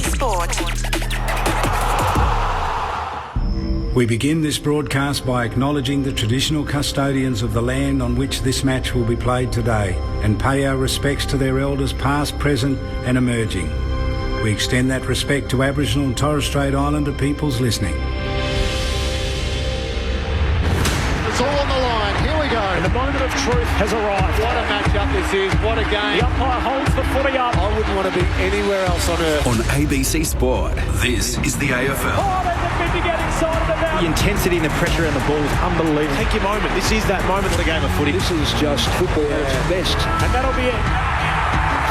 Sport. We begin this broadcast by acknowledging the traditional custodians of the land on which this match will be played today and pay our respects to their elders past, present and emerging. We extend that respect to Aboriginal and Torres Strait Islander peoples listening. It's all on the line. Here we go. And the moment of truth has arrived. What a match-up this is. What a game. The umpire holds the footy up. I wouldn't want to be anywhere else on earth. On ABC Sport, this is the AFL. Oh, there's a bit to get inside of the boundary. The intensity and the pressure in the ball is unbelievable. Take your moment. This is that moment of the game of footy. This is just football at its best. And that'll be it.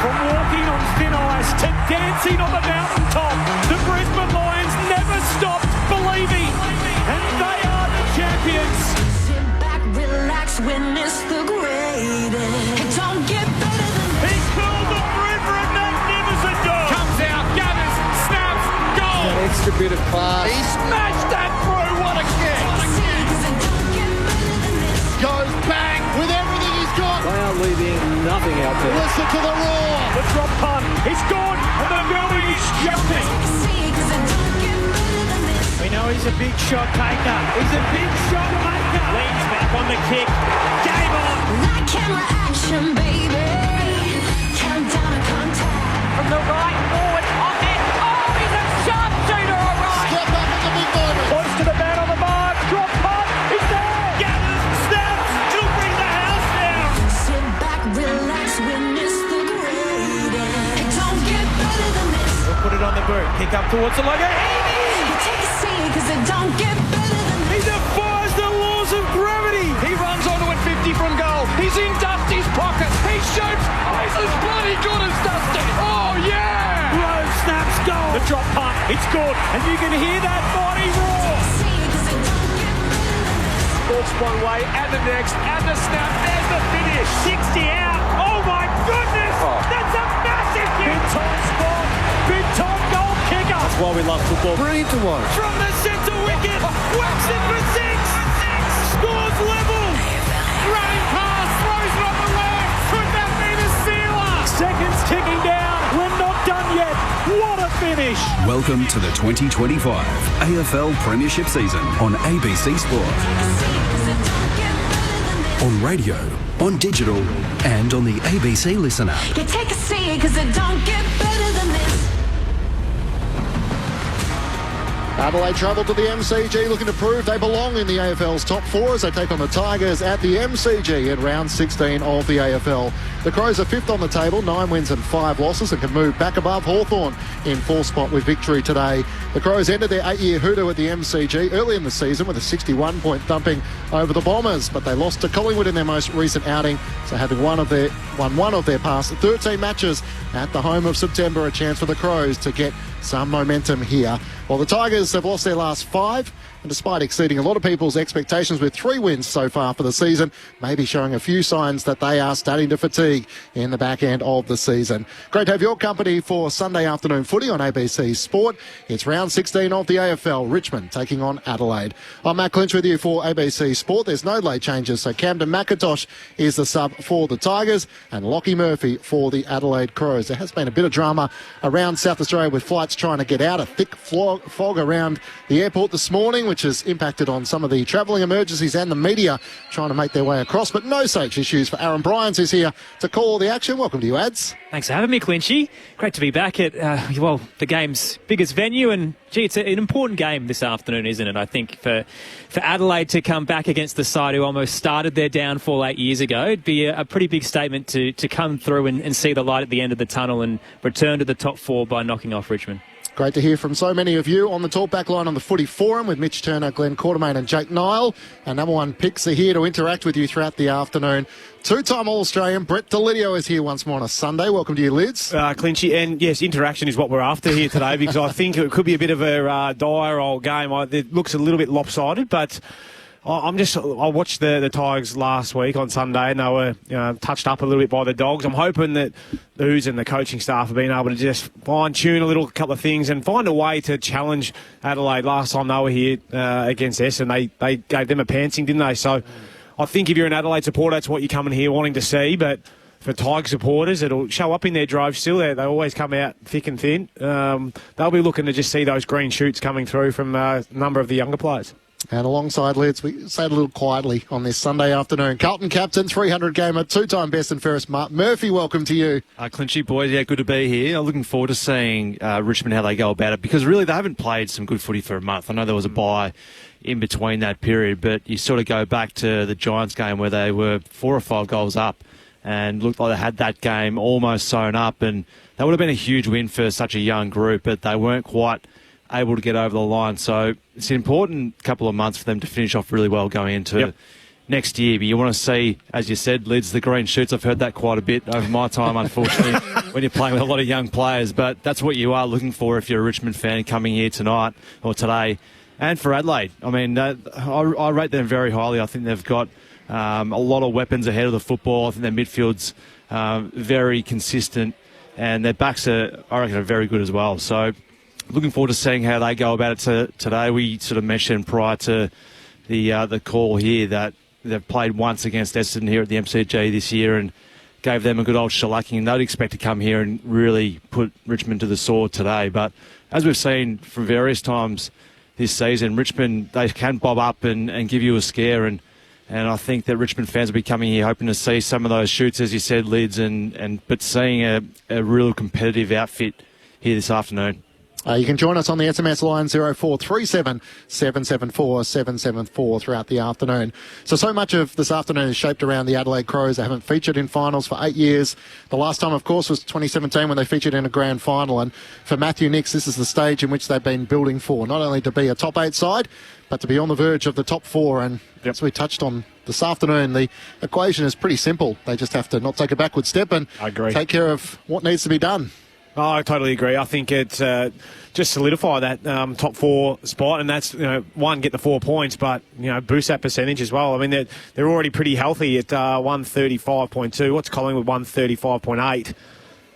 From walking on thin ice to dancing on the mountaintop, the Brisbane Lions never stopped believing. And they are the champions. Sit back, relax, witness the greatest. It don't get better than this. He's pulled the river and magnificent dog. Comes out, gathers, snaps, goal. That extra bit of class. He smashed that through. What a kick. Goes bang with everything he's got. They are leaving nothing out there. Listen to the roar. The drop punt. He's gone. And the building is jumping. We know he's a big shot taker. He's a big shot maker. Leans back on the kick. Game on. That camera action, baby. Countdown to contact. From the right forward, off it. Oh, he's a sharpshooter, all right. Step up in the big moment. Points to the man on the mark. Drop punt. He's there. Gathers, snaps. He'll bring the house down. Sit back, relax, witness the greatest. It don't get better than this. We'll put it on the boot. Kick up towards the logo. You take a seat, cause it don't get better than He this. defies the laws of gravity. He runs onto it 50 from goal. He's in Dusty's pocket. He shoots. Oh, he's as bloody good as Dusty. Oh, yeah. Rose snaps goal. The drop punt. It's good. And you can hear that mighty roar. Walks one way and the next and the snap. There's the finish. 60 out. Oh, my goodness. That's a massive kick. Big time spot. Big time goal kicker. That's why we love football. Brilliant to watch. From the centre wicket. Whacks it for six. Scores level. Running pass. Throws it on the left. Could that be the sealer? Seconds ticking down. We're not done yet. What a finish. Welcome to the 2025 AFL Premiership season on ABC Sport. On radio, on digital, and on the ABC Listen app. You take a seat, cause it don't get better than this. Adelaide travel to the MCG looking to prove they belong in the AFL's top four as they take on the Tigers at the MCG in round 16 of the AFL. The Crows are fifth on the table, 9 wins and 5 losses, and can move back above Hawthorn in fourth spot with victory today. The Crows ended their 8-year hoodoo at the MCG early in the season with a 61-point thumping over the Bombers, but they lost to Collingwood in their most recent outing, so having won one of their past 13 matches at the home of September, a chance for the Crows to get some momentum here. Well, the Tigers have lost their last 5, and despite exceeding a lot of people's expectations with 3 wins so far for the season, maybe showing a few signs that they are starting to fatigue in the back end of the season. Great to have your company for Sunday afternoon footy on ABC Sport. It's round 16 of the AFL, Richmond taking on Adelaide. I'm Matt Clinch with you for ABC Sport. There's no late changes, so Camden McIntosh is the sub for the Tigers and Lockie Murphy for the Adelaide Crows. There has been a bit of drama around South Australia with flights trying to get out, a thick fog around the airport this morning, which has impacted on some of the travelling emergencies and the media trying to make their way across, but no such issues for Aaron Bryans, who's here to call all the action. Welcome to you, Ads. Thanks for having me, Clinchy. Great to be back at, the game's biggest venue, and gee, it's an important game this afternoon, isn't it? I think for Adelaide to come back against the side who almost started their downfall 8 years ago, it'd be a pretty big statement to come through and see the light at the end of the tunnel and return to the top 4 by knocking off Richmond. Great to hear from so many of you on the talkback line on the Footy Forum with Mitch Turner, Glenn Quartermain and Jake Nile. Our number one picks are here to interact with you throughout the afternoon. Two-time All-Australian Brett Delidio is here once more on a Sunday. Welcome to you, Lids. Clinchy, and yes, interaction is what we're after here today because I think it could be a bit of a dire old game. It looks a little bit lopsided, but I watched the Tigers last week on Sunday and they were touched up a little bit by the Dogs. I'm hoping that the Who's and the coaching staff have been able to just fine-tune a couple of things and find a way to challenge Adelaide. Last time they were here against Essendon, they gave them a pantsing, didn't they? So I think if you're an Adelaide supporter, that's what you're coming here wanting to see, but for Tiger supporters. It'll show up in their drive still. They always come out thick and thin. They'll be looking to just see those green shoots coming through from a number of the younger players. And alongside Lids, we say it a little quietly on this Sunday afternoon. Carlton captain, 300 gamer, two-time best and fairest, Mark Murphy. Welcome to you. Clinchy boys, yeah, good to be here. I'm looking forward to seeing Richmond, how they go about it, because really they haven't played some good footy for a month. I know there was a bye in between that period, but you sort of go back to the Giants game where they were 4 or 5 goals up and looked like they had that game almost sewn up, and that would have been a huge win for such a young group, but they weren't quite able to get over the line. So it's an important couple of months for them to finish off really well going into next year. But you want to see, as you said, Lids, the green shoots. I've heard that quite a bit over my time, unfortunately, when you're playing with a lot of young players. But that's what you are looking for if you're a Richmond fan coming here tonight or today. And for Adelaide, I mean, I rate them very highly. I think they've got a lot of weapons ahead of the football. I think their midfield's very consistent, and their backs are, I reckon, are very good as well. So looking forward to seeing how they go about it today. We sort of mentioned prior to the call here that they've played once against Essendon here at the MCG this year and gave them a good old shellacking, and they'd expect to come here and really put Richmond to the sword today. But as we've seen from various times this season, Richmond, they can bob up and give you a scare, and I think that Richmond fans will be coming here hoping to see some of those shoots, as you said, Lids, but seeing a real competitive outfit here this afternoon. You can join us on the SMS line 0437 774 774 throughout the afternoon. So much of this afternoon is shaped around the Adelaide Crows. They haven't featured in finals for 8 years. The last time, of course, was 2017 when they featured in a grand final. And for Matthew Nicks, this is the stage in which they've been building for, not only to be a top 8 side, but to be on the verge of the top 4. And as we touched on this afternoon, the equation is pretty simple. They just have to not take a backward step and take care of what needs to be done. Oh, I totally agree. I think it's just solidify that top 4 spot, and that's, one, get the 4 points, but, boost that percentage as well. I mean, they're already pretty healthy at 135.2. What's Collingwood, 135.8?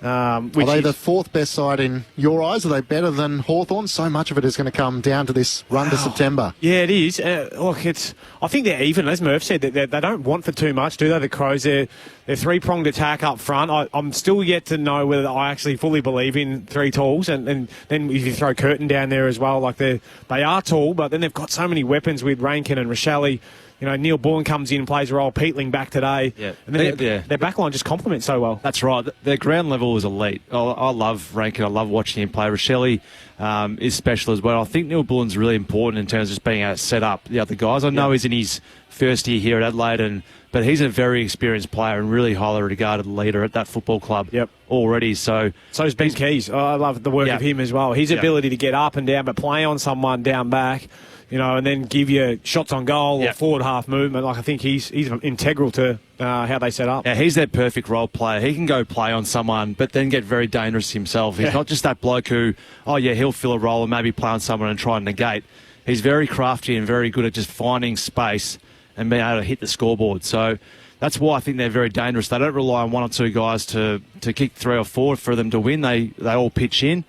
Are they the 4th best side in your eyes? Are they better than Hawthorn? So much of it is going to come down to this run to September. Yeah, it is. Look, I think they're even, as Murph said, they don't want for too much, do they, the Crows? They're three-pronged attack up front. I'm still yet to know whether I actually fully believe in 3 talls, and then if you throw Curtin down there as well, like they are tall, but then they've got so many weapons with Rankin and Rochelle. Neil Bourne comes in and plays a role. Peatling back today. Yeah. And then their backline just complements so well. That's right. Their ground level is elite. I love Rankin. I love watching him play. Rochelle is special as well. I think Neil Bourne's really important in terms of just being able to set up the other guys. I know he's in his first year here at Adelaide, but he's a very experienced player and really highly regarded leader at that football club already. So is Ben Keys. I love the work of him as well. His ability to get up and down, but play on someone down back, and then give you shots on goal or forward half movement. Like, I think he's integral to how they set up. Yeah, he's that perfect role player. He can go play on someone, but then get very dangerous himself. He's not just that bloke who, he'll fill a role and maybe play on someone and try and negate. He's very crafty and very good at just finding space and being able to hit the scoreboard. So that's why I think they're very dangerous. They don't rely on 1 or 2 guys to kick 3 or 4 for them to win. They all pitch in.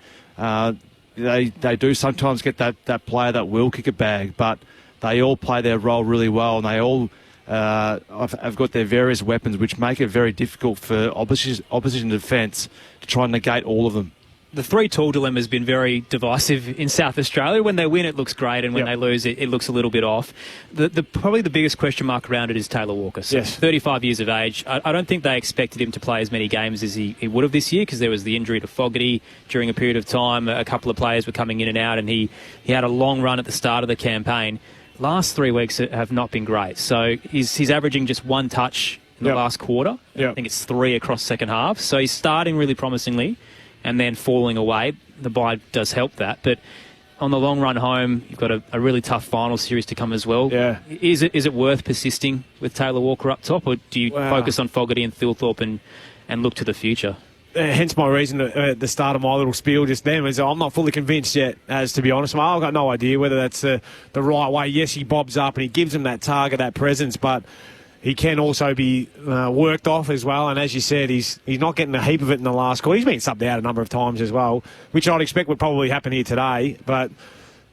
They do sometimes get that player that will kick a bag, but they all play their role really well, and they all have got their various weapons, which make it very difficult for opposition defence to try and negate all of them. The 3 tall dilemma has been very divisive in South Australia. When they win, it looks great, and when they lose, it looks a little bit off. Probably the biggest question mark around it is Taylor Walker. So 35 years of age. I don't think they expected him to play as many games as he would have this year, because there was the injury to Fogarty during a period of time. A couple of players were coming in and out, and he had a long run at the start of the campaign. Last 3 weeks have not been great. So he's averaging just 1 touch in the last quarter. I think it's 3 across second half. So he's starting really promisingly and then falling away. The bye does help that. But on the long run home, you've got a really tough final series to come as well. Yeah. Is it worth persisting with Taylor Walker up top, or do you focus on Fogarty and Thilthorpe and look to the future? Hence my reason at the start of my little spiel just then was I'm not fully convinced yet, as to be honest. I've got no idea whether that's the right way. Yes, he bobs up and he gives them that target, that presence, but he can also be worked off as well. And as you said, he's not getting a heap of it in the last quarter. He's been subbed out a number of times as well, which I'd expect would probably happen here today. But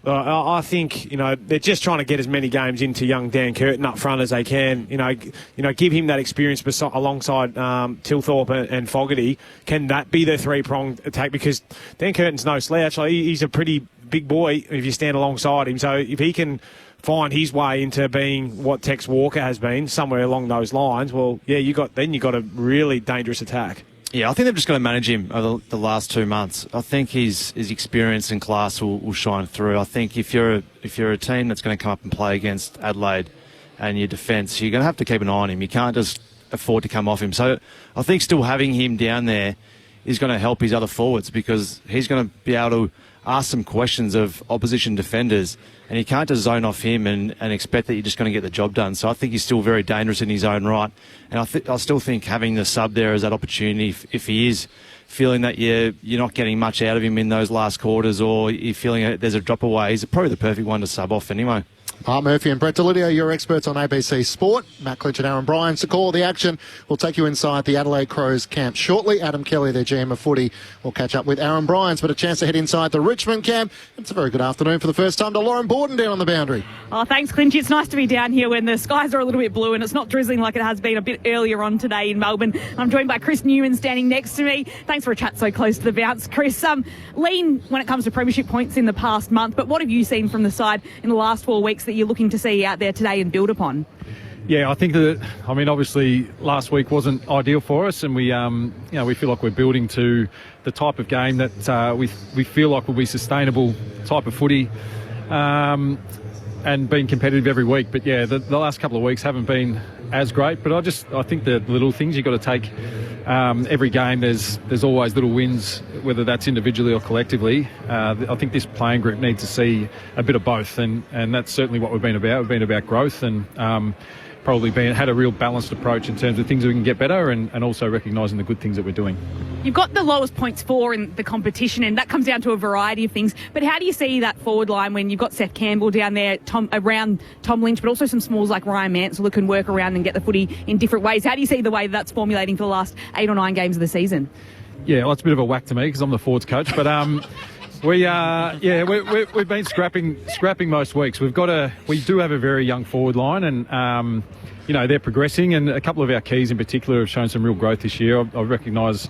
I think they're just trying to get as many games into young Dan Curtin up front as they can. Give him that experience alongside Tilthorpe and Fogarty. Can that be the three-pronged attack? Because Dan Curtin's no slouch. He's a pretty big boy if you stand alongside him. So if he can find his way into being what Tex Walker has been, somewhere along those lines, well, yeah, you got a really dangerous attack. Yeah, I think they've just got to manage him over the last 2 months. I think his experience and class will shine through. I think if you're a team that's going to come up and play against Adelaide and your defence, you're going to have to keep an eye on him. You can't just afford to come off him. So I think still having him down there is going to help his other forwards, because he's going to be able to ask some questions of opposition defenders, and you can't just zone off him and expect that you're just going to get the job done. So I think he's still very dangerous in his own right, and I still think having the sub there is that opportunity if he is feeling that you're not getting much out of him in those last quarters, or you're feeling there's a drop away, he's probably the perfect one to sub off anyway. Mark Murphy and Brett Delidio, your experts on ABC Sport. Matt Clinch and Aaron Bryans to call the action. We'll take you inside the Adelaide Crows camp shortly. Adam Kelly, their GM of footy, will catch up with Aaron Bryans, but a chance to head inside the Richmond camp. It's a very good afternoon for the first time to Lauren Borden down on the boundary. Oh, thanks, Clinch. It's nice to be down here when the skies are a little bit blue and it's not drizzling like it has been a bit earlier on today in Melbourne. I'm joined by Chris Newman standing next to me. Thanks for a chat so close to the bounce, Chris. Lean when it comes to premiership points in the past month, but what have you seen from the side in the last 4 weeks that you're looking to see out there today and build upon? Yeah, I think obviously last week wasn't ideal for us, and we feel like we're building to the type of game that we feel like will be sustainable type of footy, and being competitive every week. But yeah, the last couple of weeks haven't been as great. But I think the little things you've got to take. Every game there's always little wins, whether that's individually or collectively. I think this playing group needs to see a bit of both, and that's certainly what we've been about. We've been about growth and probably had a real balanced approach in terms of things that we can get better, and also recognising the good things that we're doing. You've got the lowest points for in the competition, and that comes down to a variety of things. But how do you see that forward line when you've got Seth Campbell down there around Tom Lynch, but also some smalls like Ryan Mansell who can work around and get the footy in different ways? How do you see the way that's formulating for the last 8 or 9 games of the season? Yeah, well, it's a bit of a whack to me because I'm the forwards coach, but we've been scrapping most weeks. We do have a very young forward line, and they're progressing, and a couple of our keys in particular have shown some real growth this year. I recognise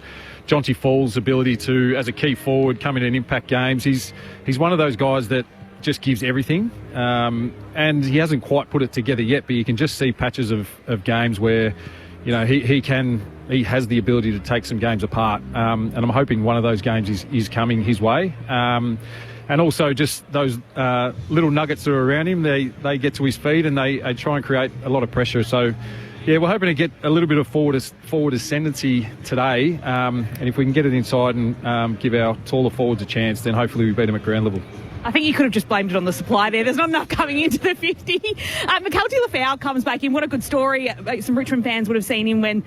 Jonty Fall's ability to, as a key forward, come in and impact games. He's one of those guys that just gives everything, and he hasn't quite put it together yet, but you can just see patches of games where he has the ability to take some games apart, and I'm hoping one of those games is coming his way. And also just those little nuggets that are around him, they get to his feet and they try and create a lot of pressure. So, yeah, we're hoping to get a little bit of forward ascendancy today, and if we can get it inside and give our taller forwards a chance, then hopefully we beat them at ground level. I think you could have just blamed it on the supply there. There's not enough coming into the 50. McKelty Lafau comes back in. What a good story. Some Richmond fans would have seen him when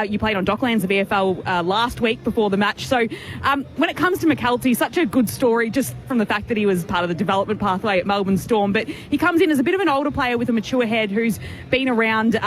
you played on Docklands, the VFL, last week before the match. So when it comes to McKelty, such a good story just from the fact that he was part of the development pathway at Melbourne Storm. But he comes in as a bit of an older player with a mature head who's been around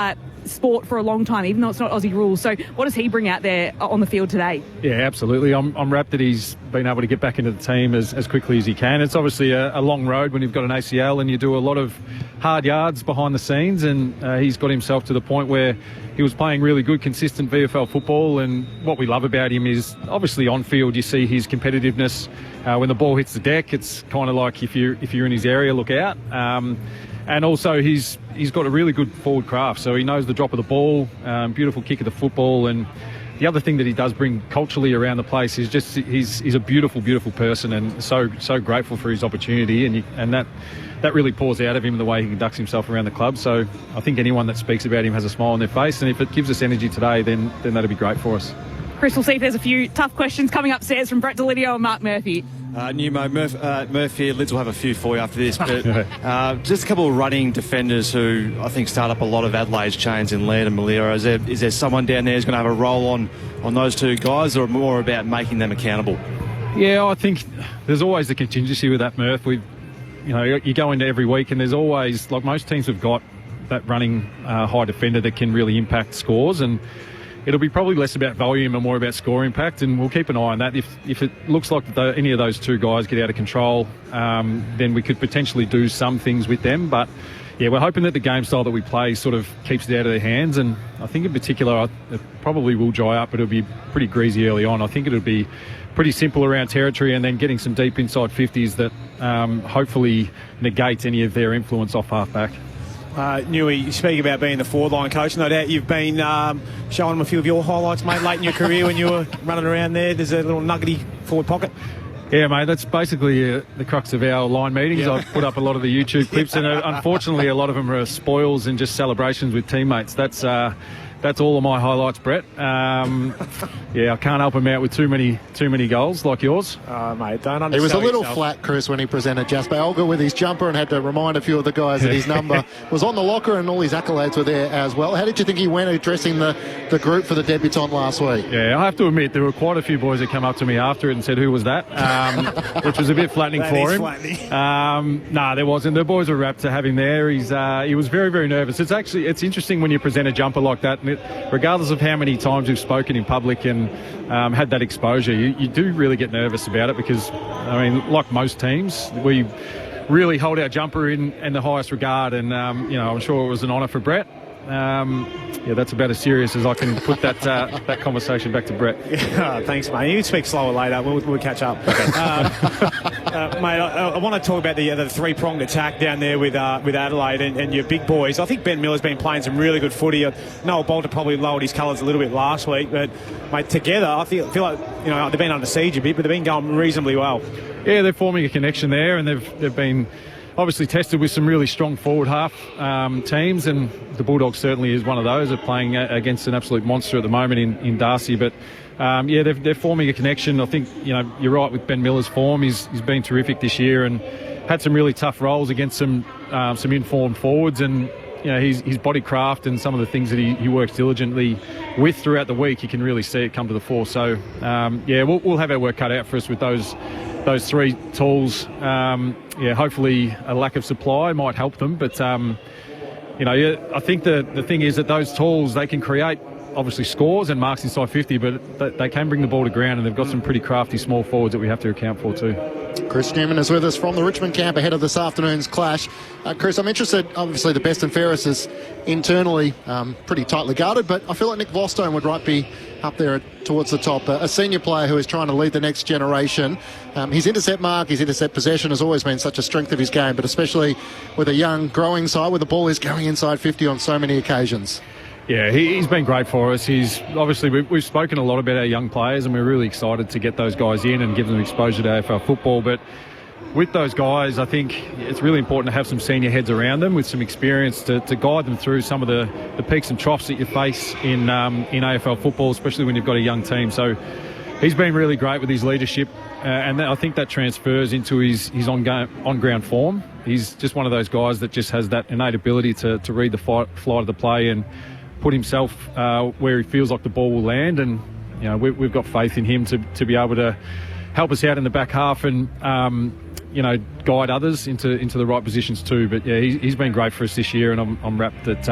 sport for a long time, even though it's not Aussie rules. So what does he bring out there on the field today? Yeah, absolutely. I'm rapt that he's been able to get back into the team as quickly as he can. It's obviously a long road when you've got an ACL and you do a lot of hard yards behind the scenes, and he's got himself to the point where he was playing really good, consistent VFL football. And what we love about him is obviously on field you see his competitiveness. When the ball hits the deck, it's kind of like if you're in his area, look out. And also he's got a really good forward craft, so he knows the drop of the ball, beautiful kick of the football. And the other thing that he does bring culturally around the place is just he's a beautiful, beautiful person, and so grateful for his opportunity, and that really pours out of him the way he conducts himself around the club. So I think anyone that speaks about him has a smile on their face, and if it gives us energy today, then that'll be great for us. Chris, we'll see if there's a few tough questions coming upstairs from Brett Delidio and Mark Murphy. Murph here. Lids will have a few for you after this, but just a couple of running defenders who I think start up a lot of Adelaide's chains in Laird and Malira. Is there someone down there who's going to have a role on those two guys, or more about making them accountable? Yeah, I think there's always the contingency with that, Murph. You go into every week and there's always, like most teams have got, that running high defender that can really impact scores. And it'll be probably less about volume and more about score impact, and we'll keep an eye on that. If it looks like any of those two guys get out of control, then we could potentially do some things with them. But yeah, we're hoping that the game style that we play sort of keeps it out of their hands, and I think in particular it probably will dry up, but it'll be pretty greasy early on. I think it'll be pretty simple around territory and then getting some deep inside 50s that hopefully negates any of their influence off half-back. Newey, you speak about being the forward-line coach. No doubt you've been showing them a few of your highlights, mate, late in your career when you were running around there. There's a little nuggety forward pocket. Yeah, mate, that's basically the crux of our line meetings. Yeah. I've put up a lot of the YouTube clips, and unfortunately a lot of them are spoils and just celebrations with teammates. That's all of my highlights, Brett. Yeah, I can't help him out with too many goals like yours. Mate, don't understand. He was a little yourself. flat, Chris, when he presented Jasper Alger with his jumper and had to remind a few of the guys that his number was on the locker and all his accolades were there as well. How did you think he went addressing the group for the debutant last week? Yeah, I have to admit there were quite a few boys that come up to me after it and said, "Who was that?" Which was a bit flattening for him. Nah, there wasn't. The boys were rapt to have him there. He was very, very nervous. It's interesting when you present a jumper like that, and regardless of how many times you've spoken in public and had that exposure, you do really get nervous about it because, I mean, like most teams, we really hold our jumper in the highest regard, and I'm sure it was an honour for Brett. Yeah, that's about as serious as I can put that conversation back to Brett. Thanks, mate. You can speak slower later. We'll catch up. Okay. Mate, I want to talk about the three-pronged attack down there with Adelaide and your big boys. I think Ben Miller's been playing some really good footy. Noel Bolter probably lowered his colours a little bit last week, but mate, together I feel like they've been under siege a bit, but they've been going reasonably well. Yeah, they're forming a connection there, and they've been obviously tested with some really strong forward half teams, and the Bulldogs certainly is one of those. They're playing against an absolute monster at the moment in Darcy, but they're forming a connection. I think you're right with Ben Miller's form. He's been terrific this year and had some really tough roles against some informed forwards, and his body craft and some of the things that he works diligently with throughout the week, you can really see it come to the fore. So we'll have our work cut out for us with those three tools. Hopefully a lack of supply might help them, but I think the thing is that those tools, they can create obviously scores and marks inside 50, but they can bring the ball to ground, and they've got some pretty crafty small forwards that we have to account for too. Chris Newman is with us from the Richmond camp ahead of this afternoon's clash. Chris, I'm interested, obviously the best and fairest is internally pretty tightly guarded, but I feel like Nick Vostone would be up there towards the top. A senior player who is trying to lead the next generation. His intercept mark, his intercept possession has always been such a strength of his game, but especially with a young, growing side where the ball is going inside 50 on so many occasions. Yeah, he's been great for us. He's obviously we've spoken a lot about our young players, and we're really excited to get those guys in and give them exposure to AFL football. But with those guys, I think it's really important to have some senior heads around them with some experience to guide them through some of the peaks and troughs that you face in AFL football, especially when you've got a young team. So he's been really great with his leadership, and I think that transfers into his on-ground form. He's just one of those guys that just has that innate ability to read the flight of the play and put himself where he feels like the ball will land, and we've got faith in him to be able to help us out in the back half and guide others into the right positions too. But yeah, he's been great for us this year, and I'm rapt that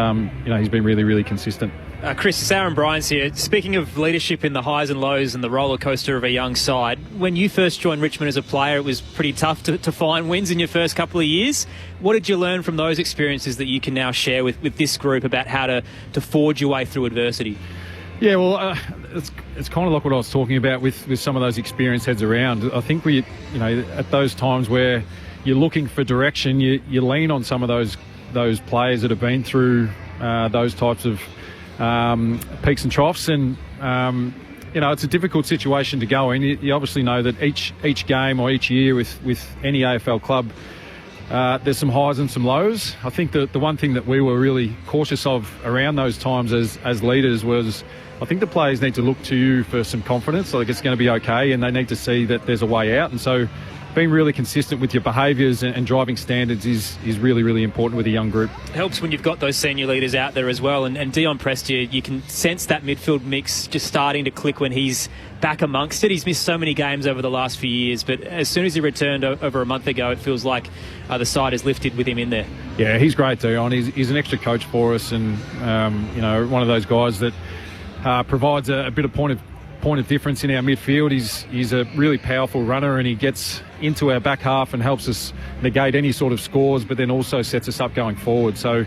he's been really, really consistent. Chris, it's Aaron Bryans here. Speaking of leadership in the highs and lows and the roller coaster of a young side, when you first joined Richmond as a player, it was pretty tough to find wins in your first couple of years. What did you learn from those experiences that you can now share with this group about how to forge your way through adversity? Yeah, well, it's kind of like what I was talking about with some of those experienced heads around. I think at those times where you're looking for direction, you lean on some of those players that have been through those types of peaks and troughs, and it's a difficult situation to go in. You obviously know that each game or each year with any AFL club, there's some highs and some lows. I think the one thing that we were really cautious of around those times as leaders was, I think the players need to look to you for some confidence, like it's going to be okay, and they need to see that there's a way out. And so being really consistent with your behaviours and driving standards is really, really important with a young group. It helps when you've got those senior leaders out there as well. And Dion Prestia, you can sense that midfield mix just starting to click when he's back amongst it. He's missed so many games over the last few years, but as soon as he returned over a month ago, it feels like the side is lifted with him in there. Yeah, he's great, Dion. He's an extra coach for us, and one of those guys that provides a bit of point of difference in our midfield. He's a really powerful runner, and he gets into our back half and helps us negate any sort of scores, but then also sets us up going forward. So,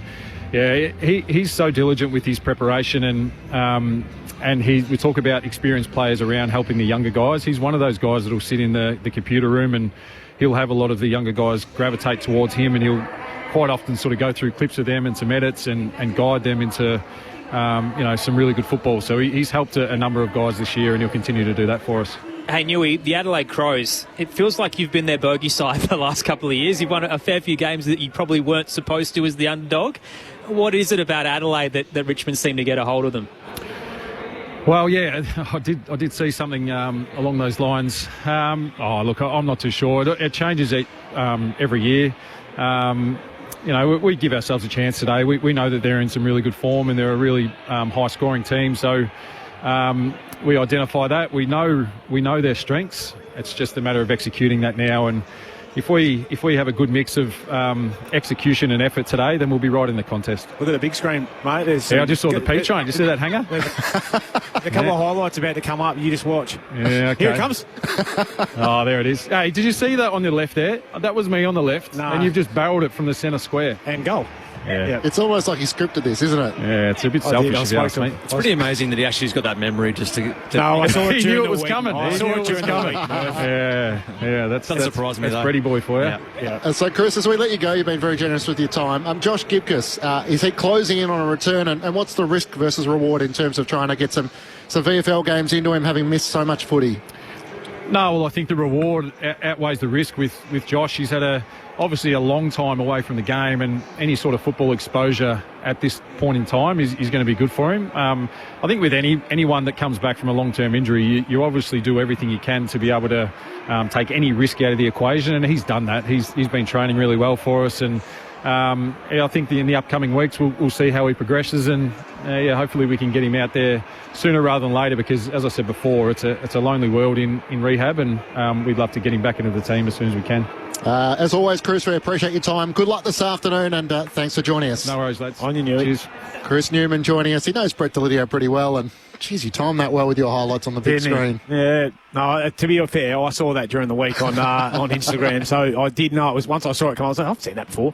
yeah, he's so diligent with his preparation, and we talk about experienced players around helping the younger guys. He's one of those guys that will sit in the computer room, and he'll have a lot of the younger guys gravitate towards him, and he'll quite often sort of go through clips of them and some edits and guide them into some really good football. So he's helped a number of guys this year, and he'll continue to do that for us. Hey, Newey, the Adelaide Crows, it feels like you've been their bogey side for the last couple of years. You've won a fair few games that you probably weren't supposed to as the underdog. What is it about Adelaide that Richmond seemed to get a hold of them? Well, yeah, I did see something along those lines. Look, I'm not too sure. It changes every year. We give ourselves a chance today. We know that they're in some really good form, and they're a really high-scoring team. So we identify that. We know their strengths. It's just a matter of executing that now. And if we have a good mix of execution and effort today, then we'll be right in the contest. Look at the big screen, mate. I just saw the P train. Did you see that hanger? A couple of highlights about to come up. You just watch. Yeah, okay. Here it comes. Oh, there it is. Hey, did you see that on the left there? That was me on the left. No. And you've just barreled it from the centre square. And goal. Yeah. It's almost like he scripted this, isn't it? Yeah, it's a bit selfish, if you ask me. It's pretty amazing that he actually's got that memory just to No, I saw it. He knew it was coming. I saw it during the week. Yeah, that's surprise me, that's though. Freddie boy for you. Yeah. So, Chris, as we let you go, you've been very generous with your time. Josh Gibcus, is he closing in on a return? And what's the risk versus reward in terms of trying to get some VFL games into him, having missed so much footy? No, well, I think the reward outweighs the risk with Josh. He's had obviously a long time away from the game, and any sort of football exposure at this point in time is going to be good for him. I think with anyone that comes back from a long-term injury, you obviously do everything you can to be able to take any risk out of the equation, and he's done that. He's been training really well for us, and I think in the upcoming weeks we'll see how he progresses, and hopefully we can get him out there sooner rather than later, because, as I said before, it's a lonely world in rehab, and we'd love to get him back into the team as soon as we can. As always, Chris, we appreciate your time. Good luck this afternoon, and thanks for joining us. No worries, lads. On you, Newey. Cheers. Chris Newman joining us. He knows Brett Delidio pretty well, and geez, you timed that well with your highlights on the big screen. Yeah, no, to be fair, I saw that during the week on Instagram, so I did know it was. Once I saw it come, I was like, I've seen that before.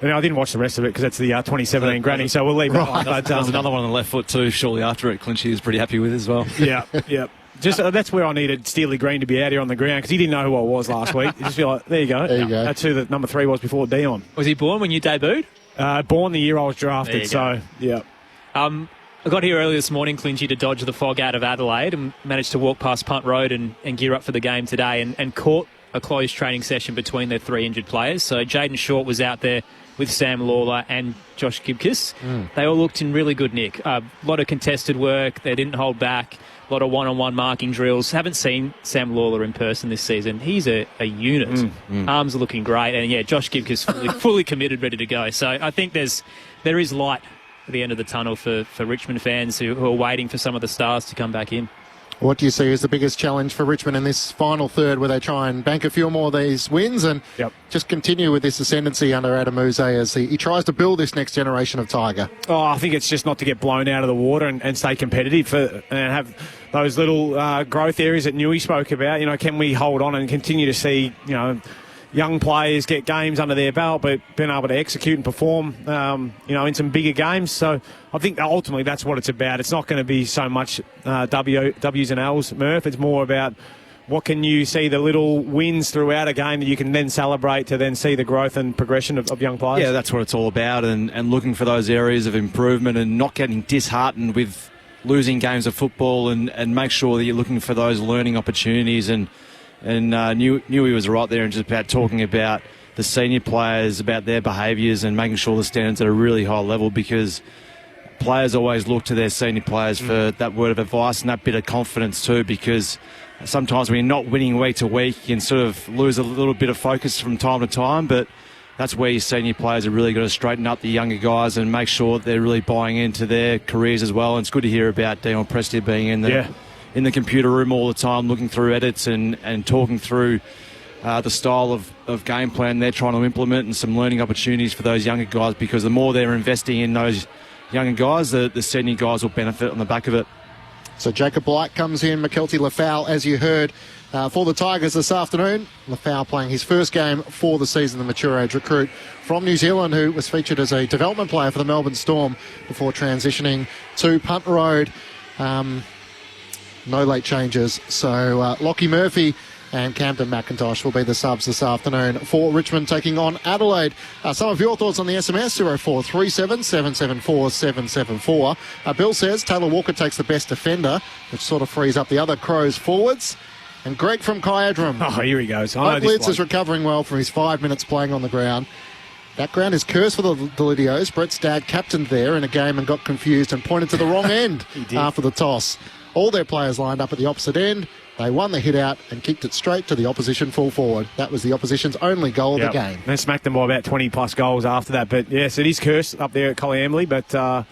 And I didn't watch the rest of it because it's the 2017 granny, so we'll leave that one. But there was another one on the left foot too shortly after it. Clinchy was pretty happy with as well. Yeah. Just that's where I needed Steely Green to be out here on the ground, because he didn't know who I was last week. You just feel like, there you go. That's who the number 3 was before Dion. Was he born when you debuted? Born the year I was drafted, so, yeah. I got here early this morning, Clinchy, to dodge the fog out of Adelaide, and managed to walk past Punt Road and gear up for the game today, and caught a closed training session between their 3 injured players. So Jaden Short was out there with Sam Lawler and Josh Gibcus. They all looked in really good nick. A lot of contested work. They didn't hold back. A lot of one-on-one marking drills. Haven't seen Sam Lawler in person this season. He's a unit. Arms are looking great. And, yeah, Josh Gibcus fully committed, ready to go. So I think there is light at the end of the tunnel for Richmond fans who are waiting for some of the stars to come back in. What do you see as the biggest challenge for Richmond in this final third, where they try and bank a few more of these wins and just continue with this ascendancy under Adam Uze as he tries to build this next generation of Tiger? Oh, I think it's just not to get blown out of the water and stay competitive and have those little growth areas that Newey spoke about. Can we hold on and continue to see, young players get games under their belt, but being able to execute and perform, in some bigger games. So I think ultimately that's what it's about. It's not going to be so much W's and L's, Murph. It's more about what can you see the little wins throughout a game that you can then celebrate to then see the growth and progression of young players. Yeah, that's what it's all about, and looking for those areas of improvement and not getting disheartened with losing games of football, and make sure that you're looking for those learning opportunities. And Newey was right there and just about talking about the senior players, about their behaviours and making sure the standards at a really high level, because players always look to their senior players for that word of advice and that bit of confidence too, because sometimes when you're not winning week to week, you can sort of lose a little bit of focus from time to time, but that's where your senior players are really got to straighten up the younger guys and make sure that they're really buying into their careers as well. And it's good to hear about Dion Prestia being in the computer room all the time, looking through edits and talking through the style of game plan they're trying to implement and some learning opportunities for those younger guys, because the more they're investing in those younger guys, the senior guys will benefit on the back of it. So Jacob Blight comes in, McKelty Lafau, as you heard, for the Tigers this afternoon. Lafau playing his first game for the season, the mature age recruit from New Zealand, who was featured as a development player for the Melbourne Storm before transitioning to Punt Road. No late changes. So Lockie Murphy and Camden McIntosh will be the subs this afternoon for Richmond taking on Adelaide. Some of your thoughts on the SMS, 0437 774 774. Bill says Taylor Walker takes the best defender, which sort of frees up the other Crows forwards. And Greg from Kyadram. Oh, here he goes. Hope Litz is recovering well from his 5 minutes playing on the ground. That ground is cursed for the Delidios. Brett's dad captained there in a game and got confused and pointed to the wrong end after the toss. All their players lined up at the opposite end. They won the hit out and kicked it straight to the opposition full forward. That was the opposition's only goal of the game. They smacked them by about 20-plus goals after that. But, yes, it is cursed up there at Colliamley. But,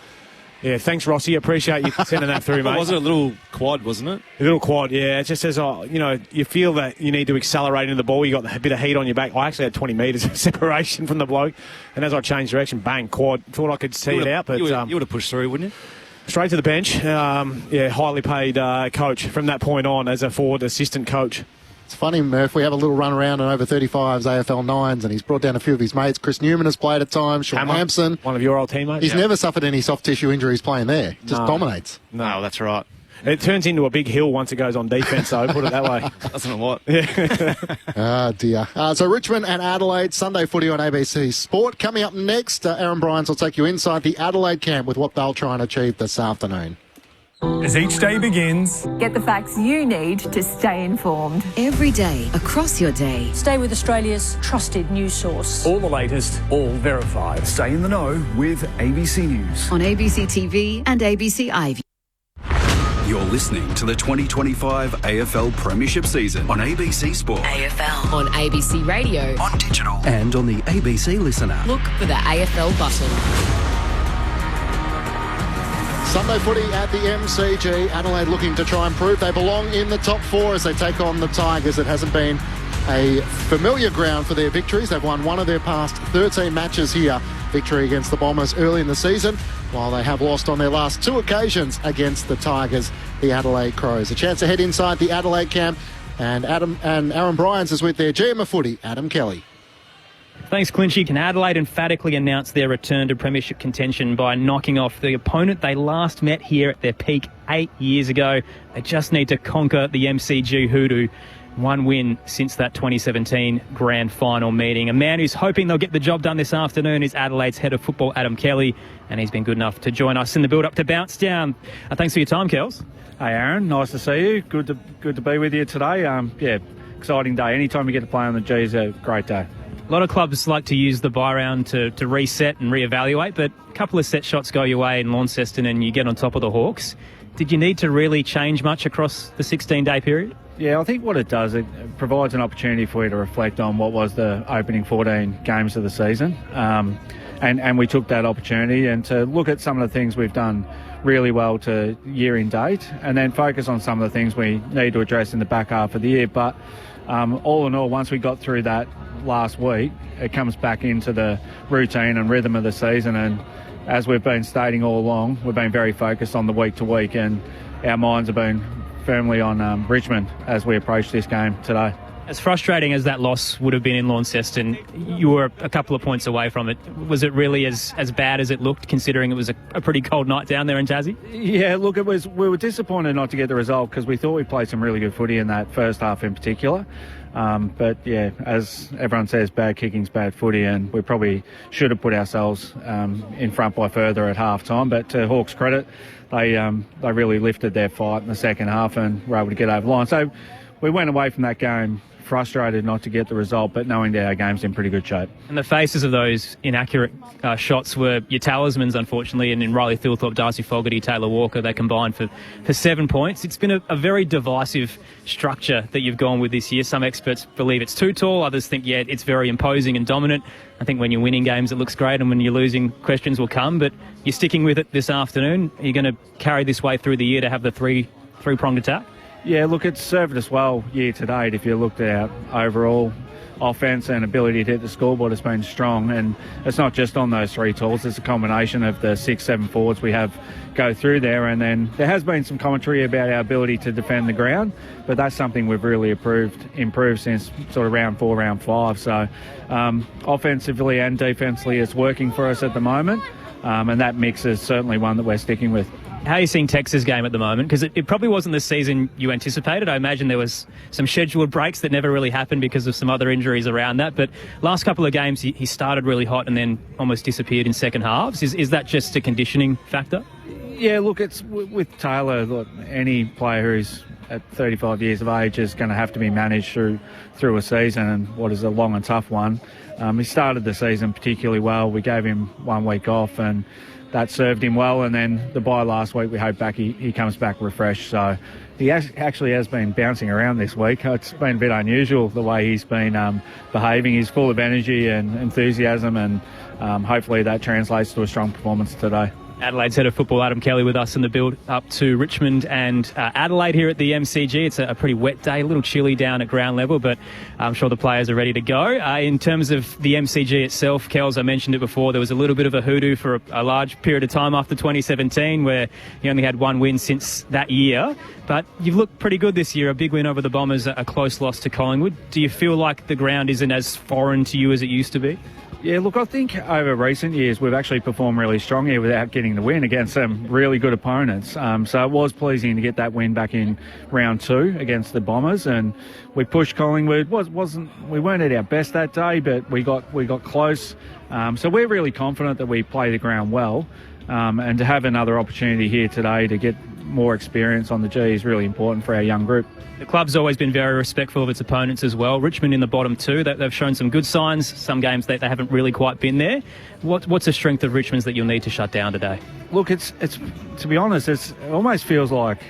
thanks, Rossi. Appreciate you sending that through, mate. Was it a little quad, wasn't it? A little quad, yeah. It just says, you feel that you need to accelerate into the ball. You got a bit of heat on your back. I actually had 20 metres of separation from the bloke. And as I changed direction, bang, quad. Thought I could see it out. But you would have pushed through, wouldn't you? Straight to the bench. Highly paid coach from that point on as a forward assistant coach. It's funny, Murph, we have a little run around on over 35s, AFL 9s, and he's brought down a few of his mates. Chris Newman has played at times, Sean Hampson. One of your old teammates. He's never suffered any soft tissue injuries playing there. Just dominates. No, that's right. It turns into a big hill once it goes on defence, though, put it that way. Doesn't it what? Oh, dear. So Richmond and Adelaide, Sunday footy on ABC Sport. Coming up next, Aaron Bryans will take you inside the Adelaide camp with what they'll try and achieve this afternoon. As each day begins, get the facts you need to stay informed. Every day, across your day. Stay with Australia's trusted news source. All the latest, all verified. Stay in the know with ABC News. On ABC TV and ABC iView. You're listening to the 2025 AFL Premiership season on ABC Sport. AFL. On ABC Radio. On digital. And on the ABC Listen app. Look for the AFL button. Sunday footy at the MCG. Adelaide looking to try and prove they belong in the top four as they take on the Tigers. It hasn't been a familiar ground for their victories. They've won one of their past 13 matches here. Victory against the Bombers early in the season, while they have lost on their last two occasions against the Tigers, the Adelaide Crows. A chance to head inside the Adelaide camp, and Aaron Bryans is with their GM of footy, Adam Kelly. Thanks, Clinchy. Can Adelaide emphatically announce their return to premiership contention by knocking off the opponent they last met here at their peak 8 years ago? They just need to conquer the MCG hoodoo. One win since that 2017 grand final meeting. A man who's hoping they'll get the job done this afternoon is Adelaide's head of football, Adam Kelly, and he's been good enough to join us in the build-up to Bounce Down. Thanks for your time, Kels. Hey, Aaron. Nice to see you. Good to be with you today. Exciting day. Anytime you get to play on the G is a great day. A lot of clubs like to use the bye round to reset and reevaluate, but a couple of set shots go your way in Launceston and you get on top of the Hawks. Did you need to really change much across the 16-day period? Yeah, I think what it does, it provides an opportunity for you to reflect on what was the opening 14 games of the season. And we took that opportunity and to look at some of the things we've done really well to year in date and then focus on some of the things we need to address in the back half of the year. But all in all, once we got through that last week, it comes back into the routine and rhythm of the season. And as we've been stating all along, we've been very focused on the week to week and our minds have been firmly on Richmond as we approach this game today. As frustrating as that loss would have been in Launceston, you were a couple of points away from it. Was it really as bad as it looked, considering it was a pretty cold night down there in Tassie? Yeah, look, we were disappointed not to get the result because we thought we played some really good footy in that first half in particular. But yeah, as everyone says, bad kicking's bad footy, and we probably should have put ourselves in front by further at half time. But to Hawks' credit, they really lifted their fight in the second half and were able to get over the line. So we went away from that game frustrated not to get the result, but knowing that our game's in pretty good shape. And the faces of those inaccurate shots were your talismans, unfortunately, and in Riley Thilthorpe, Darcy Fogarty, Taylor Walker, they combined for 7 points. It's been a very divisive structure that you've gone with this year. Some experts believe it's too tall, others think, yeah, it's very imposing and dominant. I think when you're winning games, it looks great, and when you're losing, questions will come, but you're sticking with it this afternoon. Are you going to carry this way through the year to have the three-pronged attack? Yeah, look, it's served us well year to date. If you looked at our overall offence and ability to hit the scoreboard has been strong. And it's not just on those three tools, it's a combination of the 6-7 forwards we have go through there. And then there has been some commentary about our ability to defend the ground, but that's something we've really improved since sort of round 4, round 5. So offensively and defensively it's working for us at the moment, and that mix is certainly one that we're sticking with. How are you seeing Texas' game at the moment? Because it probably wasn't the season you anticipated. I imagine there was some scheduled breaks that never really happened because of some other injuries around that. But last couple of games, he started really hot and then almost disappeared in second halves. Is that just a conditioning factor? Yeah, look, it's with Taylor. Look, any player who's at 35 years of age is going to have to be managed through a season, and what is a long and tough one. He started the season particularly well. We gave him 1 week off, and that served him well. And then the bye last week, we hope he comes back refreshed. So he actually has been bouncing around this week. It's been a bit unusual the way he's been behaving. He's full of energy and enthusiasm, and hopefully that translates to a strong performance today. Adelaide's head of football, Adam Kelly, with us in the build-up to Richmond and Adelaide here at the MCG. It's a pretty wet day, a little chilly down at ground level, but I'm sure the players are ready to go. In terms of the MCG itself, Kels, I mentioned it before, there was a little bit of a hoodoo for a large period of time after 2017, where you only had one win since that year. But you've looked pretty good this year, a big win over the Bombers, a close loss to Collingwood. Do you feel like the ground isn't as foreign to you as it used to be? Yeah, look, I think over recent years we've actually performed really strong here without getting the win against some really good opponents. So it was pleasing to get that win back in round 2 against the Bombers, and we pushed Collingwood. We weren't at our best that day, but we got close. So we're really confident that we play the ground well, and to have another opportunity here today to get more experience on the G is really important for our young group. The club's always been very respectful of its opponents as well. Richmond in the bottom 2, they've shown some good signs. Some games they haven't really quite been there. What's the strength of Richmond's that you'll need to shut down today? Look, it's to be honest, it almost feels like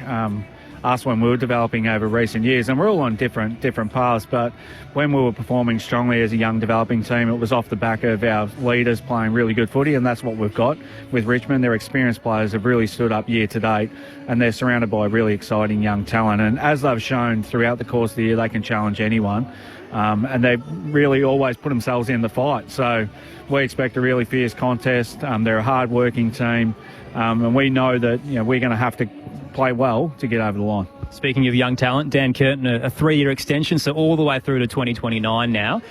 us when we were developing over recent years, and we're all on different paths, but when we were performing strongly as a young developing team, it was off the back of our leaders playing really good footy, and that's what we've got with Richmond. Their experienced players have really stood up year to date, and they're surrounded by really exciting young talent, and as they've shown throughout the course of the year, they can challenge anyone, and they really always put themselves in the fight. So we expect a really fierce contest. They're a hard-working team, and we know that we're going to have to play well to get over the line. Speaking of young talent, Dan Curtin, a 3-year extension, so all the way through to 2029 now.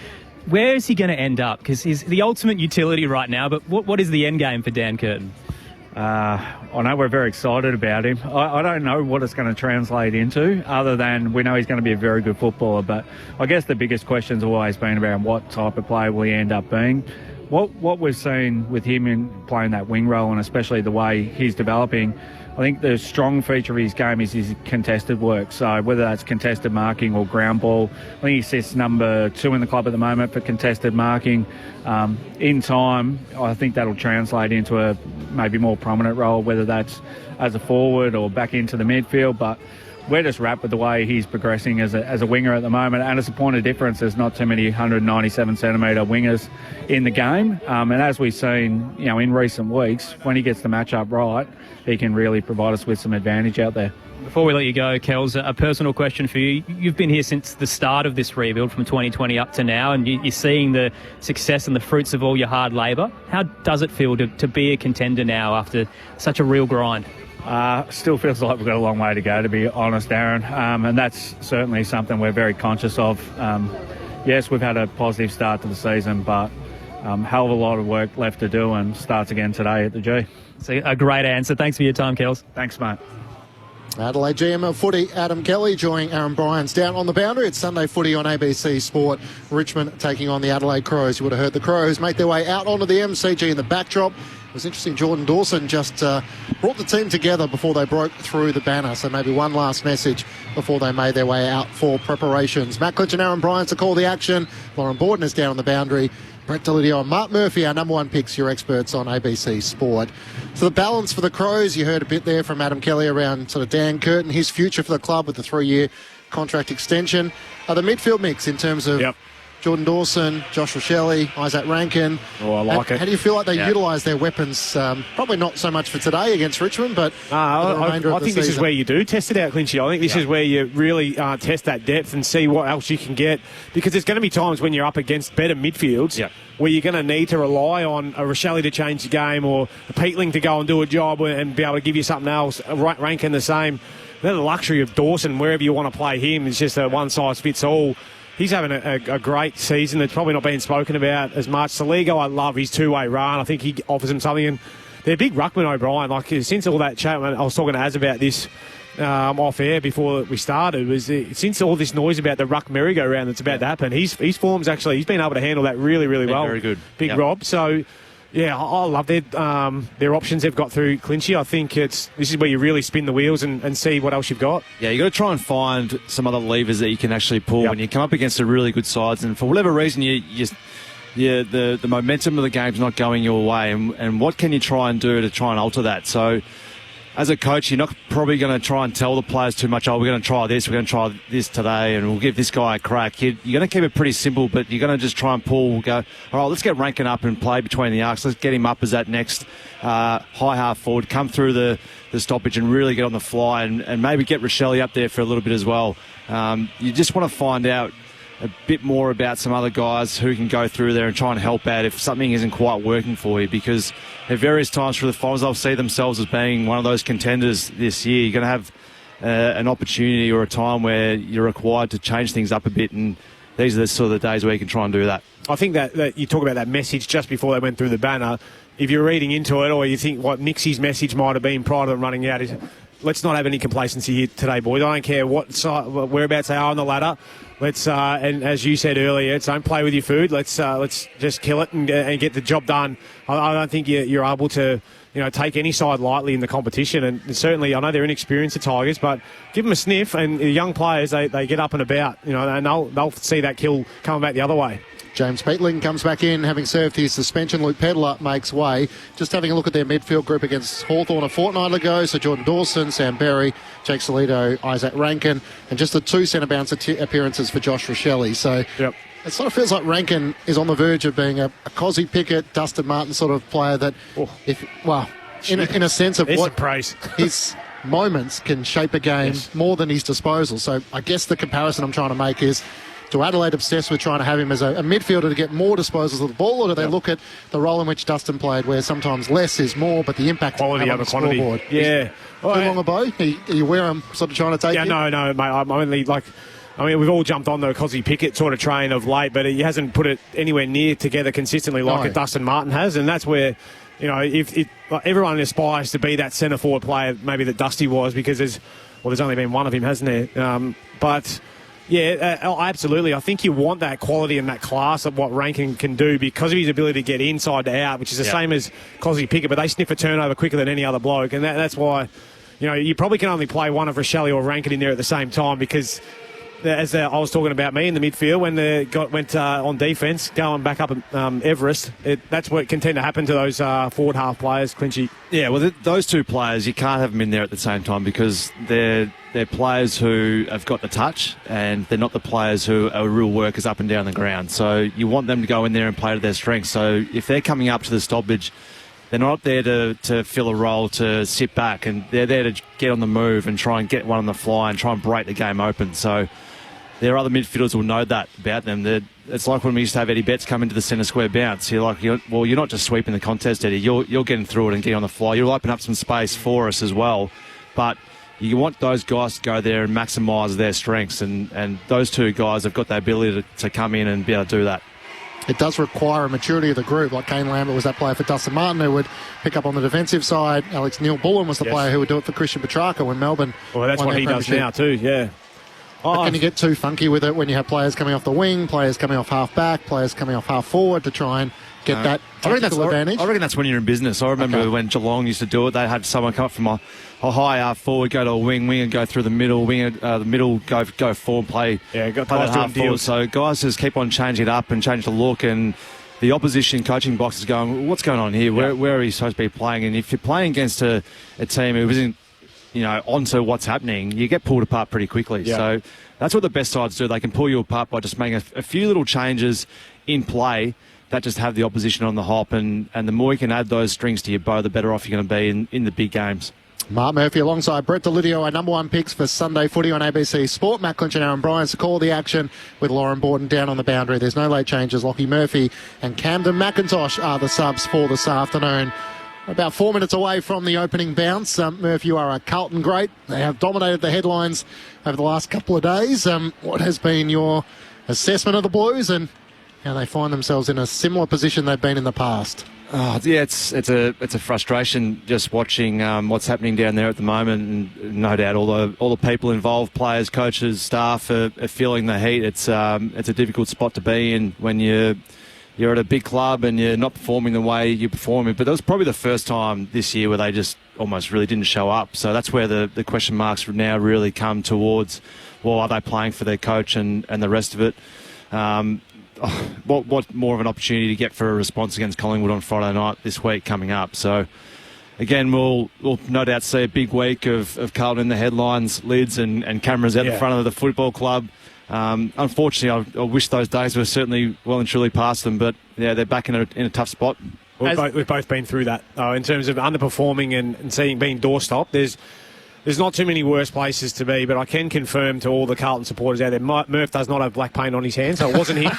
Where is he going to end up? Because he's the ultimate utility right now, but what is the end game for Dan Curtin? I know we're very excited about him. I don't know what it's going to translate into, other than we know he's going to be a very good footballer, but I guess the biggest question's always been about what type of player will he end up being. What we've seen with him in playing that wing role, and especially the way he's developing, I think the strong feature of his game is his contested work. So whether that's contested marking or ground ball, I think he sits number 2 in the club at the moment for contested marking. In time, I think that'll translate into a maybe more prominent role, whether that's as a forward or back into the midfield. But we're just wrapped with the way he's progressing as a winger at the moment, and it's a point of difference. There's not too many 197-centimetre wingers in the game, and as we've seen, in recent weeks, when he gets the match-up right, he can really provide us with some advantage out there. Before we let you go, Kels, a personal question for you. You've been here since the start of this rebuild, from 2020 up to now, and you're seeing the success and the fruits of all your hard labour. How does it feel to be a contender now after such a real grind? Still feels like we've got a long way to go, to be honest, Aaron, and that's certainly something we're very conscious of. Yes, we've had a positive start to the season, but hell of a lot of work left to do, and starts again today at the G. It's a great answer. Thanks for your time, Kels. Thanks, mate. Adelaide GM of footy, Adam Kelly, joining Aaron Bryans down on the boundary. It's Sunday footy on ABC Sport. Richmond taking on the Adelaide Crows. You would have heard the Crows make their way out onto the MCG in the backdrop. It was interesting, Jordan Dawson just brought the team together before they broke through the banner. So maybe one last message before they made their way out for preparations. Matt Clinch and Aaron Bryans to call the action. Lauren Borden is down on the boundary. Brett Delidio and Mark Murphy, our number one picks, your experts on ABC Sport. So the balance for the Crows, you heard a bit there from Adam Kelly around sort of Dan Curtin, his future for the club with the 3-year contract extension. The midfield mix in terms of Jordan Dawson, Josh Rochelle, Isaac Rankin. Oh, I like it. How do you feel like they utilise their weapons? Probably not so much for today against Richmond, but I think this is where you do test it out, Clinchy. I think this is where you really test that depth and see what else you can get, because there's going to be times when you're up against better midfields where you're going to need to rely on a Rochelle to change the game, or a Peatling to go and do a job and be able to give you something else. Rankin the same. Then the luxury of Dawson, wherever you want to play him, is just a one-size-fits-all. He's having a great season that's probably not been spoken about as much. Saligo, I love his two-way run. I think he offers him something. And they're big ruckman, O'Brien. Like, since all that chat, I was talking to Az about this off air before we started, was since all this noise about the ruck merry-go-round that's about to happen, his form's actually, he's been able to handle that really, really well. Very good. Big Rob. So, yeah, I love their options they've got through Clinchy. I think this is where you really spin the wheels and see what else you've got. Yeah, you've got to try and find some other levers that you can actually pull when you come up against a really good sides, and for whatever reason the momentum of the game's not going your way, and what can you try and do to try and alter that? So as a coach, you're not probably going to try and tell the players too much, we're going to try this today, and we'll give this guy a crack. You're going to keep it pretty simple, but you're going to just try and go, all right, let's get Rankin up and play between the arcs. Let's get him up as that next high half forward, come through the stoppage and really get on the fly, and maybe get Rochelle up there for a little bit as well. You just want to find out a bit more about some other guys who can go through there and try and help out if something isn't quite working for you, because at various times through the finals they'll see themselves as being one of those contenders this year. You're going to have an opportunity or a time where you're required to change things up a bit, and these are the sort of the days where you can try and do that. I think that you talk about that message just before they went through the banner. If you're reading into it, or you think what Nixie's message might have been prior to them running out, is let's not have any complacency here today, boys. I don't care whereabouts they are on the ladder. Let's and as you said earlier, don't play with your food. Let's just kill it and get the job done. I don't think you're able to take any side lightly in the competition, and certainly I know they're inexperienced, the Tigers, but give them a sniff, and the young players they get up and about, and they'll see that kill coming back the other way. James Peatling comes back in, having served his suspension. Luke Pedler makes way. Just having a look at their midfield group against Hawthorn a fortnight ago. So Jordan Dawson, Sam Berry, Jake Salido, Isaac Rankin, and just the 2 centre bounce appearances for Josh Rochelle. So it sort of feels like Rankin is on the verge of being a Cozzy Pickett, Dustin Martin sort of player that, in a sense of what his moments can shape a game more than his disposal. So I guess the comparison I'm trying to make is, do Adelaide obsess with trying to have him as a midfielder to get more disposals of the ball, or do they look at the role in which Dustin played, where sometimes less is more, but the impact quality on over the quantity? Scoreboard? Yeah. Too long a bow? Are you where I'm sort of trying to take you? No, mate. I'm only we've all jumped on the Cozzy Pickett sort of train of late, but he hasn't put it anywhere near together consistently like Dustin Martin has, and that's where, if everyone aspires to be that centre forward player, maybe that Dusty was, because there's only been one of him, hasn't there? But yeah, absolutely. I think you want that quality and that class of what Rankin can do because of his ability to get inside to out, which is the same as Cozzy Pickett, but they sniff a turnover quicker than any other bloke, and that's why you probably can only play one of Rochelle or Rankin in there at the same time, because as I was talking about me in the midfield, when they went on defence, going back up Everest, that's what can tend to happen to those forward half players, Clinchy. Yeah, well, those two players, you can't have them in there at the same time, because they're players who have got the touch, and they're not the players who are real workers up and down the ground. So you want them to go in there and play to their strengths. So if they're coming up to the stoppage, they're not there to fill a role, to sit back, and they're there to get on the move and try and get one on the fly and try and break the game open. So there are other midfielders who will know that about them. It's like when we used to have Eddie Betts come into the centre square bounce. You're not just sweeping the contest, Eddie. You're getting through it and getting on the fly. You'll open up some space for us as well. But you want those guys to go there and maximise their strengths, and those two guys have got the ability to come in and be able to do that. It does require a maturity of the group. Like Kane Lambert was that player for Dustin Martin who would pick up on the defensive side. Alex Neil-Bullen was the player who would do it for Christian Petrarca when Melbourne. Well, that's what he does now too, yeah. But can you get too funky with it when you have players coming off the wing, players coming off half back, players coming off half forward to try and get that tactical advantage? I reckon that's when you're in business. I remember when Geelong used to do it, they had someone come up from a high half forward, go to a wing and go through the middle, the middle go forward, play that half forward. So guys just keep on changing it up and change the look, and the opposition coaching box is going, what's going on here? Where are you supposed to be playing? And if you're playing against a team who isn't onto what's happening, you get pulled apart pretty quickly. Yeah. So that's what the best sides do. They can pull you apart by just making a few little changes in play that just have the opposition on the hop. And the more you can add those strings to your bow, the better off you're going to be in the big games. Mark Murphy alongside Brett Delidio, our number one picks for Sunday footy on ABC Sport. Matt Clinch and Aaron Bryans to call the action with Lauren Borden down on the boundary. There's no late changes. Lockie Murphy and Camden McIntosh are the subs for this afternoon. About 4 minutes away from the opening bounce. Murphy, you are a Carlton great. They have dominated the headlines over the last couple of days. What has been your assessment of the Blues and how they find themselves in a similar position they've been in the past? Oh, yeah, it's a frustration just watching what's happening down there at the moment, and no doubt all the people involved, players, coaches, staff, are feeling the heat. It's a difficult spot to be in when you're at a big club and you're not performing the way you're performing. But that was probably the first time this year where they just almost really didn't show up. So that's where the question marks now really come towards, well, are they playing for their coach and the rest of it? What more of an opportunity to get for a response against Collingwood on Friday night this week coming up. So, again, we'll no doubt see a big week of Carlton in the headlines, lids and cameras out in front of the football club. Unfortunately, I wish those days were certainly well and truly past them, but yeah, they're back in a tough spot. We've both been through that in terms of underperforming and being doorstop. There's not too many worse places to be, but I can confirm to all the Carlton supporters out there, Murph does not have black paint on his hands, so it wasn't him.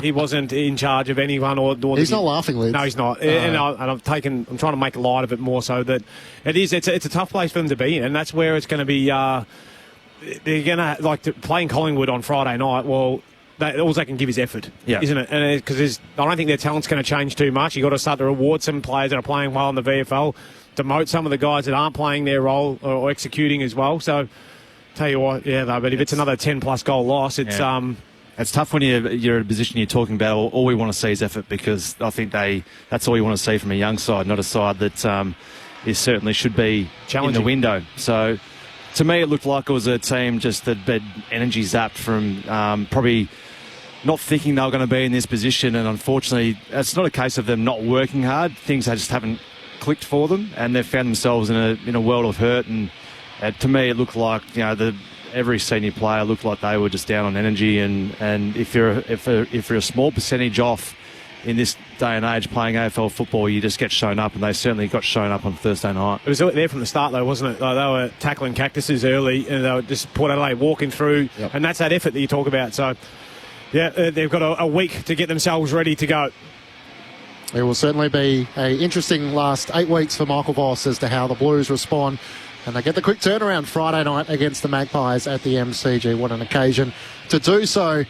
He wasn't in charge of anyone. He's not laughing, Liz. No, he's not. And I'm trying to make light of it more so that it's a tough place for them to be in, and that's where it's going to be. They're going to, playing Collingwood on Friday night, well, all they can give is effort, isn't it? And because I don't think their talent's going to change too much. You've got to start to reward some players that are playing well in the VFL, demote some of the guys that aren't playing their role or executing as well. So, tell you what, but if it's another 10-plus goal loss, it's tough when you're in a position you're talking about. All we want to see is effort, because I think that's all you want to see from a young side, not a side that is certainly should be in the window. So, to me, it looked like it was a team just that had energy zapped from probably not thinking they were going to be in this position, and unfortunately, it's not a case of them not working hard. Things just haven't clicked for them, and they've found themselves in a world of hurt. And to me, it looked like every senior player looked like they were just down on energy. And if you're a small percentage off in this day and age playing AFL football, you just get shown up, and they certainly got shown up on Thursday night. It was there from the start, though, wasn't it? They were tackling cactuses early, and they were just Port Adelaide walking through, and that's that effort that you talk about. So, they've got a week to get themselves ready to go. It will certainly be an interesting last 8 weeks for Michael Voss as to how the Blues respond. And they get the quick turnaround Friday night against the Magpies at the MCG. What an occasion to do so.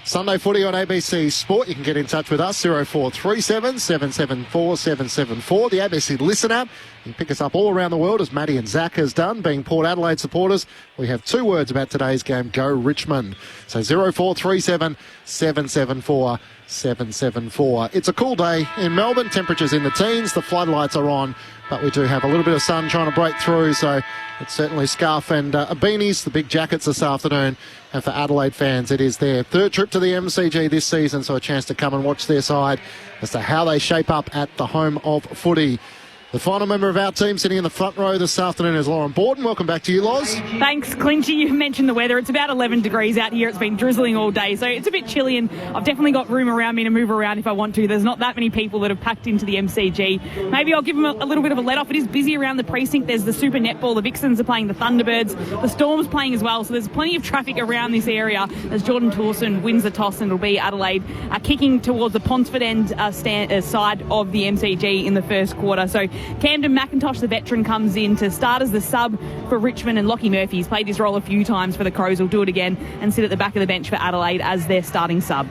Sunday footy on ABC Sport. You can get in touch with us, 0437 774 774. The ABC Listen app. You can pick us up all around the world, as Matty and Zach has done. Being Port Adelaide supporters, we have 2 words about today's game: go Richmond. So 0437 774 774. It's a cool day in Melbourne. Temperatures in the teens. The floodlights are on, but we do have a little bit of sun trying to break through. So it's certainly scarf and beanies, the big jackets this afternoon. And for Adelaide fans, it is their 3rd trip to the MCG this season, so a chance to come and watch their side as to how they shape up at the home of footy. The final member of our team sitting in the front row this afternoon is Lauren Borden. Welcome back to you, Loz. Thanks, Clinchy. You mentioned the weather. It's about 11 degrees out here. It's been drizzling all day, so it's a bit chilly, and I've definitely got room around me to move around if I want to. There's not that many people that have packed into the MCG. Maybe I'll give them a little bit of a let-off. It is busy around the precinct. There's the Super Netball. The Vixens are playing the Thunderbirds. The Storm's playing as well, so there's plenty of traffic around this area as Jordan Towson wins the toss, and it'll be Adelaide kicking towards the Ponsford end side of the MCG in the first quarter. So Camden McIntosh, the veteran, comes in to start as the sub for Richmond, and Lockie Murphy, he's played this role a few times for the Crows, will do it again and sit at the back of the bench for Adelaide as their starting sub.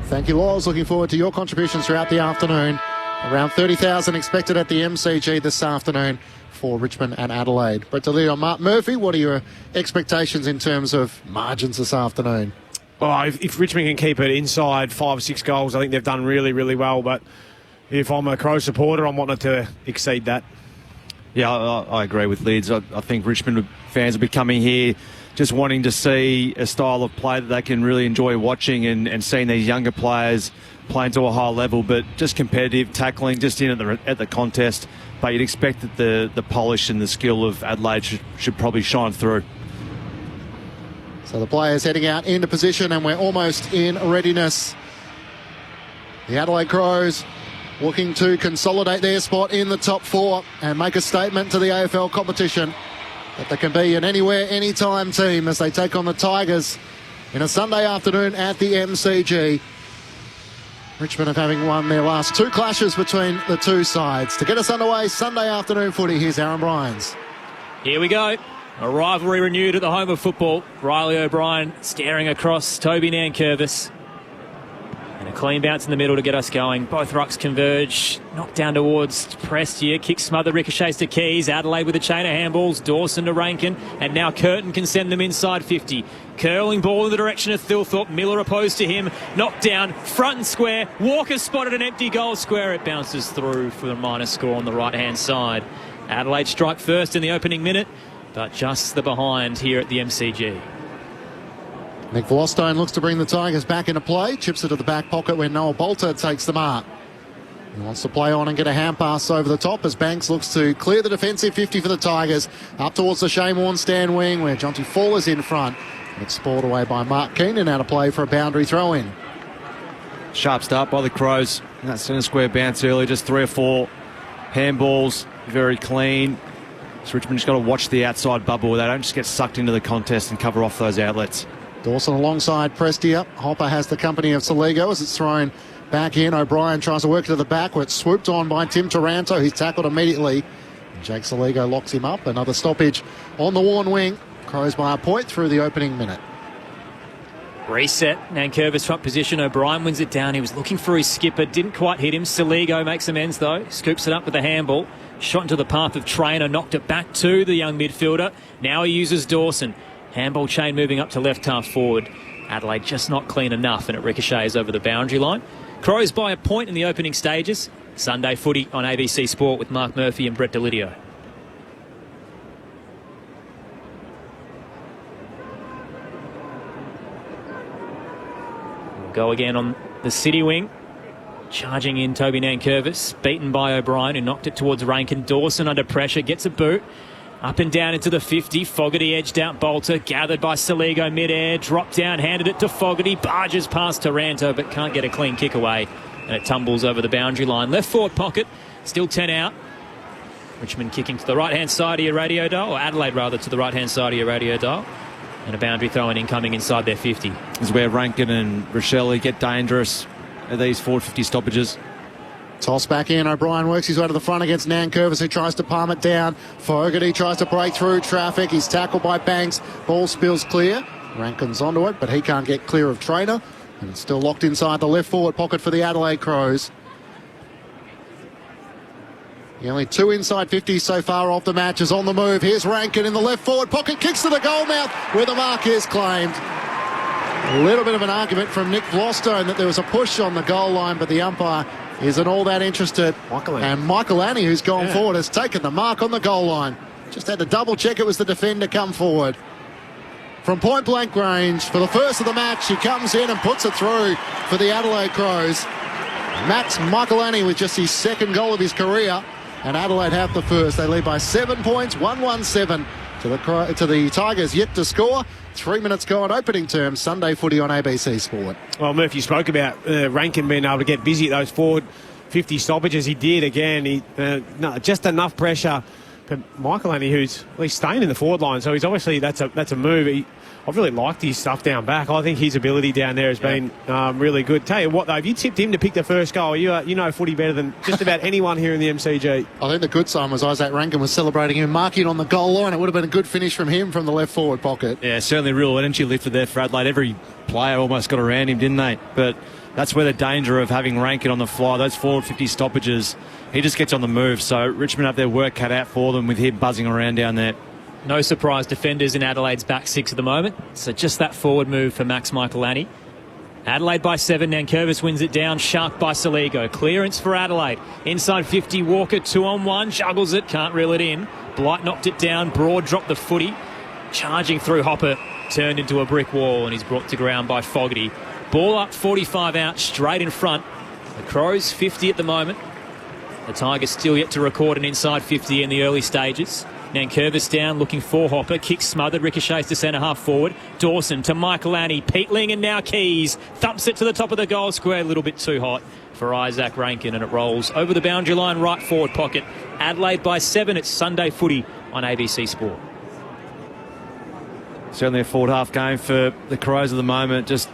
Thank you, Loz. Looking forward to your contributions throughout the afternoon. Around 30,000 expected at the MCG this afternoon for Richmond and Adelaide. Brett DeLeo, Mark Murphy, what are your expectations in terms of margins this afternoon? Oh, if Richmond can keep it inside 5 or 6 goals, I think they've done really, really well. But if I'm a Crow supporter, I'm wanting to exceed that. Yeah, I agree with Lids. I think Richmond fans will be coming here just wanting to see a style of play that they can really enjoy watching and seeing these younger players playing to a high level, but just competitive tackling, just in at the contest. But you'd expect that the polish and the skill of Adelaide should probably shine through. So the players heading out into position, and we're almost in readiness. The Adelaide Crows looking to consolidate their spot in the top 4 and make a statement to the AFL competition that they can be an anywhere, anytime team as they take on the Tigers in a Sunday afternoon at the MCG. Richmond have having won their last 2 clashes between the two sides. To get us underway, Sunday afternoon footy, here's Aaron Bryans. Here we go. A rivalry renewed at the home of football. Riley O'Brien staring across Toby Nankervis. And a clean bounce in the middle to get us going. Both rucks converge. Knocked down towards Prestia. Kick smothered, ricochets to Keys. Adelaide with a chain of handballs. Dawson to Rankin. And now Curtin can send them inside 50. Curling ball in the direction of Thilthorpe. Miller opposed to him. Knocked down. Front and square. Walker spotted an empty goal square. It bounces through for the minor score on the right-hand side. Adelaide strike first in the opening minute, but just the behind here at the MCG. Nick Vlostone looks to bring the Tigers back into play. Chips it to the back pocket where Noah Bolter takes the mark. He wants to play on and get a hand pass over the top as Banks looks to clear the defensive 50 for the Tigers. Up towards the Shane Warne stand wing where Jonty Fawler's in front. It's spoiled away by Mark Keenan out of play for a boundary throw-in. Sharp start by the Crows. That centre square bounce early, just 3 or 4 handballs, very clean. So Richmond just got to watch the outside bubble. They don't just get sucked into the contest and cover off those outlets. Dawson alongside Prestia. Hopper has the company of Saligo as it's thrown back in. O'Brien tries to work it to the back where it's swooped on by Tim Taranto. He's tackled immediately. Jake Saligo locks him up. Another stoppage on the Warne wing. Crows by a point through the opening minute. Reset. Nankervis front position. O'Brien wins it down. He was looking for his skipper. Didn't quite hit him. Saligo makes amends though. Scoops it up with a handball. Shot into the path of Traynor. Knocked it back to the young midfielder. Now he uses Dawson. Handball chain moving up to left half forward. Adelaide just not clean enough, and it ricochets over the boundary line. Crows by a point in the opening stages. Sunday footy on ABC Sport with Mark Murphy and Brett Delidio. We'll go again on the City wing. Charging in Toby Nankervis, beaten by O'Brien, who knocked it towards Rankin. Dawson under pressure, gets a boot. Up and down into the 50. Fogarty edged out Bolter. Gathered by Saligo mid-air. Dropped down, handed it to Fogarty. Barges past Taranto, but can't get a clean kick away. And it tumbles over the boundary line. Left forward pocket. Still 10 out. Richmond kicking to the right-hand side of your radio dial. Or Adelaide, rather, to the right-hand side of your radio dial. And a boundary throw-in incoming inside their 50. This is where Rankin and Rochelle get dangerous at these forward 50 stoppages. Toss back in. O'Brien works his way to the front against Nankervis, who tries to palm it down. Fogarty tries to break through traffic. He's tackled by Banks. Ball spills clear. Rankin's onto it, but he can't get clear of Traynor. And it's still locked inside the left forward pocket for the Adelaide Crows. The only 2 inside 50s so far off the match is on the move. Here's Rankin in the left forward pocket. Kicks to the goal mouth where the mark is claimed. A little bit of an argument from Nick Vlostone that there was a push on the goal line, but the umpire isn't all that interested. And Michael Annie, who's gone forward, has taken the mark on the goal line. Just had to double check it was the defender come forward. From point blank range, for the first of the match, he comes in and puts it through for the Adelaide Crows. Max Michael Annie with just his second goal of his career, and Adelaide have the first. They lead by 7 points, 1-1-7 to the Tigers yet to score. 3 minutes gone, opening term, Sunday footy on ABC Sport. Well, Murphy spoke about Rankin being able to get busy at those forward 50 stoppages. He did again. Just enough pressure. But Michael Annie, who's at least staying in the forward line, so he's obviously that's a move. I've really liked his stuff down back. I think his ability down there has been really good. Tell you what, though, if you tipped him to pick the first goal, you know footy better than just about anyone here in the MCG. I think the good sign was Isaac Rankin was celebrating him, marking on the goal line. It would have been a good finish from him from the left forward pocket. Yeah, certainly real energy lifted there for Adelaide. Every player almost got around him, didn't they? But that's where the danger of having Rankin on the fly, those forward 50 stoppages, he just gets on the move. So Richmond have their work cut out for them with him buzzing around down there. No surprise defenders in Adelaide's back 6 at the moment. So just that forward move for Max Michael Annie. Adelaide by 7. Nankervis wins it down. Sharp by Saligo. Clearance for Adelaide. Inside 50. Walker 2-on-1. Juggles it. Can't reel it in. Blight knocked it down. Broad dropped the footy. charging through Hopper, turned into a brick wall, and he's brought to ground by Fogarty. Ball up, 45 out, straight in front. The Crows 50 at the moment. The Tigers still yet to record an inside 50 in the early stages. Nankervis down, looking for Hopper. Kick smothered, ricochets to centre half forward. Dawson to Michael Annie. Peatling and now Keys. Thumps it to the top of the goal square. A little bit too hot for Isaac Rankin, and it rolls over the boundary line, right forward pocket. Adelaide by 7. It's Sunday footy on ABC Sport. Certainly a forward half game for the Crows at the moment. Just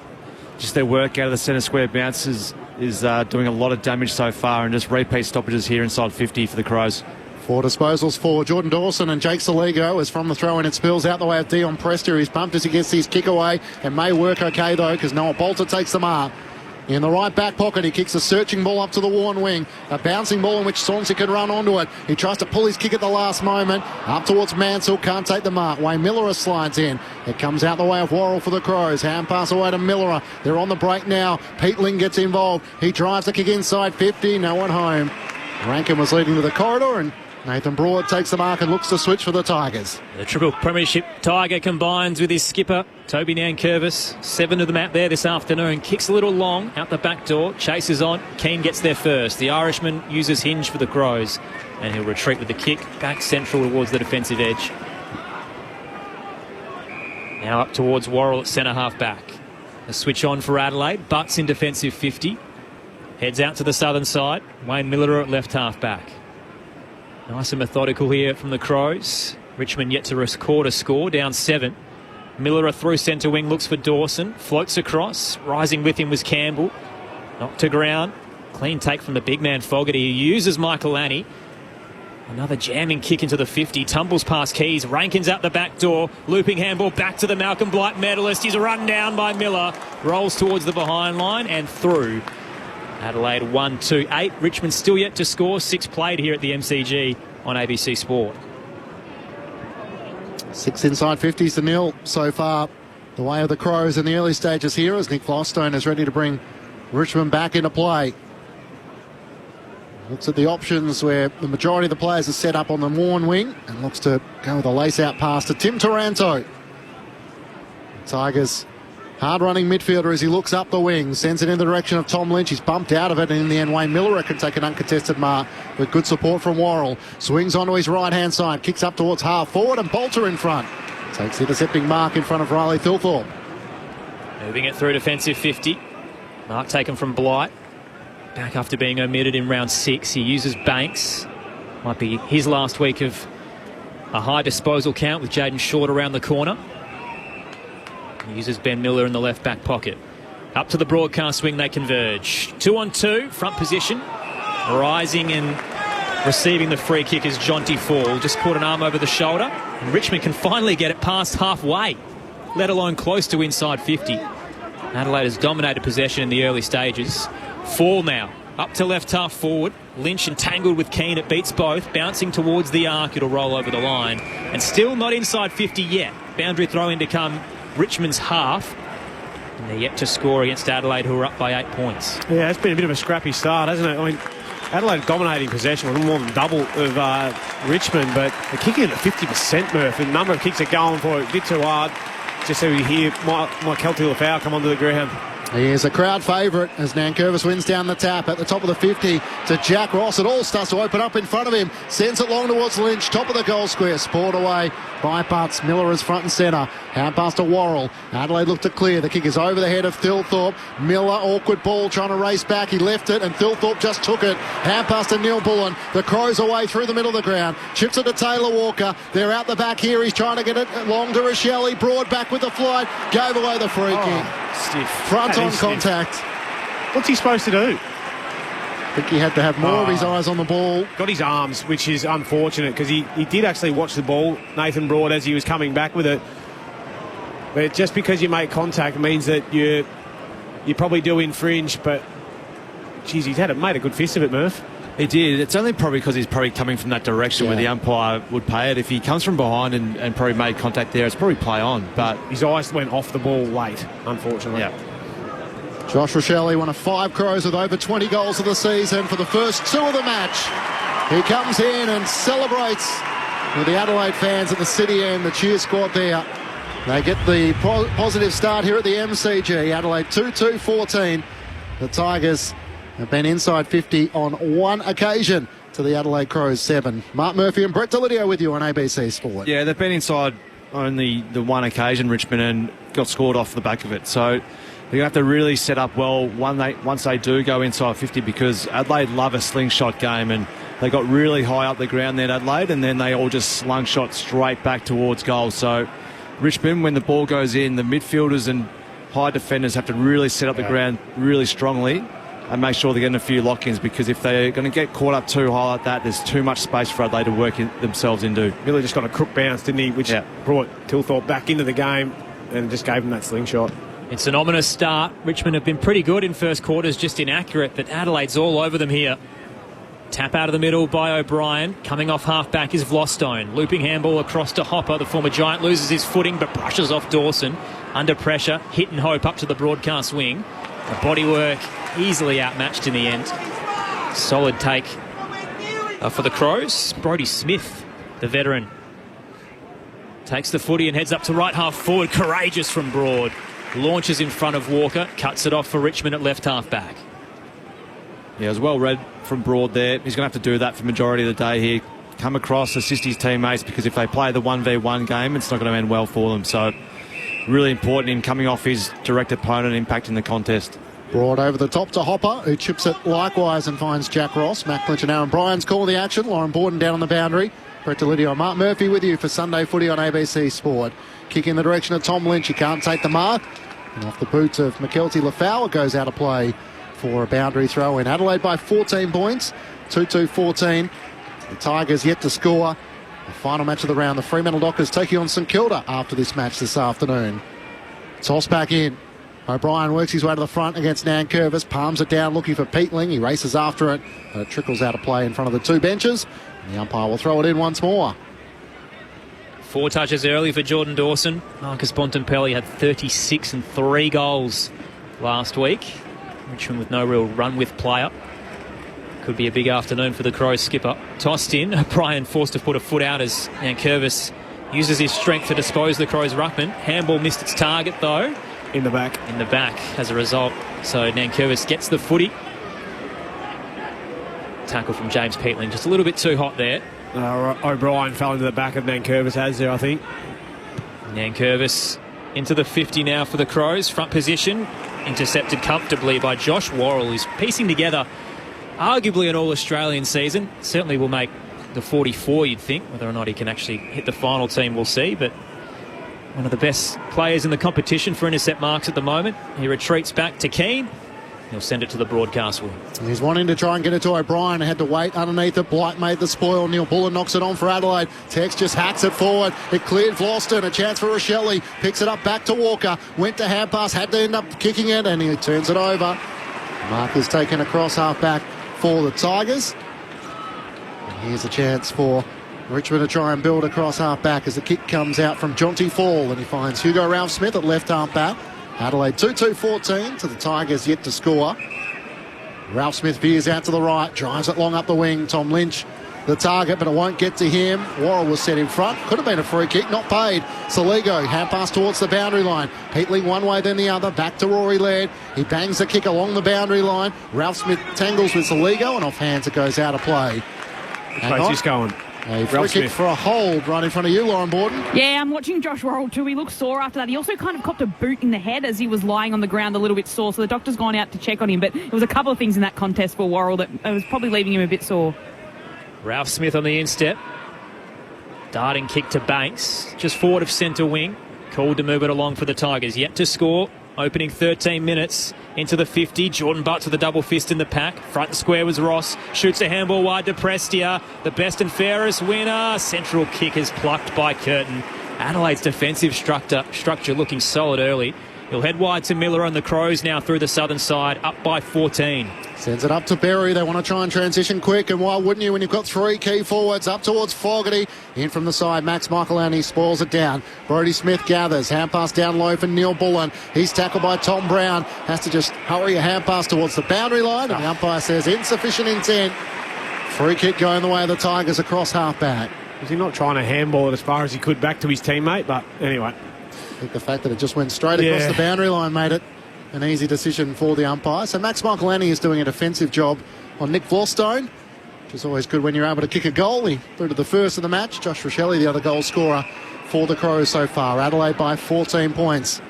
their work out of the centre square bounces is doing a lot of damage so far, and just repeat stoppages here inside 50 for the Crows. 4 disposals for Jordan Dawson, and Jake Saligo is from the throw-in. It spills out the way of Dion Prester. He's pumped as he gets his kick away, and may work okay though, because Noah Bolter takes the mark. In the right back pocket, he kicks a searching ball up to the worn wing. A bouncing ball in which Sauncy can run onto it. He tries to pull his kick at the last moment. Up towards Mansell, can't take the mark. Wayne Miller slides in. It comes out the way of Worrell for the Crows. Hand pass away to Miller. They're on the break now. Peatling gets involved. He drives the kick inside 50. No one home. Rankin was leading to the corridor, and Nathan Broad takes the mark and looks to switch for the Tigers. The triple premiership Tiger combines with his skipper, Toby Nankervis. 7 of them out there this afternoon. Kicks a little long out the back door. Chases on. Keane gets there first. The Irishman uses hinge for the Crows, and he'll retreat with the kick back central towards the defensive edge. Now up towards Worrell at centre half back. A switch on for Adelaide. Butts in defensive 50. Heads out to the southern side. Wayne Miller at left half back. Nice and methodical here from the Crows. Richmond yet to record a score, down 7. Miller through centre wing, looks for Dawson. Floats across. Rising with him was Campbell. Knocked to ground. Clean take from the big man Fogarty. He uses Michael Annie. Another jamming kick into the 50. Tumbles past Keys. Rankin's out the back door. Looping handball back to the Malcolm Blight medalist. He's run down by Miller. Rolls towards the behind line and through. Adelaide 1-2-8. Richmond still yet to score. 6 played here at the MCG on ABC Sport. 6 inside 50s to nil so far. The way of the Crows in the early stages here as Nick Flostone is ready to bring Richmond back into play. Looks at the options where the majority of the players are set up on the worn wing and looks to go with a lace-out pass to Tim Taranto. Tigers hard-running midfielder as he looks up the wing, sends it in the direction of Tom Lynch. He's bumped out of it, and in the end, Wayne Miller can take an uncontested mark with good support from Worrell. Swings onto his right-hand side, kicks up towards half-forward, and Bolter in front. Takes the intercepting mark in front of Riley Thilthorpe. Moving it through defensive 50. Mark taken from Blight. Back after being omitted in round 6. He uses Banks. Might be his last week of a high disposal count with Jaden Short around the corner. He uses Ben Miller in the left back pocket. Up to the broadcast wing, they converge. 2-on-2, front position. Rising and receiving the free kick is Jonty Fall. Just caught an arm over the shoulder. And Richmond can finally get it past halfway, let alone close to inside 50. Adelaide has dominated possession in the early stages. Fall now, up to left half forward. Lynch entangled with Keane, it beats both. Bouncing towards the arc, it'll roll over the line. And still not inside 50 yet. Boundary throw in to come Richmond's half. And they're yet to score against Adelaide, who are up by 8 points. Yeah, it's been a bit of a scrappy start, hasn't it? I mean, Adelaide dominating possession with more than double of Richmond, but they're kicking it at 50%, Murph. The number of kicks are going for it a bit too hard. Just so we hear Mike Kelty-Lafau come onto the ground. He is a crowd favourite as Nankervis wins down the tap at the top of the 50 to Jack Ross. It all starts to open up in front of him. Sends it long towards Lynch, top of the goal square. Spoiled away by Butts. Miller is front and centre. Hand pass to Worrell. Adelaide look to clear. The kick is over the head of Thilthorpe. Miller, awkward ball, trying to race back. He left it and Thilthorpe just took it. Hand pass to Neil Bullen. The Crows away through the middle of the ground. Chips it to Taylor Walker. They're out the back here. He's trying to get it long to Rochelle. Broad back with the flight. Gave away the free kick. Stiff. Front on contact. What's he supposed to do? I think he had to have more of his eyes on the ball. Got his arms, which is unfortunate because he did actually watch the ball, Nathan Broad, as he was coming back with it. But just because you make contact means that you probably do infringe. But, geez, he's made a good fist of it, Murph. He did. It's only probably because he's probably coming from that direction where the umpire would pay it. If he comes from behind and probably made contact there, it's probably play on. But his eyes went off the ball late, unfortunately. Yeah. Josh Rochelle, one of 5 Crows with over 20 goals of the season for the first 2 of the match. He comes in and celebrates with the Adelaide fans at the City end, the cheer squad there. They get the positive start here at the MCG. Adelaide 2-2-14. The Tigers have been inside 50 on one occasion to the Adelaide Crows 7. Mark Murphy and Brett Delidio with you on ABC Sport. Yeah, they've been inside only the one occasion, Richmond, and got scored off the back of it. So they're going to have to really set up well once they do go inside 50, because Adelaide love a slingshot game, and they got really high up the ground there at Adelaide, and then they all just slung shot straight back towards goal. So Richmond, when the ball goes in, the midfielders and high defenders have to really set up the ground really strongly and make sure they're getting a few lock-ins, because if they're going to get caught up too high like that, there's too much space for Adelaide to work themselves into. Really just got a crook bounce, didn't he, which brought Tilthorpe back into the game and just gave him that slingshot. It's an ominous start. Richmond have been pretty good in first quarters, just inaccurate, but Adelaide's all over them here. Tap out of the middle by O'Brien. Coming off half-back is Vlostone. Looping handball across to Hopper. The former Giant loses his footing but brushes off Dawson. Under pressure, hit and hope up to the broadcast wing. The bodywork easily outmatched in the end. Solid take for the Crows. Brodie Smith, the veteran, takes the footy and heads up to right half forward. Courageous from Broad. Launches in front of Walker. Cuts it off for Richmond at left half back. Yeah, it was well read from Broad there. He's going to have to do that for the majority of the day here. Come across, assist his teammates, because if they play the 1v1 game, it's not going to end well for them. So really important him coming off his direct opponent, impacting the contest. Broad over the top to Hopper, who chips it likewise and finds Jack Ross. Matt Clinch and Aaron Bryan's call the action. Lauren Borden down on the boundary. Brett Delidio and Mark Murphy with you for Sunday Footy on ABC Sport. Kick in the direction of Tom Lynch. He can't take the mark. And off the boots of McKelty Lafau, it goes out of play for a boundary throw in. Adelaide by 14 points, 2-2-14. The Tigers yet to score. The final match of the round, the Fremantle Dockers taking on St Kilda after this match this afternoon. Toss back in. O'Brien works his way to the front against Nankervis, palms it down looking for Peatling. He races after it, but it trickles out of play in front of the two benches. And the umpire will throw it in once more. 4 touches early for Jordan Dawson. Marcus Bontempelli had 36 and 3 goals last week. Richmond with no real run with player. Could be a big afternoon for the Crows skipper. Tossed in. O'Brien forced to put a foot out as Nankervis uses his strength to dispose the Crows' ruckman. Handball missed its target though. In the back. In the back as a result. So Nankervis gets the footy. Tackle from James Peatling. Just a little bit too hot there. O'Brien fell into the back of Nankervis as there, I think. Nankervis into the 50 now for the Crows. Front position. Intercepted comfortably by Josh Worrell, who's piecing together arguably an All-Australian season. Certainly will make the 44, you'd think. Whether or not he can actually hit the final team, we'll see. But one of the best players in the competition for intercept marks at the moment. He retreats back to Keane. He'll send it to the broadcast wing. He's wanting to try and get it to O'Brien. Had to wait underneath it. Blight made the spoil. Neil Bullen knocks it on for Adelaide. Tex just hacks it forward. It cleared Vloston. A chance for Rochelle. Picks it up back to Walker. Went to hand pass. Had to end up kicking it, and he turns it over. Mark is taken across half back for the Tigers. And here's a chance for Richmond to try and build across half back as the kick comes out from Jonty Fall, and he finds Hugo Ralph-Smith at left half back. Adelaide 2-2-14 to the Tigers yet to score. Ralph-Smith veers out to the right, drives it long up the wing. Tom Lynch the target, but it won't get to him. Worrell was set in front. Could have been a free kick, not paid. Saligo, hand pass towards the boundary line. Peatling one way, then the other. Back to Rory Laird. He bangs the kick along the boundary line. Ralph-Smith tangles with Saligo, and off hands it goes out of play. Which place is going? A free kick for a hold right in front of you, Lauren Borden. Yeah, I'm watching Josh Worrell too. He looked sore after that. He also kind of copped a boot in the head as he was lying on the ground a little bit sore. So the doctor's gone out to check on him. But there was a couple of things in that contest for Worrell that was probably leaving him a bit sore. Ralph Smith on the instep. Darting kick to Banks. Just forward of centre wing. Called to move it along for the Tigers. Yet to score. Opening 13 minutes into the 50. Jordan Butt to the double fist in the pack. Front and square was Ross. Shoots a handball wide to Prestia. The best and fairest winner. Central kick is plucked by Curtin. Adelaide's defensive structure looking solid early. He'll head wide to Miller on the Crows now through the southern side, up by 14. Sends it up to Berry. They want to try and transition quick, and why wouldn't you when you've got 3 key forwards up towards Fogarty. In from the side, Max Michaelani spoils it down. Brodie Smith gathers. Hand pass down low for Neil Bullen. He's tackled by Tom Brown. Has to just hurry a hand pass towards the boundary line, and the umpire says insufficient intent. Free kick going the way of the Tigers across half back. Was he not trying to handball it as far as he could back to his teammate? But anyway. I think the fact that it just went straight across the boundary line made it an easy decision for the umpire. So Max Michaelani is doing a defensive job on Nick Vlorstone, which is always good when you're able to kick a goal. He threw to the first of the match. Josh Rochelle, the other goal scorer for the Crows so far. Adelaide by 14 points.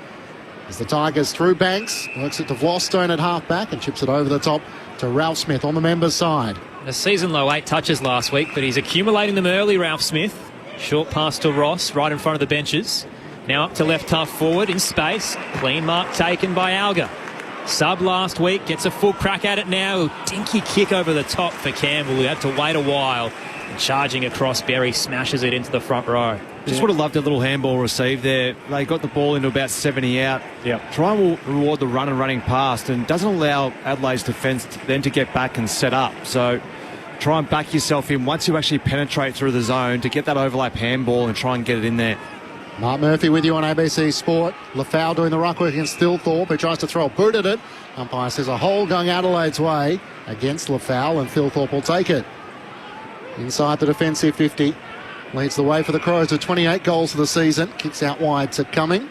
As the Tigers through Banks, works it to Vlorstone at half-back and chips it over the top to Ralph Smith on the members' side. A season-low 8 touches last week, but he's accumulating them early, Ralph Smith. Short pass to Ross, right in front of the benches. Now up to left half forward in space. Clean mark taken by Alga. Sub last week, gets a full crack at it now. Dinky kick over the top for Campbell, who had to wait a while. And charging across, Berry smashes it into the front row. Just would have loved a little handball received there. They got the ball into about 70 out. Try and reward the run and running past, and doesn't allow Adelaide's defence then to get back and set up. So try and back yourself in once you actually penetrate through the zone to get that overlap handball and try and get it in there. Mark Murphy with you on ABC Sport. Lafau doing the ruck work against Thilthorpe, who tries to throw a boot at it. Umpire says a hole going Adelaide's way against Lafau, and Thilthorpe will take it. Inside the defensive 50. Leads the way for the Crows with 28 goals for the season. Kicks out wide to Cumming.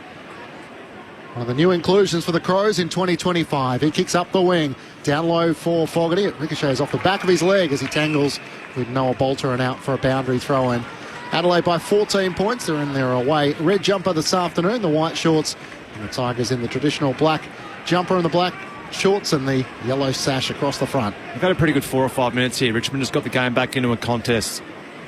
One of the new inclusions for the Crows in 2025. He kicks up the wing. Down low for Fogarty. It ricochets off the back of his leg as he tangles with Noah Bolter and out for a boundary throw-in. Adelaide by 14 points. They're in their away red jumper this afternoon. The white shorts, and the Tigers in the traditional black jumper and the black shorts and the yellow sash across the front. They've had a pretty good 4 or 5 minutes here. Richmond has got the game back into a contest.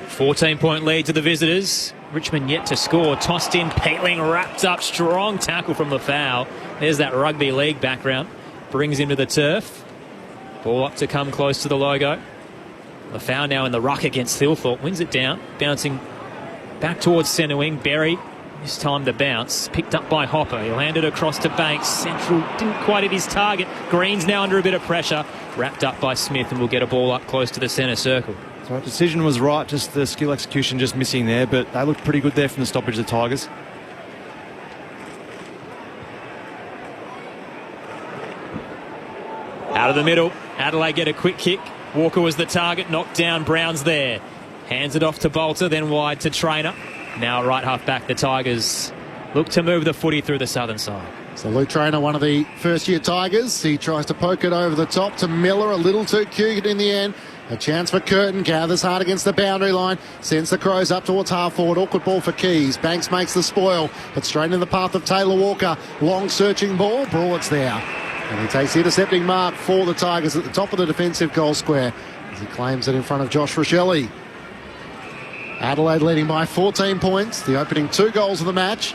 14-point lead to the visitors. Richmond yet to score. Tossed in, Peatling wrapped up. Strong tackle from Lafau. There's that rugby league background. Brings him to the turf. Ball up to come close to the logo. Lafau now in the ruck against Thilthorpe. Wins it down. Bouncing back towards centre wing. Berry, this time the bounce. Picked up by Hopper. He'll hand it across to Banks. Central didn't quite hit his target. Green's now under a bit of pressure. Wrapped up by Smith, and will get a ball up close to the centre circle. So the decision was right, just the skill execution just missing there, but they looked pretty good there from the stoppage of the Tigers. Out of the middle, Adelaide get a quick kick. Walker was the target, knocked down, Brown's there. Hands it off to Bolter, then wide to Traynor. Now right half back, the Tigers look to move the footy through the southern side. So Luke Traynor, one of the first-year Tigers. He tries to poke it over the top to Miller, a little too cute in the end. A chance for Curtin, gathers hard against the boundary line, sends the Crows up towards half forward. Awkward ball for Keys. Banks makes the spoil, but straight in the path of Taylor Walker. Long searching ball, Broad's there. And he takes the intercepting mark for the Tigers at the top of the defensive goal square as he claims it in front of Josh Rochelle. Adelaide leading by 14 points, the opening 2 goals of the match.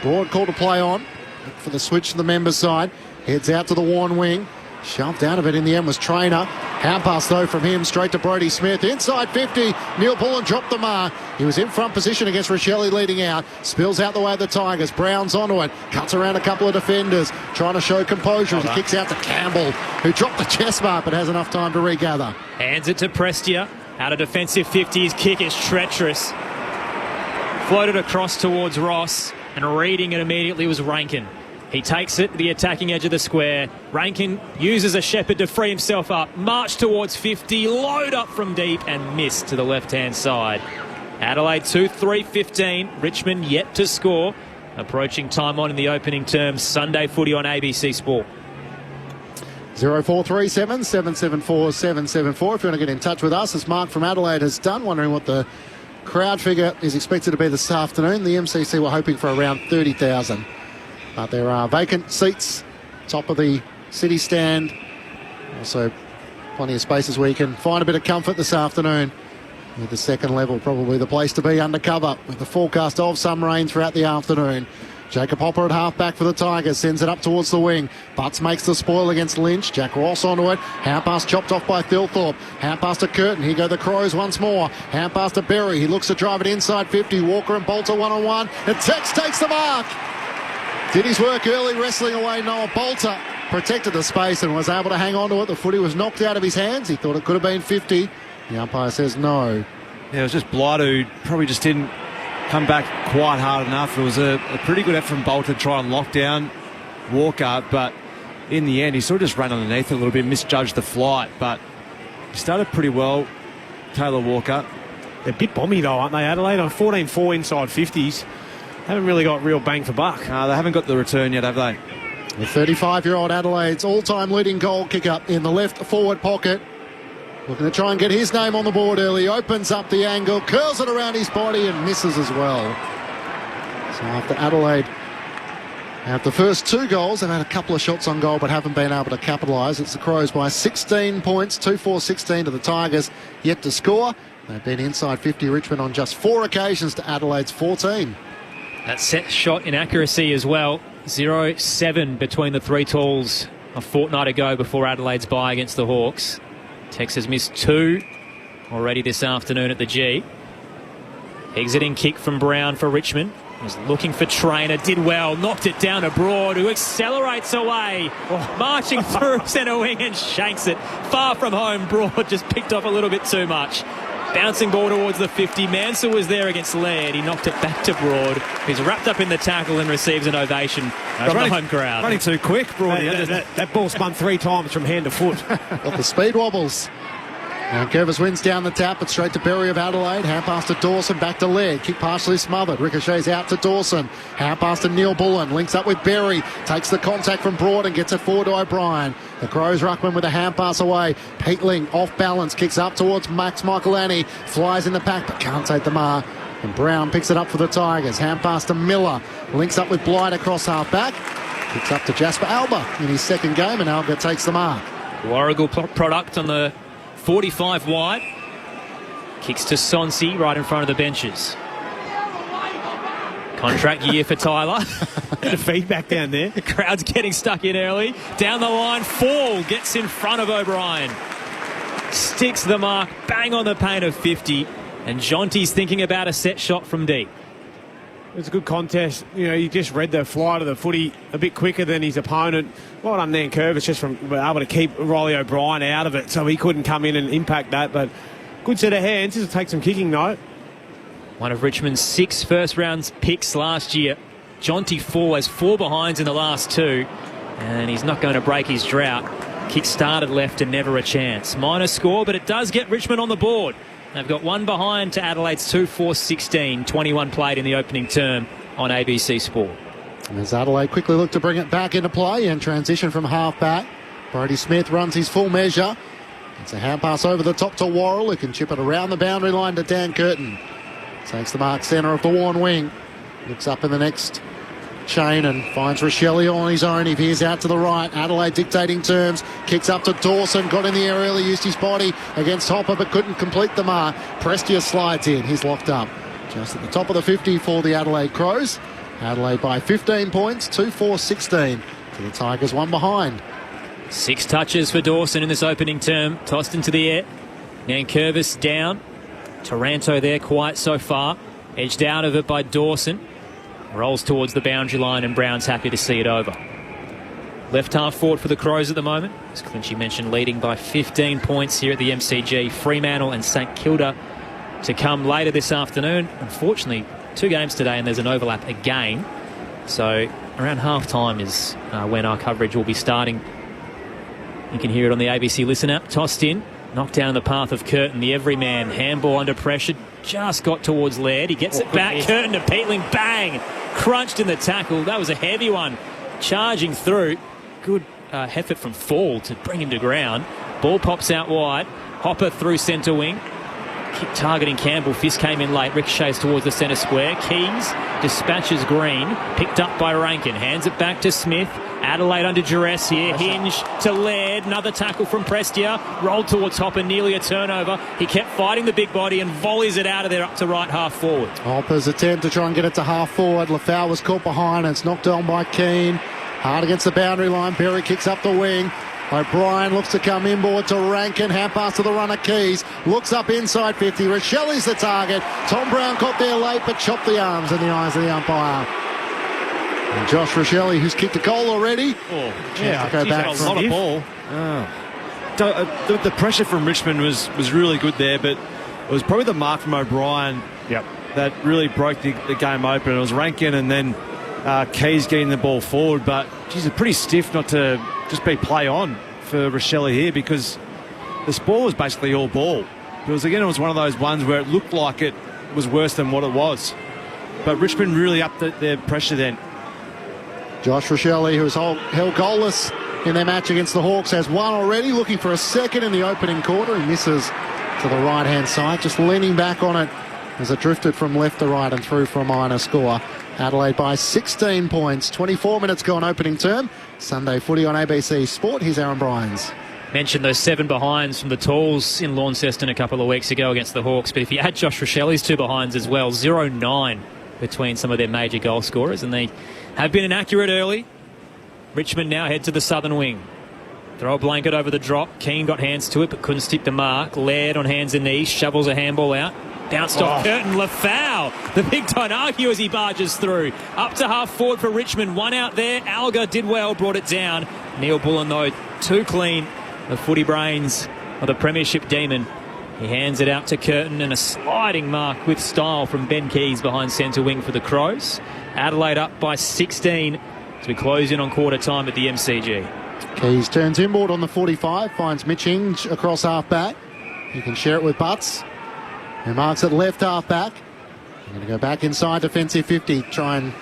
Broad call to play on. Look for the switch to the members' side. Heads out to the Warren wing. Shoved out of it in the end was Traynor. Hand pass though from him straight to Brodie Smith. Inside 50. Neil Pullen dropped the mark. He was in front position against Rochelle leading out. Spills out the way of the Tigers. Brown's onto it. Cuts around a couple of defenders. Trying to show composure as he kicks out to Campbell, who dropped the chest mark but has enough time to regather. Hands it to Prestia. Out of defensive 50. His kick is treacherous. Floated across towards Ross, and reading it immediately was Rankin. He takes it to the attacking edge of the square. Rankin uses a shepherd to free himself up. March towards 50. Load up from deep and miss to the left-hand side. Adelaide 2-3-15. Richmond yet to score. Approaching time on in the opening terms. Sunday footy on ABC Sport. 0437 774 774. If you want to get in touch with us, as Mark from Adelaide has done, wondering what the crowd figure is expected to be this afternoon. The MCC were hoping for around 30,000. But there are vacant seats, top of the city stand. Also plenty of spaces where you can find a bit of comfort this afternoon. With the second level probably the place to be under cover, with the forecast of some rain throughout the afternoon. Jacob Hopper at half-back for the Tigers, sends it up towards the wing. Butts makes the spoil against Lynch. Jack Ross onto it. Hand pass chopped off by Thilthorpe. Hand pass to Curtin. Here go the Crows once more. Hand pass to Berry. He looks to drive it inside 50. Walker and Bolter one-on-one. And Tex takes the mark. Did his work early, wrestling away Noah Bolter. Protected the space and was able to hang on to it. The footy was knocked out of his hands. He thought it could have been 50. The umpire says no. Yeah, it was just Blight who probably just didn't come back quite hard enough. It was a pretty good effort from Bolter to try and lock down Walker, but in the end he sort of just ran underneath it a little bit, misjudged the flight, but he started pretty well, Taylor Walker. They're a bit bomby though, aren't they, Adelaide? On 14-4 inside 50s. Haven't really got real bang for buck. No, they haven't got the return yet, have they? The 35-year-old Adelaide's all-time leading goal kicker in the left forward pocket. Looking to try and get his name on the board early. Opens up the angle, curls it around his body and misses as well. So after Adelaide have the first 2 goals, they've had a couple of shots on goal but haven't been able to capitalise. It's the Crows by 16 points, 2-4-16 to the Tigers, yet to score. They've been inside 50 Richmond on just 4 occasions to Adelaide's 14. That set shot inaccuracy as well. 0-7 between the 3 Talls a fortnight ago before Adelaide's bye against the Hawks. Tex has missed 2 already this afternoon at the G. Exiting kick from Brown for Richmond. Was looking for Trainer, did well, knocked it down to Broad, who accelerates away, marching through centre wing and shanks it. Far from home, Broad just picked off a little bit too much. Bouncing ball towards the 50. Mansell was there against Laird. He knocked it back to Broad, who's wrapped up in the tackle and receives an ovation from the home crowd. Running too quick, Broad. That ball spun 3 times from hand to foot. Got the speed wobbles. Now Curvis wins down the tap, but straight to Berry of Adelaide. Hand pass to Dawson, back to Laird. Kick partially smothered. Ricochets out to Dawson. Hand pass to Neil Bullen. Links up with Berry. Takes the contact from Broad and gets it forward to O'Brien. The Crows ruckman with a hand pass away. Peatling off balance. Kicks up towards Max Michaelani. Flies in the pack, but can't take the mark. And Brown picks it up for the Tigers. Hand pass to Miller. Links up with Blight across half back. Kicks up to Jasper Alba in his second game, and Alba takes the mark. Warrigal product on the 45 wide. Kicks to Sonsi right in front of the benches. Contract year for Tyler. Bit of feedback down there. The crowd's getting stuck in early. Down the line, Fall gets in front of O'Brien. Sticks the mark, bang on the paint of 50. And Jonty's thinking about a set shot from deep. It was a good contest. You know, you just read the flight of the footy a bit quicker than his opponent. Well done there, Curvis, just from able to keep Riley O'Brien out of it, so he couldn't come in and impact that. But good set of hands. This will take some kicking, though. One of Richmond's 6 first-round picks last year. Jonty Fall has 4 behinds in the last 2, and he's not going to break his drought. Kick started left and never a chance. Minor score, but it does get Richmond on the board. They've got 1 behind to Adelaide's 2-4-16, 21 played in the opening term on ABC Sport. As Adelaide quickly look to bring it back into play and transition from half back. Brodie Smith runs his full measure. It's a hand pass over the top to Worrell, who can chip it around the boundary line to Dan Curtin. Takes the mark centre of the worn wing. Looks up in the next chain and finds Rochelle on his own. He veers out to the right. Adelaide dictating terms. Kicks up to Dawson. Got in the air early. Used his body against Hopper but couldn't complete the mark. Prestia slides in. He's locked up. Just at the top of the 50 for the Adelaide Crows. Adelaide by 15 points. 2-4-16 to the Tigers. 1 behind. 6 touches for Dawson in this opening term. Tossed into the air. Nankervis down. Taranto there quiet so far. Edged out of it by Dawson. Rolls towards the boundary line and Brown's happy to see it over. Left half forward for the Crows at the moment. As Clinchy mentioned, leading by 15 points here at the MCG. Fremantle and St Kilda to come later this afternoon. Unfortunately, 2 games today and there's an overlap again. So around half time is when our coverage will be starting. You can hear it on the ABC Listen app. Tossed in. Knocked down the path of Curtin, the everyman. Handball under pressure. Just got towards Laird. He gets it back. Curtin to Peatling. Bang! Crunched in the tackle. That was a heavy one. Charging through. Good effort from Fall to bring him to ground. Ball pops out wide. Hopper through centre wing. Kick targeting Campbell. Fist came in late. Ricochets towards the centre square. Keys dispatches Green. Picked up by Rankin. Hands it back to Smith. Adelaide under duress here. Hinge to Laird. Another tackle from Prestia. Rolled towards Hopper. Nearly a turnover. He kept fighting the big body and volleys it out of there up to right half forward. Hopper's attempt to try and get it to half forward. Lafau was caught behind and it's knocked on by Keane. Hard against the boundary line. Berry kicks up the wing. O'Brien looks to come inboard to Rankin. Hand pass to the runner Keys. Looks up inside 50. Rochelli's the target. Tom Brown caught there late but chopped the arms in the eyes of the umpire. And Josh Rochelle, who's kicked a goal already. Oh, yeah, to go back a lot of ball. The pressure from Richmond was really good there, but it was probably the mark from O'Brien that really broke the game open. It was Rankin and then Keys getting the ball forward, but geez, it's pretty stiff not to just be play on for Rochelle here because this ball was basically all ball. Because again, it was one of those ones where it looked like it was worse than what it was. But Richmond really upped their pressure then. Josh Rochelle, who was held goalless in their match against the Hawks, has one already, looking for a second in the opening quarter. He misses to the right-hand side, just leaning back on it as it drifted from left to right and through for a minor score. Adelaide by 16 points. 24 minutes gone opening term. Sunday footy on ABC Sport. Here's Aaron Bryans. Mentioned those 7 behinds from the Tools in Launceston a couple of weeks ago against the Hawks. But if you add Josh Rochelle's 2 behinds as well, 0-9 between some of their major goal scorers. And they have been inaccurate early. Richmond now head to the southern wing. Throw a blanket over the drop. Keane got hands to it but couldn't stick the mark. Laird on hands and knees, shovels a handball out. Bounced off Curtin. Lafau, the big don't argue as he barges through. Up to half forward for Richmond. One out there. Alga did well, brought it down. Neil Bullen, though, too clean. The footy brains of the premiership demon. He hands it out to Curtin and a sliding mark with style from Ben Keys behind centre wing for the Crows. Adelaide up by 16 as we close in on quarter time at the MCG. Keys turns inboard on the 45, finds Mitch Inge across half back. You can share it with Butts, who marks it left half back. I'm going to go back inside defensive 50, try and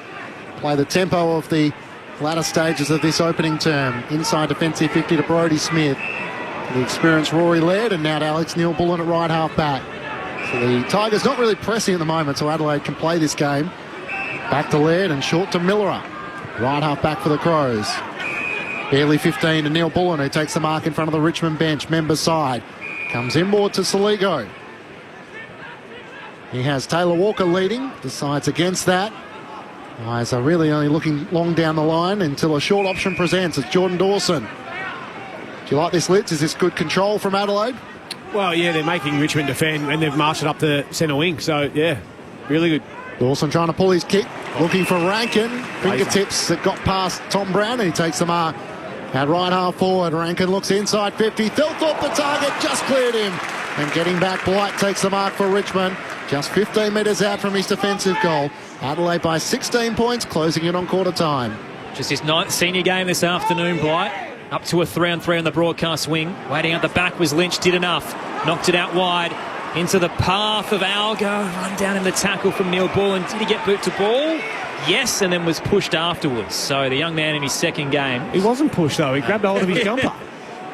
play the tempo of the latter stages of this opening term. Inside defensive 50 to Brodie Smith. The experienced Rory Laird, and now to Alex Neil-Bullen at right half back. So the Tigers not really pressing at the moment, so Adelaide can play this game. Back to Laird and short to Millerer. Right half back for the Crows. Barely 15 to Neil-Bullen, who takes the mark in front of the Richmond bench. Member side. Comes inboard to Saligo. He has Taylor Walker leading. Decides against that. Eyes are really only looking long down the line until a short option presents. It's Jordan Dawson. Do you like this, Lids? Is this good control from Adelaide? Well, yeah, they're making Richmond defend and they've marched it up the centre wing. So, yeah, really good. Dawson trying to pull his kick. Looking for Rankin. Fingertips that got past Tom Brown, and he takes the mark at right half forward. Rankin looks inside 50. Thilthorpe the target, just cleared him. And getting back, Blight takes the mark for Richmond. Just 15 metres out from his defensive goal. Adelaide by 16 points, closing in on quarter time. Just his 9th senior game this afternoon, Blight. Up to a 3-on-3 on the broadcast wing. Waiting at the back was Lynch, did enough. Knocked it out wide into the path of Alga. Run down in the tackle from Neil Bullen. Did he get boot to ball? Yes, and then was pushed afterwards. So the young man in his second game. He wasn't pushed, though. He grabbed hold of his jumper.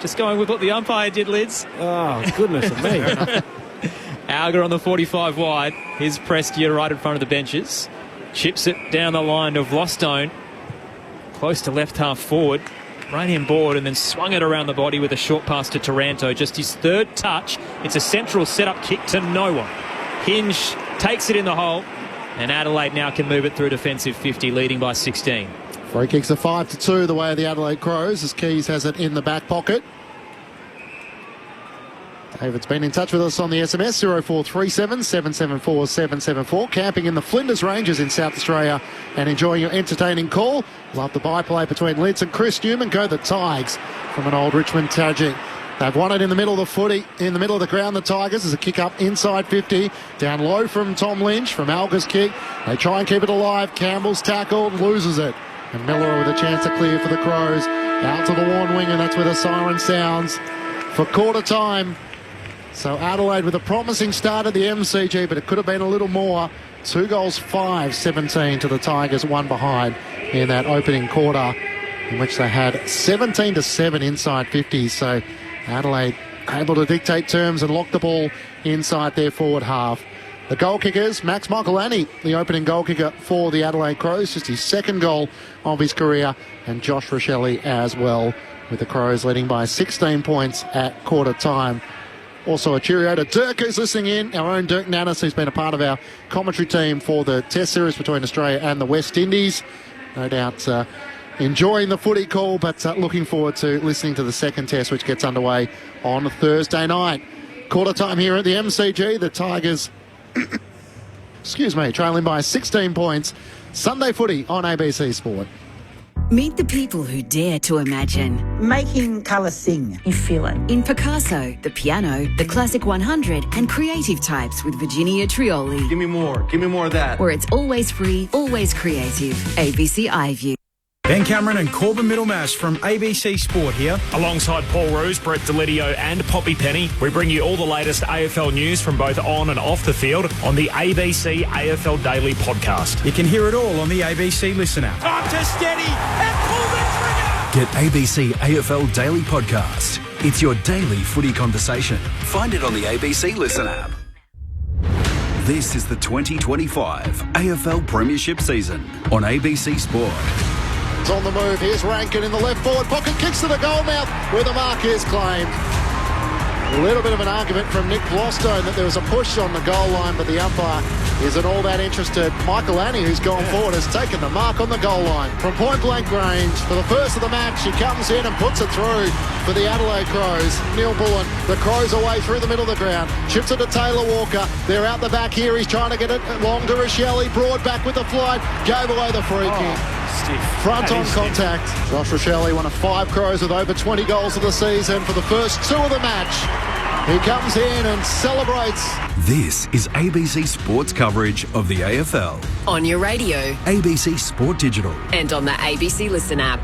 Just going with what the umpire did, Lids. Oh, goodness of me. Alga on the 45 wide. His Prestia right in front of the benches. Chips it down the line of Lostone. Close to left half forward. Ran him board and then swung it around the body with a short pass to Taranto. Just his 3rd touch. It's a central set-up kick to no one. Hinge takes it in the hole. And Adelaide now can move it through defensive 50, leading by 16. Free kicks are 5-2 the way of the Adelaide Crows as Keys has it in the back pocket. David's been in touch with us on the SMS 0437 774 774. Camping in the Flinders Ranges in South Australia and enjoying your entertaining call. Love the byplay between Lids and Chris Newman. Go the Tigers from an old Richmond tragic. They've won it in the middle of the footy, in the middle of the ground, the Tigers. There's a kick up inside 50. Down low from Tom Lynch from Alga's kick. They try and keep it alive. Campbell's tackled, loses it. And Miller with a chance to clear for the Crows. Out to the Warn wing, and that's where the siren sounds for quarter time. So Adelaide with a promising start at the MCG, but it could have been a little more. 2 goals, 5-17 to the Tigers, 1 behind in that opening quarter, in which they had 17-7 inside 50. So Adelaide able to dictate terms and lock the ball inside their forward half. The goal kickers, Max Michaelani, the opening goal kicker for the Adelaide Crows, just his 2nd goal of his career, and Josh Rochelle as well, with the Crows leading by 16 points at quarter time. Also a cheerio to Dirk, who's listening in, our own Dirk Nannis, who's been a part of our commentary team for the Test series between Australia and the West Indies. No doubt enjoying the footy call, but looking forward to listening to the second Test, which gets underway on Thursday night. Quarter time here at the MCG, the Tigers, trailing by 16 points. Sunday footy on ABC Sport. Meet the people who dare to imagine. Making colour sing. You feel it. In Picasso, the piano, the Classic 100 and creative types with Virginia Trioli. Give me more of that. Where it's always free, always creative. ABC iView. Ben Cameron and Corbin Middlemash from ABC Sport here. Alongside Paul Roos, Brett Delidio and Poppy Penny, we bring you all the latest AFL news from both on and off the field on the ABC AFL Daily podcast. You can hear it all on the ABC Listen app. Time to steady and pull the trigger! Get ABC AFL Daily Podcast. It's your daily footy conversation. Find it on the ABC Listen app. This is the 2025 AFL Premiership season on ABC Sport. It's on the move. Here's Rankin in the left forward pocket. Kicks to the goal mouth where the mark is claimed. A little bit of an argument from Nick Glostone that there was a push on the goal line, but the umpire isn't all that interested. Michael Annie, who's gone forward, has taken the mark on the goal line. From point-blank range, for the first of the match, he comes in and puts it through for the Adelaide Crows. Neil Bullen, the Crows away through the middle of the ground. Chips it to Taylor Walker. They're out the back here. He's trying to get it long to Rochelle. Broad back with the flight. Gave away the free kick. Stiff. Front on contact. Josh Rochelle, one of 5 Crows with over 20 goals of the season for the first 2 of the match. He comes in and celebrates. This is ABC Sports coverage of the AFL. On your radio. ABC Sport Digital. And on the ABC Listen app.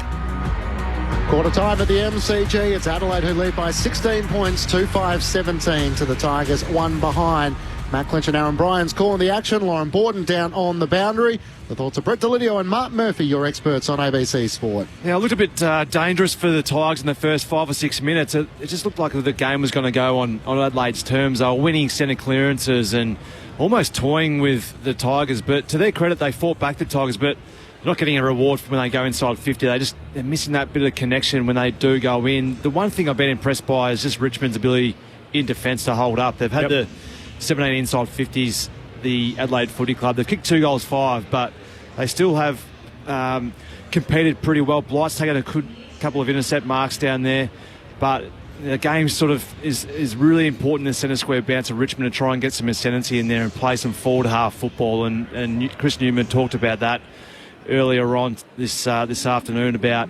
Quarter time at the MCG. It's Adelaide who lead by 16 points, 2-5-17 to the Tigers, 1 behind. Matt Clinch and Aaron Bryans calling the action. Lauren Borden down on the boundary. The thoughts of Brett Delidio and Mark Murphy, your experts on ABC Sport. Yeah, it looked a bit dangerous for the Tigers in the first 5 or 6 minutes. It just looked like the game was going to go on Adelaide's terms. They were winning centre clearances and almost toying with the Tigers. But to their credit, they fought back the Tigers, but not getting a reward when they go inside 50. They're missing that bit of connection when they do go in. The one thing I've been impressed by is just Richmond's ability in defence to hold up. They've had the 17 inside 50s, the Adelaide Footy Club. They've kicked 2 goals 5, but they still have competed pretty well. Blight's taken a good couple of intercept marks down there, but the game sort of is really important in the centre square bounce of Richmond to try and get some ascendancy in there and play some forward half football. And Chris Newman talked about that earlier on this afternoon about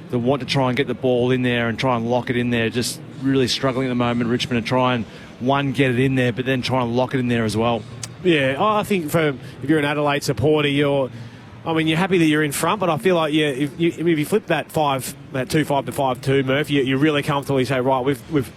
the want to try and get the ball in there and try and lock it in there. Just really struggling at the moment, Richmond, to try and get it in there, but then try and lock it in there as well. Yeah, I think if you're an Adelaide supporter, you're happy that you're in front, but I feel like if you flip that 2-5 to 5-2, Murph, you really comfortably say, right, we've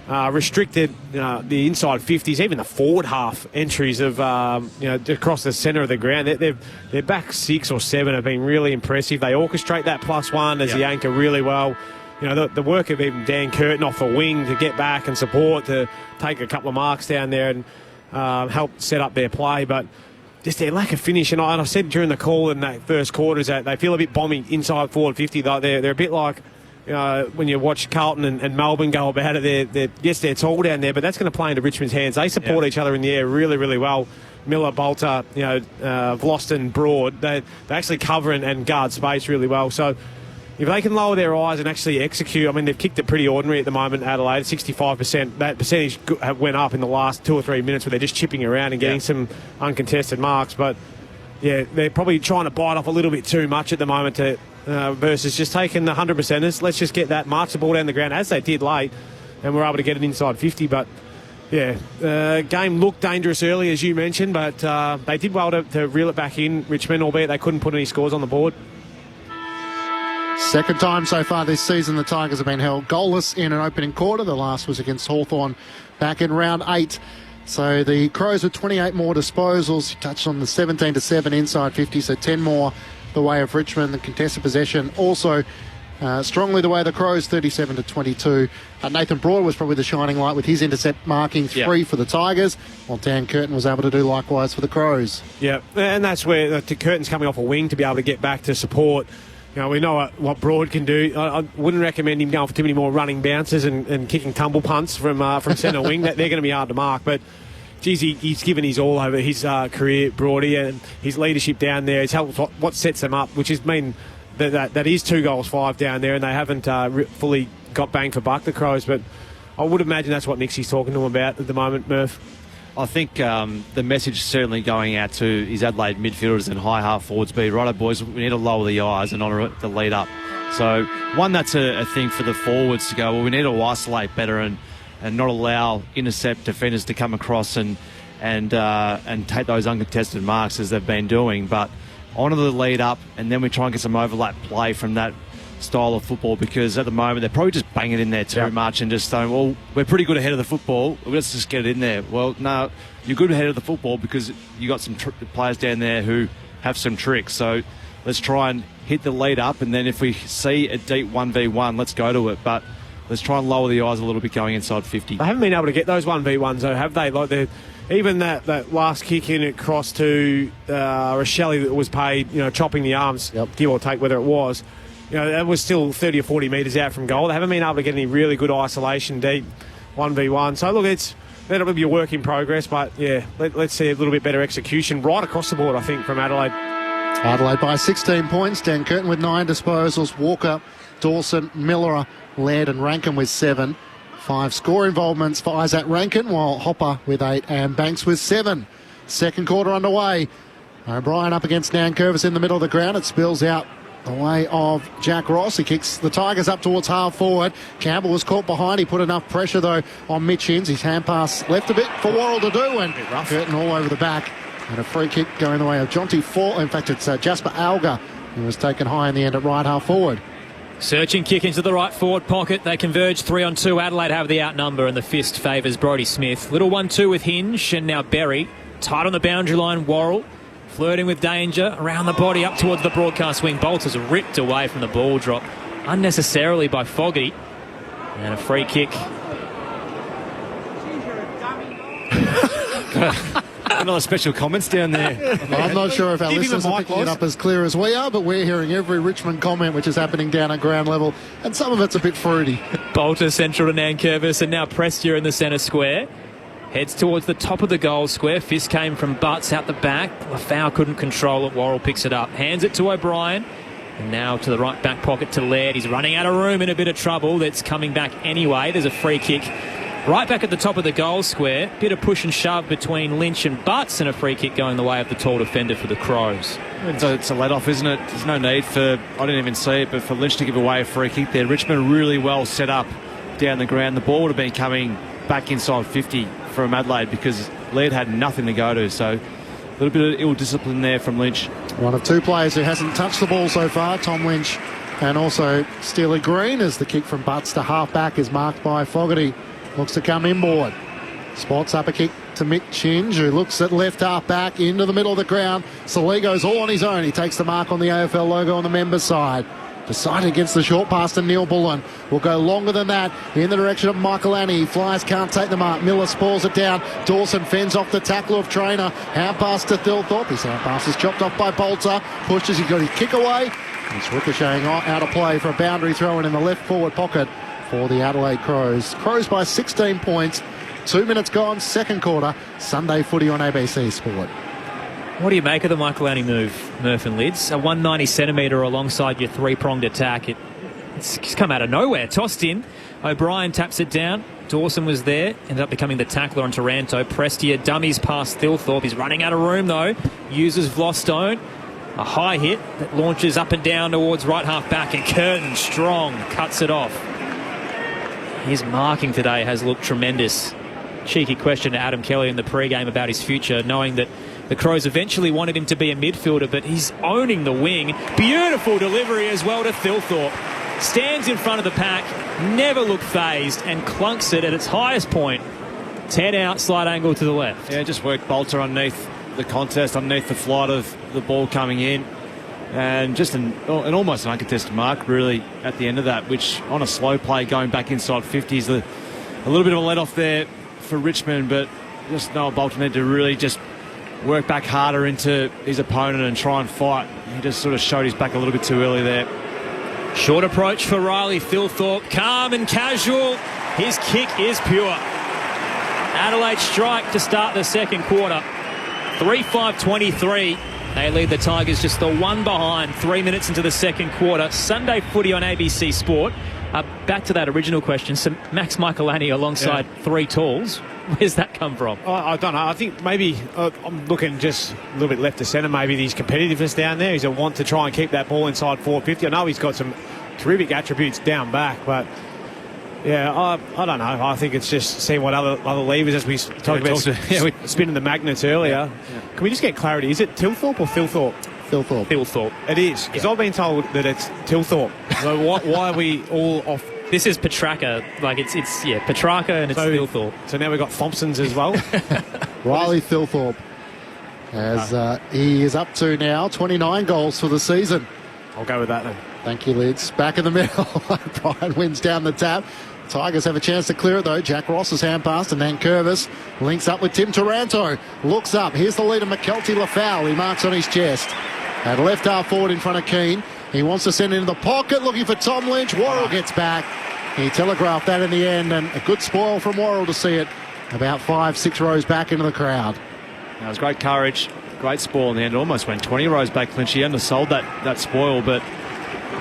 restricted the inside 50s, even the forward half entries of across the centre of the ground. Their back 6 or 7 have been really impressive. They orchestrate that +1 as the anchor really well. The work of even Dan Curtin off the wing to get back and support, to take a couple of marks down there and help set up their play, but just their lack of finish. And I said during the call in that first quarter is that they feel a bit bombing inside forward 50. They're a bit like when you watch Carlton and Melbourne go about it. They're tall down there, but that's going to play into Richmond's hands. They support each other in the air really, really well. Miller, Bolter, Vlosten, Broad, they actually cover and guard space really well. So if they can lower their eyes and actually execute, they've kicked it pretty ordinary at the moment, Adelaide, 65%. That percentage went up in the last 2 or 3 minutes where they're just chipping around and getting some uncontested marks. But, yeah, they're probably trying to bite off a little bit too much at the moment versus just taking the 100%ers. Let's just get that, march the ball down the ground, as they did late, and we're able to get it inside 50. But, yeah, game looked dangerous early, as you mentioned, but they did well to reel it back in, Richmond, albeit they couldn't put any scores on the board. Second time so far this season the Tigers have been held goalless in an opening quarter. The last was against Hawthorn back in round 8. So the Crows with 28 more disposals. You touched on the 17-7 inside 50, so 10 more the way of Richmond. The contested possession also strongly the way of the Crows, 37-22. Nathan Broad was probably the shining light with his intercept marking 3 for the Tigers, while Dan Curtin was able to do likewise for the Crows. Yeah, and that's where Curtin's coming off a wing to be able to get back to support. We know what Broad can do. I wouldn't recommend him going for too many more running bounces and kicking tumble punts from centre wing. They're going to be hard to mark. But, geez, he's given his all over his career, Broady, and his leadership down there. It's helped what sets them up, which has mean that is 2 goals 5 down there, and they haven't fully got bang for buck, the Crows. But I would imagine that's what Nixie's talking to him about at the moment, Murph. I think the message certainly going out to his Adelaide midfielders and high half forwards be, righto boys, we need to lower the eyes and honour the lead up. So one, that's a thing for the forwards to go, well, we need to isolate better and not allow intercept defenders to come across and take those uncontested marks as they've been doing. But onto the lead up, and then we try and get some overlap play from that style of football, because at the moment they're probably just banging it in there too much and just saying, well, we're pretty good ahead of the football, let's just get it in there. Well, no, you're good ahead of the football because you got some players down there who have some tricks. So let's try and hit the lead up, and then if we see a deep 1v1, let's go to it. But let's try and lower the eyes a little bit going inside 50. They haven't been able to get those 1v1s, though, have they? Like even that last kick in across to Rochelle that was paid, chopping the arms, give or take whether it was, that was still 30 or 40 metres out from goal. They haven't been able to get any really good isolation deep 1v1. So, look, that'll be a work in progress, but, let's see a little bit better execution right across the board, I think, from Adelaide. Adelaide by 16 points. Dan Curtin with 9 disposals. Walker, Dawson, Miller, Laird and Rankin with 7. 5 score involvements for Isaac Rankin, while Hopper with 8 and Banks with 7. Second quarter underway. O'Brien up against Nankervis in the middle of the ground. It spills out the way of Jack Ross. He kicks the Tigers up towards half forward. Campbell was caught behind. He put enough pressure, though, on Mitch Inns. His hand pass left a bit for Worrell to do, and Curtin all over the back. And a free kick going the way of Jonty Ford. In fact, it's Jasper Alga, who was taken high in the end at right half forward. Searching kick into the right forward pocket. They converge 3-on-2. Adelaide have the outnumber, and the fist favours Brodie Smith. Little 1-2 with Hinge, and now Berry. Tight on the boundary line, Worrell. Flirting with danger. Around the body, up towards the broadcast wing. Bolter's ripped away from the ball drop unnecessarily by Fogarty. And a free kick. Another special comments down there. I'm not sure if our listeners are picking it up as clear as we are, but we're hearing every Richmond comment which is happening down at ground level, and some of it's a bit fruity. Bolter central to Nankervis, and now Prestia in the centre square. Heads towards the top of the goal square. Fist came from Butts out the back. Lafau couldn't control it. Worrell picks it up. Hands it to O'Brien. And now to the right back pocket to Laird. He's running out of room, in a bit of trouble. That's coming back anyway. There's a free kick right back at the top of the goal square. Bit of push and shove between Lynch and Butts, and a free kick going the way of the tall defender for the Crows. It's a let-off, isn't it? There's no need for, I didn't even see it, but for Lynch to give away a free kick there. Richmond really well set up down the ground. The ball would have been coming back inside 50 from Adelaide because Laird had nothing to go to. So a little bit of ill discipline there from Lynch. One of 2 players who hasn't touched the ball so far, Tom Lynch and also Steely Green, as the kick from Butts to half-back is marked by Fogarty. Looks to come inboard. Spots up a kick to Mick Chinge, who looks at left half-back into the middle of the ground. Saligo's all on his own. He takes the mark on the AFL logo on the members' side. Decided against the short pass to Neil Bullen. Will go longer than that in the direction of Michael Annie. He flies, can't take the mark. Miller spalls it down. Dawson fends off the tackle of Trainer. Hand pass to Thilthorpe. His hand pass is chopped off by Bolter. Pushes, he's got his kick away. It's ricocheting out of play for a boundary throw in the left forward pocket for the Adelaide Crows. Crows by 16 points. 2 minutes gone, second quarter. Sunday footy on ABC Sport. What do you make of the Michael Annie move, Murph and Lids? A 190 centimetre alongside your 3-pronged attack. It's come out of nowhere. Tossed in. O'Brien taps it down. Dawson was there. Ended up becoming the tackler on Taranto. Prestia dummies past Thilthorpe. He's running out of room, though. Uses Vlostone. A high hit that launches up and down towards right half back. And Curtin, strong, cuts it off. His marking today has looked tremendous. Cheeky question to Adam Kelly in the pre-game about his future, knowing that the Crows eventually wanted him to be a midfielder, but he's owning the wing. Beautiful delivery as well to Thilthorpe. Stands in front of the pack, never looked phased, and clunks it at its highest point. 10 out, slight angle to the left. Yeah, just worked Bolter underneath the contest, underneath the flight of the ball coming in. And just an almost an uncontested mark, really, at the end of that, which on a slow play going back inside 50 is a little bit of a let-off there for Richmond, but just Noah Bolter needed to really just work back harder into his opponent and try and fight. He just sort of showed his back a little bit too early there. Short approach for Riley Thilthorpe. Calm and casual. His kick is pure. Adelaide strike to start the second quarter. 3-5-23. They lead the Tigers just the one behind. 3 minutes into the second quarter. Sunday footy on ABC Sport. Back to that original question. So Max Michaelani alongside 3 talls. Where's that come from? I don't know. I think maybe I'm looking just a little bit left to centre. Maybe his competitiveness down there. He's a want to try and keep that ball inside 450. I know he's got some terrific attributes down back, but yeah, I don't know. I think it's just seeing what other levers, as we talked about, spinning the magnets earlier. Yeah. Can we just get clarity? Is it Thilthorpe or Thilthorpe? Thilthorpe. It is, because I've been told that it's Tilthorpe. So why are we all off? This is Petrarca. It's Petrarca and it's Thilthorpe. So now we've got Thompsons as well. Riley Thilthorpe, as he is up to now 29 goals for the season. I'll go with that then. Thank you, Lids. Back in the middle. Brian wins down the tap. Tigers have a chance to clear it though. Jack Ross's hand pass, and then Curvis links up with Tim Taranto. Looks up. Here's the leader, McKelty Lafau. He marks on his chest. At left half forward in front of Keane. He wants to send it into the pocket, looking for Tom Lynch. Worrell gets back. He telegraphed that in the end, and a good spoil from Worrell to see it about 5-6 rows back into the crowd. That was great courage, great spoil in the end. It almost went 20 rows back, Lynch. He undersold that spoil, but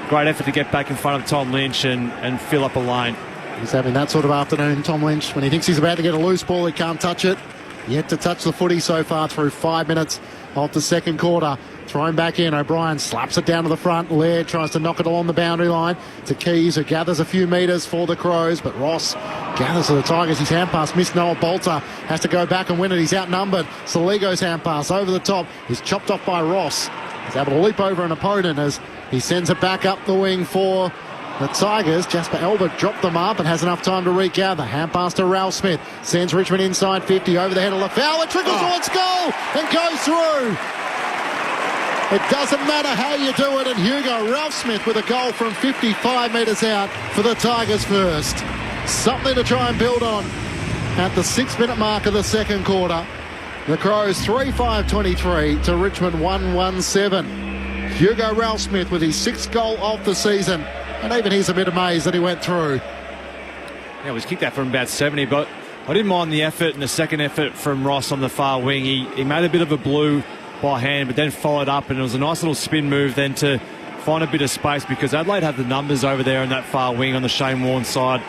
great effort to get back in front of Tom Lynch and fill up a lane. He's having that sort of afternoon, Tom Lynch. When he thinks he's about to get a loose ball, he can't touch it. Yet to touch the footy so far through 5 minutes of the second quarter. Thrown back in. O'Brien slaps it down to the front. Laird tries to knock it along the boundary line to Keys, who gathers a few metres for the Crows, but Ross gathers to the Tigers. His hand pass missed. Noah Bolter has to go back and win it. He's outnumbered. Saligo's hand pass over the top is chopped off by Ross. He's able to leap over an opponent as he sends it back up the wing for the Tigers. Jasper Albert dropped them up and has enough time to regather. Hand pass to Ralph Smith. Sends Richmond inside 50 over the head of Lafau. It trickles towards goal and goes through. It doesn't matter how you do it, and Hugo Ralph Smith with a goal from 55 metres out for the Tigers first. Something to try and build on at the 6-minute mark of the second quarter. The Crows 3-5-23 to Richmond 1-1-7. Hugo Ralph Smith with his 6th goal of the season, and even he's a bit amazed that he went through. Yeah, it was kicked out from about 70, but I didn't mind the effort and the second effort from Ross on the far wing. He made a bit of a blue by hand, but then followed up, and it was a nice little spin move then to find a bit of space, because Adelaide had the numbers over there in that far wing on the Shane Warne side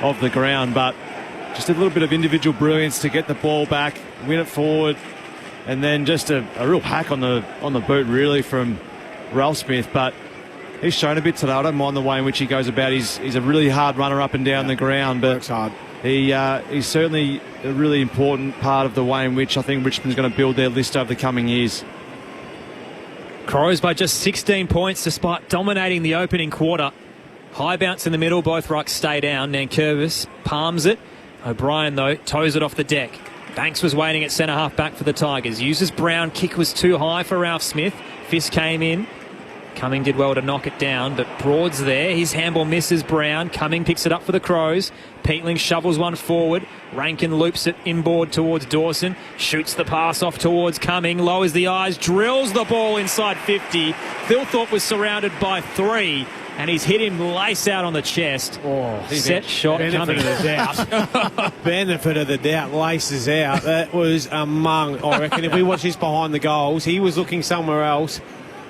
of the ground, but just a little bit of individual brilliance to get the ball back, win it forward, and then just a real hack on the boot really from Ralph Smith. But he's shown a bit today. I don't mind the way in which he goes about. He's a really hard runner up and down the ground, but works hard. He's certainly a really important part of the way in which I think Richmond's going to build their list over the coming years. Crows by just 16 points despite dominating the opening quarter. High bounce in the middle, both rucks stay down. Nankervis palms it. O'Brien, though, toes it off the deck. Banks was waiting at centre half back for the Tigers. Uses Brown. Kick was too high for Ralph Smith. Fist came in. Cumming did well to knock it down, but Broad's there. His handball misses Brown. Cumming picks it up for the Crows. Peatling shovels one forward. Rankin loops it inboard towards Dawson. Shoots the pass off towards Cumming. Lowers the eyes. Drills the ball inside 50. Thilthorpe was surrounded by 3, and he's hit him lace out on the chest. Set shot coming. Benefit of the doubt. Laces out. That was among, I reckon, if we watch this behind the goals, he was looking somewhere else.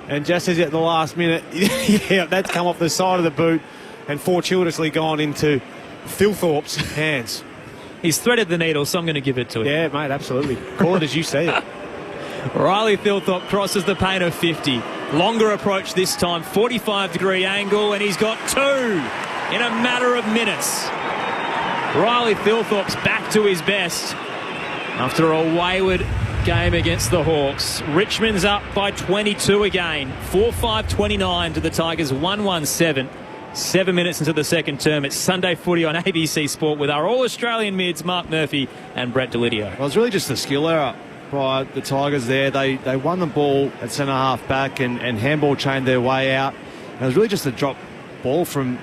And just as at the last minute, yeah, that's come off the side of the boot and fortuitously gone into Thilthorpe's hands. He's threaded the needle, so I'm going to give it to him. Yeah, mate, absolutely. Call it as you see it. Riley Thilthorpe crosses the paint of 50. Longer approach this time, 45-degree angle, and he's got 2 in a matter of minutes. Riley Thilthorpe's back to his best after a wayward game against the Hawks. Richmond's up by 22 again. 4-5-29 to the Tigers 1-1-7. 7 minutes into the second term. It's Sunday footy on ABC Sport with our All-Australian mids, Mark Murphy and Brett Delidio. Well, it was really just a skill error by the Tigers there. They won the ball at centre half back and handball chained their way out. And it was really just a drop ball from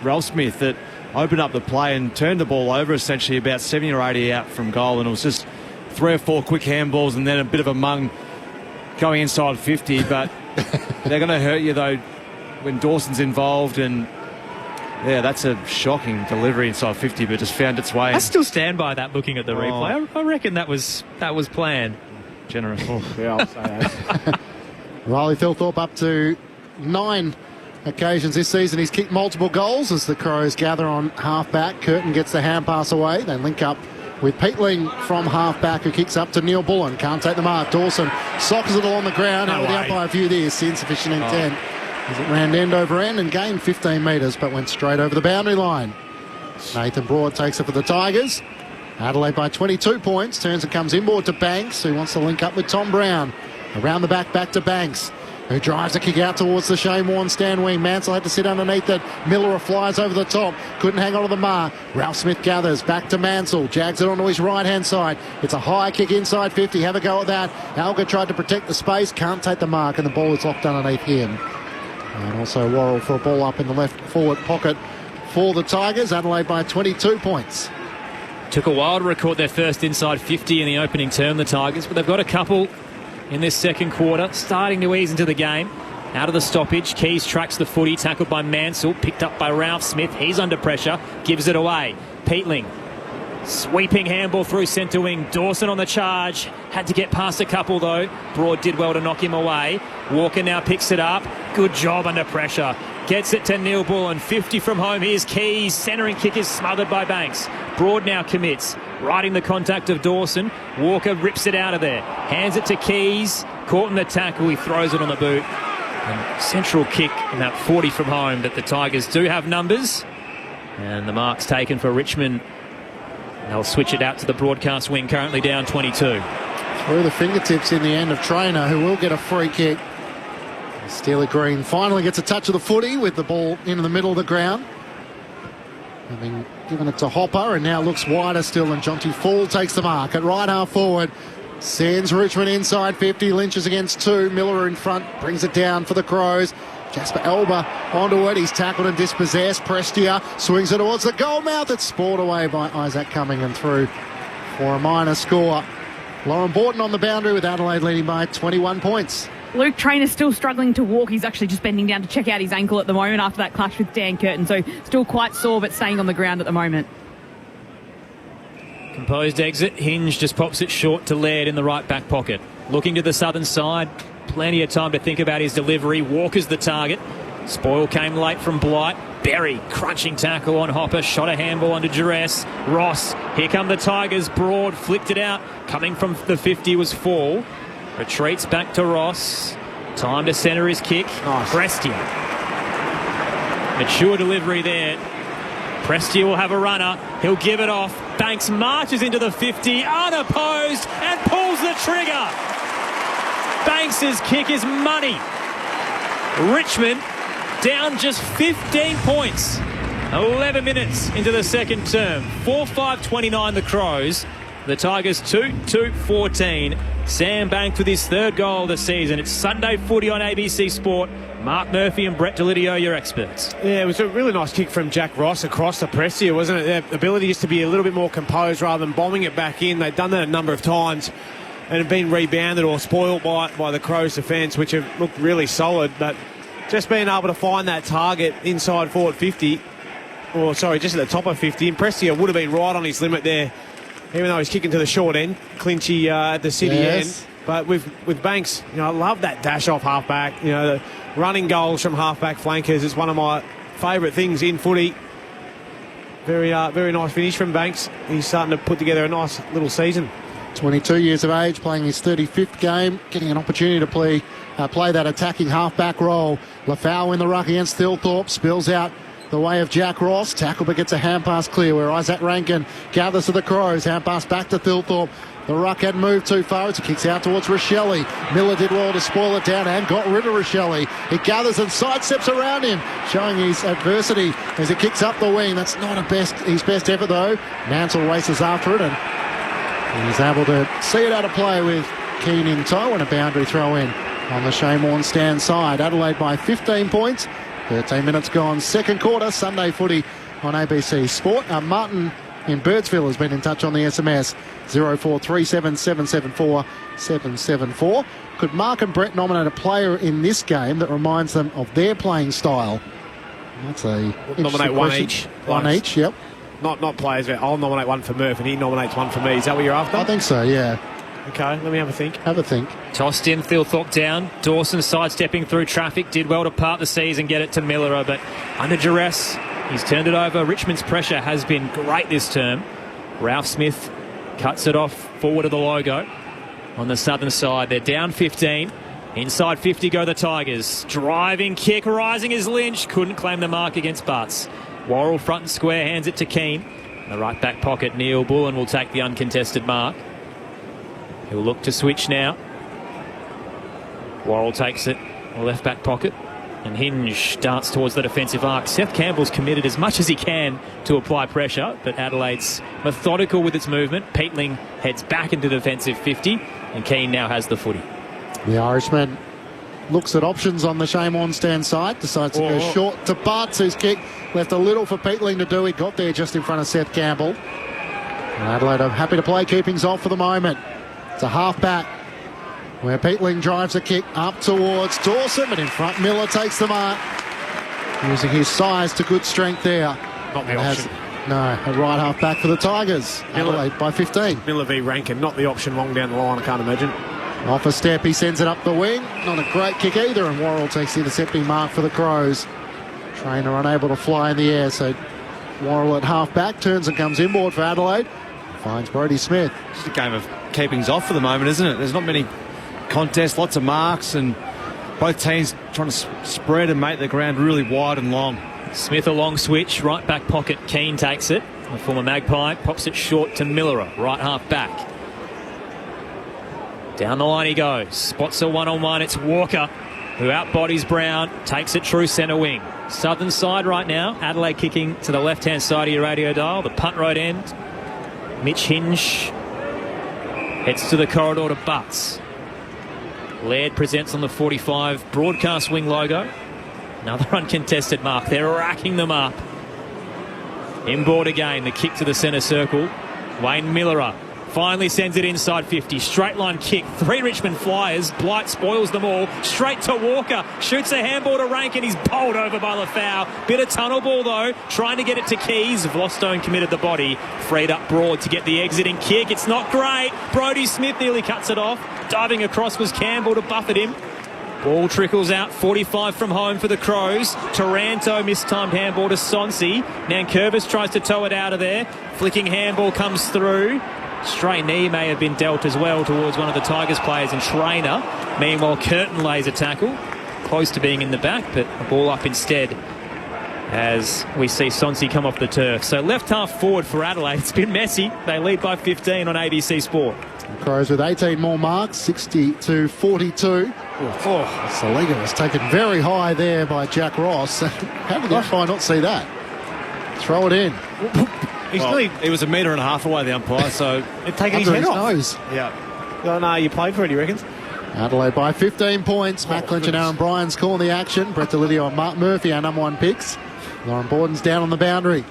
Ralph Smith that opened up the play and turned the ball over essentially about 70 or 80 out from goal. And it was just 3 or 4 quick handballs and then a bit of a mung going inside 50. But they're going to hurt you, though, when Dawson's involved. And, yeah, that's a shocking delivery inside 50, but just found its way. I still stand by that looking at the replay. I reckon that was planned. Generous. Yeah, I'll say that. Riley Thilthorpe up to 9 occasions this season. He's kicked multiple goals as the Crows gather on half-back. Curtin gets the hand pass away. They link up with Peatling from half-back, who kicks up to Neil Bullen. Can't take the mark. Dawson sockers it along the ground. Out with the umpire view this. Insufficient intent. As it ran end over end and gained 15 metres, but went straight over the boundary line. Nathan Broad takes it for the Tigers. Adelaide by 22 points. Turns and comes inboard to Banks, who wants to link up with Tom Brown. Around the back to Banks. who drives a kick out towards the Shane Warne stand wing. Mansell had to sit underneath it. Miller flies over the top. Couldn't hang on to the mark. Ralph Smith gathers. Back to Mansell. Jags it onto his right-hand side. It's a high kick inside 50. Have a go at that. Alga tried to protect the space. Can't take the mark, and the ball is locked underneath him. And also Worrell for a ball up in the left forward pocket for the Tigers. Adelaide by 22 points. Took a while to record their first inside 50 in the opening term, the Tigers, but they've got a couple in this second quarter, starting to ease into the game. Out of the stoppage, Keys tracks the footy, tackled by Mansell, picked up by Ralph Smith. He's under pressure, gives it away. Peatling, sweeping handball through centre wing. Dawson on the charge, had to get past a couple though. Broad did well to knock him away. Walker now picks it up. Good job under pressure. Gets it to Neil Bullen. 50 from home. Here's Keys. Centering kick is smothered by Banks. Broad now commits. Riding the contact of Dawson. Walker rips it out of there. Hands it to Keys. Caught in the tackle. He throws it on the boot. And central kick in that 40 from home. But the Tigers do have numbers. And the mark's taken for Richmond. They'll switch it out to the broadcast wing. Currently down 22. Through the fingertips in the end of Trainer, who will get a free kick. Steeler Green finally gets a touch of the footy with the ball in the middle of the ground. Having given it to Hopper, and now looks wider still, and Jonty Fall takes the mark at right half forward. Sends Richmond inside 50, Lynch is against 2. Miller in front, brings it down for the Crows. Jasper Elba onto it, he's tackled and dispossessed. Prestia swings it towards the goal mouth. It's spoiled away by Isaac Cumming and through for a minor score. Lauren Borton on the boundary with Adelaide leading by 21 points. Luke Trainer's still struggling to walk. He's actually just bending down to check out his ankle at the moment after that clash with Dan Curtin. So still quite sore, but staying on the ground at the moment. Composed exit. Hinge just pops it short to Laird in the right back pocket. Looking to the southern side. Plenty of time to think about his delivery. Walker's the target. Spoil came late from Blight. Berry, crunching tackle on Hopper. Shot a handball under duress. Ross, here come the Tigers. Broad, flicked it out. Coming from the 50 was Fall. Retreats back to Ross. Time to centre his kick. Nice. Prestia. Mature delivery there. Prestia will have a runner. He'll give it off. Banks marches into the 50, unopposed, and pulls the trigger. Banks's kick is money. Richmond down just 15 points. 11 minutes into the second term. 4-5-29 the Crows. The Tigers 2-2-14. Sam Banks with his third goal of the season. It's Sunday footy on ABC Sport. Mark Murphy and Brett Delidio, your experts. Yeah, it was a really nice kick from Jack Ross across the Prestia, wasn't it? Their ability just to be a little bit more composed rather than bombing it back in. They've done that a number of times and have been rebounded or spoiled by the Crows' defence, which have looked really solid. But just being able to find that target inside forward 50, or sorry, just at the top of 50, and Prestia would have been right on his limit there, even though he's kicking to the short end. Clinchy at the city end. But with Banks, you know, I love that dash off halfback. You know, the running goals from halfback flankers is one of my favourite things in footy. Very nice finish from Banks. He's starting to put together a nice little season. 22 years of age, playing his 35th game, getting an opportunity to play that attacking halfback role. Lafau in the ruck against Thilthorpe, spills out the way of Jack Ross. Tackle but gets a hand pass clear where Isaac Rankin gathers to the Crows. Hand pass back to Thilthorpe. The ruck hadn't moved too far as he kicks out towards Rochelle. Miller did well to spoil it down and got rid of Rochelle. He gathers and sidesteps around him, showing his adversity as he kicks up the wing. That's not his best effort though. Mansell races after it and he's able to see it out of play with Keane in tow and a boundary throw in on the Shane Warne stand side. Adelaide by 15 points. 13 minutes gone. Second quarter. Sunday footy on ABC Sport. Martin in Birdsville has been in touch on the SMS 0437 774 774. Could Mark and Brett nominate a player in this game that reminds them of their playing style? That's a nominate one question. each. One each, yep. Not players. I'll nominate one for Murph and he nominates one for me. Is that what you're after? I think so, yeah. Okay, let me have a think. Have a think. Tossed in, Thilthorpe down. Dawson sidestepping through traffic. Did well to part the seas and get it to Miller, but under duress, he's turned it over. Richmond's pressure has been great this term. Ralph Smith cuts it off forward of the logo on the southern side. They're down 15. Inside 50 go the Tigers. Driving kick, rising is Lynch. Couldn't claim the mark against Butts. Worrell front and square, hands it to Keane. In the right back pocket, Neil Bullen will take the uncontested mark. He'll look to switch now. Worrell takes it left back pocket. And Hinge darts towards the defensive arc. Seth Campbell's committed as much as he can to apply pressure, but Adelaide's methodical with its movement. Peatling heads back into defensive 50, and Keane now has the footy. The Irishman looks at options on the Shane Ornstein side, decides to go short to Bartz, whose kick left a little for Peatling to do. He got there just in front of Seth Campbell. And Adelaide are happy to play keepings off for the moment. It's a half-back where Peatling drives a kick up towards Dawson, but in front Miller takes the mark, using his size to good strength there. Not the option. No, a right half-back for the Tigers. Adelaide by 15. Miller v Rankin, not the option long down the line, I can't imagine. Off a step, he sends it up the wing. Not a great kick either, and Worrell takes the intercepting mark for the Crows. Trainer unable to fly in the air, so Worrell at half-back turns and comes inboard for Adelaide. Finds Brodie Smith. Just a game of keepings off for the moment, isn't it? There's not many contests, lots of marks, and both teams trying to spread and make the ground really wide and long. Smith a long switch, right back pocket. Keane takes it. The former Magpie pops it short to Miller, right half back. Down the line he goes. Spots a one-on-one. It's Walker who outbodies Brown. Takes it true centre wing. Southern side right now. Adelaide kicking to the left-hand side of your radio dial. The punt road end. Mitch Hinge heads to the corridor to Butts. Laird presents on the 45 broadcast wing logo. Another uncontested mark. They're racking them up. Inboard again. The kick to the centre circle. Wayne Miller finally sends it inside 50. Straight line kick. 3 Richmond Flyers. Blight spoils them all. Straight to Walker. Shoots a handball to Rankin. He's bowled over by Lafau. Bit of tunnel ball though. Trying to get it to Keys. Vlostone committed the body. Freed up broad to get the exiting kick. It's not great. Brodie Smith nearly cuts it off. Diving across was Campbell to buffet him. Ball trickles out. 45 from home for the Crows. Taranto mistimed handball to Sonsi. Nankervis tries to tow it out of there. Flicking handball comes through. Stray knee may have been dealt as well towards one of the Tigers players and Trainer. Meanwhile, Curtin lays a tackle. Close to being in the back, but a ball up instead as we see Sonsi come off the turf. So left half forward for Adelaide. It's been messy. They lead by 15 on ABC Sport. The Crows with 18 more marks, 60-42. Saliga was taken very high there by Jack Ross. How did the umpire not see that? Throw it in. He was 1.5 metre away, the umpire, so they'd taken his head off. Nose. Yeah. Oh, no, you played for it, he reckons. Adelaide by 15 points. Matt Clinch and Aaron Bryan's calling the action. Brett Delidio and Mark Murphy, our number 1 picks. Lauren Borden's down on the boundary.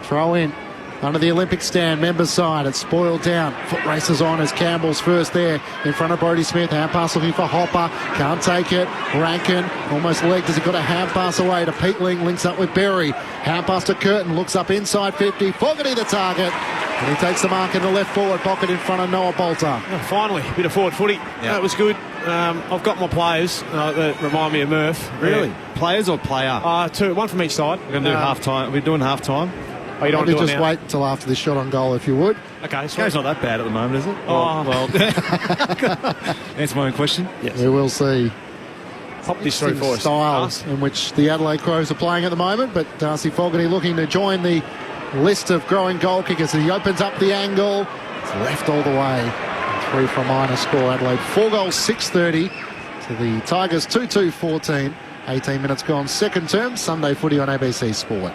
Throw in. Under the Olympic stand, members side. It's spoiled down. Foot races on as Campbell's first there in front of Brodie Smith. Hand pass looking for Hopper. Can't take it. Rankin almost legged as he got a hand pass away to Peatling. Links up with Berry. Hand pass to Curtin. Looks up inside 50. Fogarty the target. And he takes the mark in the left forward pocket in front of Noah Bolter. Oh, finally, a bit of forward footy. Yeah. That was good. I've got my players that remind me of Murph. Really? Players or player? 2. 1 from each side. We're going to do half-time. We're doing half-time. Oh, you don't want to do it just now? wait until after this shot on goal if you would. Okay, so it's not that bad at the moment, is it? Well. Answer my own question. Yes. We will see. Pop this through for us. Styles in which the Adelaide Crows are playing at the moment, but Darcy Fogarty looking to join the list of growing goal kickers. He opens up the angle. It's left all the way. 3 from minor score. Adelaide 4 goals, 6:30 to the Tigers 2-2-14. 18 minutes gone. Second term. Sunday footy on ABC Sport.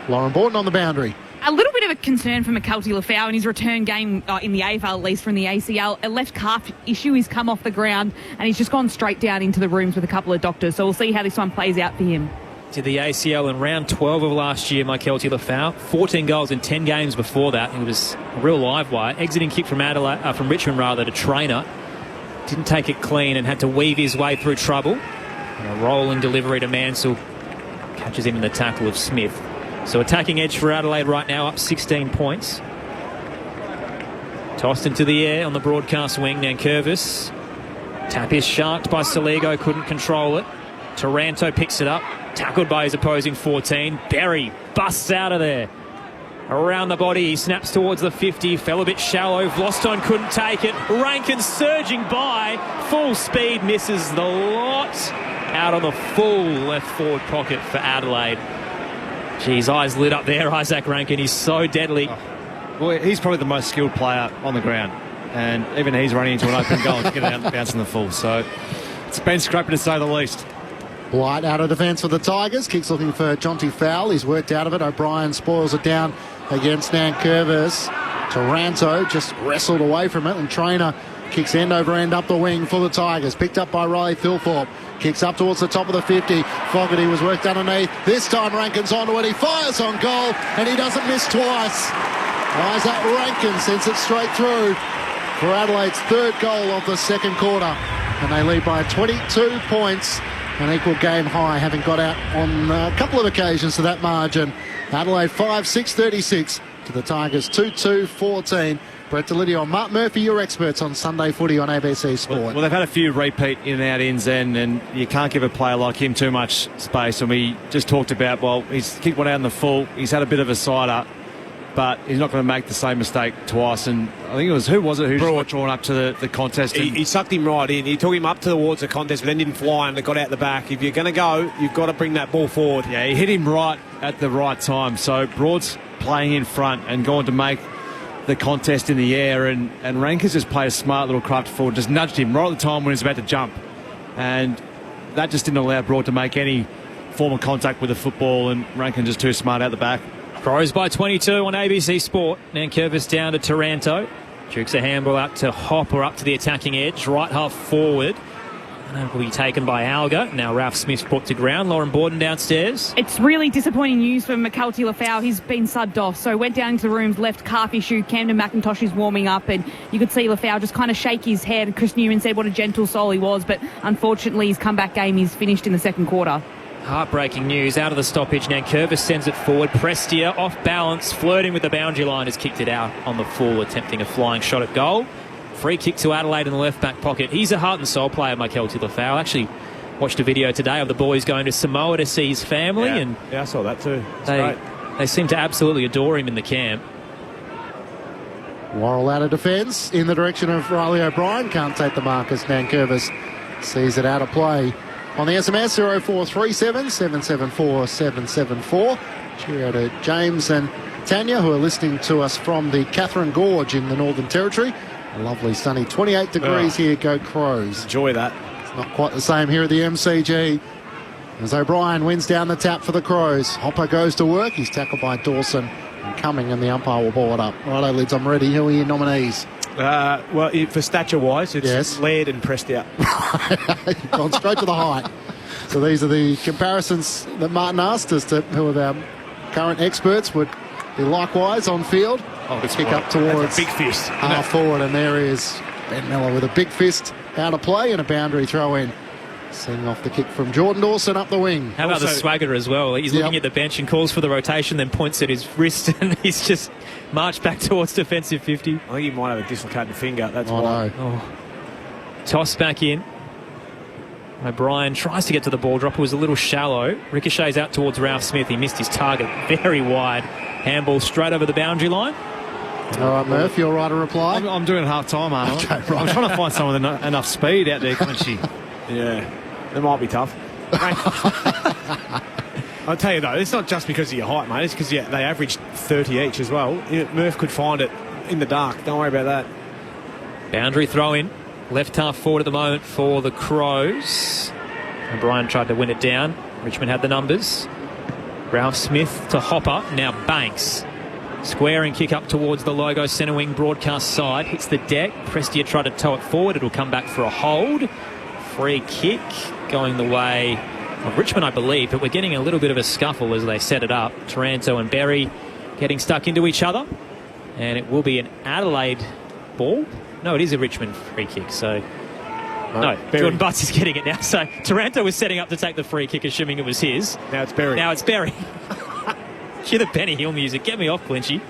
Lauren Borden on the boundary. A little bit of a concern for McKelty Lafau in his return game in the AFL, at least from the ACL. A left calf issue. He's come off the ground and he's just gone straight down into the rooms with a couple of doctors. So we'll see how this one plays out for him. To the ACL in round 12 of last year, McKelty Lafau. 14 goals in 10 games before that. He was a real live wire. Exiting kick from Richmond to Trainer. Didn't take it clean and had to weave his way through trouble. And a rolling delivery to Mansell. Catches him in the tackle of Smith. So attacking edge for Adelaide right now, up 16 points. Tossed into the air on the broadcast wing, Nankervis. Tap is sharked by Saligo, couldn't control it. Taranto picks it up, tackled by his opposing 14. Berry busts out of there. Around the body, he snaps towards the 50, fell a bit shallow. Vlostone couldn't take it. Rankin surging by, full speed, misses the lot. Out on the full left forward pocket for Adelaide. Geez, eyes lit up there, Isaac Rankin. He's so deadly. Well, he's probably the most skilled player on the ground. And even he's running into an open goal to get it out, bounce in the full. So It's been scrapping to say the least. White out of defence for the Tigers. Kicks looking for Jonty Fowl. He's worked out of it. O'Brien spoils it down against Nankervis. Taranto just wrestled away from it, and Trainer kicks end over end up the wing for the Tigers. Picked up by Riley Thilthorpe. Kicks up towards the top of the 50. Fogarty was worked underneath. This time Rankin's onto it. He fires on goal, and he doesn't miss twice. Isaac Rankin sends it straight through for Adelaide's third goal of the second quarter. And they lead by 22 points. An equal game high, having got out on a couple of occasions to that margin. Adelaide 5-6-36 to the Tigers 2-2-14. Brett Delidio and Mark Murphy, your experts on Sunday footy on ABC Sport. Well, they've had a few repeat in and out ends then, and you can't give a player like him too much space. And we just talked about, well, he's kicked one out in the full. He's had a bit of a cider, but he's not going to make the same mistake twice. And I think it was, who was it who got drawn up to the contest? He sucked him right in. He took him up towards the contest, but then didn't fly, and it got out the back. If you're going to go, you've got to bring that ball forward. Yeah, he hit him right at the right time. So Broad's playing in front and going to make the contest in the air, and Rankin's just played a smart little craft forward, just nudged him right at the time when he was about to jump, and that just didn't allow Broad to make any form of contact with the football, and Rankin just too smart out the back. Crows by 22 on ABC Sport. Nankervis down to Taranto. Dukes a handball out to Hopper up to the attacking edge, right half forward. And that will be taken by Alga. Now Ralph Smith's put to ground. Lauren Borden downstairs. It's really disappointing news for McKelty Lafau. He's been subbed off. So went down into the rooms, left calf issue. Camden McIntosh is warming up, and you could see Lafau just kind of shake his head. Chris Newman said what a gentle soul he was, but unfortunately his comeback game is finished in the second quarter. Heartbreaking news out of the stoppage. Nankervis sends it forward. Prestia off balance, flirting with the boundary line, has kicked it out on the full, attempting a flying shot at goal. Free kick to Adelaide in the left back pocket. He's a heart and soul player, Kelty Lafau. I actually watched a video today of the boys going to Samoa to see his family, and I saw that too. They seem to absolutely adore him in the camp. Worrell out of defence in the direction of Riley O'Brien. Can't take the mark as Nankervis sees it out of play. On the SMS 0437 774 774. Cheerio to James and Tanya, who are listening to us from the Catherine Gorge in the Northern Territory. A lovely sunny 28 degrees here. Go Crows. Enjoy that. It's not quite the same here at the MCG. As O'Brien wins down the tap for the Crows. Hopper goes to work. He's tackled by Dawson and Cumming, and the umpire will ball it up. Righto, Lids, I'm ready. Who are your nominees? Well, for stature-wise, it's Laird and Prestia. You've gone straight to the height. So these are the comparisons that Martin asked us to who of our current experts would be likewise on field. Kick up towards big fist. Half forward, and there is Ben Miller with a big fist out of play and a boundary throw in. Sending off the kick from Jordan Dawson up the wing. How about the swagger as well? He's looking at the bench and calls for the rotation, then points at his wrist, and he's just marched back towards defensive 50. I think he might have a dislocated finger. That's why. Toss back in. O'Brien tries to get to the ball drop. It was a little shallow. Ricochets out towards Ralph Smith. He missed his target very wide. Handball straight over the boundary line. All right, Murph, you're right to reply. I'm doing half time, aren't I? Okay, right. I'm trying to find someone with enough speed out there, Quincy. Yeah, it might be tough. I'll tell you though, it's not just because of your height, mate. It's because they averaged 30 each as well. Murph could find it in the dark. Don't worry about that. Boundary throw in. Left half forward at the moment for the Crows. O'Brien tried to win it down. Richmond had the numbers. Ralph Smith to Hopper. Now Banks. Squaring kick up towards the logo centre wing broadcast side. Hits the deck. Prestia tried to tow it forward. It'll come back for a hold. Free kick going the way of Richmond, I believe, but we're getting a little bit of a scuffle as they set it up. Taranto and Berry getting stuck into each other, and it will be an Adelaide ball. No, it is a Richmond free kick, so no, Jordan Butts is getting it now. So Taranto was setting up to take the free kick, assuming it was his. Now it's Berry. Cue the Penny Hill music. Get me off, Clinchy.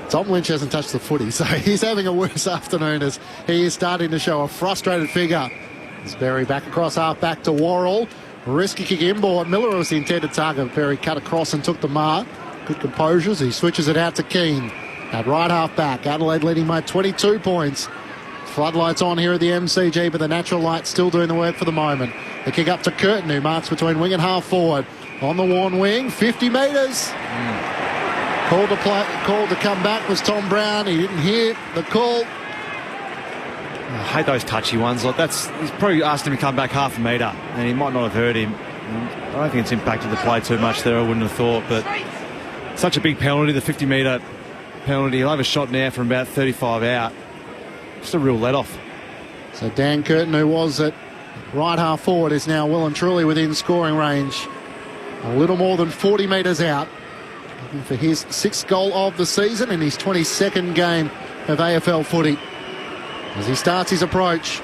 Tom Lynch hasn't touched the footy, so he's having a worse afternoon as he is starting to show a frustrated figure. As Berry back across half back to Worrell. Risky kick inboard. Miller was the intended target. Berry cut across and took the mark. Good composure as he switches it out to Keane. At right half back, Adelaide leading by 22 points. Floodlights on here at the MCG, but the natural light still doing the work for the moment. The kick up to Curtin, who marks between wing and half forward. On the Warren wing, 50 metres. Called to come back was Tom Brown. He didn't hear the call. I hate those touchy ones. Like he's probably asked him to come back half a metre, and he might not have heard him. I don't think it's impacted the play too much there, I wouldn't have thought. But such a big penalty, the 50-metre penalty. He'll have a shot now from about 35 out. Just a real let-off. So Dan Curtin, who was at right half forward, is now well and truly within scoring range. A little more than 40 metres out. Looking for his 6th goal of the season in his 22nd game of AFL footy. As he starts his approach.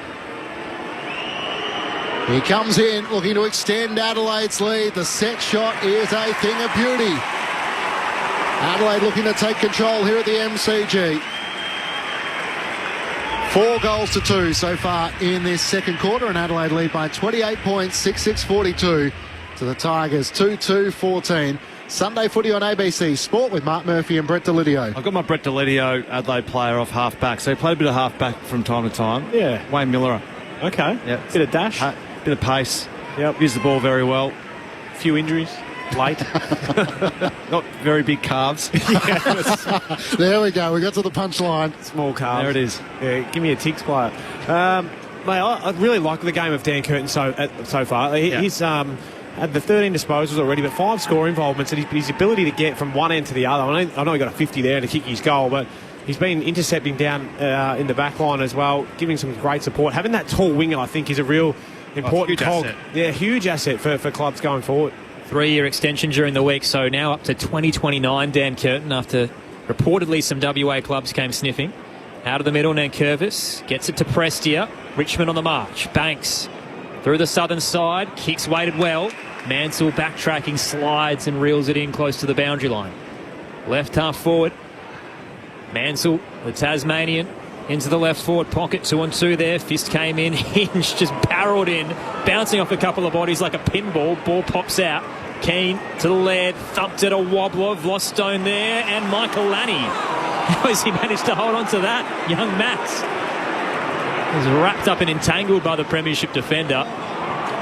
He comes in looking to extend Adelaide's lead. The set shot is a thing of beauty. Adelaide looking to take control here at the MCG. 4 goals to 2 so far in this second quarter, and Adelaide lead by 28 points, 6-6-42 to the Tigers, 2-2-14. Sunday footy on ABC Sport with Mark Murphy and Brett Delidio. I've got my Brett Delidio Adelaide player off half-back, so he played a bit of half-back from time to time. Yeah. Wayne Miller. Okay. Yeah. Bit of dash. Bit of pace. Yep. Used the ball very well. Few injuries. Late. Not very big calves. There we go. We got to the punchline. Small calves. There it is. Yeah, give me a Tiggs player. Mate, I really like the game of Dan Curtin so far. He's had the 13 disposals already, but 5 score involvements, and his ability to get from one end to the other. I know he got a 50 there to kick his goal, but he's been intercepting down in the back line as well, giving some great support. Having that tall winger, I think, is a real important cog. Yeah, huge asset for clubs going forward. 3-year extension during the week, so now up to 2029, Dan Curtin, after reportedly some WA clubs came sniffing. Out of the middle, Nankervis gets it to Prestia. Richmond on the march. Banks through the southern side. Kicks weighted well. Mansell backtracking, slides and reels it in close to the boundary line. Left half forward. Mansell, the Tasmanian, into the left forward pocket. 2-on-2 there. Fist came in. Hinge just barreled in, bouncing off a couple of bodies like a pinball. Ball pops out. Keane to the lead. Thumped at a wobbler. Vlastone there. And Michael Lanny. How has he managed to hold on to that? Young Max was wrapped up and entangled by the premiership defender.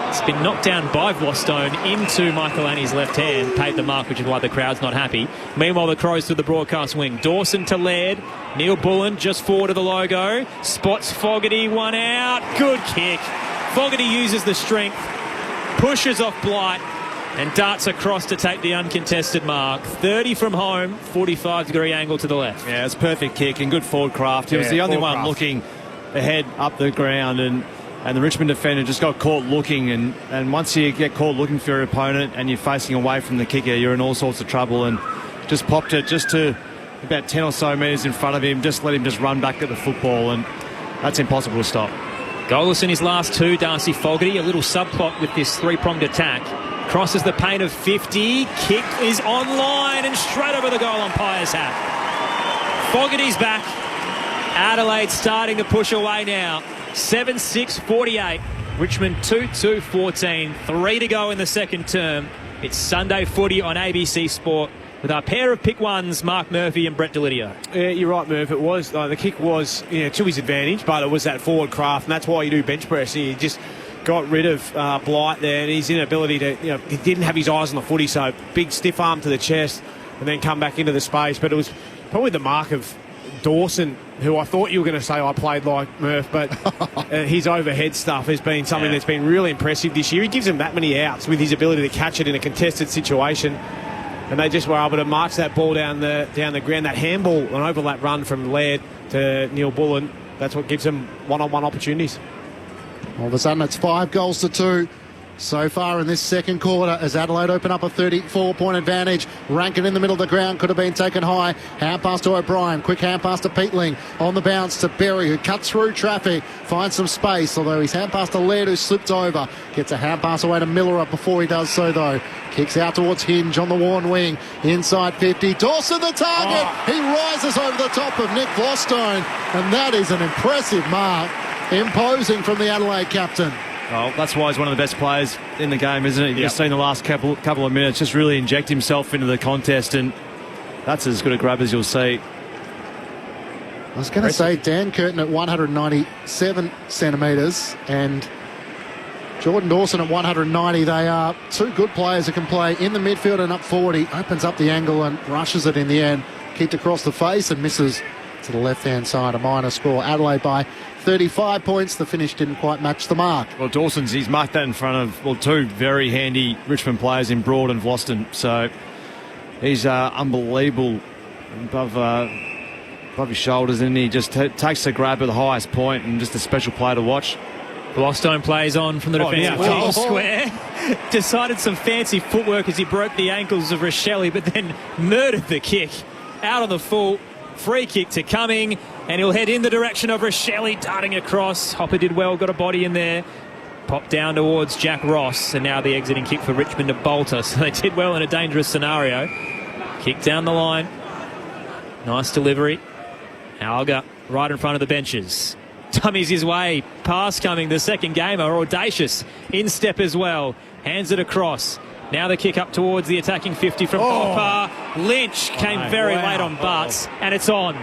It's been knocked down by Vlastone into Michael Lanny's left hand. Paid the mark, which is why the crowd's not happy. Meanwhile, the Crows through the broadcast wing. Dawson to Laird. Neil Bullen just forward of the logo. Spots Fogarty, one out. Good kick. Fogarty uses the strength. Pushes off Blight. And darts across to take the uncontested mark. 30 from home, 45-degree angle to the left. Yeah, it's a perfect kick and good forward craft. He was the only one looking ahead up the ground, and the Richmond defender just got caught looking. And once you get caught looking for your opponent and you're facing away from the kicker, you're in all sorts of trouble. And just popped it just to about 10 or so metres in front of him. Just let him just run back at the football, and that's impossible to stop. Goalless in his last 2, Darcy Fogarty. A little subplot with this 3-pronged attack. Crosses the paint of 50. Kick is online and straight over the goal umpire's hat. Fogarty's back. Adelaide starting to push away now. 7-6-48. Richmond 2-2-14. 3 to go in the second term. It's Sunday footy on ABC Sport with our pair of pick ones, Mark Murphy and Brett Delidio. Yeah, you're right, Murph. It was the kick was to his advantage, but it was that forward craft, and that's why you do bench press. You just got rid of Blight there, and his inability to, he didn't have his eyes on the footy, so big stiff arm to the chest and then come back into the space. But it was probably the mark of Dawson, who I thought you were going to say I played like Murph, but his overhead stuff has been something that's been really impressive this year. He gives him that many outs with his ability to catch it in a contested situation, and they just were able to march that ball down the ground. That handball, an overlap run from Laird to Neil Bullen, that's what gives them one-on-one opportunities. All of a sudden, it's 5 goals to 2 so far in this second quarter as Adelaide open up a 34-point advantage. Rankin in the middle of the ground, could have been taken high. Hand pass to O'Brien, quick hand pass to Peatling. On the bounce to Berry, who cuts through traffic, finds some space, although he's hand pass to Laird, who slipped over. Gets a hand pass away to Miller before he does so, though. Kicks out towards Hinge on the worn wing. Inside 50. Dawson the target. He rises over the top of Nick Vlastone, and that is an impressive mark. Imposing from the Adelaide captain. Well, that's why he's one of the best players in the game, isn't it? You've just seen the last couple of minutes just really inject himself into the contest, and that's as good a grab as you'll see. I was going to say Dan Curtin at 197 centimetres and Jordan Dawson at 190. They are 2 good players who can play in the midfield and up forward. He opens up the angle and rushes it in the end. Kicked across the face and misses to the left-hand side, a minor score. Adelaide by 35 points. The finish didn't quite match the mark. Well, he's marked that in front of, well, two very handy Richmond players in Broad and Vlosten. So he's unbelievable above his shoulders, and he just takes the grab at the highest point, and just a special player to watch. Blostone plays on from the defensive square. Decided some fancy footwork as he broke the ankles of Rochelle, but then murdered the kick. Out on the full. Free kick to Cumming, and he'll head in the direction of Rochelle, darting across. Hopper did well, got a body in there. Popped down towards Jack Ross, and now the exiting kick for Richmond to Bolter. So they did well in a dangerous scenario. Kick down the line. Nice delivery. Alga right in front of the benches. Dummies his way past Cumming, the second gamer, audacious. Instep as well. Hands it across. Now the kick up towards the attacking 50 from Hopper. Lynch came very late on Butts, and it's on.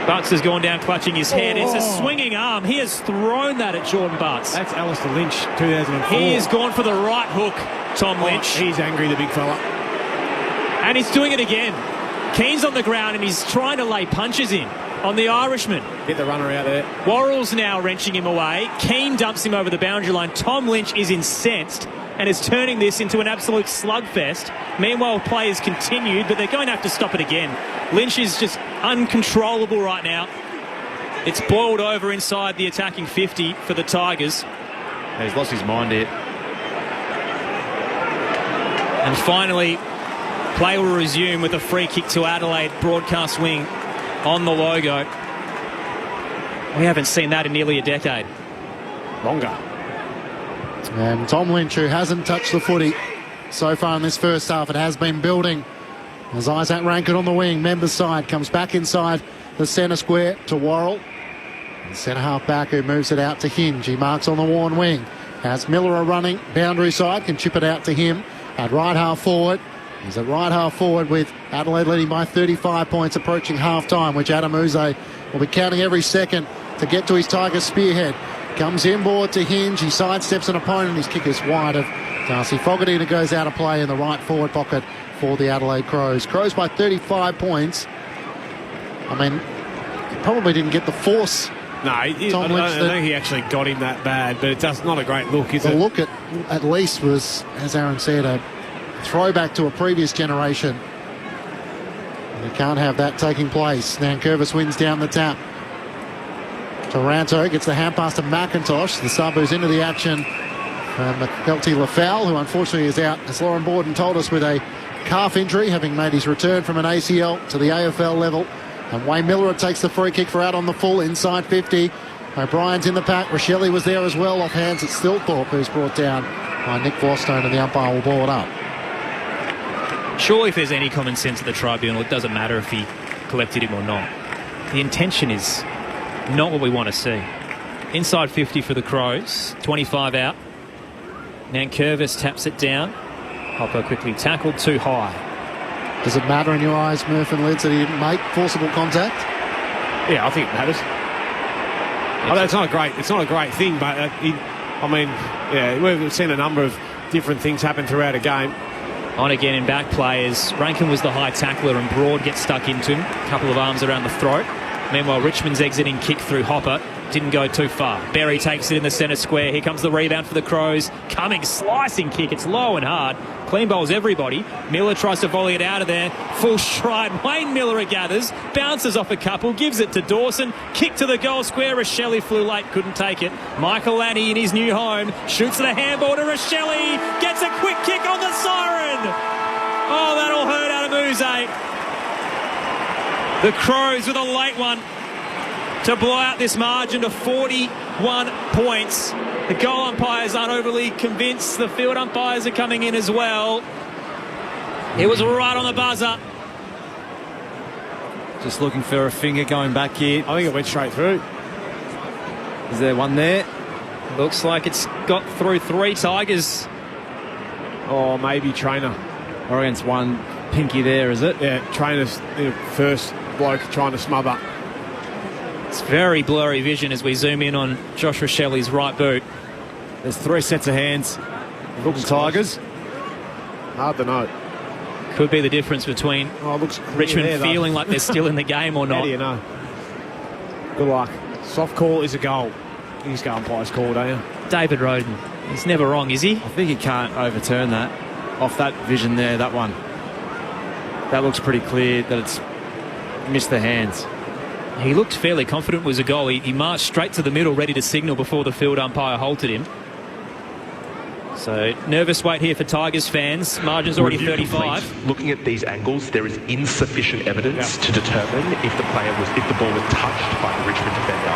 Butts has gone down clutching his head. It's a swinging arm. He has thrown that at Jordan Butts. That's Alistair Lynch, 2004. He has gone for the right hook, Tom Lynch. He's angry, the big fella. And he's doing it again. Keane's on the ground, and he's trying to lay punches in on the Irishman. Get the runner out there. Worrell's now wrenching him away. Keane dumps him over the boundary line. Tom Lynch is incensed and is turning this into an absolute slugfest. Meanwhile, players continued, but they're going to have to stop it again. Lynch is just uncontrollable right now. It's boiled over inside the attacking 50 for the Tigers. He's lost his mind here. And finally, play will resume with a free kick to Adelaide, broadcast wing on the logo. We haven't seen that in nearly a decade. Longer. And Tom Lynch, who hasn't touched the footy so far in this first half, it has been building. As Isaac Rankin on the wing, Members side, comes back inside the centre square to Worrell. And centre half back who moves it out to Hinge. He marks on the worn wing. Has Miller running boundary side, can chip it out to him. At right half forward. He's at right half forward with Adelaide leading by 35 points approaching half time, which Adam Uze will be counting every second to get to his Tiger spearhead. Comes inboard to Hinge. He sidesteps an opponent. His kick is wide of Darcy Fogarty, and it goes out of play in the right forward pocket for the Adelaide Crows. Crows by 35 points. I mean, he probably didn't get the force. No, I don't think he actually got him that bad, but it's not a great look, is it? The look at least was, as Aaron said, a throwback to a previous generation. You can't have that taking place. Nankervis wins down the tap. Taranto gets the hand pass to McIntosh, the sub who's into the action. McNulty Lafau, who unfortunately is out, as Lauren Borden told us, with a calf injury, having made his return from an ACL to the AFL level. And Wayne Miller takes the free kick for out on the full, inside 50. O'Brien's in the pack. Rochelle was there as well, off hands at Stilthorpe, who's brought down by Nick Vlostone, and the umpire will ball it up. Surely if there's any common sense at the tribunal, it doesn't matter if he collected him or not. The intention is not what we want to see. Inside 50 for the Crows, 25 out. Nankervis taps it down. Hopper quickly tackled too high. Does it matter in your eyes, Murph and Lids, that he didn't make forcible contact? Yeah, I think it matters. It's not a great thing, but we've seen a number of different things happen throughout a game. On again in back players. Rankin was the high tackler, and Broad gets stuck into him. A couple of arms around the throat. Meanwhile, Richmond's exiting kick through Hopper didn't go too far. Berry takes it in the centre square. Here comes the rebound for the Crows. Cumming, slicing kick. It's low and hard. Clean bowls everybody. Miller tries to volley it out of there. Full stride. Wayne Miller gathers. Bounces off a couple. Gives it to Dawson. Kick to the goal square. Rochelle flew late. Couldn't take it. Michael Lanny in his new home. Shoots the handball to Rochelle. Gets a quick kick on the siren. Oh, that'll hurt Adam Uze. The Crows with a late one to blow out this margin to 41 points. The goal umpires aren't overly convinced. The field umpires are coming in as well. It was right on the buzzer. Just looking for a finger going back here. I think it went straight through. Is there one there? Looks like it's got through three Tigers. Or maybe Trainer. Or against one pinky there, is it? Yeah, Trainer's first bloke trying to smother. It's very blurry vision as we zoom in on Josh Rochelle's right boot. There's three sets of hands. Looking Tigers. Hard to know. Could be the difference between Richmond there, feeling like they're still in the game or not. How do you know? Good luck. Soft call is a goal. He's going umpire's call, don't you? David Roden. He's never wrong, is he? I think he can't overturn that off that vision there, that one. That looks pretty clear that it's missed the hands. He looked fairly confident it was a goal. He marched straight to the middle, ready to signal before the field umpire halted him. So, nervous wait here for Tigers fans. Margin's already 35. Looking at these angles, there is insufficient evidence to determine if the ball was touched by the Richmond defender.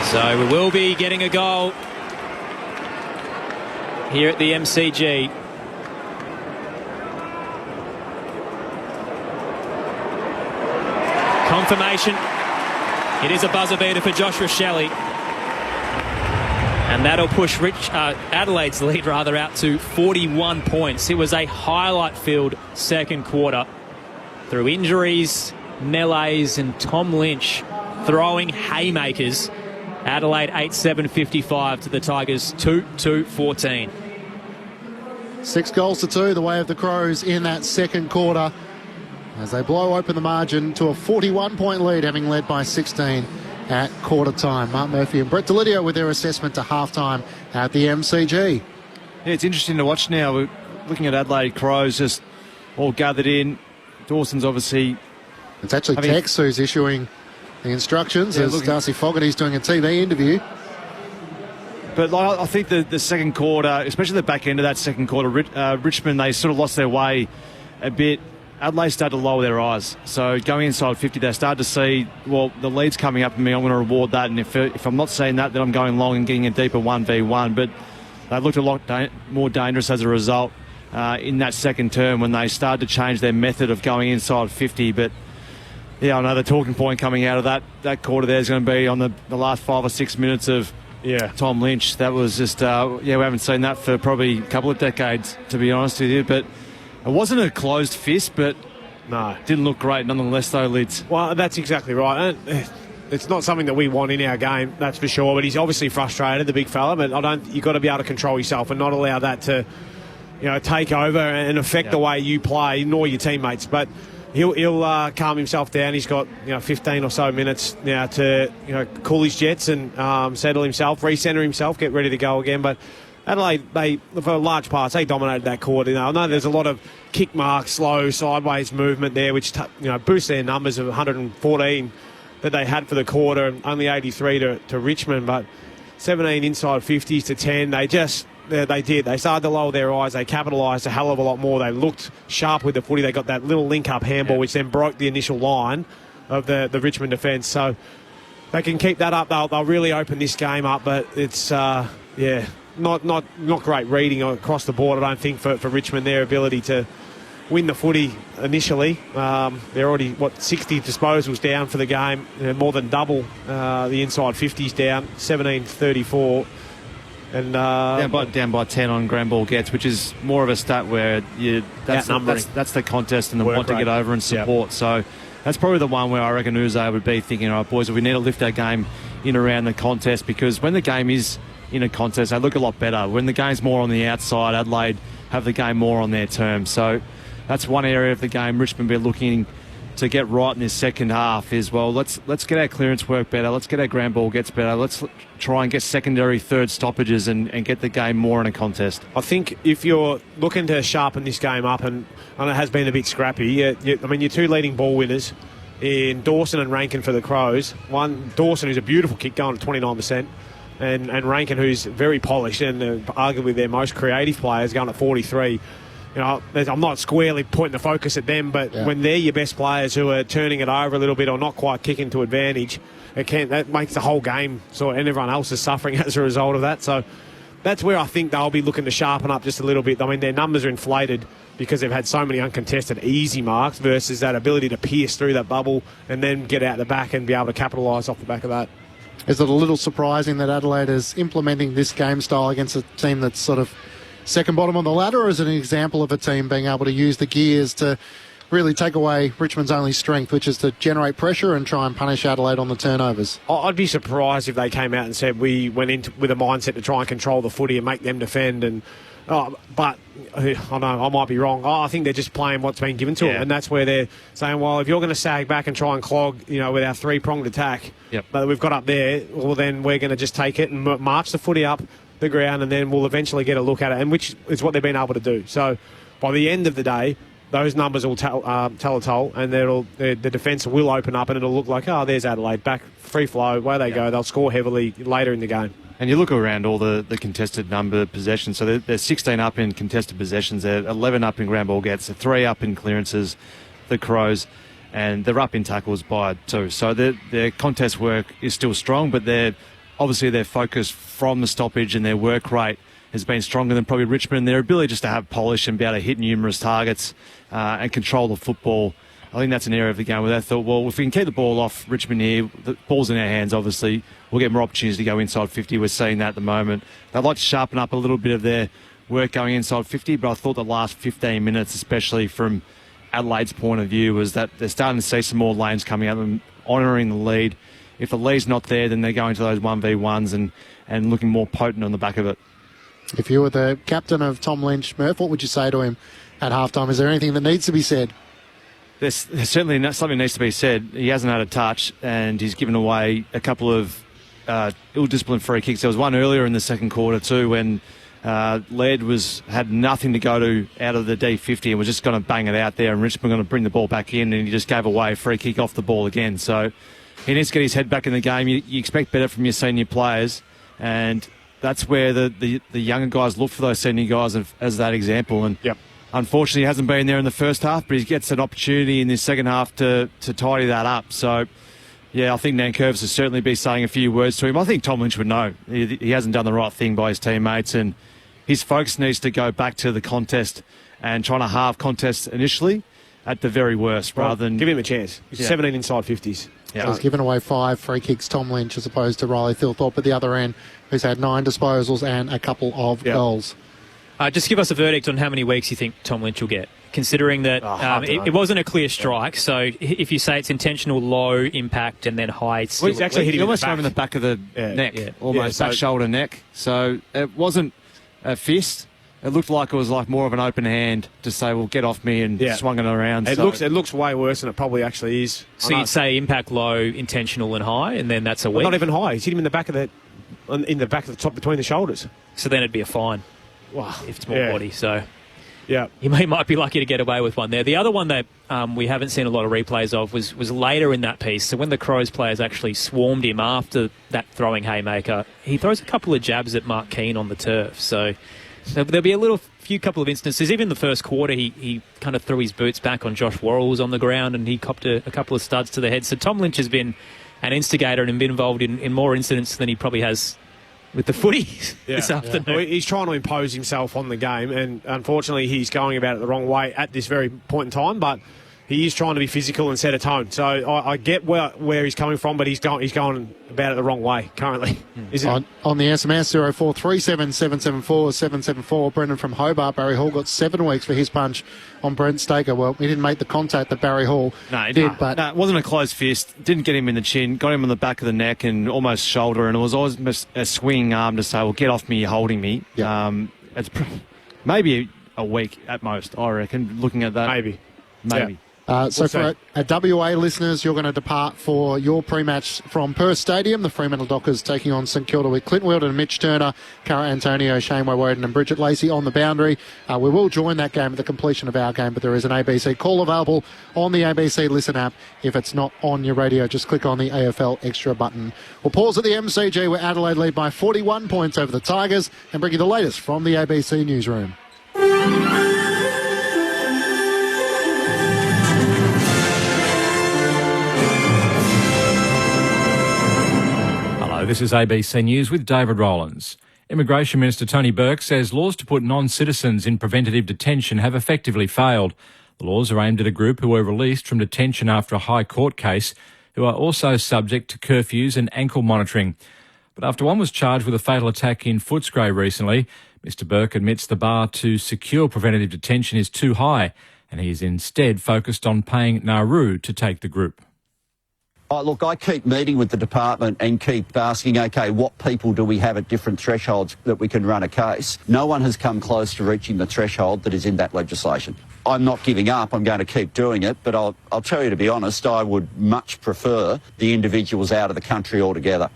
So, we will be getting a goal here at the MCG. Confirmation. It is a buzzer beater for Joshua Shelley. And that'll push Adelaide's lead out to 41 points. It was a highlight-filled second quarter through injuries, melees, and Tom Lynch throwing haymakers. Adelaide 8-7-55 to the Tigers 2-2-14. 6 goals to 2, the way of the Crows in that second quarter, as they blow open the margin to a 41-point lead, having led by 16 at quarter time. Mark Murphy and Brett Delidio with their assessment to halftime at the MCG. Yeah, it's interesting to watch now. We're looking at Adelaide Crows just all gathered in. Dawson's obviously... It's actually Tex who's issuing the instructions as Darcy Fogarty's doing a TV interview. But I think the second quarter, especially the back end of that second quarter, Richmond, they sort of lost their way a bit. Adelaide started to lower their eyes. So going inside 50, they started to see, well, the lead's coming up to me, I'm going to reward that. And if I'm not seeing that, then I'm going long and getting a deeper 1v1. But they looked a lot more dangerous as a result in that second term when they started to change their method of going inside 50. But, yeah, I know the talking point coming out of that quarter there is going to be on the last 5 or 6 minutes of Tom Lynch. That was just, we haven't seen that for probably a couple of decades, to be honest with you. But it wasn't a closed fist, but no, didn't look great nonetheless, though, Lids. Well, that's exactly right. It's not something that we want in our game, that's for sure. But he's obviously frustrated, the big fella. But you've got to be able to control yourself and not allow that to, take over and affect the way you play, nor your teammates. But he'll calm himself down. He's got 15 or so minutes now to cool his jets and settle himself, recenter himself, get ready to go again. But Adelaide, for large parts, they dominated that quarter. I know there's a lot of kick marks, slow, sideways movement there, which boosts their numbers of 114 that they had for the quarter, and only 83 to Richmond. But 17 inside 50s to 10, they did. They started to lower their eyes. They capitalised a hell of a lot more. They looked sharp with the footy. They got that little link-up handball, which then broke the initial line of the Richmond defence. So they can keep that up. They'll really open this game up, but it's, not great reading across the board, I don't think, for Richmond, their ability to win the footy initially. They're already, 60 disposals down for the game, more than double the inside 50s down, 17-34. And down by 10 on ground ball gets, which is more of a stat where that's the contest and the want to get over and support. Yep. So that's probably the one where I reckon Uze would be thinking, all right, boys, we need to lift our game in around the contest, because when the game is in a contest, they look a lot better. When the game's more on the outside, Adelaide have the game more on their terms. So that's one area of the game Richmond be looking to get right in this second half is, well, let's get our clearance work better, let's get our ground ball gets better, let's try and get secondary third stoppages and get the game more in a contest. I think if you're looking to sharpen this game up, and it has been a bit scrappy, your two leading ball winners in Dawson and Rankin for the Crows. One, Dawson, who's a beautiful kick going at 29%, and Rankin, who's very polished and arguably their most creative players, going at 43%. I'm not squarely pointing the focus at them, but when they're your best players who are turning it over a little bit or not quite kicking to advantage, that makes the whole game and everyone else is suffering as a result of that. So that's where I think they'll be looking to sharpen up just a little bit. I mean, their numbers are inflated because they've had so many uncontested easy marks versus that ability to pierce through that bubble and then get out the back and be able to capitalise off the back of that. Is it a little surprising that Adelaide is implementing this game style against a team that's sort of second bottom on the ladder, or is it an example of a team being able to use the gears to really take away Richmond's only strength, which is to generate pressure and try and punish Adelaide on the turnovers? I'd be surprised if they came out and said we went into with a mindset to try and control the footy and make them defend and But I know I might be wrong. I think they're just playing what's been given to them, and that's where they're saying, well, if you're going to sag back and try and clog, with our three-pronged attack that we've got up there, well, then we're going to just take it and march the footy up the ground, and then we'll eventually get a look at it, and which is what they've been able to do. So by the end of the day, those numbers will tell a toll, and the defence will open up, and it'll look like, there's Adelaide, back free flow, away they go. They'll score heavily later in the game. And you look around all the contested number of possessions, so they're 16 up in contested possessions, they're 11 up in ground ball gets, they're 3 up in clearances, the Crows, and they're up in tackles by 2. So their contest work is still strong, but obviously their focus from the stoppage and their work rate has been stronger than probably Richmond. Their ability just to have polish and be able to hit numerous targets and control the football, I think that's an area of the game where they thought, well, if we can keep the ball off Richmond here, the ball's in our hands, obviously, we'll get more opportunities to go inside 50. We're seeing that at the moment. They'd like to sharpen up a little bit of their work going inside 50, but I thought the last 15 minutes, especially from Adelaide's point of view, was that they're starting to see some more lanes coming at them, honouring the lead. If the lead's not there, then they're going to those 1v1s and looking more potent on the back of it. If you were the captain of Tom Lynch, Murph, what would you say to him at halftime? Is there anything that needs to be said? There's certainly something needs to be said. He hasn't had a touch, and he's given away a couple of ill-disciplined free kicks. There was one earlier in the second quarter too when Laird had nothing to go to out of the D50 and was just going to bang it out there, and Richmond going to bring the ball back in, and he just gave away a free kick off the ball again. So he needs to get his head back in the game. You expect better from your senior players, and that's where the younger guys look for those senior guys as that example. And unfortunately, he hasn't been there in the first half, but he gets an opportunity in this second half to tidy that up. So, I think Nankervis will certainly be saying a few words to him. I think Tom Lynch would know. He hasn't done the right thing by his teammates, and his focus needs to go back to the contest and trying to halve contests initially at the very worst, rather than... Give him a chance. He's 17 inside 50s. Yeah. So he's given away 5 free kicks, Tom Lynch, as opposed to Riley Thilthorpe at the other end, who's had 9 disposals and a couple of goals. Just give us a verdict on how many weeks you think Tom Lynch will get, considering that it wasn't a clear strike. So if you say it's intentional, low impact, and then high... He's actually hitting almost in the back of the neck, almost back shoulder neck. So it wasn't a fist. It looked like it was more of an open hand to say, well, get off me, and swung it around. It looks way worse than it probably actually is. So you'd say impact low, intentional and high, and then that's a week? Not even high. He's hit him in the back of the top between the shoulders. So then it'd be a fine. Wow. If it's more body. So yeah, he might be lucky to get away with one there. The other one that we haven't seen a lot of replays of was later in that piece. So when the Crows players actually swarmed him after that throwing haymaker, he throws a couple of jabs at Mark Keane on the turf. So there'll be a few couple of instances. Even in the first quarter, he kind of threw his boots back on Josh Worrell, was on the ground, and he copped a couple of studs to the head. So Tom Lynch has been an instigator and been involved in more incidents than he probably has with the footy this afternoon. Well, he's trying to impose himself on the game, and unfortunately he's going about it the wrong way at this very point in time, but he is trying to be physical and set a tone. So I get where he's coming from, but he's going about it the wrong way currently. On the SMS, 0437 774 774, Brendan from Hobart, Barry Hall got 7 weeks for his punch on Brent Staker. Well, he didn't make the contact that Barry Hall did. But it wasn't a closed fist. Didn't get him in the chin. Got him on the back of the neck and almost shoulder, and it was always a swinging arm to say, well, get off me, you're holding me. Yep. It's maybe a week at most, I reckon, looking at that. Maybe. Yeah. So for WA listeners, you're going to depart for your pre-match from Perth Stadium. The Fremantle Dockers taking on St Kilda with Clint Wheeldon, Mitch Turner, Cara Antonio, Shane Woden and Bridget Lacey on the boundary. We will join that game at the completion of our game, but there is an ABC call available on the ABC Listen app. If it's not on your radio, just click on the AFL Extra button. We'll pause at the MCG where Adelaide lead by 41 points over the Tigers and bring you the latest from the ABC newsroom. This is ABC News with David Rowlands. Immigration Minister Tony Burke says laws to put non-citizens in preventative detention have effectively failed. The laws are aimed at a group who were released from detention after a High Court case, who are also subject to curfews and ankle monitoring. But after one was charged with a fatal attack in Footscray recently, Mr Burke admits the bar to secure preventative detention is too high, and he is instead focused on paying Nauru to take the group. Look, I keep meeting with the department and keep asking, OK, what people do we have at different thresholds that we can run a case? No one has come close to reaching the threshold that is in that legislation. I'm not giving up. I'm going to keep doing it. But I'll tell you, to be honest, I would much prefer the individuals out of the country altogether.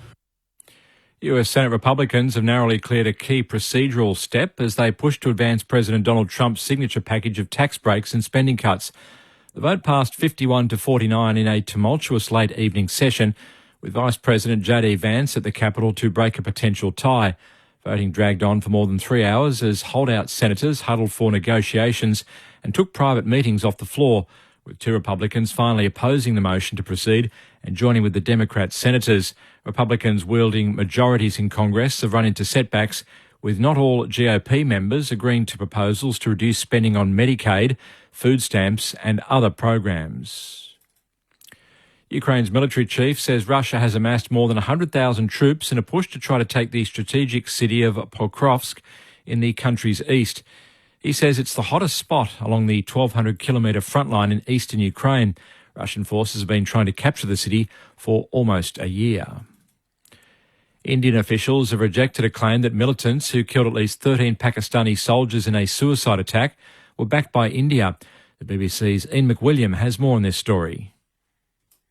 US Senate Republicans have narrowly cleared a key procedural step as they push to advance President Donald Trump's signature package of tax breaks and spending cuts. The vote passed 51 to 49 in a tumultuous late evening session, with Vice President J.D. Vance at the Capitol to break a potential tie. Voting dragged on for more than 3 hours as holdout senators huddled for negotiations and took private meetings off the floor, with two Republicans finally opposing the motion to proceed and joining with the Democrat senators. Republicans wielding majorities in Congress have run into setbacks, with not all GOP members agreeing to proposals to reduce spending on Medicaid, food stamps and other programs. Ukraine's military chief says Russia has amassed more than 100,000 troops in a push to try to take the strategic city of Pokrovsk in the country's east. He says it's the hottest spot along the 1,200-kilometre front line in eastern Ukraine. Russian forces have been trying to capture the city for almost a year. Indian officials have rejected a claim that militants who killed at least 13 Pakistani soldiers in a suicide attack were backed by India. The BBC's Ian McWilliam has more on this story.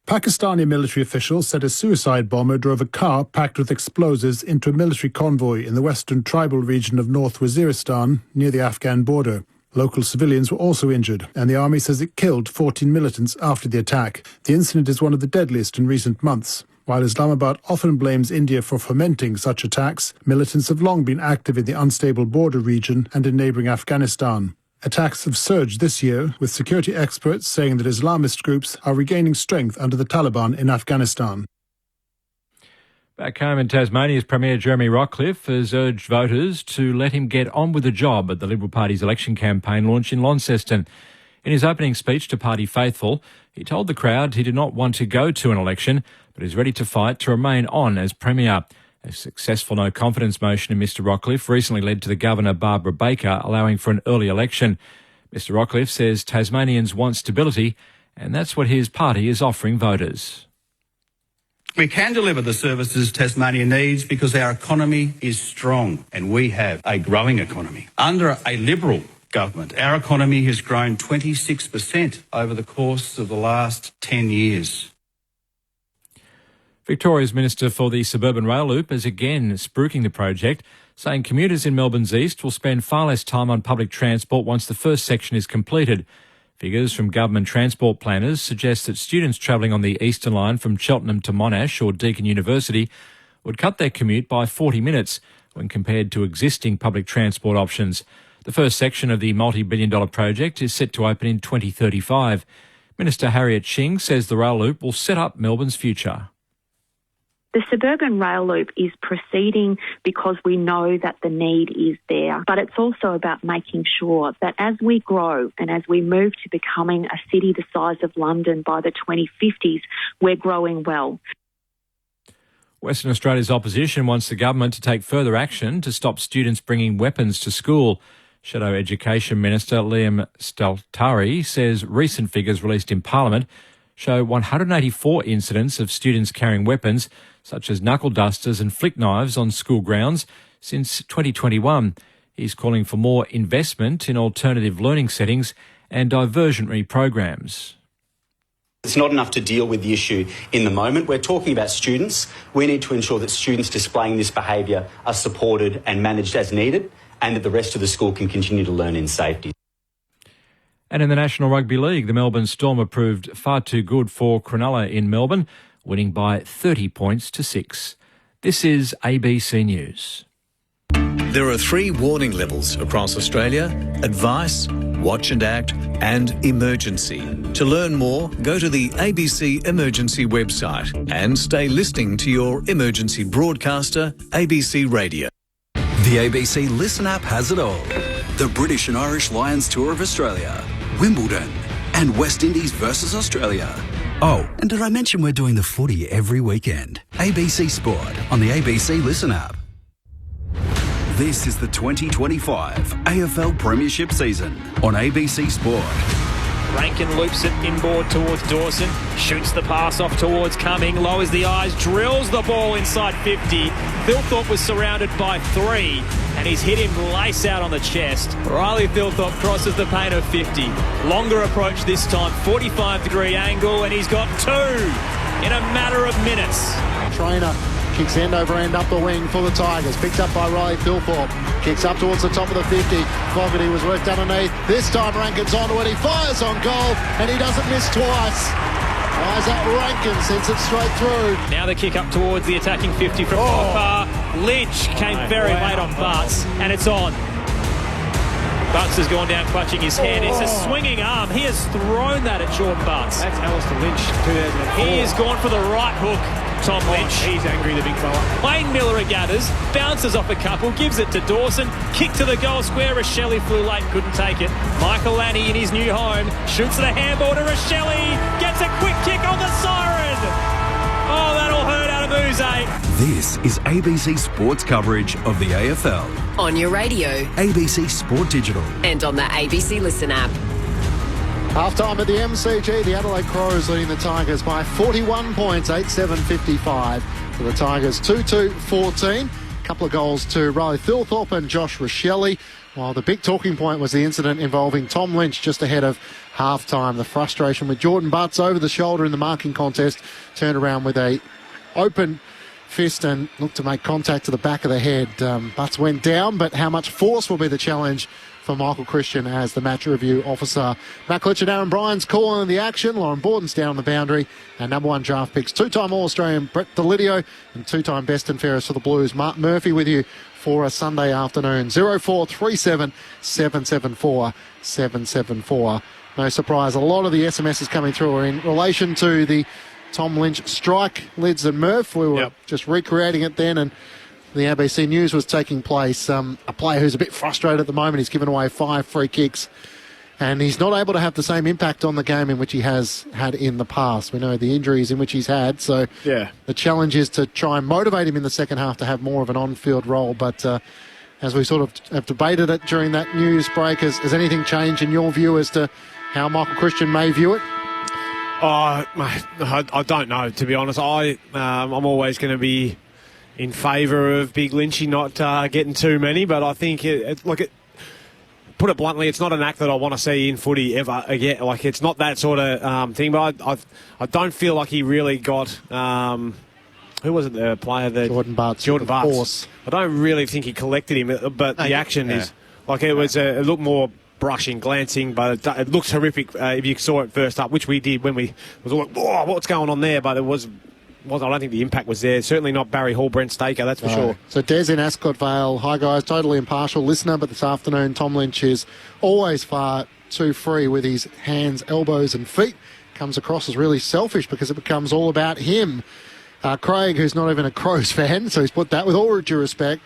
Pakistani military officials said a suicide bomber drove a car packed with explosives into a military convoy in the western tribal region of North Waziristan near the Afghan border. Local civilians were also injured, and the army says it killed 14 militants after the attack. The incident is one of the deadliest in recent months. While Islamabad often blames India for fomenting such attacks, militants have long been active in the unstable border region and in neighbouring Afghanistan. Attacks have surged this year, with security experts saying that Islamist groups are regaining strength under the Taliban in Afghanistan. Back home in Tasmania's Premier Jeremy Rockcliffe has urged voters to let him get on with the job at the Liberal Party's election campaign launch in Launceston. In his opening speech to party faithful, he told the crowd he did not want to go to an election, but is ready to fight to remain on as Premier. A successful no-confidence motion in Mr Rockcliffe recently led to the Governor Barbara Baker allowing for an early election. Mr Rockcliffe says Tasmanians want stability, and that's what his party is offering voters. We can deliver the services Tasmania needs because our economy is strong and we have a growing economy. Under a Liberal government, our economy has grown 26% over the course of the last 10 years. Victoria's Minister for the Suburban Rail Loop is again spruiking the project, saying commuters in Melbourne's east will spend far less time on public transport once the first section is completed. Figures from government transport planners suggest that students travelling on the Eastern Line from Cheltenham to Monash or Deakin University would cut their commute by 40 minutes when compared to existing public transport options. The first section of the multi-billion-dollar project is set to open in 2035. Minister Harriet Ching says the rail loop will set up Melbourne's future. The suburban rail loop is proceeding because we know that the need is there, but it's also about making sure that as we grow and as we move to becoming a city the size of London by the 2050s, we're growing well. Western Australia's opposition wants the government to take further action to stop students bringing weapons to school. Shadow Education Minister Liam Steltari says recent figures released in Parliament show 184 incidents of students carrying weapons, such as knuckle dusters and flick knives, on school grounds since 2021. He's calling for more investment in alternative learning settings and diversionary programs. It's not enough to deal with the issue in the moment. We're talking about students. We need to ensure that students displaying this behaviour are supported and managed as needed, and that the rest of the school can continue to learn in safety. And in the National Rugby League, the Melbourne Storm have proved far too good for Cronulla in Melbourne, winning by 30 points to 6. This is ABC News. There are 3 warning levels across Australia: advice, watch and act, and emergency. To learn more, go to the ABC Emergency website and stay listening to your emergency broadcaster, ABC Radio. The ABC Listen app has it all. The British and Irish Lions Tour of Australia, Wimbledon, and West Indies versus Australia. Oh, and did I mention we're doing the footy every weekend? ABC Sport on the ABC Listen app. This is the 2025 AFL Premiership season on ABC Sport. Rankin loops it inboard towards Dawson, shoots the pass off towards Cumming, lowers the eyes, drills the ball inside 50. Thilthorpe was surrounded by 3, and he's hit him lace out on the chest. Riley Thilthorpe crosses the paint of 50. Longer approach this time, 45-degree angle, and he's got 2 in a matter of minutes. Trainer kicks end over end up the wing for the Tigers. Picked up by Riley Thilthorpe. Kicks up towards the top of the 50. Fogarty was worked underneath. This time Rankin's onto it. He fires on goal and he doesn't miss twice. Isaac Rankin sends it straight through. Now the kick up towards the attacking 50 from Popper. Lynch came very late on Butts, and it's on. Butts has gone down clutching his head. It's a swinging arm. He has thrown that at Jordan Butts. That's Alistair Lynch, 2004. He has gone for the right hook, Tom Lynch. He's angry, the big fella. Wayne Miller gathers, bounces off a couple, gives it to Dawson. Kick to the goal square. Rochelle flew late, couldn't take it. Michael Lanny in his new home shoots the handball to Rochelle. Gets a quick kick on the siren. Oh, that'll hurt out of Uze. This is ABC Sports coverage of the AFL. On your radio. ABC Sport Digital. And on the ABC Listen app. Half-time at the MCG, the Adelaide Crows leading the Tigers by 41 points, 8-7-55. For the Tigers, 2-2-14. A couple of goals to Riley Thilthorpe and Josh Rochelle. While the big talking point was the incident involving Tom Lynch just ahead of half-time. The frustration with Jordan Butts over the shoulder in the marking contest, turned around with a open fist and looked to make contact to the back of the head. Butts went down, but how much force will be the challenge for Michael Christian as the match review officer. Matt Klitsch and Aaron Bryan's calling the action. Lauren Borden's down on the boundary. And number 1 draft picks, 2-time All-Australian Brett Delidio and 2-time best and fairest for the Blues, Mark Murphy, with you for a Sunday afternoon. 0437 774 774. No surprise, a lot of the SMSs coming through are in relation to the Tom Lynch strike. Lids and Murph, we were just recreating it then, and the ABC News was taking place. A player who's a bit frustrated at the moment. He's given away 5 free kicks, and he's not able to have the same impact on the game in which he has had in the past. We know the injuries in which he's had, so the challenge is to try and motivate him in the second half to have more of an on-field role. But as we sort of have debated it during that news break, has anything changed in your view as to how Michael Christian may view it? I don't know, to be honest. I'm always going to be in favour of Big Lynchy not getting too many, but I think, put it bluntly, it's not an act that I want to see in footy ever again. Like, it's not that sort of thing, but I don't feel like he really got... who was it, the player? Jordan Butts. Jordan Butts. I don't really think he collected him, but the action is... Like, it was it looked more brushing, glancing, but it looks horrific if you saw it first up, which we did when we was all like, "Whoa, what's going on there?" But it was I don't think the impact was there. Certainly not Barry Hall, Brent Staker, that's for sure. So Des in Ascot Vale. Hi guys, totally impartial listener, but this afternoon Tom Lynch is always far too free with his hands, elbows and feet. Comes across as really selfish because it becomes all about him. Craig, who's not even a Crows fan, so he's put that, with all due respect,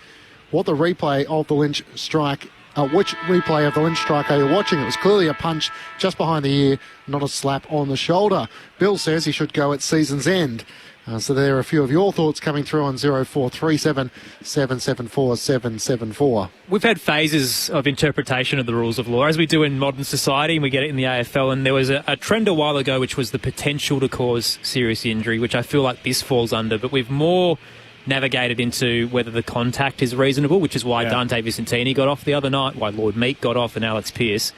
what the replay of the Lynch strike, which replay of the Lynch strike are you watching? It was clearly a punch just behind the ear, not a slap on the shoulder. Bill says he should go at season's end. So there are a few of your thoughts coming through on 0437 774 774. We've had phases of interpretation of the rules of law, as we do in modern society, and we get it in the AFL. And there was a trend a while ago, which was the potential to cause serious injury, which I feel like this falls under. But we've more navigated into whether the contact is reasonable, which is why Dante Vicentini got off the other night, why Lord Meek got off and Alex Pearce.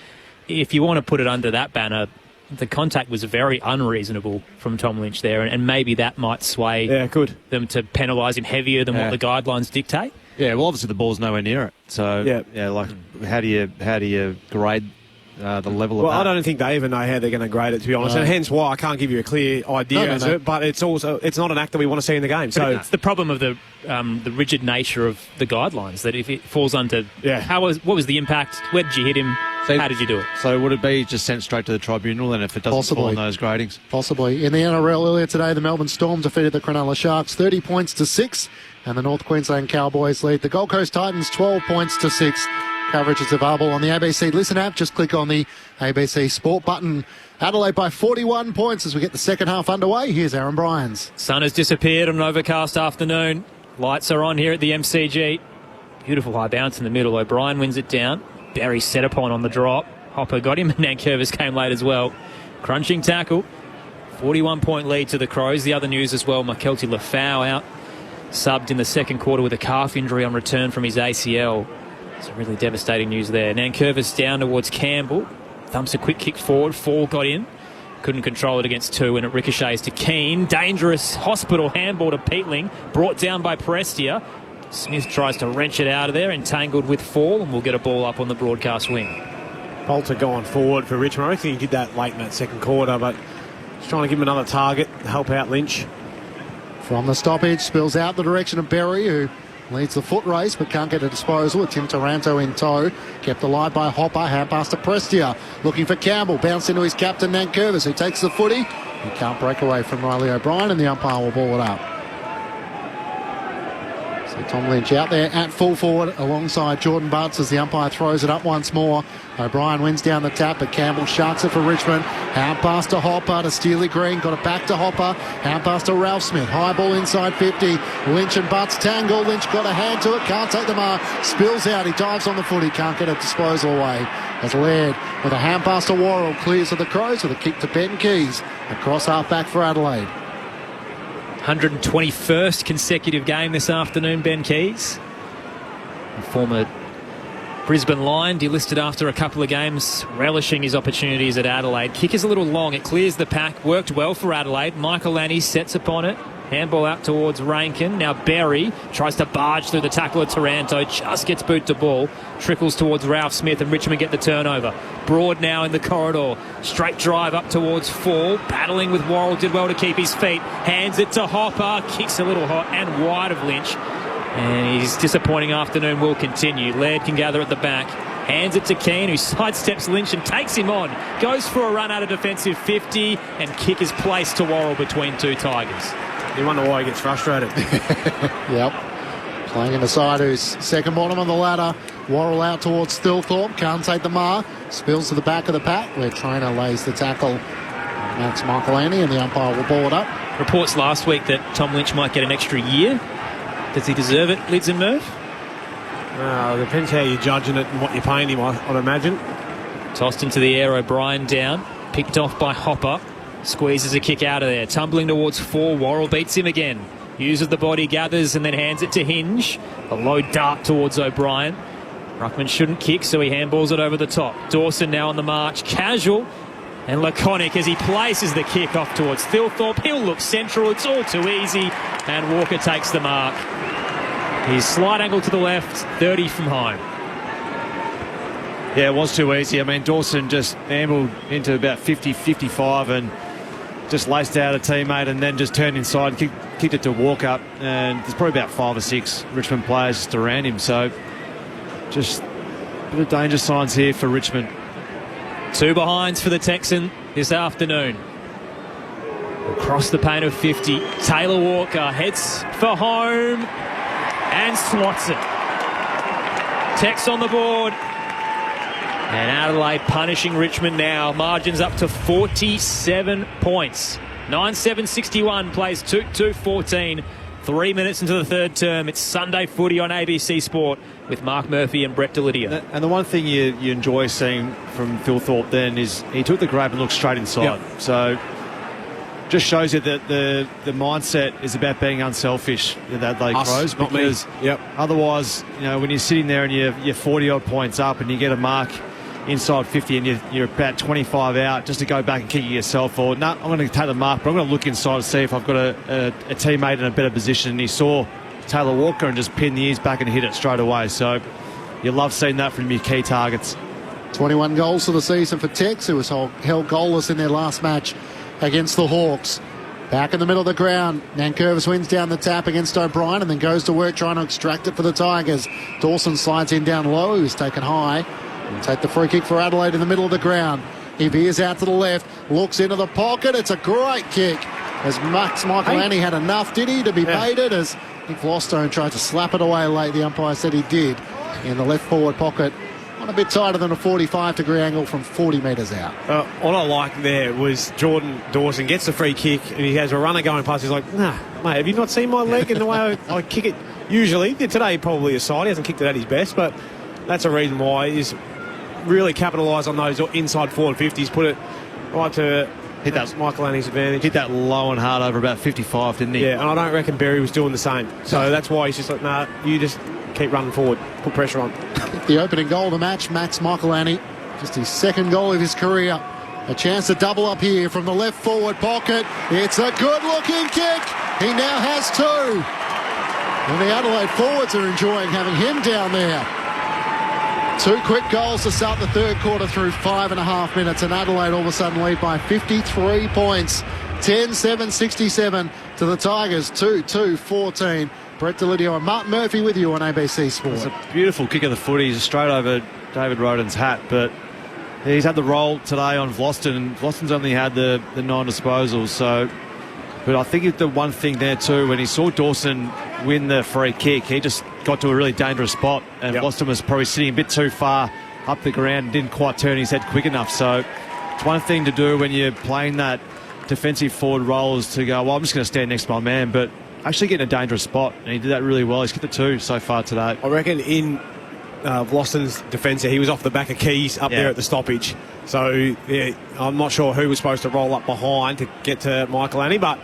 If you want to put it under that banner, the contact was very unreasonable from Tom Lynch there, and maybe that might sway them to penalise him heavier than what the guidelines dictate. Yeah, well, obviously the ball's nowhere near it. So, how do you grade the level of that? Well, I don't think they even know how they're going to grade it, to be honest, and hence why I can't give you a clear idea. But it's not an act that we want to see in the game. So it's the problem of the rigid nature of the guidelines, that if it falls under what was the impact, where did you hit him, how did you do it? So would it be just sent straight to the tribunal then if it doesn't fall on those gradings? Possibly. In the NRL earlier today, the Melbourne Storm defeated the Cronulla Sharks 30 points to 6, and the North Queensland Cowboys lead the Gold Coast Titans 12 points to 6. Coverage is available on the ABC Listen app. Just click on the ABC Sport button. Adelaide by 41 points as we get the second half underway. Here's Aaron Bryans. Sun has disappeared on an overcast afternoon. Lights are on here at the MCG. Beautiful high bounce in the middle. O'Brien wins it down. Barry set upon on the drop. Hopper got him, and Nankervis came late as well. Crunching tackle. 41-point lead to the Crows. The other news as well, Makelti Lafau out. Subbed in the second quarter with a calf injury on return from his ACL. It's really devastating news there. Nankervis down towards Campbell. Thumps a quick kick forward. Fall got in. Couldn't control it against two, and it ricochets to Keane. Dangerous hospital handball to Peatling. Brought down by Prestia. Smith tries to wrench it out of there, entangled with Fall, and we'll get a ball up on the broadcast wing. Bolter going forward for Richmond. I don't think he did that late in that second quarter, but he's trying to give him another target, help out Lynch. From the stoppage, spills out the direction of Berry, who leads the foot race but can't get a disposal with Tim Taranto in tow. Kept alive by Hopper, hand pass to Prestia. Looking for Campbell, bounce into his captain Nankervis, who takes the footy. He can't break away from Riley O'Brien, and the umpire will ball it up. So Tom Lynch out there at full forward alongside Jordan Butts as the umpire throws it up once more. O'Brien wins down the tap, but Campbell sharks it for Richmond. Hand pass to Hopper to Steely Green. Got it back to Hopper. Hand pass to Ralph Smith. High ball inside 50. Lynch and Butts tangle. Lynch got a hand to it. Can't take the mark. Spills out. He dives on the foot. He can't get a disposal away. As Laird with a hand pass to Worrell clears to the Crows with a kick to Ben Keys. Across half back for Adelaide. 121st consecutive game this afternoon, Ben Keys. The former Brisbane Lion delisted after a couple of games, relishing his opportunities at Adelaide. Kick is a little long. It clears the pack. Worked well for Adelaide. Michael Lanny sets upon it. Handball out towards Rankin. Now Berry tries to barge through the tackle of Taranto. Just gets boot to ball. Trickles towards Ralph Smith, and Richmond get the turnover. Broad now in the corridor. Straight drive up towards Fall. Battling with Worrell. Did well to keep his feet. Hands it to Hopper. Kicks a little hot and wide of Lynch. And his disappointing afternoon will continue. Laird can gather at the back. Hands it to Keane, who sidesteps Lynch and takes him on. Goes for a run out of defensive 50, and kick is placed to Worrell between two Tigers. You wonder why he gets frustrated. Yep. Playing in the side who's second bottom on the ladder. Worrell out towards Stilthorpe. Can't take the mark. Spills to the back of the pack where Trainer lays the tackle. Max Michaelani, and the umpire will ball it up. Reports last week that Tom Lynch might get an extra year. Does he deserve it, Lids and Murph? Depends how you're judging it and what you're paying him, I'd imagine. Tossed into the air, O'Brien down. Picked off by Hopper. Squeezes a kick out of there. Tumbling towards four. Worrell beats him again. Uses the body, gathers, and then hands it to Hinge. A low dart towards O'Brien. Ruckman shouldn't kick, so he handballs it over the top. Dawson now on the march. Casual and laconic as he places the kick off towards Thilthorpe. He'll look central. It's all too easy. And Walker takes the mark. His slight angle to the left, 30 from home. Yeah, it was too easy. I mean, Dawson just ambled into about 50, 55 and just laced out a teammate and then just turned inside, kicked it to Walker, and there's probably about 5 or 6 Richmond players just around him. So just a bit of danger signs here for Richmond. 2 behinds for the Texan this afternoon. Across the paint of 50, Taylor Walker heads for home and slots it. Tex on the board. And Adelaide punishing Richmond now. Margins up to 47 points. 9-7-61 plays 2-2-14. 3 minutes into the third term. It's Sunday footy on ABC Sport with Mark Murphy and Brett Delidio. And the one thing you enjoy seeing from Thilthorpe then is he took the grab and looked straight inside. Yep. So just shows you that the mindset is about being unselfish, that they Crows. Because otherwise, when you're sitting there and you're 40-odd points up and you get a mark inside 50 and you're about 25 out just to go back and kick it yourself, or I'm going to take the mark, but I'm going to look inside and see if I've got a teammate in a better position. And he saw Taylor Walker and just pinned the ears back and hit it straight away. So you love seeing that from your key targets. 21 goals for the season for Tex, who was held goalless in their last match against the Hawks. Back in the middle of the ground, Nankervis wins down the tap against O'Brien and then goes to work trying to extract it for the Tigers. Dawson slides in down low, he's taken high. And take the free kick for Adelaide in the middle of the ground. He veers out to the left, looks into the pocket. It's a great kick. As Max Michaelani had enough, did he, to be baited? As Nick Flostone tried to slap it away late. The umpire said he did in the left forward pocket. On a bit tighter than a 45-degree angle from 40 metres out. What I liked there was Jordan Dawson gets the free kick and he has a runner going past. He's like, nah, mate, have you not seen my leg and the way I kick it? Usually, today probably aside, he hasn't kicked it at his best, but that's a reason why. Is really capitalise on those inside forward 50s, put it right to hit that Michael Annie's advantage. Hit that low and hard over about 55, didn't he? Yeah, and I don't reckon Berry was doing the same. So that's why he's just like, nah, you just keep running forward, put pressure on. The opening goal of the match, Max Michael Annie, just his second goal of his career. A chance to double up here from the left forward pocket. It's a good-looking kick. He now has two. And the Adelaide forwards are enjoying having him down there. Two quick goals to start the third quarter through 5.5 minutes. And Adelaide all of a sudden lead by 53 points. 10-7-67 to the Tigers. 2-2-14. Brett Delidio and Martin Murphy with you on ABC Sport. It's a beautiful kick of the footy, straight over David Roden's hat. But he's had the roll today on Vlosten. And Vlosten's only had the 9 disposals. So, but I think the one thing there too, when he saw Dawson win the free kick, he just got to a really dangerous spot, and Vlosten was probably sitting a bit too far up the ground and didn't quite turn his head quick enough. So it's one thing to do when you're playing that defensive forward role is to go, well, I'm just going to stand next to my man, but actually get in a dangerous spot, and he did that really well. He's hit the 2 so far today. I reckon in Vlosten's defence, he was off the back of Keys up there at the stoppage. So yeah, I'm not sure who was supposed to roll up behind to get to Michael Annie, but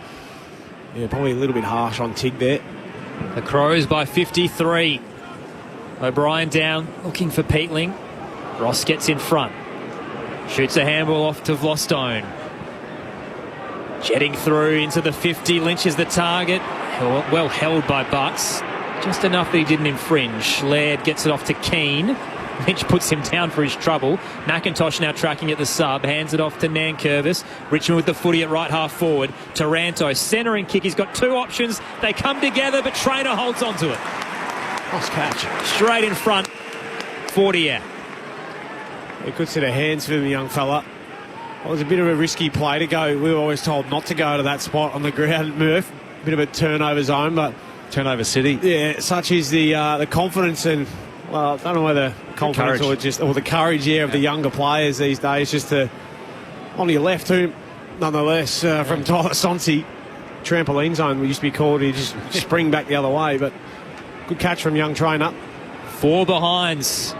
yeah, probably a little bit harsh on Tig there. The Crows by 53. O'Brien down, looking for Peatling. Ross gets in front. Shoots a handball off to Vlostone. Jetting through into the 50. Lynch is the target. Well held by Butts. Just enough that he didn't infringe. Laird gets it off to Keane. Lynch puts him down for his trouble. McIntosh now tracking at the sub. Hands it off to Nankervis. Richmond with the footy at right half forward. Taranto, centering kick. He's got two options. They come together, but Traynor holds onto it. Nice catch. Straight in front. 40 out. A good set of hands for the young fella. It was a bit of a risky play to go. We were always told not to go to that spot on the ground, Murph. Bit of a turnover zone, but turnover city. Yeah, such is the confidence and, well, I don't know whether confidence or the courage, of the younger players these days, just to on your left too, nonetheless, from Tyler Sonsi. Trampoline zone we used to be called. He just spring back the other way, but good catch from young Traynor. 4 behinds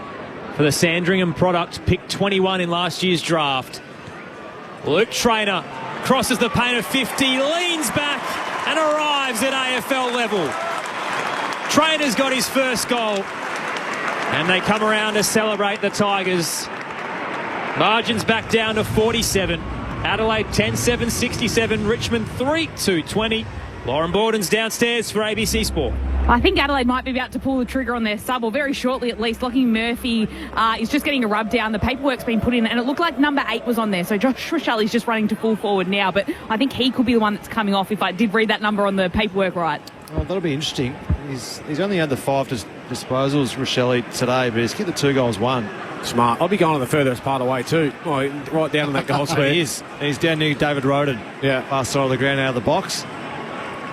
for the Sandringham product, picked 21 in last year's draft. Luke Traynor crosses the paint of 50, leans back and arrives at AFL level. Traynor's got his first goal, and they come around to celebrate the Tigers. Margins back down to 47. Adelaide 10-7-67, Richmond 3-2-20. Lauren Borden's downstairs for ABC Sport. I think Adelaide might be about to pull the trigger on their sub, or very shortly at least. Lockie Murphy is just getting a rub down. The paperwork's been put in, and it looked like number 8 was on there. So Josh Rochelle is just running to full forward now, but I think he could be the one that's coming off if I did read that number on the paperwork right. Oh, that'll be interesting. He's only had the 5 disposals, Rochelle, today, but he's kicked the 2 goals, 1. Smart. I'll be going to the furthest part away too. Right down on that goal square. He is. He's down near David Roden. Yeah. Far side of the ground, out of the box.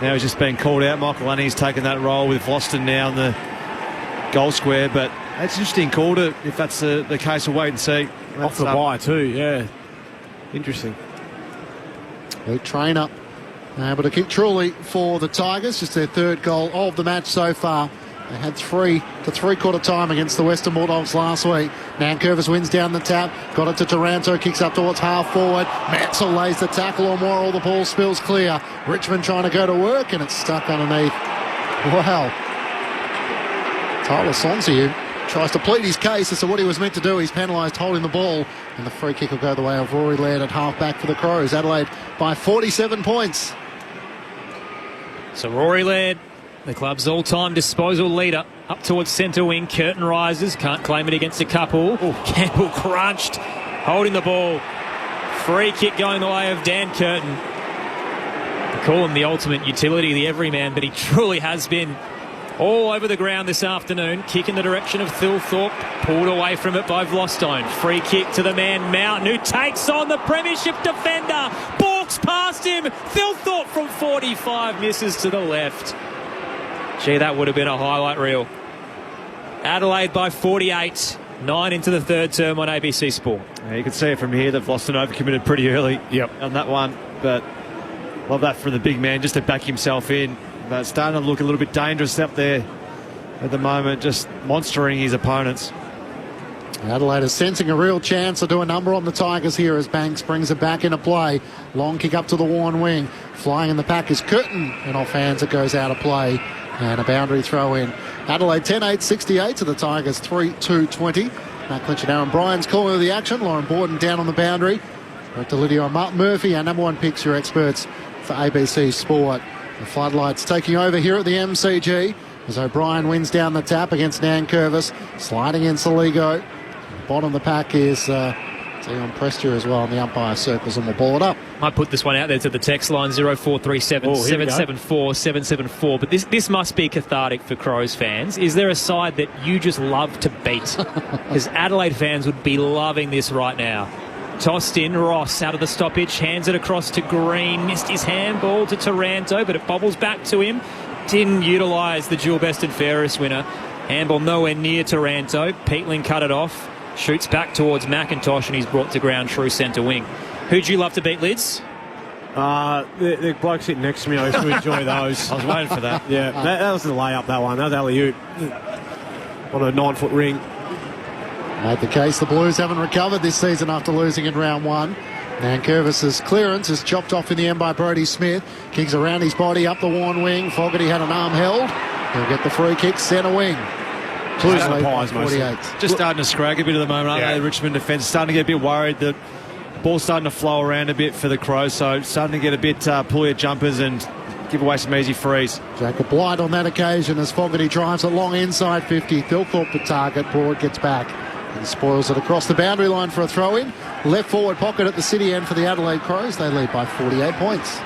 Now he's just been called out. Michael Annie's taken that role with Vlosten now in the goal square. But it's an interesting call if that's the case. We'll wait and see. Off the bye too, yeah. Interesting. Luke Traynor able to kick truly for the Tigers. Just their third goal of the match so far. They had 3 to three-quarter time against the Western Bulldogs last week. Nankervis wins down the tap. Got it to Taranto. Kicks up towards half forward. Mansell lays the tackle on Worrell. The ball spills clear. Richmond trying to go to work, and it's stuck underneath. Wow. Tyler Sonsi tries to plead his case as to what he was meant to do. He's penalised holding the ball, and the free kick will go the way of Rory Laird at half-back for the Crows. Adelaide by 47 points. So Rory Laird, the club's all-time disposal leader, up towards centre wing. Curtin rises, can't claim it against a couple. Campbell crunched, holding the ball. Free kick going the way of Dan Curtin. They call him the ultimate utility, the everyman, but he truly has been all over the ground this afternoon. Kick in the direction of Thilthorpe, pulled away from it by Vlostone. Free kick to the man Mountain, who takes on the premiership defender. Balks past him. Thilthorpe from 45 misses to the left. Gee, that would have been a highlight reel. Adelaide by 48. 9 into the third term on ABC Sport. Yeah, you can see it from here that Vlosten overcommitted pretty early on that one. But love that from the big man just to back himself in. But starting to look a little bit dangerous up there at the moment, just monstering his opponents. Adelaide is sensing a real chance to do a number on the Tigers here as Banks brings it back into play. Long kick up to the worn wing. Flying in the pack is Curtin, and off hands it goes out of play. And a boundary throw in. Adelaide 10-8-68 to the Tigers 3-2-20. Matt Clinch and Aaron Bryan's calling of the action. Lauren Borden down on the boundary. Back to Lydia and Martin Murphy, our number one picks, your experts for ABC Sport. The floodlights taking over here at the MCG as O'Brien wins down the tap against Nan Curvis. Sliding in Saligo. Bottom of the pack is Dion Prestia as well, and the umpire circles and will ball it up. Might put this one out there to the text line 0437 774 774. But this must be cathartic for Crows fans. Is there a side that you just love to beat? Because Adelaide fans would be loving this right now. Tossed in, Ross out of the stoppage, hands it across to Green, missed his handball to Taranto, but it bobbles back to him. Didn't utilise the dual best and fairest winner. Handball nowhere near Taranto. Peatling cut it off. Shoots back towards McIntosh, and he's brought to ground true centre wing. Who'd you love to beat, Lids? The bloke sitting next to me, I used to enjoy those. I was waiting for that. Yeah, that was the layup, that one. That was alley-oop on a 9-foot ring. Made the case the Blues haven't recovered this season after losing in round one. Nankervis's clearance is chopped off in the end by Brodie Smith. Kicks around his body up the worn wing. Fogarty had an arm held. He'll get the free kick, centre wing. Blues lead by 48. Just starting to scrag a bit at the moment, aren't they? The Richmond defence starting to get a bit worried. The ball's starting to flow around a bit for the Crows, so starting to get a bit pull your jumpers and give away some easy frees. Jacob Blight on that occasion as Fogarty drives it long inside 50. Thilthorpe the target. Broad gets back and spoils it across the boundary line for a throw-in. Left forward pocket at the city end for the Adelaide Crows. They lead by 48 points.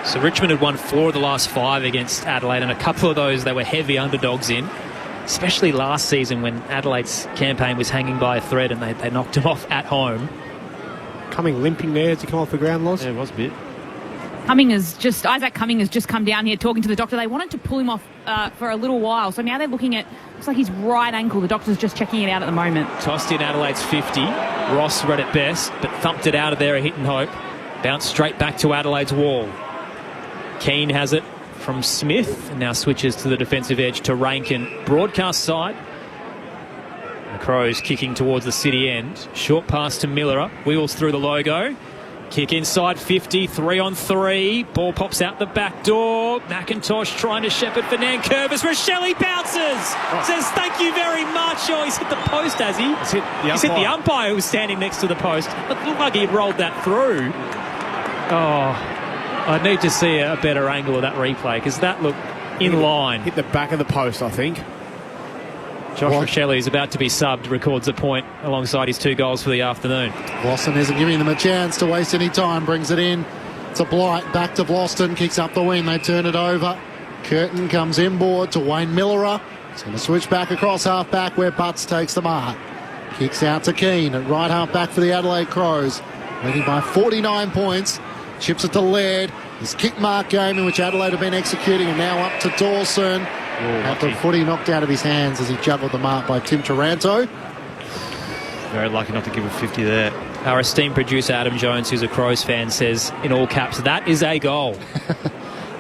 So Richmond had won 4 of the last 5 against Adelaide, and a couple of those they were heavy underdogs in, especially last season when Adelaide's campaign was hanging by a thread and they knocked him off at home. Coming limping there as he come off the ground, Loz. Yeah, it was a bit. Isaac Cumming has just come down here talking to the doctor. They wanted to pull him off for a little while, so now they're looking at, looks like his right ankle. The doctor's just checking it out at the moment. Tossed in Adelaide's 50. Ross read it best, but thumped it out of there, a hit and hope. Bounced straight back to Adelaide's wall. Keane has it from Smith, and now switches to the defensive edge to Rankin. Broadcast side. The Crows kicking towards the city end. Short pass to Miller. Wheels through the logo. Kick inside 50, 3-on-3. Ball pops out the back door. McIntosh trying to shepherd for Nankervis. Rochelle bounces. Says thank you very much. Oh, he's hit the post, has he? He's hit the umpire who was standing next to the post. It looked like he had rolled that through. Oh, I need to see a better angle of that replay because that looked in line. Hit the back of the post, I think. Josh Rochelle is about to be subbed, records a point alongside his 2 goals for the afternoon. Bloston isn't giving them a chance to waste any time. Brings it in to Blight. Back to Bloston. Kicks up the wing. They turn it over. Curtin comes inboard to Wayne Millerer. He's going to switch back across half-back where Butts takes the mark. Kicks out to Keane at right half-back for the Adelaide Crows. Leading by 49 points. Chips it to Laird. This kick mark game in which Adelaide have been executing, and now up to Dawson. Had the footy knocked out of his hands as he juggled the mark by Tim Taranto. Very lucky not to give a 50 there. Our esteemed producer Adam Jones, who's a Crows fan, says in all caps, that is a goal.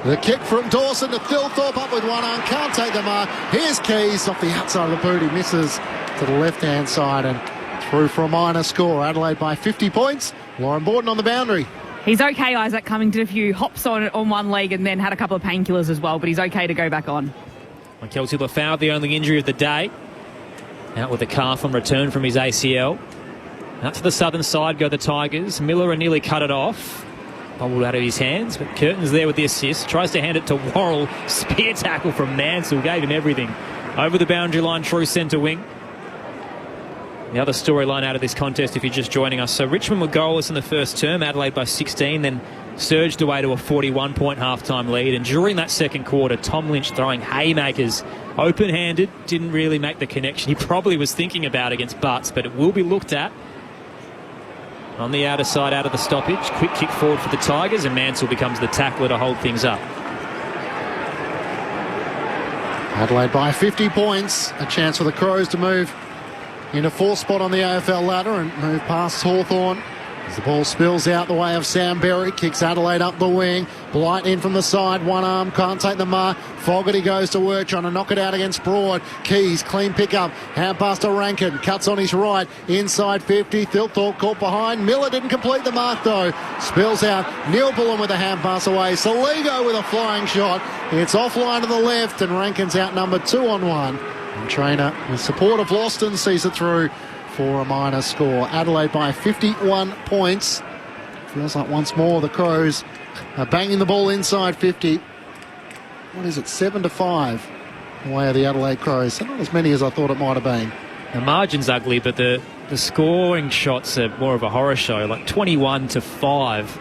The kick from Dawson to Thilthorpe up with one arm. Can't take the mark. Here's Keys off the outside of the boot. He misses to the left-hand side and through for a minor score. Adelaide by 50 points. Lauren Borden on the boundary. He's okay, Isaac Cumming. Did a few hops on one leg and then had a couple of painkillers as well, but he's okay to go back on. Kelsey Lafau, the only injury of the day. Out with a calf on return from his ACL. Out to the southern side go the Tigers. Miller nearly cut it off. Bobbled out of his hands, but Curtin's there with the assist. Tries to hand it to Worrell. Spear tackle from Mansell. Gave him everything. Over the boundary line, true centre wing. The other storyline out of this contest, if you're just joining us. So Richmond were goalless in the first term. Adelaide by 16, then surged away to a 41-point halftime lead. And during that second quarter, Tom Lynch throwing haymakers open-handed. Didn't really make the connection he probably was thinking about against Butts, but it will be looked at. On the outer side, out of the stoppage. Quick kick forward for the Tigers, and Mansell becomes the tackler to hold things up. Adelaide by 50 points. A chance for the Crows to move into 4th spot on the AFL ladder and move past Hawthorn As the ball spills out the way of Sam Berry, kicks Adelaide up the wing. Blight in from the side, one arm, can't take the mark. Fogarty goes to work, trying to knock it out against Broad. Keys, clean pickup, hand pass to Rankin, cuts on his right, inside 50. Thilthorpe caught behind. Miller didn't complete the mark though. Spills out, Neil Bullen with a hand pass away. Saligo with a flying shot. It's offline to the left, and Rankin's outnumbered 2-on-1. And Trainer, with support of Loston, sees it through for a minor score. Adelaide by 51 points. Feels like once more the Crows are banging the ball inside 50. What is it, 7-5 away of the Adelaide Crows. So not as many as I thought it might have been. The margin's ugly, but the scoring shots are more of a horror show, like 21-5.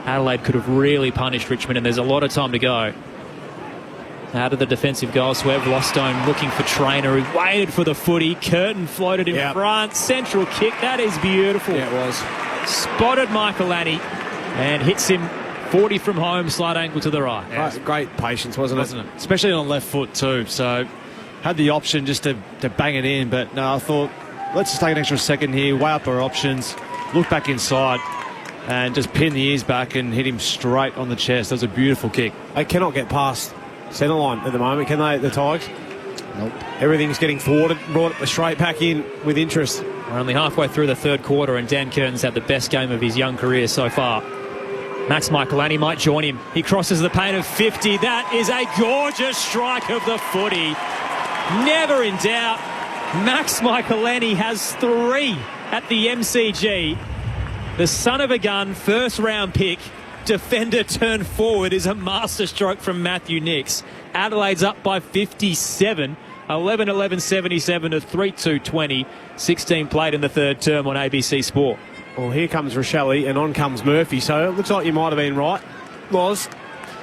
Adelaide could have really punished Richmond, and there's a lot of time to go. Out of the defensive goal swerve, Lostone looking for Trainer, who waited for the footy. Curtin floated in front. Central kick. That is beautiful. Yeah, it was. Spotted Michaelani and hits him 40 from home, slight angle to the right. Yeah, great patience, wasn't it? Especially on the left foot too. So had the option just to bang it in, but no, I thought let's just take an extra second here, weigh up our options, look back inside and just pin the ears back and hit him straight on the chest. That was a beautiful kick. They cannot get past centre line at the moment, can they, the Tigers? Nope. Everything's getting thwarted, brought straight back in with interest. We're only halfway through the third quarter, and Dan Curtin's had the best game of his young career so far. Max Michaelani might join him. He crosses the paint of 50. That is a gorgeous strike of the footy. Never in doubt. Max Michaelani has 3 at the MCG. The son of a gun, first round pick. Defender turn forward is a masterstroke from Matthew Nix. Adelaide's up by 57, 11-11-77 to 3-2-20. 16 played in the third term on ABC Sport. Well, here comes Rochelle and on comes Murphy, so it looks like you might have been right, Loz.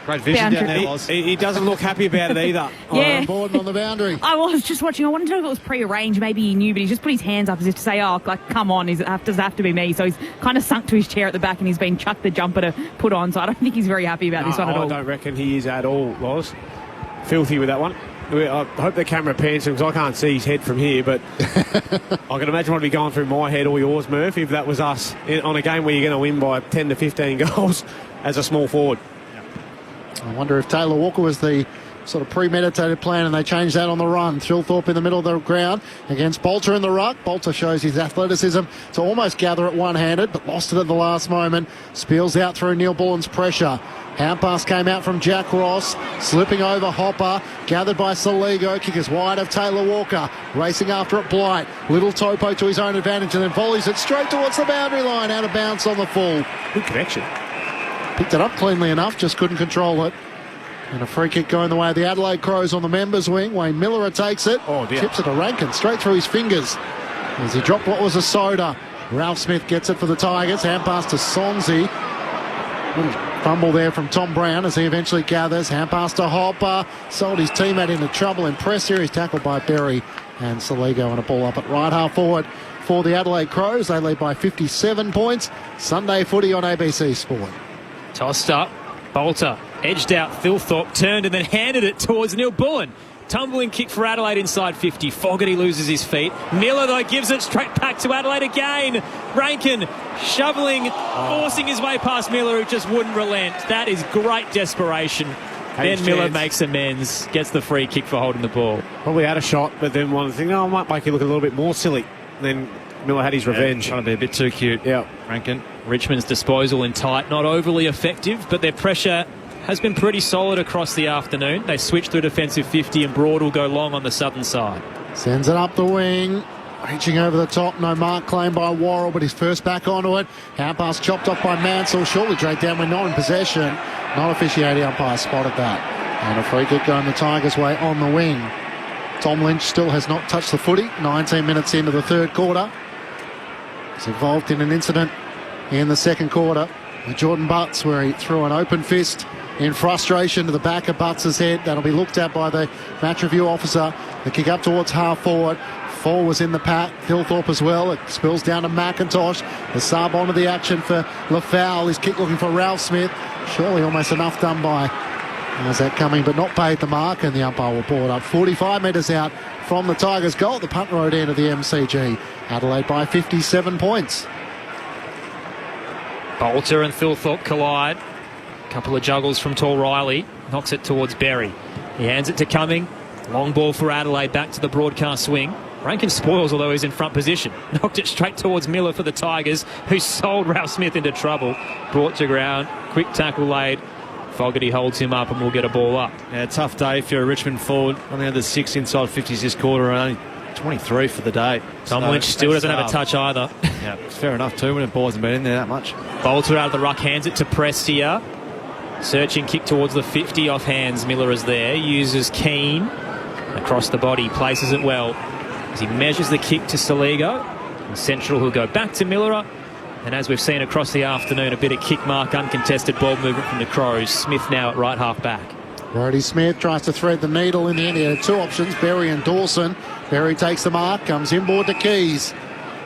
Great vision down there, Loz. He doesn't look happy about it either. Yeah. Borden on the boundary. I was just watching. I wanted to know if it was pre-arranged. Maybe he knew, but he just put his hands up as if to say, oh, like, come on, does it have to be me? So he's kind of sunk to his chair at the back and he's been chucked the jumper to put on. So I don't think he's very happy about this one at all. I don't reckon he is at all, Loz. Filthy with that one. I hope the camera pans him because I can't see his head from here, but I can imagine what would be going through my head or yours, Murph, if that was us on a game where you're going to win by 10 to 15 goals as a small forward. I wonder if Taylor Walker was the sort of premeditated plan and they changed that on the run. Thilthorpe in the middle of the ground against Bolter in the ruck. Bolter shows his athleticism to almost gather it one-handed, but lost it at the last moment. Spills out through Neil Bullen's pressure. Hand pass came out from Jack Ross, slipping over Hopper, gathered by Saligo, kick is wide of Taylor Walker, racing after it Blight, little topo to his own advantage and then volleys it straight towards the boundary line, out of bounds on the full. Good connection. Picked it up cleanly enough, just couldn't control it. And a free kick going the way of the Adelaide Crows on the members' wing. Wayne Miller takes it, chips it to Rankin, straight through his fingers as he dropped what was a soda. Ralph Smith gets it for the Tigers, hand pass to Sonzi. Little fumble there from Tom Brown as he eventually gathers. Hand pass to Hopper. Sold his teammate into trouble in press here. He's tackled by Berry and Saligo, and a ball up at right half forward for the Adelaide Crows. They lead by 57 points. Sunday footy on ABC Sport. Tossed up. Bolter edged out Thilthorpe, turned and then handed it towards Neil Bullen. Tumbling kick for Adelaide inside 50. Fogarty loses his feet. Miller, though, gives it straight back to Adelaide again. Rankin shoveling, forcing his way past Miller, who just wouldn't relent. That is great desperation. Ben Miller makes amends, gets the free kick for holding the ball. Probably had a shot, but then one thing, I might make it look a little bit more silly. Then Miller had his revenge. Trying to be a bit too cute. Yeah. Rankin. Richmond's disposal in tight, not overly effective, but their pressure has been pretty solid across the afternoon. They switch to a defensive 50 and Broad will go long on the southern side. Sends it up the wing. Reaching over the top. No mark claimed by Worrell, but he's first back onto it. Hand pass chopped off by Mansell. Surely dragged down when not in possession. Not officiating umpire spotted that. And a free kick going the Tigers' way on the wing. Tom Lynch still has not touched the footy. 19 minutes into the third quarter. He's involved in an incident in the second quarter with Jordan Butts, where he threw an open fist in frustration to the back of Butts' head. That'll be looked at by the match review officer. The kick up towards half forward. Fall was in the pack. Thilthorpe as well. It spills down to McIntosh. The sub onto the action for Lafau. His kick looking for Ralph Smith. Surely almost enough done by that coming, but not paid the mark, and the umpire will ball it up 45 metres out from the Tigers' goal at the punt road end of the MCG. Adelaide by 57 points. Bolter and Thilthorpe collide. A couple of juggles from tall Riley. Knocks it towards Berry. He hands it to Cumming. Long ball for Adelaide, back to the broadcast swing. Rankin spoils, although he's in front position. Knocked it straight towards Miller for the Tigers, who sold Ralph Smith into trouble. Brought to ground. Quick tackle laid. Fogarty holds him up and will get a ball up. Yeah, tough day if you're a Richmond forward. Only under 6 inside 50s this quarter, and only 23 for the day. Tom Lynch still doesn't have a touch either. Yeah, it's fair enough too when the ball hasn't been in there that much. Bolter out of the ruck, hands it to Prestia. Searching kick towards the 50 off hands. Miller is there. Uses Keane across the body. Places it well as he measures the kick to Saligo. And Central will go back to Miller. And as we've seen across the afternoon, a bit of kick mark, uncontested ball movement from the Crows. Smith now at right half back. Brodie Smith tries to thread the needle in the end. He had two options, Berry and Dawson. Berry takes the mark, comes inboard to Keys.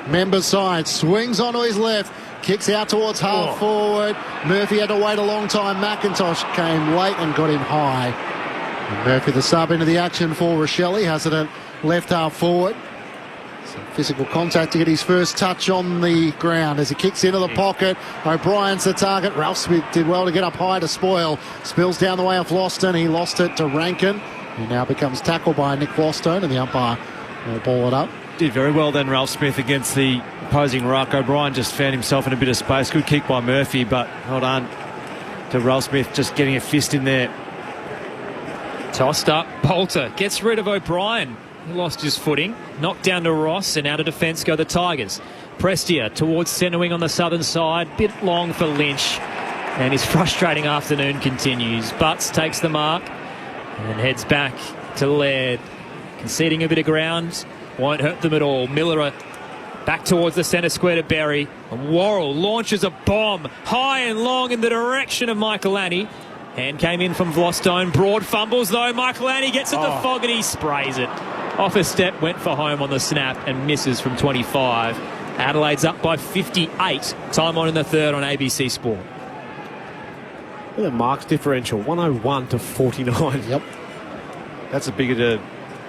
Member side, swings onto his left. Kicks out towards half forward. Murphy had to wait a long time. McIntosh came late and got him high. And Murphy, the sub into the action for Rochelle, has it at left half forward. Some physical contact to get his first touch on the ground as he kicks into the pocket. O'Brien's the target. Ralph Smith did well to get up high to spoil. Spills down the way of Loston. He lost it to Rankin, who now becomes tackled by Nick Lostone, and the umpire will ball it up. Did very well then, Ralph Smith, against the opposing ruck. O'Brien just found himself in a bit of space. Good kick by Murphy, but hold on to Ralph Smith just getting a fist in there. Tossed up. Bolter gets rid of O'Brien. He lost his footing. Knocked down to Ross, and out of defence go the Tigers. Prestia towards centre wing on the southern side. Bit long for Lynch. And his frustrating afternoon continues. Butts takes the mark and heads back to Laird. Conceding a bit of ground. Won't hurt them at all. Miller back towards the centre square to Berry. And Worrell launches a bomb high and long in the direction of Michael Annie. Hand came in from Vlostone. Broad fumbles though. Michael Annie gets it to Fogarty. Sprays it. Off a step, went for home on the snap and misses from 25. Adelaide's up by 58. Time on in the third on ABC Sport. Look at the marks differential. 101 to 49. Yep. That's a bigger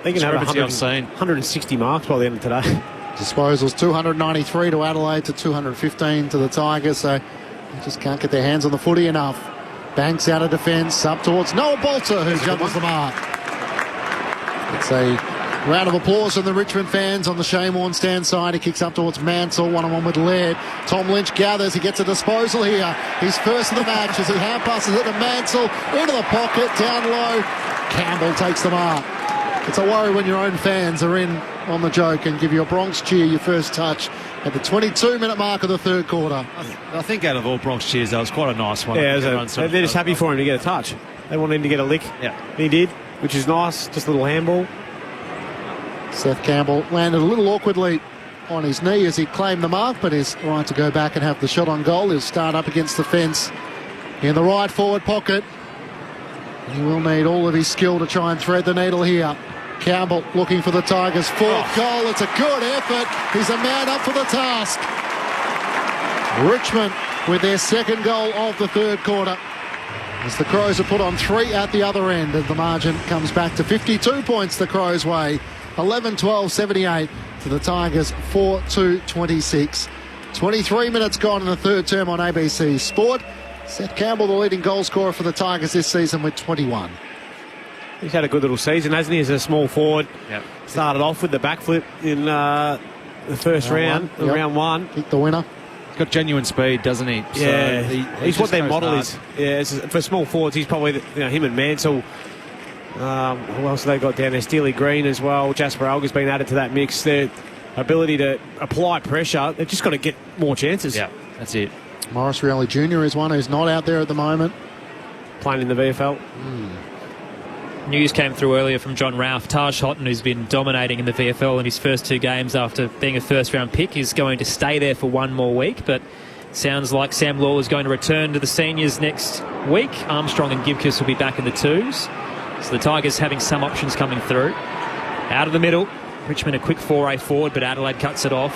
they can have 160 marks by the end of today. Disposals 293 to Adelaide to 215 to the Tigers, so they just can't get their hands on the footy enough. Banks out of defence, up towards Noah Bolter, who juggles the mark. It's a round of applause from the Richmond fans on the Shane Warne stand side. He kicks up towards Mansell, one-on-one with Laird. Tom Lynch gathers, he gets a disposal here. He's first of the match as he hand passes it to Mansell, into the pocket, down low. Campbell takes the mark. It's a worry when your own fans are in on the joke and give you a Bronx cheer your first touch at the 22-minute mark of the third quarter. I think out of all Bronx cheers, that was quite a nice one. Yeah, they're just happy for him to get a touch. They want him to get a lick. Yeah. He did, which is nice. Just a little handball. Seth Campbell landed a little awkwardly on his knee as he claimed the mark, but is right to go back and have the shot on goal. He'll start up against the fence in the right forward pocket. He will need all of his skill to try and thread the needle here. Campbell looking for the Tigers' fourth goal. It's a good effort. He's a man up for the task. Richmond with their second goal of the third quarter, as the Crows are put on 3 at the other end, and the margin comes back to 52 points the Crows' way. 11-12-78 to the Tigers 4-2-26. 23 minutes gone in the third term on ABC Sport. Seth Campbell, the leading goal scorer for the Tigers this season, with 21. He's had a good little season, hasn't he, as a small forward. Yep. Started off with the backflip in the first round one. Kicked the winner. He's got genuine speed, doesn't he? Yeah, so he's what their model is. Yeah, for small forwards, he's probably him and Mansell. Who else have they got down there? Steely Green as well. Jasper Alga's been added to that mix. Their ability to apply pressure, they've just got to get more chances. Yeah, that's it. Morris Rioli Jr. is one who's not out there at the moment. Playing in the VFL. News came through earlier from John Ralph. Taj Houghton, who's been dominating in the VFL in his first 2 games after being a first-round pick, is going to stay there for 1 more week. But sounds like Sam Lawler's going to return to the seniors next week. Armstrong and Gibcus will be back in the 2s. So the Tigers having some options coming through. Out of the middle, Richmond a quick foray forward, but Adelaide cuts it off.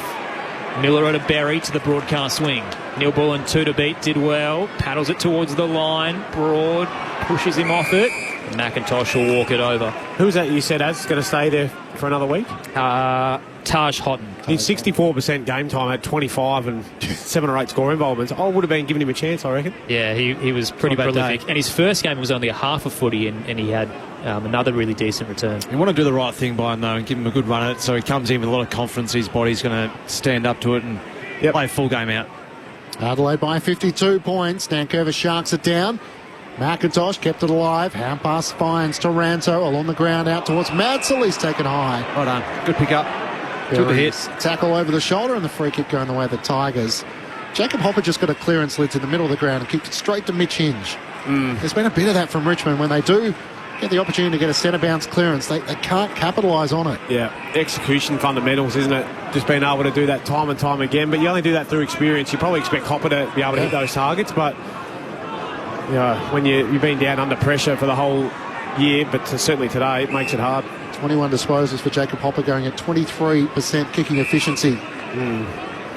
Miller at a Berry to the broadcast wing. Neil Bullen 2 to beat, did well. Paddles it towards the line. Broad pushes him off it. McIntosh will walk it over. Who's that you said as going to stay there for another week? Taj Houghton. He's 64% game time at 25 and 7 or 8 score involvements. I would have been giving him a chance, I reckon. Yeah, he was pretty prolific. And his first game was only a half a footy, and he had another really decent return. You want to do the right thing by him, though, and give him a good run at it, so he comes in with a lot of confidence. His body's going to stand up to it and play a full game out. Adelaide by 52 points. Nankervis sharks it down. McIntosh kept it alive. Hand pass finds Taranto along the ground out towards Madsell. He's taken high. Well done. Good pick up. Took a hit. Tackle over the shoulder and the free kick going the way of the Tigers. Jacob Hopper just got a clearance lids in the middle of the ground and kicked it straight to Mitch Hinge. There's been a bit of that from Richmond. When they do get the opportunity to get a centre bounce clearance, they can't capitalise on it. Yeah, execution fundamentals, isn't it? Just being able to do that time and time again. But you only do that through experience. You probably expect Hopper to be able to hit those targets, but when you've been down under pressure for the whole year, but certainly today, it makes it hard. 21 disposals for Jacob Hopper, going at 23% kicking efficiency.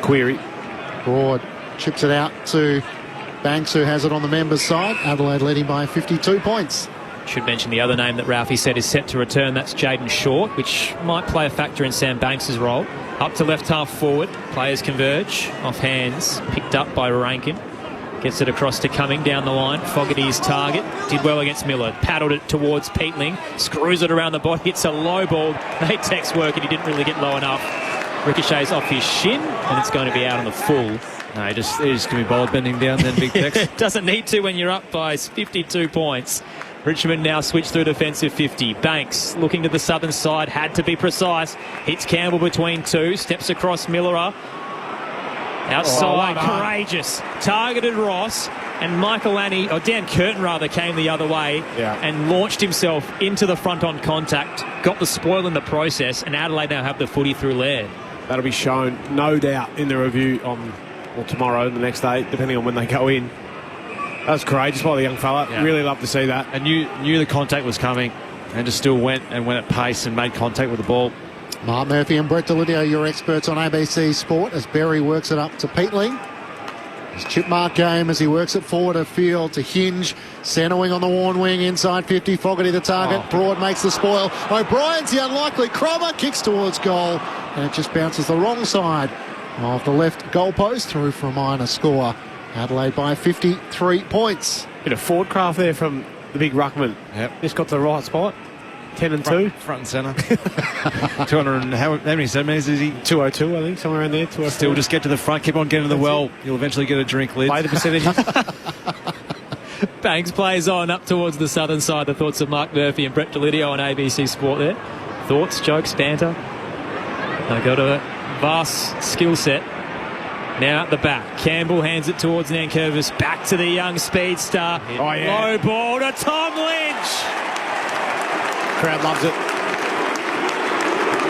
Query. Broad chips it out to Banks, who has it on the members' side. Adelaide leading by 52 points. Should mention the other name that Ralphie said is set to return. That's Jaden Short, which might play a factor in Sam Banks' role. Up to left half forward. Players converge. Off hands. Picked up by Rankin. Gets it across to Cumming down the line. Fogarty's target. Did well against Miller. Paddled it towards Peatling. Screws it around the body. It's a low ball. Made Tex work and he didn't really get low enough. Ricochets off his shin and it's going to be out on the full. No, he just going to be ball bending down then, Big Tex. Doesn't need to when you're up by 52 points. Richmond now switch through defensive 50. Banks looking to the southern side. Had to be precise. Hits Campbell between two. Steps across Miller. Outside, courageous. Targeted Ross, and Dan Curtin rather, came the other way and launched himself into the front on contact. Got the spoil in the process, and Adelaide now have the footy through Laird. That'll be shown, no doubt, in the review tomorrow, the next day, depending on when they go in. That was courageous by the young fella. Yeah. Really love to see that. And knew the contact was coming, and just still went at pace and made contact with the ball. Mark Murphy and Brett Delidio, your experts on ABC Sport, as Berry works it up to Peatling. His chip mark game as he works it forward of field to Hinge. Centre wing on the worn wing, inside 50. Fogarty the target. Broad makes the spoil. O'Brien's the unlikely. Cromer kicks towards goal, and it just bounces the wrong side of the left goal post, through for a minor score. Adelaide by 53 points. Bit of forward craft there from the big ruckman. Yep. Just got to the right spot. 10 and 2. Front and centre. 200 and how many centimetres is he? 202, I think, somewhere around there. 204. Still just get to the front, keep on getting to the well. You'll eventually get a drink lid. Play the percentages. Banks plays on up towards the southern side. The thoughts of Mark Murphy and Brett Delidio on ABC Sport there. Thoughts, jokes, banter. They got a vast skill set. Now at the back. Campbell hands it towards Nankervis. Back to the young speed star. Low ball to Tom Lynch. Crowd loves it.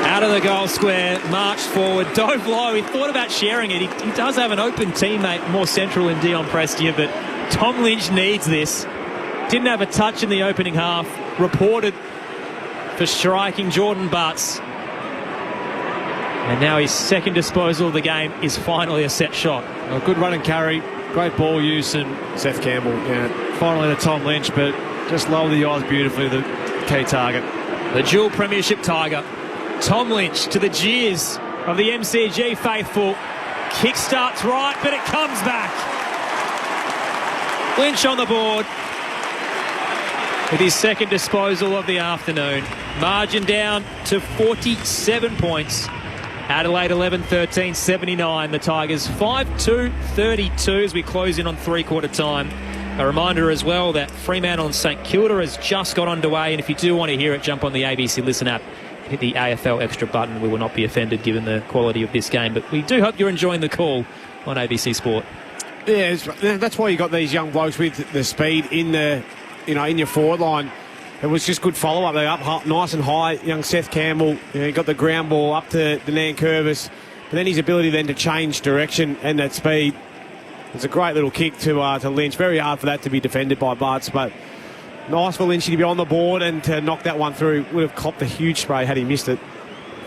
Out of the goal square, marched forward, dove low. He thought about sharing it. He does have an open teammate more central in Dion Prestia, but Tom Lynch needs this. Didn't have a touch in the opening half. Reported for striking Jordan Butts. And now his second disposal of the game is finally a set shot. A good run and carry, great ball use, and Seth Campbell, finally to Tom Lynch, but just lowered the eyes beautifully, the key target. The dual premiership Tiger. Tom Lynch to the jeers of the MCG faithful. Kick starts right, but it comes back. Lynch on the board with his second disposal of the afternoon. Margin down to 47 points. Adelaide 11-13, 79. The Tigers 5-2-32 as we close in on three-quarter time. A reminder as well that Fremantle and St Kilda has just got underway, and if you do want to hear it, jump on the ABC Listen app, hit the AFL extra button. We will not be offended given the quality of this game, but we do hope you're enjoying the call on ABC Sport. Yeah, that's why you got these young blokes with the speed in your forward line. It was just good follow-up. They're up nice and high. Young Seth Campbell, he got the ground ball up to the Nankervis, but then his ability then to change direction and that speed. It's a great little kick to Lynch. Very hard for that to be defended by Butts, but nice for Lynch to be on the board and to knock that one through. Would have copped a huge spray had he missed it.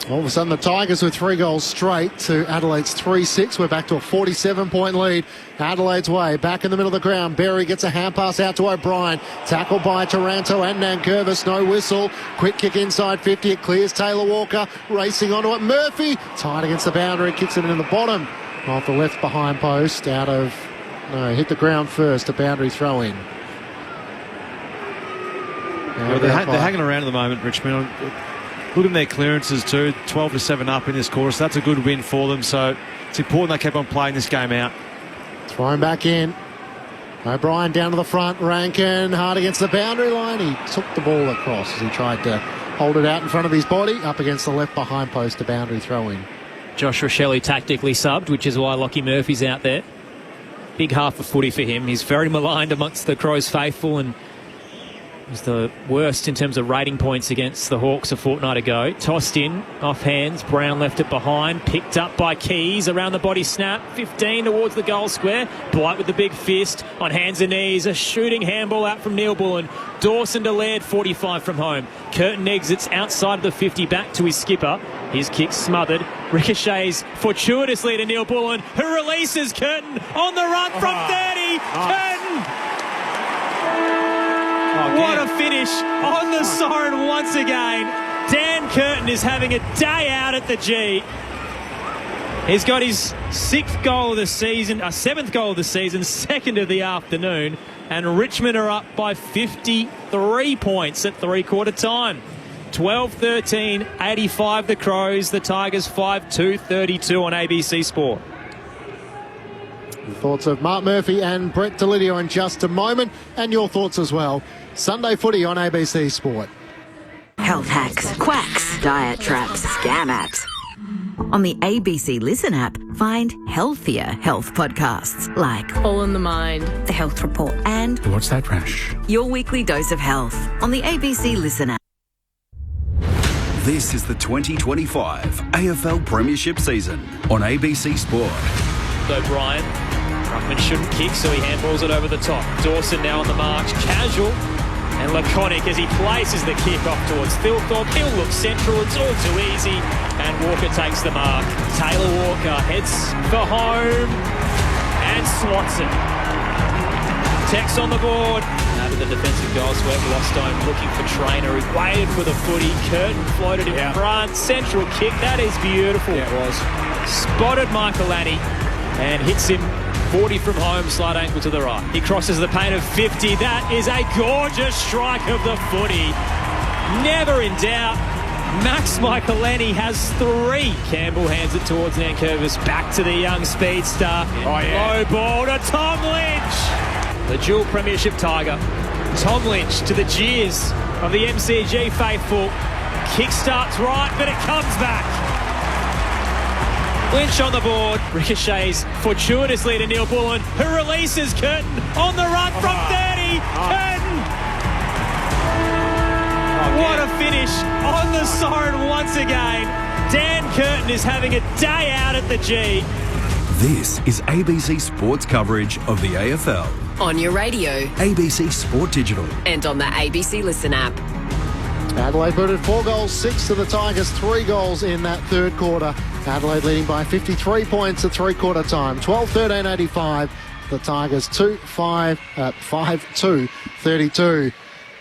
All of a sudden, the Tigers with 3 goals straight to Adelaide's 3-6. We're back to a 47-point lead. Adelaide's way, back in the middle of the ground. Berry gets a hand pass out to O'Brien. Tackled by Taranto and Nankervis. No whistle. Quick kick inside 50. It clears Taylor Walker. Racing onto it. Murphy, tied against the boundary. Kicks it in the bottom of the left behind post. Hit the ground first. A boundary throw in. They're hanging around at the moment, Richmond. Look at their clearances too, 12-7 up in this quarter, so that's a good win for them. So it's important they keep on playing this game out. Thrown back in. O'Brien down to the front. Rankin hard against the boundary line. He took the ball across as he tried to hold it out in front of his body. Up against the left behind post, a boundary throw in. Josh Rochelle tactically subbed, which is why Lockie Murphy's out there. Big half of footy for him. He's very maligned amongst the Crows faithful and was the worst in terms of rating points against the Hawks a fortnight ago. Tossed in, off hands. Brown left it behind. Picked up by Keys. Around the body snap. 15 towards the goal square. Blight with the big fist. On hands and knees. A shooting handball out from Neil Bullen. Dawson to Laird, 45 from home. Curtin exits outside of the 50 back to his skipper. His kick smothered. Ricochets fortuitously to Neil Bullen, who releases Curtin on the run from 30. Curtin! What a finish on the siren once again. Dan Curtin is having a day out at the G. He's got his 6th goal of the season, 7th goal of the season, 2nd of the afternoon, and Richmond are up by 53 points at three-quarter time. 12-13, 85 the Crows, the Tigers 5-2, 32 on ABC Sport. The thoughts of Mark Murphy and Brett Delidio in just a moment, and your thoughts as well. Sunday footy on ABC Sport. Health hacks, quacks, diet traps, scam apps. On the ABC Listen app, find healthier health podcasts like All in the Mind, The Health Report, and What's That Rash? Your Weekly Dose of Health on the ABC Listen app. This is the 2025 AFL Premiership season on ABC Sport. O'Brien, Ruckman shouldn't kick, so he handballs it over the top. Dawson now on the march, casual and laconic as he places the kick off towards Thilthorpe. He'll look central, it's all too easy, and Walker takes the mark. Taylor Walker heads for home and swats it. Tex on the board. Now to the defensive goal sweep. Lostone looking for Trainer. He waited for the footy. Curtin floated in front. Central kick. That is beautiful. Yeah, it was. Spotted Michaelani and hits him 40 from home, slight angle to the right. He crosses the paint of 50. That is a gorgeous strike of the footy. Never in doubt. Max Michaelani has 3. Campbell hands it towards Nankervis. Back to the young speedster. Low ball to Tom Lynch. The dual premiership Tiger. Tom Lynch to the jeers of the MCG faithful. Kick starts right, but it comes back. Lynch on the board, ricochets fortuitously to Neil Bullen, who releases Curtin on the run from 30. Curtin! What a finish on the siren once again. Dan Curtin is having a day out at the G. This is ABC Sports coverage of the AFL. On your radio. ABC Sport Digital. And on the ABC Listen app. Adelaide booted 4 goals, 6 to the Tigers, 3 goals in that third quarter. Adelaide leading by 53 points at three-quarter time. 12-13, 85. The Tigers 5-2, 32.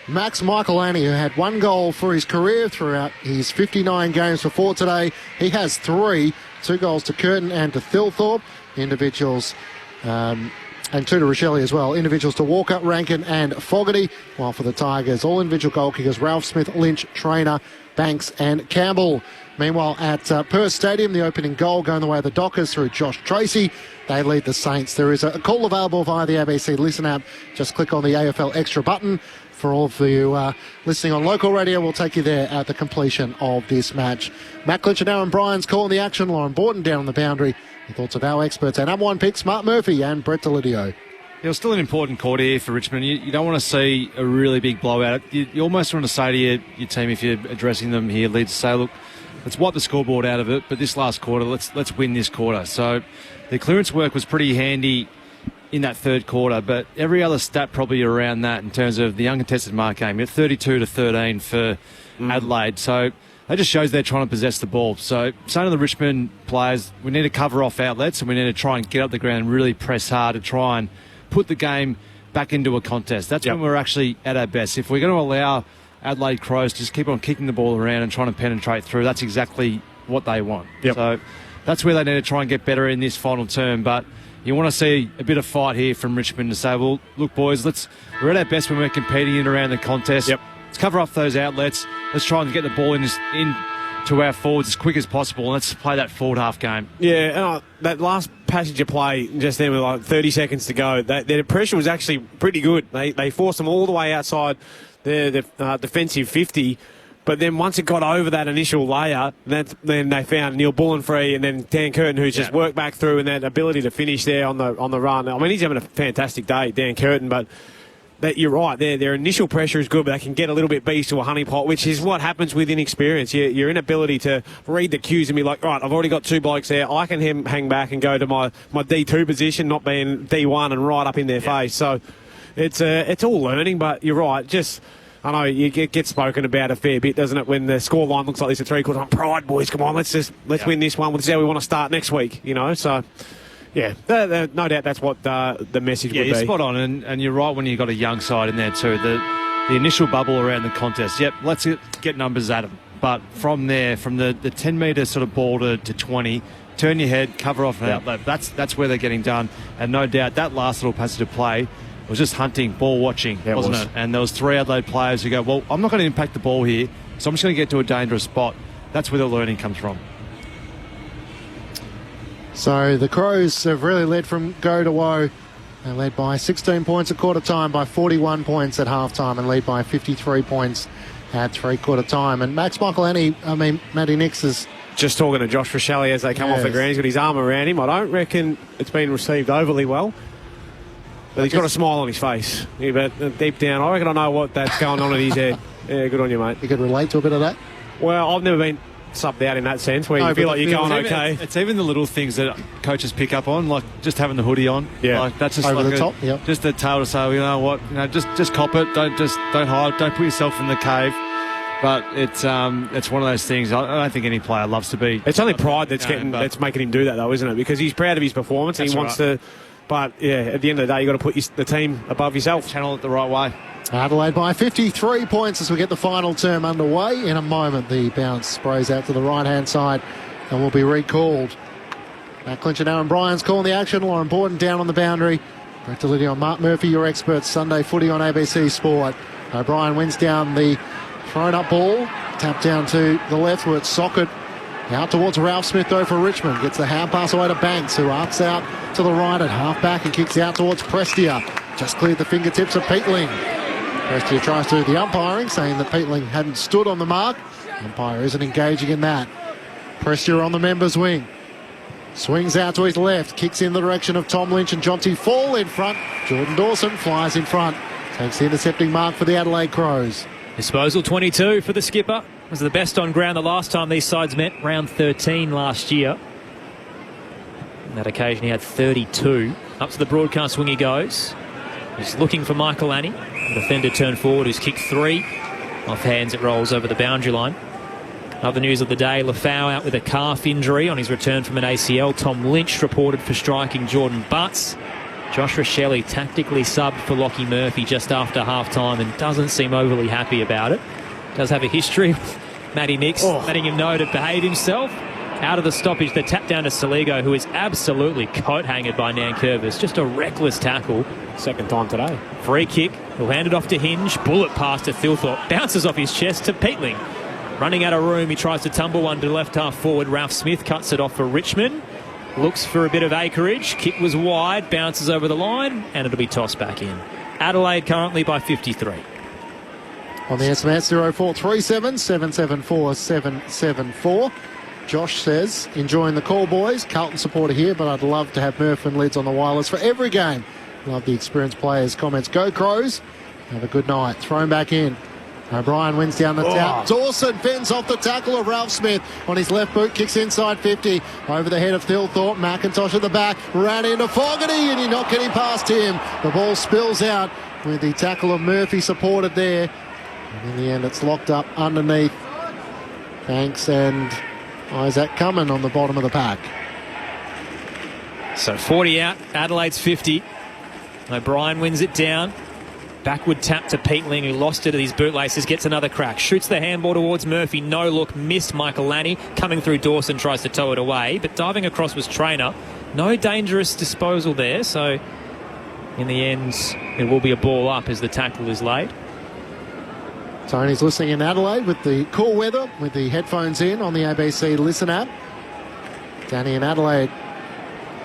Max Michaelani, who had 1 goal for his career throughout his 59 games before today, he has 3. 2 goals to Curtin and to Thilthorpe. Individuals, and 2 to Rochelle as well. Individuals to Walker, Rankin and Fogarty. While for the Tigers, all individual goal kickers, Ralph Smith, Lynch, Trainer, Banks and Campbell. Meanwhile, at Perth Stadium, the opening goal going the way of the Dockers through Josh Tracy. They lead the Saints. There is a call available via the ABC Listen app. Just click on the AFL Extra button. For all of you listening on local radio, we'll take you there at the completion of this match. Matt Clinch and Aaron Bryans calling the action. Lauren Borton down on the boundary. The thoughts of our experts and number 1 picks, Mark Murphy and Brett Delidio. It was still an important quarter here for Richmond. You don't want to see a really big blowout. You almost want to say to your team, if you're addressing them here, lead to say, look, let's wipe the scoreboard out of it, but this last quarter, let's win this quarter. So the clearance work was pretty handy in that third quarter, but every other stat probably around that in terms of the uncontested mark game. 32-13 for Adelaide. So that just shows they're trying to possess the ball. So saying to the Richmond players, we need to cover off outlets and we need to try and get up the ground and really press hard to try and put the game back into a contest. That's when we're actually at our best. If we're going to allow Adelaide Crows to just keep on kicking the ball around and trying to penetrate through, that's exactly what they want. So that's where they need to try and get better in this final term. But you want to see a bit of fight here from Richmond to say, well, look, boys, we're at our best when we're competing in around the contest. Let's cover off those outlets. Let's try and get the ball in to our forwards as quick as possible. And let's play that forward half game. Yeah, that last passage of play just then with like 30 seconds to go, their pressure was actually pretty good. They forced them all the way outside the defensive 50. But then once it got over that initial layer, then they found Neil Bullenfree and then Dan Curtin, who's just worked back through, and that ability to finish there on the run. I mean, he's having a fantastic day, Dan Curtin, but you're right. Their initial pressure is good, but they can get a little bit beast to a honeypot, which is what happens with inexperience. Your inability to read the cues and be like, right, I've already got two blokes there. I can hang back and go to my D2 position, not being D1 and right up in their face. So it's all learning, but you're right. I know you get spoken about a fair bit, doesn't it, when the scoreline looks like this at 3/4. Pride, boys, come on, let's win this one. This is how we want to start next week, So, yeah, no doubt that's what the message would be. Yeah, you're spot on, and you're right when you've got a young side in there too. The initial bubble around the contest, let's get numbers at them. But from there, from the 10-metre sort of ball to 20, turn your head, cover off an outlet. That's where they're getting done. And no doubt that last little passage of play was just hunting, ball watching, wasn't it? And there was 3 Adelaide players who go, well, I'm not going to impact the ball here, so I'm just going to get to a dangerous spot. That's where the learning comes from. So the Crows have really led from go to woe. They led by 16 points at quarter time, by 41 points at half time, and lead by 53 points at 3/4 time. And Max Matty Nix is just talking to Josh Rochelle as they come off the ground. He's got his arm around him. I don't reckon it's been received overly well. But he's got a smile on his face. Yeah, but deep down, I reckon I know what that's going on in his head. Yeah, good on you, mate. You could relate to a bit of that? Well, I've never been subbed out in that sense, where you feel like you're going okay. It's even the little things that coaches pick up on, like just having the hoodie on. Yeah. Like that's just over like the top, just a tale to say, well, you know what, just cop it. Don't hide. Don't put yourself in the cave. But it's one of those things. I don't think any player loves to be. It's only pride that's making him do that, though, isn't it? Because he's proud of his performance and he wants to. But, yeah, at the end of the day, you've got to put the team above yourself. Channel it the right way. Adelaide by 53 points as we get the final term underway. In a moment, the bounce sprays out to the right-hand side and will be recalled. Matt Clinch and Aaron Bryans calling the action. Lauren Borden down on the boundary. Brett Delidio and Mark Murphy, your experts. Sunday footy on ABC Sport. O'Brien wins down the thrown-up ball. Tap down to the left where it's socket. Out towards Ralph Smith, though, for Richmond. Gets the hand pass away to Banks, who arcs out to the right at half-back and kicks out towards Prestia. Just cleared the fingertips of Peatling. Prestia tries to do the umpiring, saying that Peatling hadn't stood on the mark. Umpire isn't engaging in that. Prestia on the members' wing. Swings out to his left, kicks in the direction of Tom Lynch and Jonty Fall in front. Jordan Dawson flies in front. Takes the intercepting mark for the Adelaide Crows. Disposal 22 for the skipper. Was the best on ground the last time these sides met, round 13 last year. On that occasion he had 32. Up to the broadcast wing he goes. He's looking for Michael Annie. The defender turned forward, who's kicked 3. Off hands it rolls over the boundary line. Other news of the day, Lafau out with a calf injury on his return from an ACL. Tom Lynch reported for striking Jordan Butts. Josh Rochelle tactically subbed for Lockie Murphy just after half-time and doesn't seem overly happy about it. Does have a history with Matty Nix letting him know to behave himself. Out of the stoppage, the tap down to Saligo, who is absolutely coat-hangered by Nankervis. Just a reckless tackle. Second time today. Free kick. He'll hand it off to Hinge. Bullet pass to Thilthorpe. Bounces off his chest to Peatling. Running out of room, he tries to tumble one to left half forward. Ralph Smith cuts it off for Richmond. Looks for a bit of acreage. Kick was wide. Bounces over the line. And it'll be tossed back in. Adelaide currently by 53. On the SMS 0437 774 774. Josh says, enjoying the call, boys. Carlton supporter here, but I'd love to have Murph and Lids on the wireless for every game. Love the experienced players' comments. Go Crows. Have a good night. Thrown back in. O'Brien wins down the tap. Dawson fends off the tackle of Ralph Smith on his left boot. Kicks inside 50. Over the head of Thilthorpe. McIntosh at the back. Ran into Fogarty and you're not getting past him. The ball spills out with the tackle of Murphy supported there. And in the end, it's locked up underneath Banks and Isaac Cummin on the bottom of the pack. So 40 out, Adelaide's 50. O'Brien wins it down. Backward tap to Pete Ling, who lost it at his bootlaces, gets another crack. Shoots the handball towards Murphy. No look, missed Michael Lanny. Coming through Dawson, tries to tow it away. But diving across was Traynor. No dangerous disposal there. So in the end, it will be a ball up as the tackle is laid. Tony's listening in Adelaide with the cool weather, with the headphones in on the ABC Listen app. Danny in Adelaide.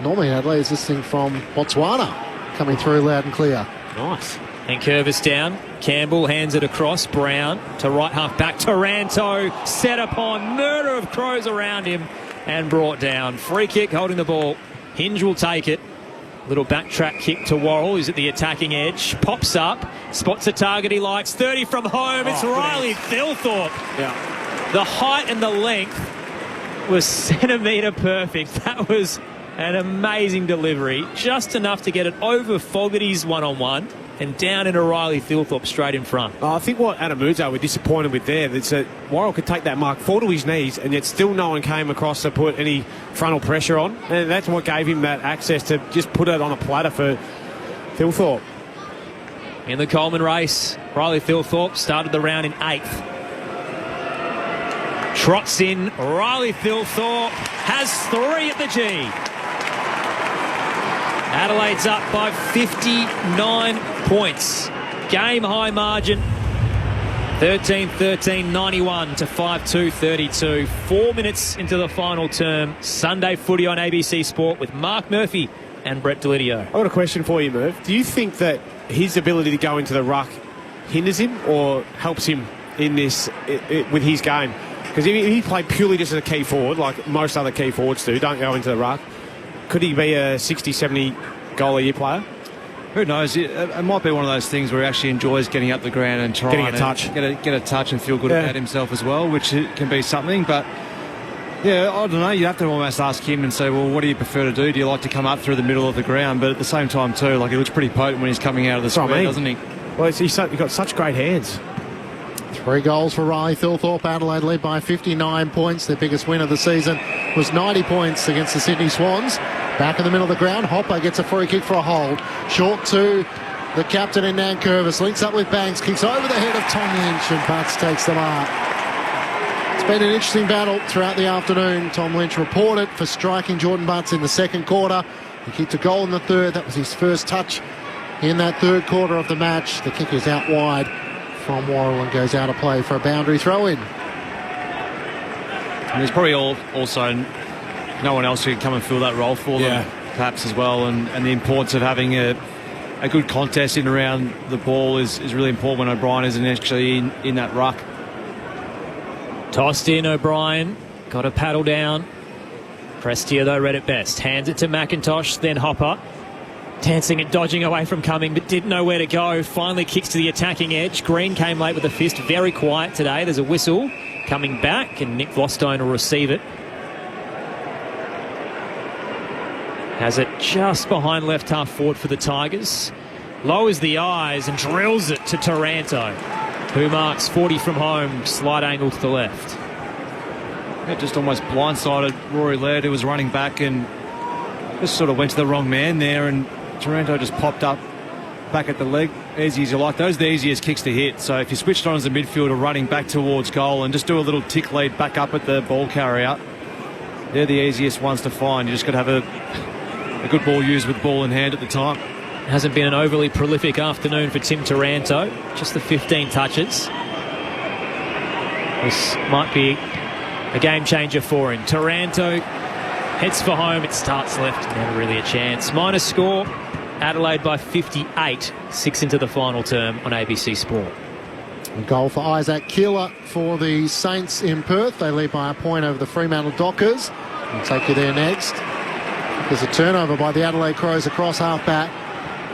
Normally Adelaide is listening from Botswana. Coming through loud and clear. Nice. And Curvis down. Campbell hands it across. Brown to right half back. Taranto set upon. Murder of Crows around him and brought down. Free kick holding the ball. Hinge will take it. Little backtrack kick to Worrell, who's at the attacking edge. Pops up, spots a target he likes. 30 from home. It's Riley Thilthorpe. Yeah. The height and the length was centimetre perfect. That was an amazing delivery. Just enough to get it over Fogarty's one-on-one and down into Riley Thilthorpe straight in front. I think what Adam Muzo were disappointed with there is that Worrell could take that mark, fall to his knees, and yet still no one came across to put any frontal pressure on. And that's what gave him that access to just put it on a platter for Thilthorpe. In the Coleman race, Riley Thilthorpe started the round in 8th. Trots in, Riley Thilthorpe has 3 at the G. Adelaide's up by 59 points. Game high margin. 13-13, 91 to 5-2, 32. 4 minutes into the final term. Sunday footy on ABC Sport with Mark Murphy and Brett Delidio. I've got a question for you, Murph. Do you think that his ability to go into the ruck hinders him or helps him in this with his game? Because if he played purely just as a key forward, like most other key forwards do, don't go into the ruck, could he be a 60, 70 goal a year player? Who knows? It might be one of those things where he actually enjoys getting up the ground and trying getting a touch, get a touch and feel good about himself as well, which can be something. But yeah, I don't know. You have to almost ask him and say, well, what do you prefer to do? Do you like to come up through the middle of the ground? But at the same time too, like, he looks pretty potent when he's coming out of the square, doesn't he? Well, he's got such great hands. 3 goals for Riley Thilthorpe. Adelaide led by 59 points. Their biggest win of the season was 90 points against the Sydney Swans. Back in the middle of the ground, Hopper gets a free kick for a hold. Short to the captain in Nan Curvis. Links up with Banks, kicks over the head of Tom Lynch, and Butts takes the mark. It's been an interesting battle throughout the afternoon. Tom Lynch reported for striking Jordan Butts in the second quarter. He kicked a goal in the third. That was his first touch in that third quarter of the match. The kick is out wide from Worrell and goes out of play for a boundary throw-in. And there's probably also no one else who can come and fill that role for them, perhaps, as well. And the importance of having a good contest in around the ball is really important when O'Brien isn't actually in that ruck. Tossed in, O'Brien. Got a paddle down. Prestia, though, read it best. Hands it to McIntosh, then Hopper. Dancing and dodging away from Cumming, but didn't know where to go. Finally kicks to the attacking edge. Green came late with a fist. Very quiet today. There's a whistle coming back, and Nick Vlostone will receive it. Has it just behind left half forward for the Tigers. Lowers the eyes and drills it to Taranto, who marks 40 from home. Slight angle to the left. It just almost blindsided Rory Laird, who was running back, and just sort of went to the wrong man there, and Taranto just popped up back at the leg. Easy as you like. Those are the easiest kicks to hit. So if you switched on as a midfielder running back towards goal and just do a little tick lead back up at the ball carrier, they're the easiest ones to find. You just got to have a good ball used with ball in hand at the time. Hasn't been an overly prolific afternoon for Tim Taranto. Just the 15 touches. This might be a game changer for him. Taranto heads for home. It starts left. Never really a chance. Minor score. Adelaide by 58. 6 into the final term on ABC Sport. A goal for Isaac Keeler for the Saints in Perth. They lead by a point over the Fremantle Dockers. We'll take you there next. There's a turnover by the Adelaide Crows across half-back.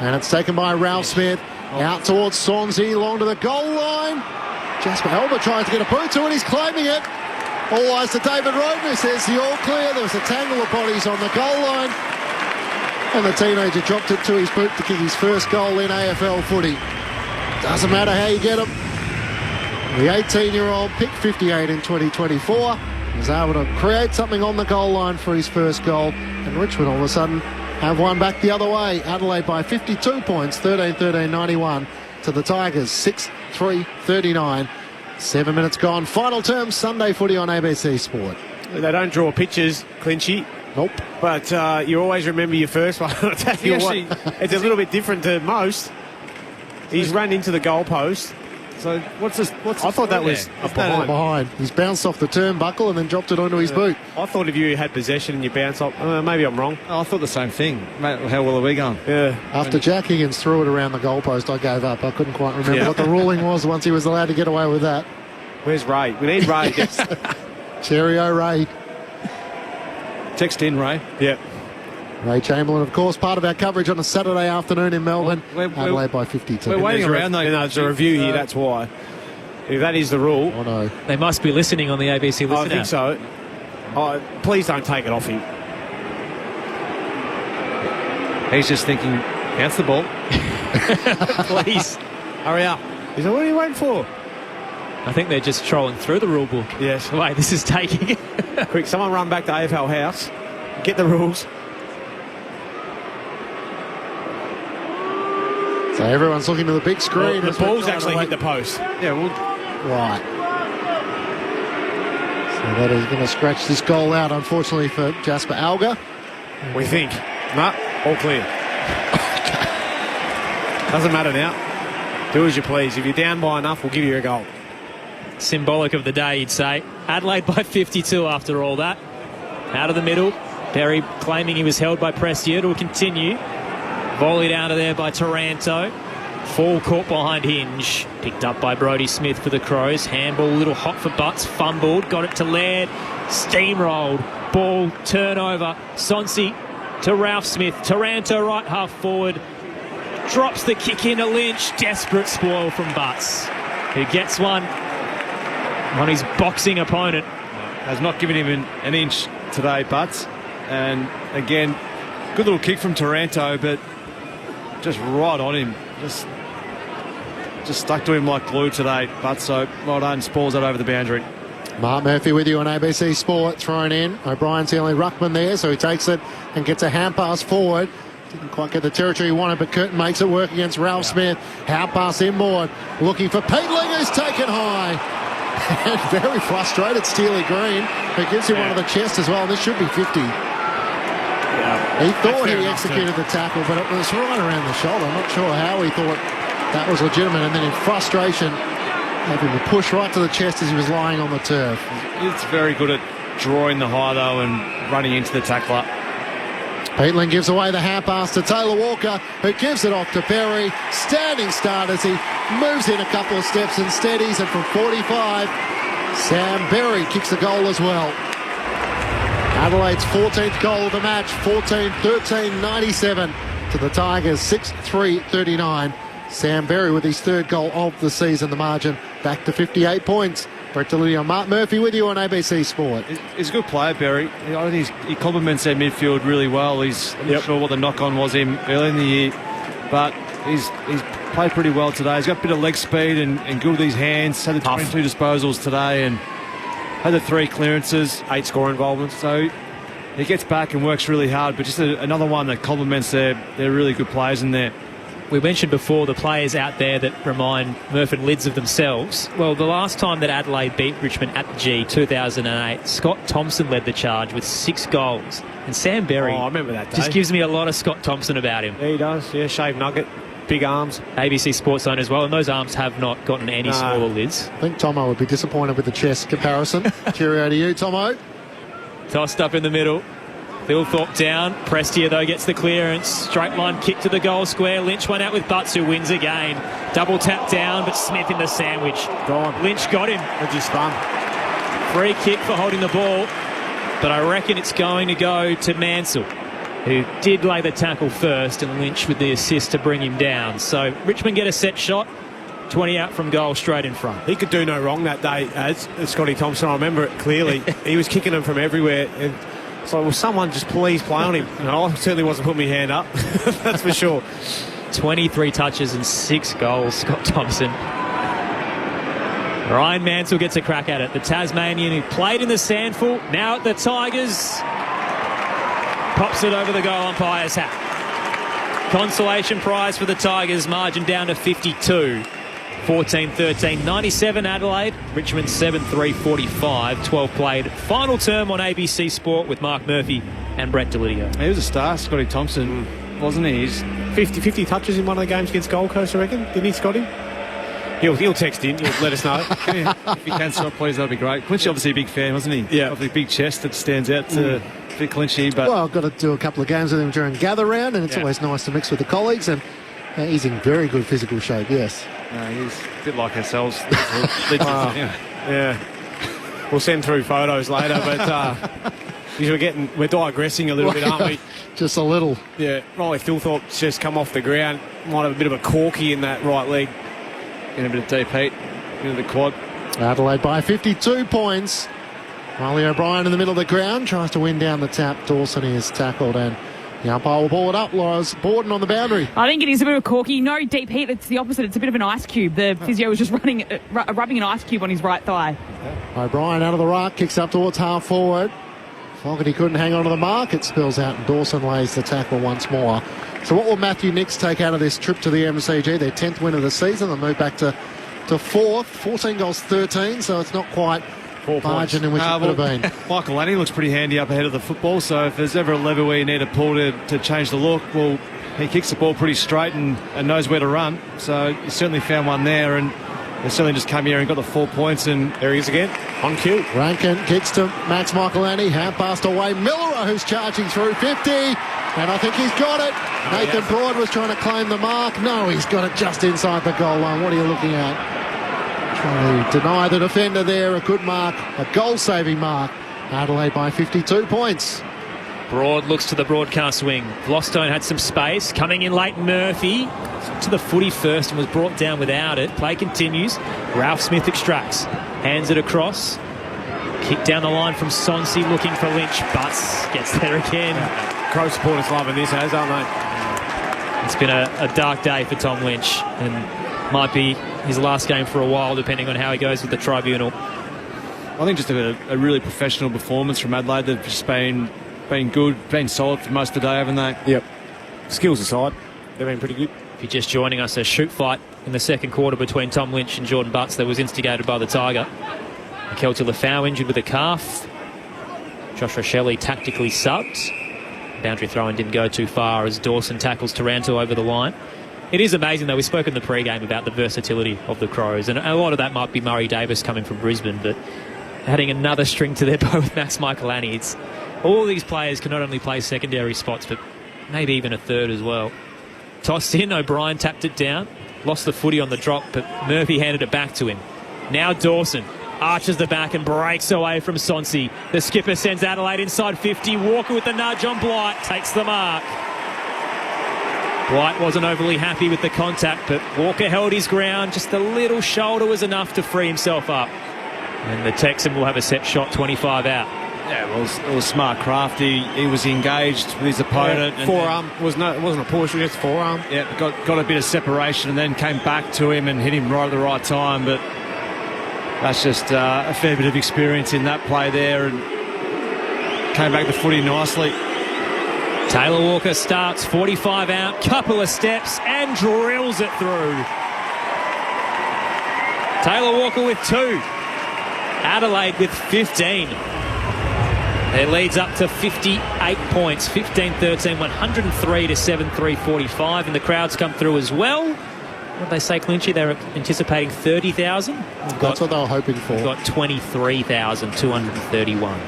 And it's taken by Ralph Smith. Out towards Sonsi, long to the goal line. Jasper Elba tries to get a boot to it. He's claiming it. All eyes to David Roden, says the all clear. There was a tangle of bodies on the goal line. And the teenager dropped it to his boot to kick his first goal in AFL footy. Doesn't matter how you get them. The 18-year-old picked 58 in 2024. Was able to create something on the goal line for his first goal. And Richmond all of a sudden have one back the other way. Adelaide by 52 points, 13-13-91 to the Tigers, 6-3-39. 7 minutes gone. Final term, Sunday footy on ABC Sport. They don't draw pictures, Clinchy. Nope. But you always remember your first one. It's a little bit different to most. He's run into the goalpost. So what's this? I thought that was behind. He's bounced off the turnbuckle and then dropped it onto his boot. I thought if you had possession and you bounced off, maybe I'm wrong. I thought the same thing. Mate, how well are we going? Yeah. After Jack Higgins threw it around the goalpost, I gave up. I couldn't quite remember what the ruling was once he was allowed to get away with that. Where's Ray? We need Ray. Cheerio, Ray. Text in, Ray. Yeah. Ray Chamberlain, of course, part of our coverage on a Saturday afternoon in Melbourne. Adelaide by 52. We're waiting around, though. There's a review here, that's why. If that is the rule. Oh, no. They must be listening on the ABC Listen I think app. so. Please don't take it off him. He's just thinking, bounce the ball. Please. Hurry up. He's like, what are you waiting for? I think they're just trolling through the rule book. Yes. The way this is taking. Quick, someone run back to AFL House. Get the rules. So everyone's looking to the big screen. Well, the ball's actually hit the post. Yeah, well. Right. So that is going to scratch this goal out, unfortunately, for Jasper Alga. We think. No, all clear. Doesn't matter now. Do as you please. If you're down by enough, we'll give you a goal. Symbolic of the day, you'd say. Adelaide by 52 after all that. Out of the middle. Perry claiming he was held by Prestia. It'll continue. Volleyed out of there by Taranto. Fall caught behind Hinge. Picked up by Brodie Smith for the Crows. Handball a little hot for Butts. Fumbled. Got it to Laird. Steamrolled. Ball turnover. Sonsi to Ralph Smith. Taranto right half forward. Drops the kick into Lynch. Desperate spoil from Butts, who gets one on his boxing opponent. Has not given him an inch today, Butts. And again, good little kick from Taranto, but just right on him. Just stuck to him like glue today, Butts. So well done, spoils that over the boundary. Mark Murphy with you on ABC Sport, thrown in. O'Brien's the only ruckman there, so he takes it and gets a hand pass forward. Didn't quite get the territory he wanted, but Curtin makes it work against Ralph Smith. Hand pass inboard, looking for Peatling, who's taken high. And very frustrated, Steely Green, who gives him one of the chest as well. This should be 50. He thought he executed the tackle, but it was right around the shoulder. I'm not sure how he thought that was legitimate. And then in frustration, having to push right to the chest as he was lying on the turf. It's very good at drawing the high, though, and running into the tackler. Peatling gives away the hand pass to Taylor Walker, who gives it off to Berry. Standing start as he moves in a couple of steps and steadies, and from 45, Sam Berry kicks the goal as well. Adelaide's 14th goal of the match, 14-13-97 to the Tigers, 6-3-39. Sam Berry with his third goal of the season, the margin back to 58 points. Brett Delidio and Mark Murphy with you on ABC Sport. He's a good player, Berry. I think he complements their midfield really well. I'm not sure what the knock-on was him early in the year, but he's played pretty well today. He's got a bit of leg speed and good with his hands. Had the 22 disposals today and had the 3 clearances. 8 score involvements. So he gets back and works really hard, but just another one that complements their really good players in there. We mentioned before the players out there that remind Murph and Lids of themselves. Well, the last time that Adelaide beat Richmond at the G, 2008, Scott Thompson led the charge with 6 goals. And Sam Berry I remember that day. Just gives me a lot of Scott Thompson about him. Yeah, he does. Yeah, shaved nugget, big arms. ABC Sports Zone as well, and those arms have not gotten any smaller, Lids. I think Tomo would be disappointed with the chest comparison. Cheerio to you, Tomo. Tossed up in the middle. Thilthorpe down. Prestia, though, gets the clearance. Straight line kick to the goal square. Lynch went out with Butts, who wins again. Double tap down, but Smith in the sandwich. Lynch got him. That's his fun. Free kick for holding the ball, but I reckon it's going to go to Mansell, who did lay the tackle first, and Lynch with the assist to bring him down. So Richmond get a set shot. 20 out from goal, straight in front. He could do no wrong that day, as Scotty Thompson. I remember it clearly. He was kicking them from everywhere. And so, will someone just please play on him? No, I certainly wasn't putting my hand up. That's for sure. 23 touches and 6 goals, Scott Thompson. Ryan Mansell gets a crack at it. The Tasmanian who played in the Sandful, now at the Tigers, pops it over the goal umpire's hat. Consolation prize for the Tigers, margin down to 52. 14-13, 97 Adelaide, Richmond 7-3-45, 12 played. Final term on ABC Sport with Mark Murphy and Brett Delidio. He was a star, Scotty Thompson, wasn't he? He's 50 touches in one of the games against Gold Coast, I reckon. Didn't he, Scotty? He'll text in. He'll let us know. If you can stop, please, that'd be great. Clinchy, obviously a big fan, wasn't he? Yeah. Of the big chest that stands out to Clinchy. But Well, I've got to do a couple of games with him during gather round, and it's always nice to mix with the colleagues, and he's in very good physical shape, yes. He's a bit like ourselves. Yeah. We'll send through photos later, but we're digressing a little bit, aren't we? Just a little. Yeah. Riley Philthorpe's just come off the ground. Might have a bit of a corky in that right leg. Getting a bit of deep heat into the quad. Adelaide by 52 points. Riley O'Brien in the middle of the ground tries to win down the tap. Dawson is tackled, and the umpire will ball it up. Laura's Borden on the boundary. I think it is a bit of a corky. No deep heat. It's the opposite. It's a bit of an ice cube. The physio was just rubbing an ice cube on his right thigh. O'Brien out of the ruck, kicks up towards half forward. Fogarty couldn't hang on to the mark. It spills out, and Dawson lays the tackle once more. So what will Matthew Nicks take out of this trip to the MCG? Their 10th win of the season. They'll move back to 4th. 14 goals, 13, so it's not quite margin in which it would have been. Michael Lanning looks pretty handy up ahead of the football, so if there's ever a lever where you need a pull to change the look, well, he kicks the ball pretty straight and knows where to run. So he certainly found one there, and they certainly just come here and got the 4 points, and there he is again, on cue. Rankin kicks to Max Michaelani, hand passed away. Miller, who's charging through 50, and I think he's got it. Nathan Broad was trying to claim the mark. No, he's got it just inside the goal line. What are you looking at? Trying to deny the defender there. A good mark, a goal-saving mark. Adelaide by 52 points. Broad looks to the broadcast wing. Vlostone had some space. Coming in late, Murphy to the footy first and was brought down without it. Play continues. Ralph Smith extracts. Hands it across. Kick down the line from Sonsi looking for Lynch. Butts gets there again. Crow supporters loving this, aren't they? It's been a dark day for Tom Lynch, and might be his last game for a while, depending on how he goes with the tribunal. I think just a really professional performance from Adelaide. They've just been good, been solid for most of the day, haven't they? Yep. Skills aside, they've been pretty good. If you're just joining us, a shoot fight in the second quarter between Tom Lynch and Jordan Butts that was instigated by the Tiger. Kelty Lafau injured with a calf. Josh Rochelle tactically subbed. Boundary throw-in didn't go too far as Dawson tackles Taranto over the line. It is amazing, though. We spoke in the pre-game about the versatility of the Crows, and a lot of that might be Murray Davis coming from Brisbane, but adding another string to their bow with Max Michaelani. It's all these players can not only play secondary spots, but maybe even a third as well. Tossed in, O'Brien tapped it down, lost the footy on the drop, but Murphy handed it back to him. Now Dawson arches the back and breaks away from Sonsi. The skipper sends Adelaide inside 50. Walker with the nudge on Blight, takes the mark. Blight wasn't overly happy with the contact, but Walker held his ground. Just a little shoulder was enough to free himself up. And the Texan will have a set shot, 25 out. Yeah, well, it was smart craft. He was engaged with his opponent. Yeah, forearm. It wasn't a push, just forearm. Yeah, got a bit of separation and then came back to him and hit him right at the right time. But that's just a fair bit of experience in that play there, and came back the footy nicely. Taylor Walker starts 45 out, couple of steps and drills it through. Taylor Walker with 2. Adelaide with 15. Their lead's up to 58 points, 15-13, 103 to 7-3-45, and the crowds come through as well. What did they say, Clinchy? They're anticipating 30,000. That's what they were hoping for. We've got 23,231.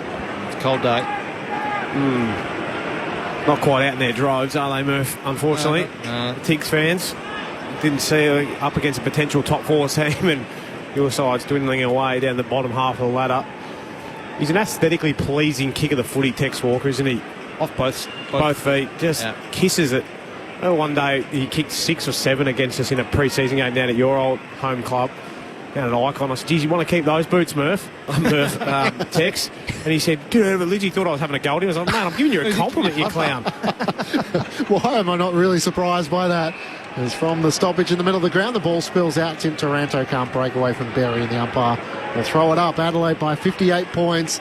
It's a cold day. Not quite out in their droves, are they, Murph? Unfortunately, Tigs fans didn't see up against a potential top 4 team, and your side's dwindling away down the bottom half of the ladder. He's an aesthetically pleasing kick of the footy, Tex Walker, isn't he? Off both feet, just kisses it. One day he kicked 6 or 7 against us in a pre-season game down at your old home club. Down at Icon. I said, geez, you want to keep those boots, Murph? Tex. And he said, get over. Lizzie thought I was having a go at him. I was like, man, I'm giving you a compliment, you clown. Why am I not really surprised by that? As from the stoppage in the middle of the ground, the ball spills out. Tim Taranto can't break away from Berry, and the umpire will throw it up. Adelaide by 58 points.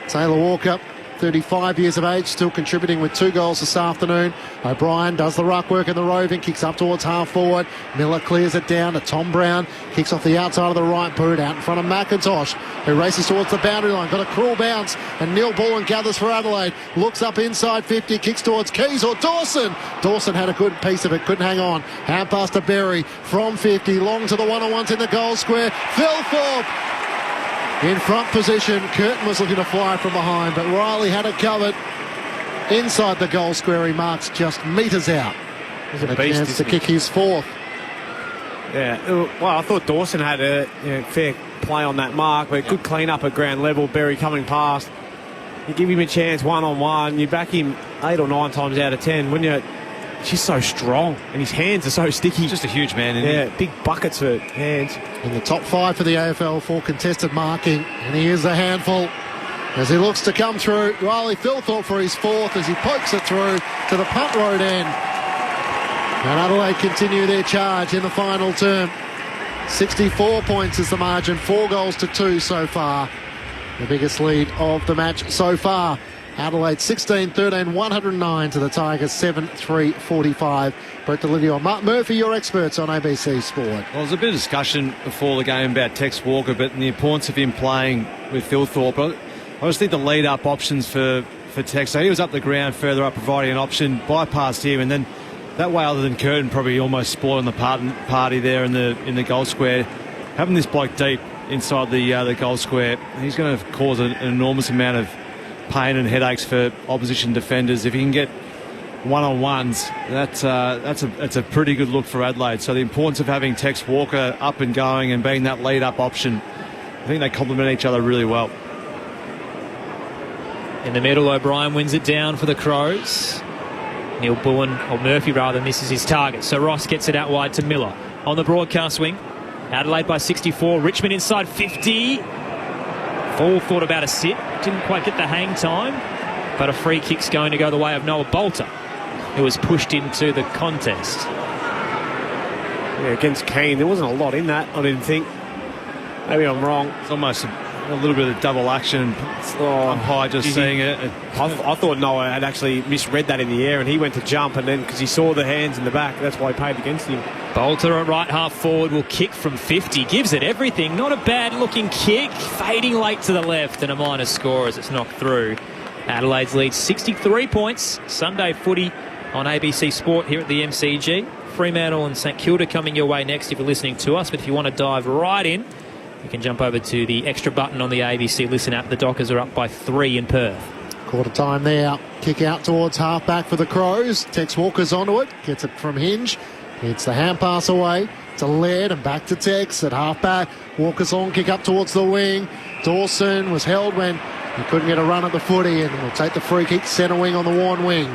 Taylor Walker, 35 years of age, still contributing with 2 goals this afternoon. O'Brien does the ruck work in the roving, kicks up towards half forward. Miller clears it down to Tom Brown, kicks off the outside of the right boot, out in front of McIntosh, who races towards the boundary line. Got a cruel bounce, and Neil Bullen gathers for Adelaide. Looks up inside 50, kicks towards Keys or Dawson. Dawson had a good piece of it, couldn't hang on. Hand pass to Berry from 50, long to the one-on-ones in the goal square. Philthorpe in front position. Curtin was looking to fly from behind, but Riley had it covered. Inside the goal square, he marks just metres out. He's a beast, chance to kick his 4th. Yeah, well, I thought Dawson had a fair play on that mark, but good clean up at ground level. Berry coming past. You give him a chance one-on-one. You back him 8 or 9 times out of 10. When you, she's so strong, and his hands are so sticky. He's just a huge man, isn't he? Big buckets for hands. In the top 5 for the AFL for contested marking, and he is a handful as he looks to come through. Riley Philthorpe for his 4th as he pokes it through to the punt road end. And Adelaide continue their charge in the final term. 64 points is the margin, 4 goals to 2 so far. The biggest lead of the match so far. Adelaide 16-13, 109 to the Tigers 7-3-45. Brett Delidio, Mark Murphy, your experts on ABC Sport. Well, there's a bit of discussion before the game about Tex Walker, but the importance of him playing with Philthorpe. I just think the lead-up options for Tex. So he was up the ground, further up, providing an option, bypassed him, and then that way, other than Curtin, probably almost spoiling the party there in the goal square. Having this bloke deep inside the goal square, he's going to cause an enormous amount of pain and headaches for opposition defenders. If he can get one-on-ones, that's a pretty good look for Adelaide. So the importance of having Tex Walker up and going and being that lead-up option, I think they complement each other really well. In the middle, O'Brien wins it down for the Crows. Neil Bullen, or Murphy rather, misses his target. So Ross gets it out wide to Miller. On the broadcast wing, Adelaide by 64. Richmond inside 50. Fall thought about a sit. Didn't quite get the hang time. But a free kick's going to go the way of Noah Bolter, who was pushed into the contest. Yeah, against Keane, there wasn't a lot in that, I didn't think. Maybe I'm wrong. It's almost a little bit of double action. Umpire just seeing it. I thought Noah had actually misread that in the air, and he went to jump, and then because he saw the hands in the back, that's why he paid against him. Bolter at right half forward will kick from 50. Gives it everything. Not a bad looking kick. Fading late to the left, and a minor score as it's knocked through. Adelaide's lead 63 points. Sunday footy on ABC Sport here at the MCG. Fremantle and St Kilda coming your way next if you're listening to us. But if you want to dive right in, you can jump over to the extra button on the ABC Listen app. The Dockers are up by 3 in Perth. Quarter time there. Kick out towards half-back for the Crows. Tex Walker's onto it. Gets it from Hinge. It's the hand pass away to Laird and back to Tex at half-back. Walker's on kick up towards the wing. Dawson was held when he couldn't get a run at the footy, and will take the free kick centre wing on the Warren wing.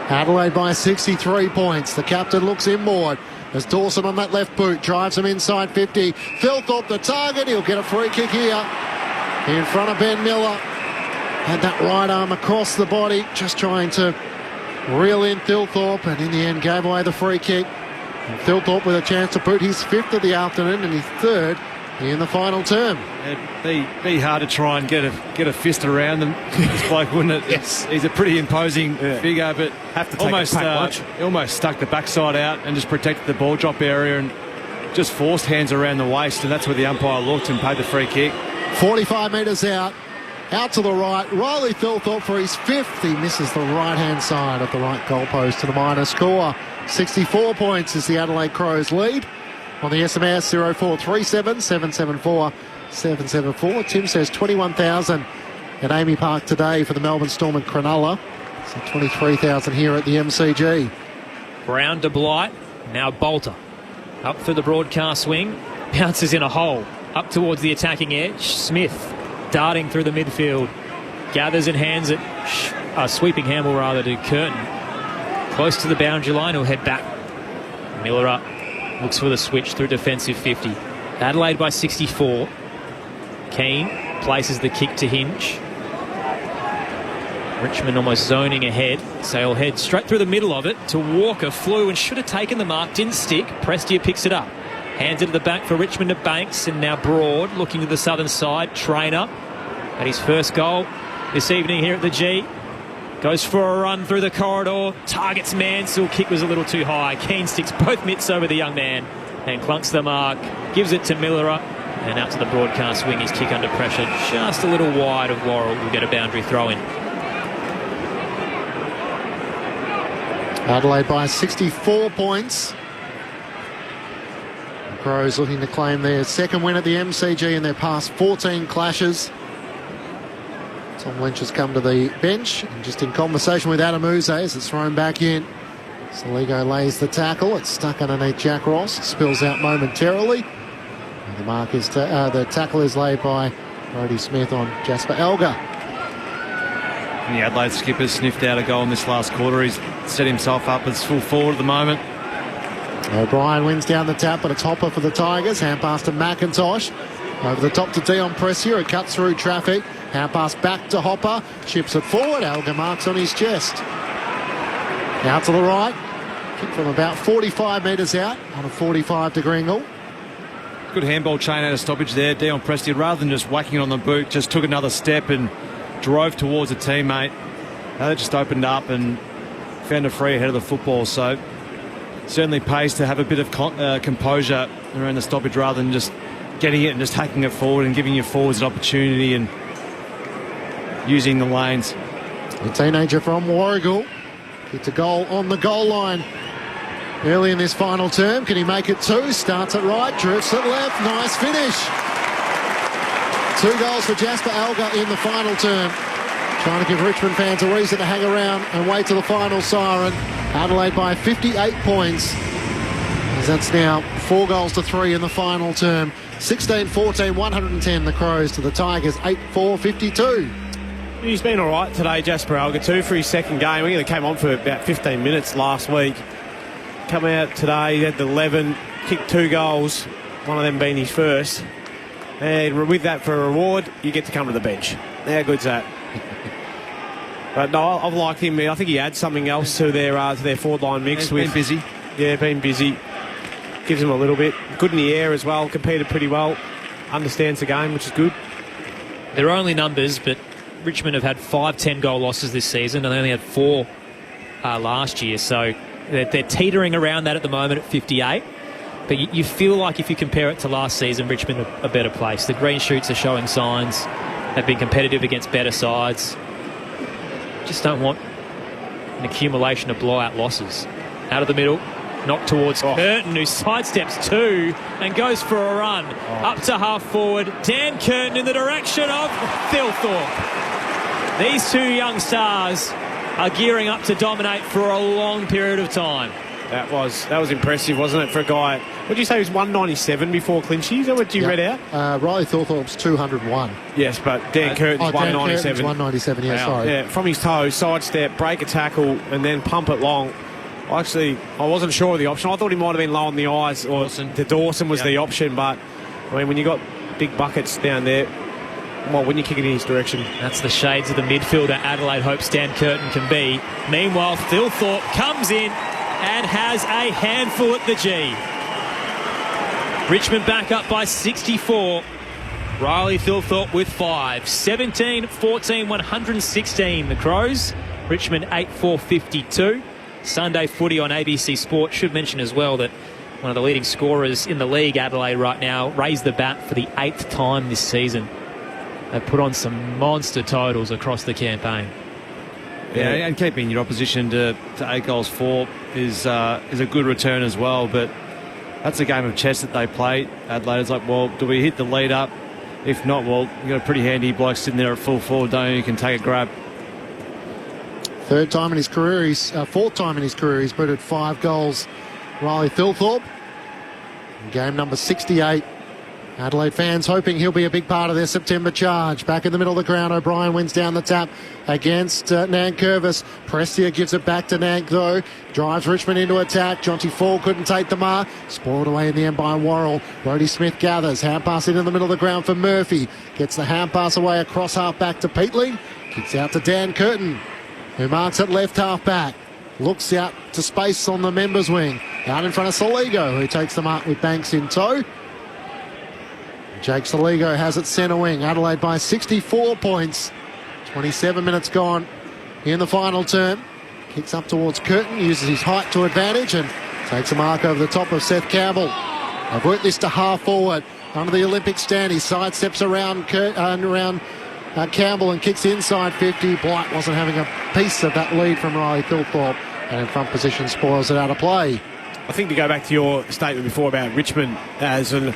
Adelaide by 63 points. The captain looks inboard as Dawson on that left boot drives him inside 50. Philthorpe the target. He'll get a free kick here in front of Ben Miller. Had that right arm across the body, just trying to reel in Philthorpe, and in the end gave away the free kick. And Philthorpe with a chance to put his 5th of the afternoon and his 3rd in the final term. It'd be hard to try and get a fist around them, this bloke, wouldn't it? Yes. He's a pretty imposing figure, but have to take almost stuck the backside out and just protected the ball drop area and just forced hands around the waist, and that's where the umpire looked and paid the free kick. 45 metres out to the right. Riley Philthorpe for his 5th. He misses the right-hand side of the right goalpost to the minor score. 64 points is the Adelaide Crows lead. On the SMS 0437 774 774. Tim says 21,000 at Amy Park today for the Melbourne Storm and Cronulla. So 23,000 here at the MCG. Brown to Blight. Now Bolter. Up for the broadcast wing. Bounces in a hole. Up towards the attacking edge. Smith darting through the midfield. Gathers and hands it. Sweeping handball rather to Curtin. Close to the boundary line. He'll head back. Miller up. Looks for the switch through defensive 50. Adelaide by 64. Keane places the kick to Hinge. Richmond almost zoning ahead. Sale head straight through the middle of it to Walker. Flew and should have taken the mark. Didn't stick. Prestia picks it up. Hands it to the back for Richmond to Banks. And now Broad looking to the southern side. Trainer at his first goal this evening here at the G. Goes for a run through the corridor. Targets Mansell. Kick was a little too high. Keane sticks both mitts over the young man and clunks the mark. Gives it to Millerer. And out to the broadcast wing. His kick under pressure. Just a little wide of Worrell. Will get a boundary throw in. Adelaide by 64 points. The Crows looking to claim their second win at the MCG in their past 14 clashes. Tom Lynch has come to the bench and just in conversation with Adam Uze as it's thrown back in. Saligo lays the tackle. It's stuck underneath Jack Ross. It spills out momentarily. And the mark is the tackle is laid by Brodie Smith on Jasper Elgar. And the Adelaide skipper sniffed out a goal in this last quarter. He's set himself up as full forward at the moment. O'Brien wins down the tap, but it's Hopper for the Tigers. Hand pass to McIntosh. Over the top to Dion Prestia. It cuts through traffic. Hand pass back to Hopper. Chips it forward. Elgar marks on his chest. Now to the right. Kick from about 45 metres out on a 45-degree angle. Good handball chain out of stoppage there. Dion Prestia, rather than just whacking it on the boot, just took another step and drove towards a teammate. That just opened up and found a free ahead of the football. So certainly pays to have a bit of composure around the stoppage rather than just getting it and just hacking it forward and giving your forwards an opportunity and using the lanes. The teenager from Warragul gets a goal on the goal line early in this final term. Can he make it two? Starts it right, drifts it left. Nice finish. 2 goals for Jasper Elgar in the final term. Trying to give Richmond fans a reason to hang around and wait till the final siren. Adelaide by 58 points. As that's now 4 goals to 3 in the final term. 16-14, 110 the Crows to the Tigers, 8-4, 52. He's been all right today, Jasper Elgar, too, for his second game. He only came on for about 15 minutes last week. Come out today, he had the 11, kicked 2 goals, one of them being his first. And with that for a reward, you get to come to the bench. How good's that? But no, I've liked him. I think he adds something else to their forward line mix. He's been busy. Yeah, been busy. Gives him a little bit. Good in the air as well. Competed pretty well. Understands the game, which is good. They're only numbers, but Richmond have had 5 10-goal losses this season, and they only had 4 last year. So they're teetering around that at the moment at 58. But you feel like if you compare it to last season, Richmond are a better place. The green shoots are showing signs. They've been competitive against better sides. Just don't want an accumulation of blowout losses. Out of the middle, knocked towards Curtin, who sidesteps 2 and goes for a run. Up to half forward, Dan Curtin in the direction of Thilthorpe. These 2 young stars are gearing up to dominate for a long period of time. That was impressive, wasn't it, for a guy? What did you say, he was 197 before Clinchy? Is that what you read out? Riley Thilthorpe's 201. Yes, but Dan Curtin's 197. 197, yeah, wow. sorry. Yeah, from his toe, sidestep, break a tackle, and then pump it long. Actually, I wasn't sure of the option. I thought he might have been low on the eyes, or Dawson was the option, but I mean, when you got big buckets down there, well, when you kick it in his direction. That's the shades of the midfielder Adelaide hopes Dan Curtin can be. Meanwhile, Thilthorpe comes in and has a handful at the G. Richmond back up by 64. Riley Thilthorpe with 5. 17-14, 116 the Crows. Richmond 8-4, 52. Sunday footy on ABC Sport. Should mention as well that one of the leading scorers in the league, Adelaide, right now, raised the bat for the 8th time this season. They've put on some monster totals across the campaign. Yeah, and keeping your opposition to 8 goals 4 is a good return as well. But that's a game of chess that they play. Adelaide's like, well, do we hit the lead up? If not, well, you've got a pretty handy bloke sitting there at full forward, don't you? You can take a grab. 4th time in his career, he's booted 5 goals. Riley Thilthorpe. Game number 68. Adelaide fans hoping he'll be a big part of their September charge. Back in the middle of the ground, O'Brien wins down the tap against Nankervis. Prestia gives it back to Nank, though. Drives Richmond into attack. Jonty Fall couldn't take the mark. Spoiled away in the end by Worrell. Brodie Smith gathers. Hand pass into the middle of the ground for Murphy. Gets the hand pass away across half back to Peatling. Kicks out to Dan Curtin. who marks at left half back. Looks out to space on the members' wing. Out in front of Saligo, who takes the mark with Banks in tow. Jake Saligo has it centre wing. Adelaide by 64 points. 27 minutes gone in the final term. Kicks up towards Curtin, uses his height to advantage and takes a mark over the top of Seth Campbell. They've worked this to half forward under the Olympic stand. He sidesteps around Campbell and kicks inside 50. Blight wasn't having a piece of that lead from Riley Thilthorpe, and in front position spoils it out of play. I think to go back to your statement before about Richmond, I think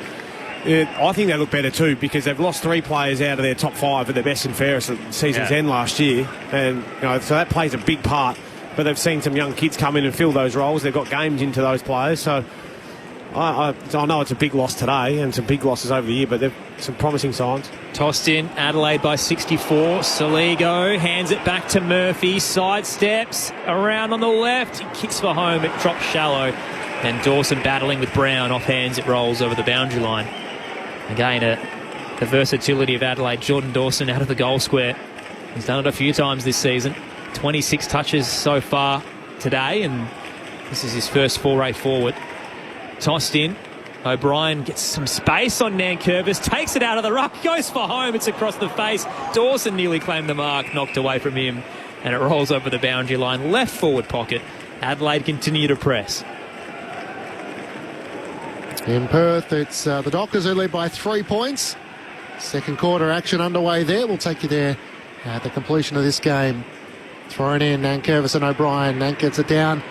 they look better too, because they've lost 3 players out of their top 5 at their best and fairest at season's end last year, and so that plays a big part. But they've seen some young kids come in and fill those roles. They've got games into those players, so I know it's a big loss today and some big losses over the year, but they've some promising signs. Tossed in, Adelaide by 64. Saligo hands it back to Murphy, sidesteps around on the left. He kicks for home, it drops shallow. And Dawson battling with Brown, off hands it rolls over the boundary line. Again, the versatility of Adelaide. Jordan Dawson out of the goal square. He's done it a few times this season. 26 touches so far today, and this is his first foray forward. Tossed in. O'Brien gets some space on Nankervis, takes it out of the ruck, goes for home. It's across the face. Dawson nearly claimed the mark, knocked away from him, and it rolls over the boundary line. Left forward pocket. Adelaide continue to press. In Perth, it's the Dockers who lead by 3 points. Second quarter action underway there. We'll take you there at the completion of this game. Thrown in, Nankervis and O'Brien. Nank gets it down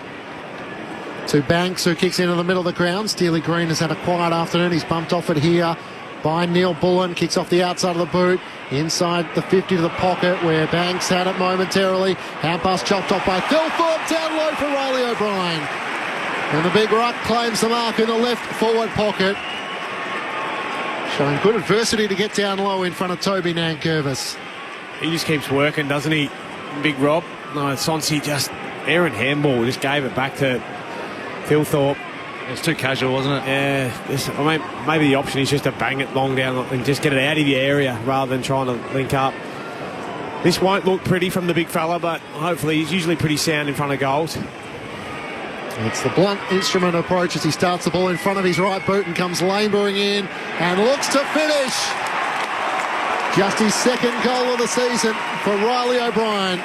to Banks, who kicks into the middle of the ground. Steely Green has had a quiet afternoon. He's bumped off it here by Neil Bullen. Kicks off the outside of the boot. Inside the 50 to the pocket, where Banks had it momentarily. Hand pass chopped off by Thilthorpe. Down low for Riley O'Brien. And the big ruck claims the mark in the left forward pocket. Showing good adversity to get down low in front of Toby Nankervis. He just keeps working, doesn't he, Big Rob? No, Sonsi just errant handball, just gave it back to Thilthorpe. It was too casual, wasn't it? Yeah. Maybe the option is just to bang it long down and just get it out of your area rather than trying to link up. This won't look pretty from the big fella, but hopefully he's usually pretty sound in front of goals. It's the blunt instrument approach as he starts the ball in front of his right boot and comes labouring in and looks to finish. Just his second goal of the season for Riley O'Brien.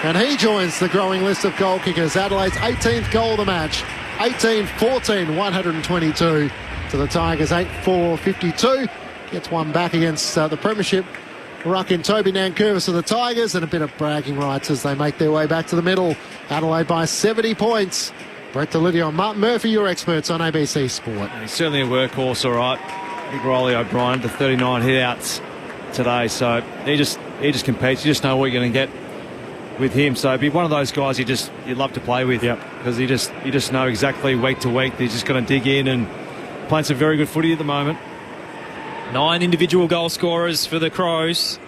And he joins the growing list of goal kickers. Adelaide's 18th goal of the match. 18-14, 122 to the Tigers, 8-4-52. Gets one back against the Premiership ruck in Toby Nankervis of the Tigers, and a bit of bragging rights as they make their way back to the middle. Adelaide by 70 points. Brett Delidio and Martin Murphy, your experts on ABC Sport. He's certainly a workhorse, all right. Big Riley O'Brien to 39 hit-outs today, so he just competes. You just know what you're going to get with him. So it'd be one of those guys you'd love to play with, because you just know exactly week to week he's just going to dig in and playing some very good footy at the moment. 9 individual goal scorers for the Crows.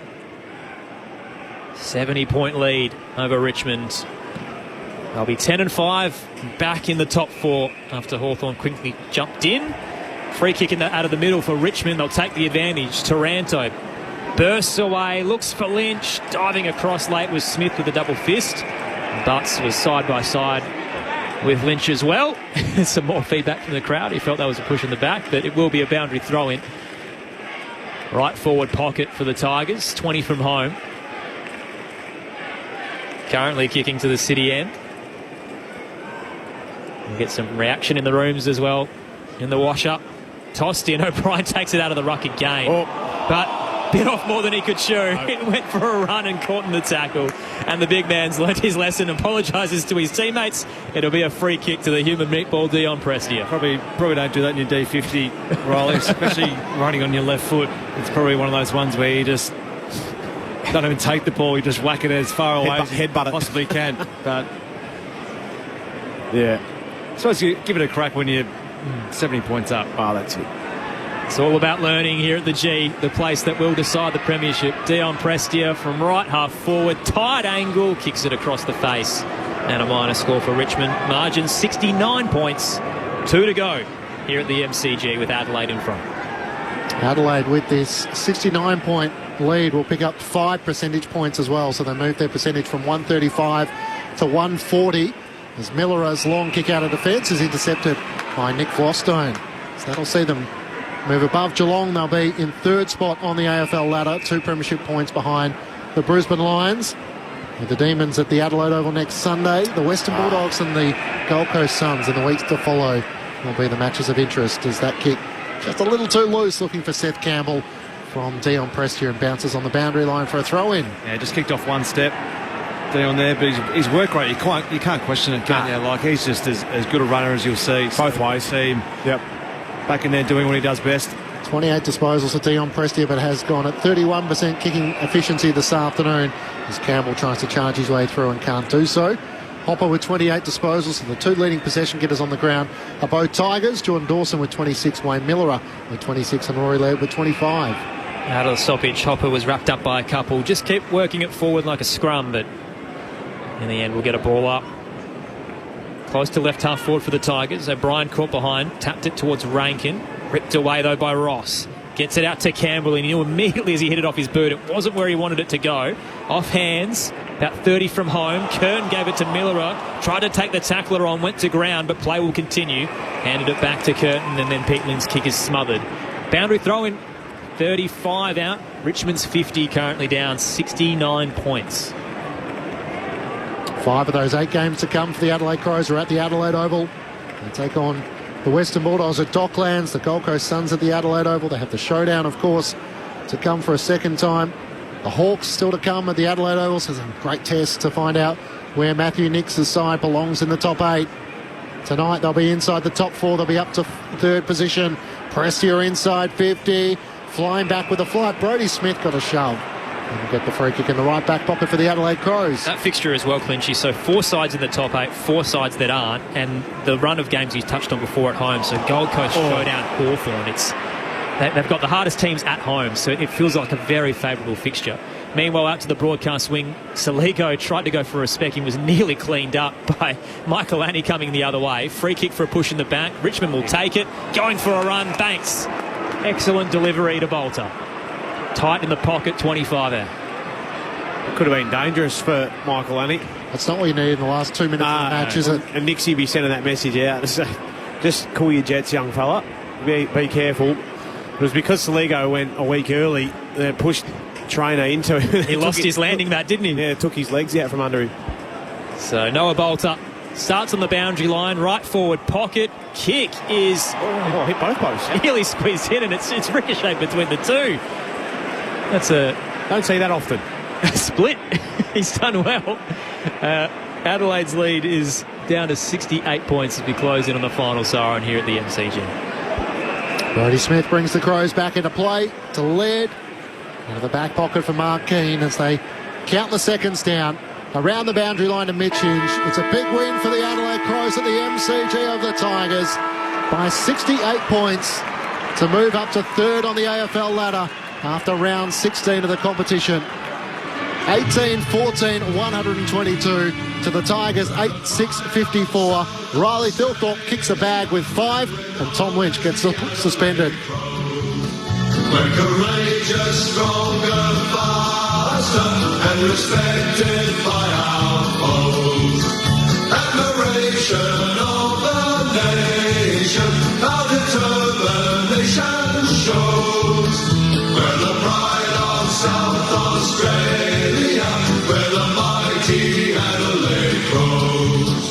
70-point lead over Richmond. They'll be 10-5, back in the top 4 after Hawthorn quickly jumped in. Free kick out of the middle for Richmond. They'll take the advantage. Taranto bursts away, looks for Lynch. Diving across late was Smith with a double fist. Butts was side by side with Lynch as well. Some more feedback from the crowd. He felt that was a push in the back, but it will be a boundary throw-in. Right forward pocket for the Tigers, 20 from home. Currently kicking to the city end. We'll get some reaction in the rooms as well in the wash-up. Tossed in, O'Brien takes it out of the ruck again. But bit off more than he could chew. It went for a run and caught in the tackle. And the big man's learnt his lesson and apologises to his teammates. It'll be a free kick to the human meatball, Dion Prestia. Probably don't do that in your D50, Riley, especially running on your left foot. It's probably one of those ones where you just don't even take the ball, you just whack it as far away as you possibly can. But yeah, I suppose you give it a crack when you're 70 points up. Oh, that's it. It's all about learning here at the G, the place that will decide the premiership. Dion Prestia from right half forward, tight angle, kicks it across the face. And a minor score for Richmond. Margin 69 points, 2 to go here at the MCG with Adelaide in front. Adelaide with this 69-point lead will pick up 5 percentage points as well, so they move their percentage from 135 to 140 as Miller's long kick out of defence is intercepted by Nick Vlostone. So that'll see them move above Geelong. They'll be in third spot on the AFL ladder, 2 premiership points behind the Brisbane Lions. With the Demons at the Adelaide Oval next Sunday, the Western Bulldogs and the Gold Coast Suns in the weeks to follow will be the matches of interest as that kick just a little too loose, looking for Seth Campbell from Dion Prestia and bounces on the boundary line for a throw-in. Yeah, just kicked off one step, Dion there, but his work rate, you can't question it, can you? Like, he's just as good a runner as you'll see. Both ways. See him back in there doing what he does best. 28 disposals for Dion Prestia, but has gone at 31% kicking efficiency this afternoon as Campbell tries to charge his way through and can't do so. Hopper with 28 disposals, and the 2 leading possession getters on the ground are both Tigers. Jordan Dawson with 26, Wayne Miller with 26 and Rory Laird with 25. Out of the stoppage, Hopper was wrapped up by a couple. Just kept working it forward like a scrum, but in the end we'll get a ball up. Close to left half forward for the Tigers. O'Brien caught behind, tapped it towards Rankin. Ripped away though by Ross. Gets it out to Campbell, and he knew immediately as he hit it off his boot it wasn't where he wanted it to go. Off hands, about 30 from home. Curtin gave it to Miller, tried to take the tackler on, went to ground, but play will continue. Handed it back to Curtin, and then Pete Lynn's kick is smothered. Boundary throw in, 35 out. Richmond's 50 currently down 69 points. 5 of those 8 games to come for the Adelaide Crows are at the Adelaide Oval. They take on the Western Bulldogs at Docklands, the Gold Coast Suns at the Adelaide Oval. They have the showdown, of course, to come for a second time. The Hawks still to come at the Adelaide Oval. So some great tests to find out where Matthew Nix's side belongs in the top 8. Tonight they'll be inside the top 4. They'll be up to third position. Prestia inside 50. Flying back with a flight. Brodie Smith got a shove. And we'll get the free kick in the right back pocket for the Adelaide Crows. That fixture is well clinchy, so 4 sides in the top 8, 4 sides that aren't, and the run of games you touched on before at home, so Gold Coast showdown Hawthorn, they've got the hardest teams at home, so it feels like a very favourable fixture. Meanwhile, out to the broadcast wing, Saligo tried to go for a spec and was nearly cleaned up by Michael Annie coming the other way. Free kick for a push in the back. Richmond will take it. Going for a run. Banks. Excellent delivery to Bolter. Tight in the pocket, 25 out. It could have been dangerous for Michael Annie. That's not what you need in the last 2 minutes of the match, is it? And Nixie be sending that message out. Just cool your jets, young fella. Be careful. It was because Saligo went a week early. They pushed Trainer into it. He lost his landing mat, didn't he? Yeah, took his legs out from under him. So Noah Bolter starts on the boundary line, right forward pocket. Kick is hit both posts. Nearly squeezed in, and it's ricocheted between the two. Don't see that often. Split. He's done well. Adelaide's lead is down to 68 points as we close in on the final siren here at the MCG. Brodie Smith brings the Crows back into play to Laird. Into the back pocket for Mark Keane as they count the seconds down. Around the boundary line to Mitch Hinge. It's a big win for the Adelaide Crows at the MCG of the Tigers by 68 points to move up to third on the AFL ladder after round 16 of the competition. 18-14, 122 to the Tigers, 8-6-54. Riley Thilthorpe kicks a bag with 5 and Tom Lynch gets suspended. We're courageous, stronger, faster, and respected by our foes. Admiration of the nation, our determination shows. We're the pride of South Australia, we're the mighty Adelaide Crows.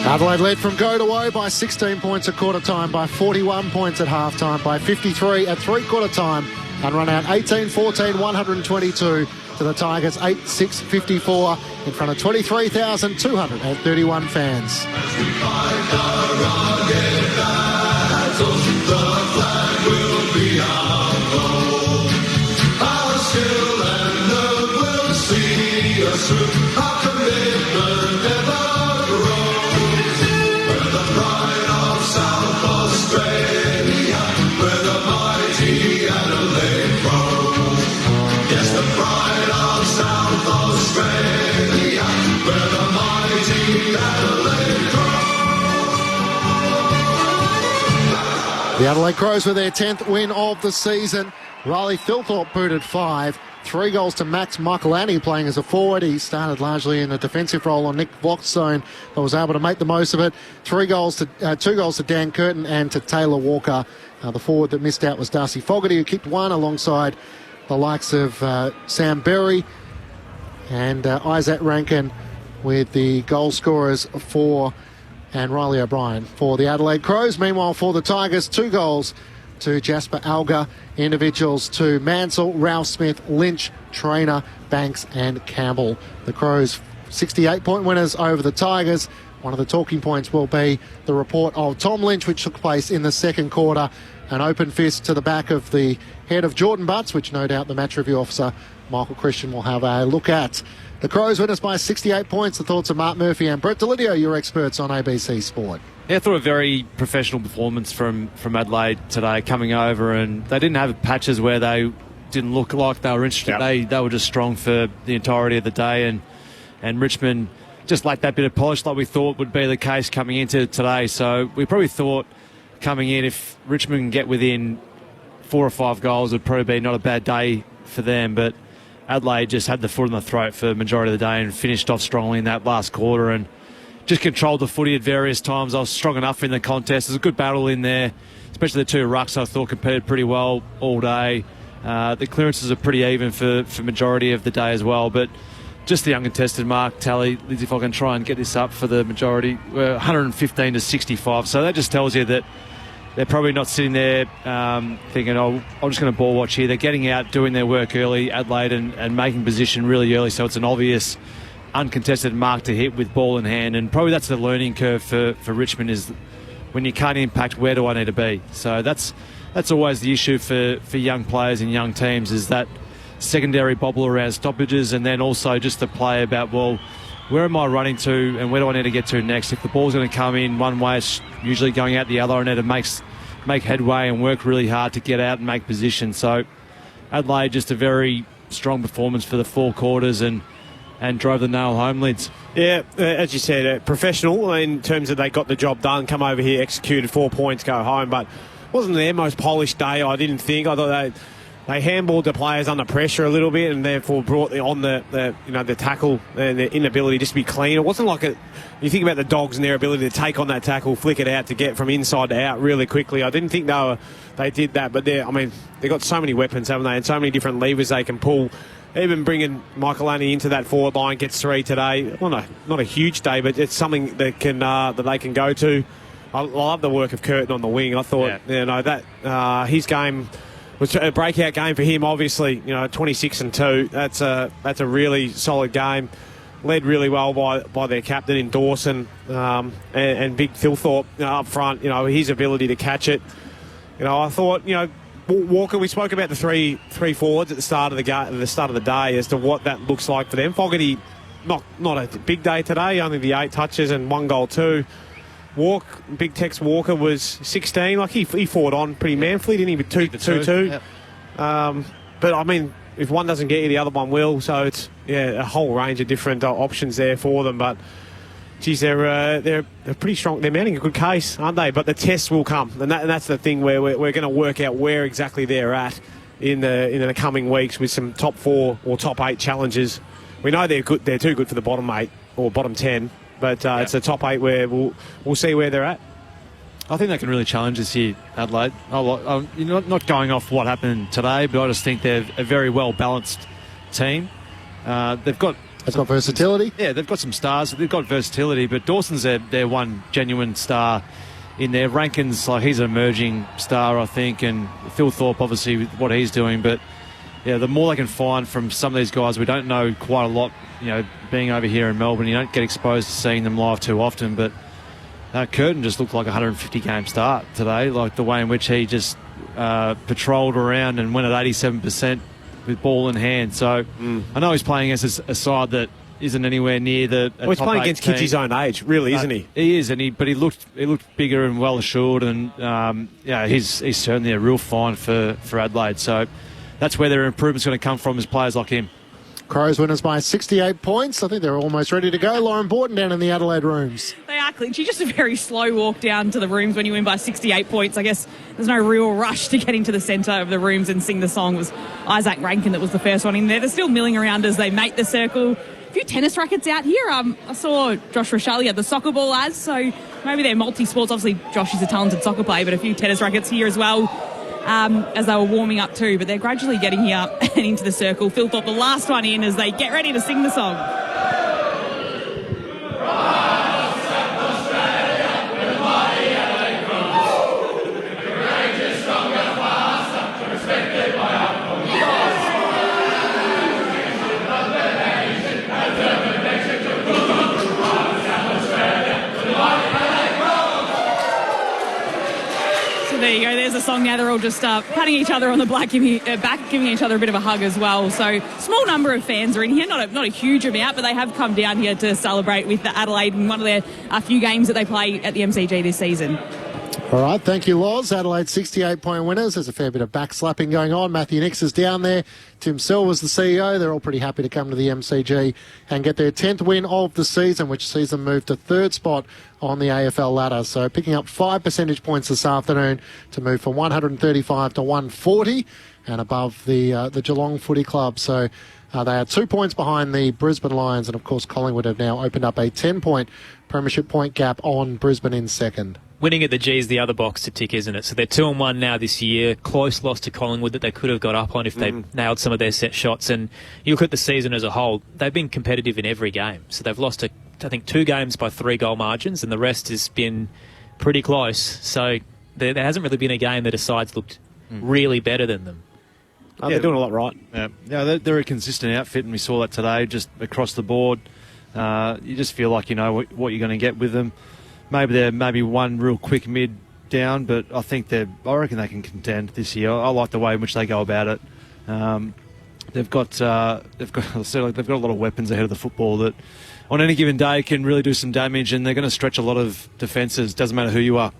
Adelaide led from go to woe by 16 points at quarter time, by 41 points at half time, by 53 at three-quarter time, and run out 18-14, 122 to the Tigers, 8-6-54 in front of 23,231 fans. As we fight the rugged battles, the flag will be our goal. Our skill and nerve will see us through, our commitment never grows. We're the pride of South Australia, we're the mighty Adelaide Crows. Yes, the pride of South Australia, we're the mighty Adelaide Crows. The Adelaide Crows with their 10th win of the season. Riley Thilthorpe booted 5. 3 goals to Max Michaelani playing as a forward. He started largely in a defensive role on Nick Voxstone, but was able to make the most of it. 2 goals to Dan Curtin and to Taylor Walker. The forward that missed out was Darcy Fogarty, who kicked 1 alongside the likes of Sam Berry and Isaac Rankin with the goal scorers and Riley O'Brien for the Adelaide Crows. Meanwhile, for the Tigers, 2 goals to Jasper Alga, individuals to Mansell, Ralph Smith, Lynch, Trainer, Banks and Campbell. The Crows 68-point winners over the Tigers. One of the talking points will be the report of Tom Lynch, which took place in the second quarter. An open fist to the back of the head of Jordan Butts, which no doubt the match review officer Michael Christian will have a look at. The Crows winners by 68 points. The thoughts of Mark Murphy and Brett Delidio, your experts on ABC Sport. Yeah, I thought a very professional performance from Adelaide today, coming over, and they didn't have patches where they didn't look like they were interested. Yep. They were just strong for the entirety of the day, and Richmond just lacked that bit of polish like we thought would be the case coming into today. So we probably thought coming in, if Richmond can get within 4 or 5 goals, it would probably be not a bad day for them, but Adelaide just had the foot in the throat for the majority of the day and finished off strongly in that last quarter and just controlled the footy at various times. I was strong enough in the contest. There's a good battle in there, especially the 2 rucks I thought competed pretty well all day. The clearances are pretty even for majority of the day as well, but just the uncontested mark tally, if I can try and get this up for the majority, 115 to 65. So that just tells you that they're probably not sitting there thinking, oh, I'm just going to ball watch here. They're getting out, doing their work early, Adelaide, and making position really early, so it's an obvious uncontested mark to hit with ball in hand. And probably that's the learning curve for Richmond, is when you can't impact, where do I need to be? So that's always the issue for young players and young teams, is that secondary bobble around stoppages, and then also just the play about, well, where am I running to and where do I need to get to next? If the ball's going to come in one way, it's usually going out the other. I need to make headway and work really hard to get out and make position. So Adelaide, just a very strong performance for the 4 quarters and drove the nail home, Lids. Yeah, as you said, professional in terms of they got the job done, come over here, executed 4 points, go home, but wasn't their most polished day, I didn't think. I thought they handballed the players under pressure a little bit, and therefore brought on the tackle and the inability just to be clean. It wasn't like you think about the Dogs and their ability to take on that tackle, flick it out to get from inside to out really quickly. I didn't think they did that, but they've got so many weapons, haven't they, and so many different levers they can pull. Even bringing Michaelani into that forward line, gets 3 today. Well, no, not a huge day, but it's something that they can go to. I love the work of Curtin on the wing. I thought that his game was a breakout game for him. Obviously, 26 and 2. That's a really solid game. Led really well by their captain in Dawson and Big Thilthorpe up front. His ability to catch it. I thought Walker. We spoke about the three forwards at the start of the day as to what that looks like for them. Fogarty, not a big day today. Only the 8 touches and 1 goal too. Big Tex Walker was 16. Like he fought on pretty manfully, didn't he? With 2-2. Yep. But if one doesn't get you, the other one will. So it's a whole range of different options there for them. But geez, they're pretty strong. They're mounting a good case, aren't they? But the tests will come, and that's the thing where we're going to work out where exactly they're at in the coming weeks with some top 4 or top 8 challenges. We know they're good. They're too good for the bottom 8 or bottom 10. But it's a top 8 where we'll see where they're at. I think they can really challenge us here, Adelaide. Not going off what happened today, but I just think they're a very well-balanced team. They've got versatility. Yeah, they've got some stars. They've got versatility, but Dawson's their one genuine star in there. Rankin's he's an emerging star, I think, and Thilthorpe, obviously, with what he's doing. But yeah, the more they can find from some of these guys, we don't know quite a lot. Being over here in Melbourne, you don't get exposed to seeing them live too often. But Curtin just looked like a 150-game start today, like the way in which he just patrolled around and went at 87% with ball in hand. So I know he's playing against a side that isn't anywhere near the. He's playing against kids his own age, really, isn't he? He is, but he looked bigger and well assured, and he's certainly a real find for Adelaide. So that's where their improvement's going to come from, is players like him. Crows winners by 68 points. I think they're almost ready to go. Lauren Borton down in the Adelaide rooms. They Exactly. She's just a very slow walk down to the rooms when you win by 68 points. I guess there's no real rush to get into the centre of the rooms and sing the song. It was Isaac Rankin that was the first one in there. They're still milling around as they make the circle. A few tennis rackets out here. I saw Josh Rochelle had the soccer ball as, so maybe they're multi-sports. Obviously, Josh is a talented soccer player, but a few tennis rackets here as well as they were warming up too. But they're gradually getting here and into the circle. Phil thought the last one in as they get ready to sing the song. There you go. There's a song now. They're all just patting each other on the back, giving each other a bit of a hug as well. So small number of fans are in here, not a huge amount, but they have come down here to celebrate with the Adelaide in one of their few games that they play at the MCG this season. All right, thank you, Loz. Adelaide 68-point winners. There's a fair bit of backslapping going on. Matthew Nix is down there. Tim Silver's the CEO. They're all pretty happy to come to the MCG and get their 10th win of the season, which sees them move to third spot on the AFL ladder. So picking up 5 percentage points this afternoon to move from 135 to 140 and above the Geelong Footy Club. So they are 2 points behind the Brisbane Lions, and of course Collingwood have now opened up a 10-point premiership point gap on Brisbane in second. Winning at the G is the other box to tick, isn't it? So they're 2-1 now this year. Close loss to Collingwood that they could have got up on if they nailed some of their set shots. And you look at the season as a whole, they've been competitive in every game. So they've lost, I think, 2 games by 3-goal margins, and the rest has been pretty close. So there hasn't really been a game that the sides looked really better than them. Oh, they're doing a lot right. Yeah, they're a consistent outfit, and we saw that today just across the board. You just feel like you know what you're going to get with them. Maybe they're one real quick mid down, but I reckon they can contend this year. I like the way in which they go about it. They've got a lot of weapons ahead of the football that on any given day can really do some damage, and they're going to stretch a lot of defences. Doesn't matter who you are.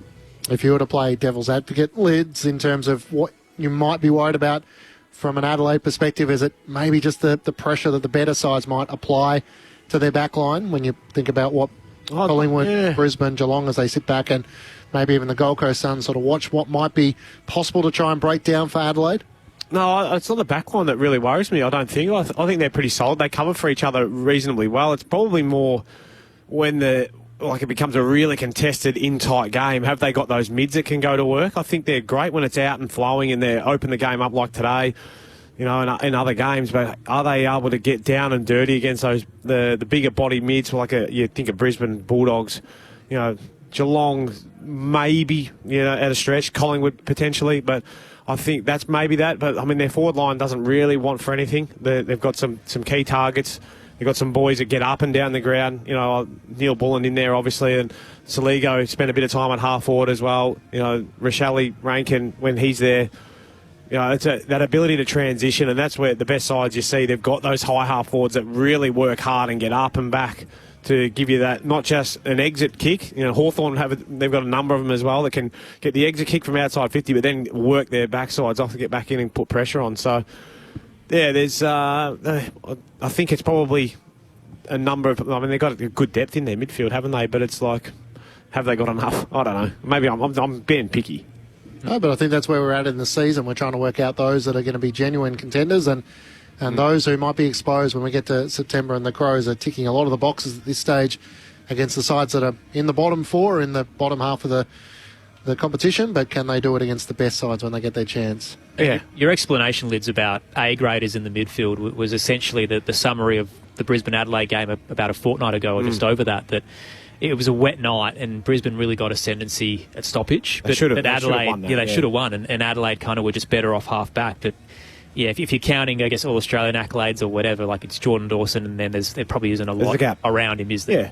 If you were to play devil's advocate, Lids, in terms of what you might be worried about from an Adelaide perspective, is it maybe just the pressure that the better sides might apply to their back line when you think about what Collingwood, Brisbane, Geelong, as they sit back and maybe even the Gold Coast Suns sort of watch what might be possible to try and break down for Adelaide? No, it's not the back line that really worries me, I don't think. I think they're pretty solid. They cover for each other reasonably well. It's probably more when it becomes a really contested, in-tight game. Have they got those mids that can go to work? I think they're great when it's out and flowing and they open the game up like today, you know, in other games, but are they able to get down and dirty against the bigger body mids, like you think of Brisbane Bulldogs, you know, Geelong maybe, you know, at a stretch, Collingwood potentially, but I think that's maybe that. But I mean, their forward line doesn't really want for anything. They've got some key targets. They've got some boys that get up and down the ground. You know, Neil Bullen in there obviously, and Saligo spent a bit of time at half forward as well. You know, Rochelle Rankin when he's there. You know, it's that ability to transition, and that's where the best sides you see, they've got those high half forwards that really work hard and get up and back to give you that, not just an exit kick. You know, Hawthorn they've got a number of them as well that can get the exit kick from outside 50, but then work their backsides off to get back in and put pressure on. So, yeah, there's, I think it's probably a number of, I mean, they've got a good depth in their midfield, haven't they? But it's like, have they got enough? I don't know. Maybe I'm being picky. No, but I think that's where we're at in the season. We're trying to work out those that are going to be genuine contenders and those who might be exposed when we get to September, and the Crows are ticking a lot of the boxes at this stage against the sides that are in the bottom 4, in the bottom half of the competition, but can they do it against the best sides when they get their chance? Yeah. Your explanation, Lids, about A-graders in the midfield was essentially the summary of the Brisbane-Adelaide game about a fortnight ago or just over that it was a wet night and Brisbane really got ascendancy at stoppage. But Adelaide, they should have won, and Adelaide kind of were just better off half back. But yeah, if you're counting, I guess, all Australian accolades or whatever, like it's Jordan Dawson, and then there probably isn't a lot around him, is there? Yeah,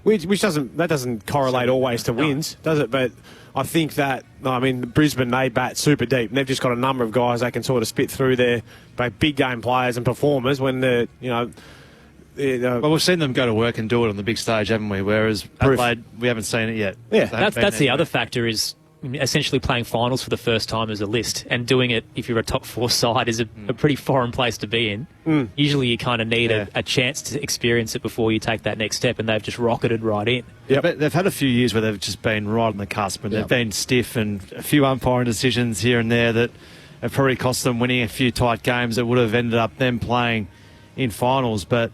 which doesn't correlate always to wins, does it? But I think that, I mean, Brisbane, they bat super deep, and they've just got a number of guys they can sort of spit through their big game players and performers when they're, you know. Well, we've seen them go to work and do it on the big stage, haven't we? Whereas Adelaide, we haven't seen it yet. Yeah, that's the other factor is essentially playing finals for the first time as a list, and doing it if you're a top 4 side is a pretty foreign place to be in. Usually you kind of need a chance to experience it before you take that next step, and they've just rocketed right in. Yeah, but they've had a few years where they've just been right on the cusp, and they've been stiff, and a few umpiring decisions here and there that have probably cost them winning a few tight games that would have ended up them playing in finals. But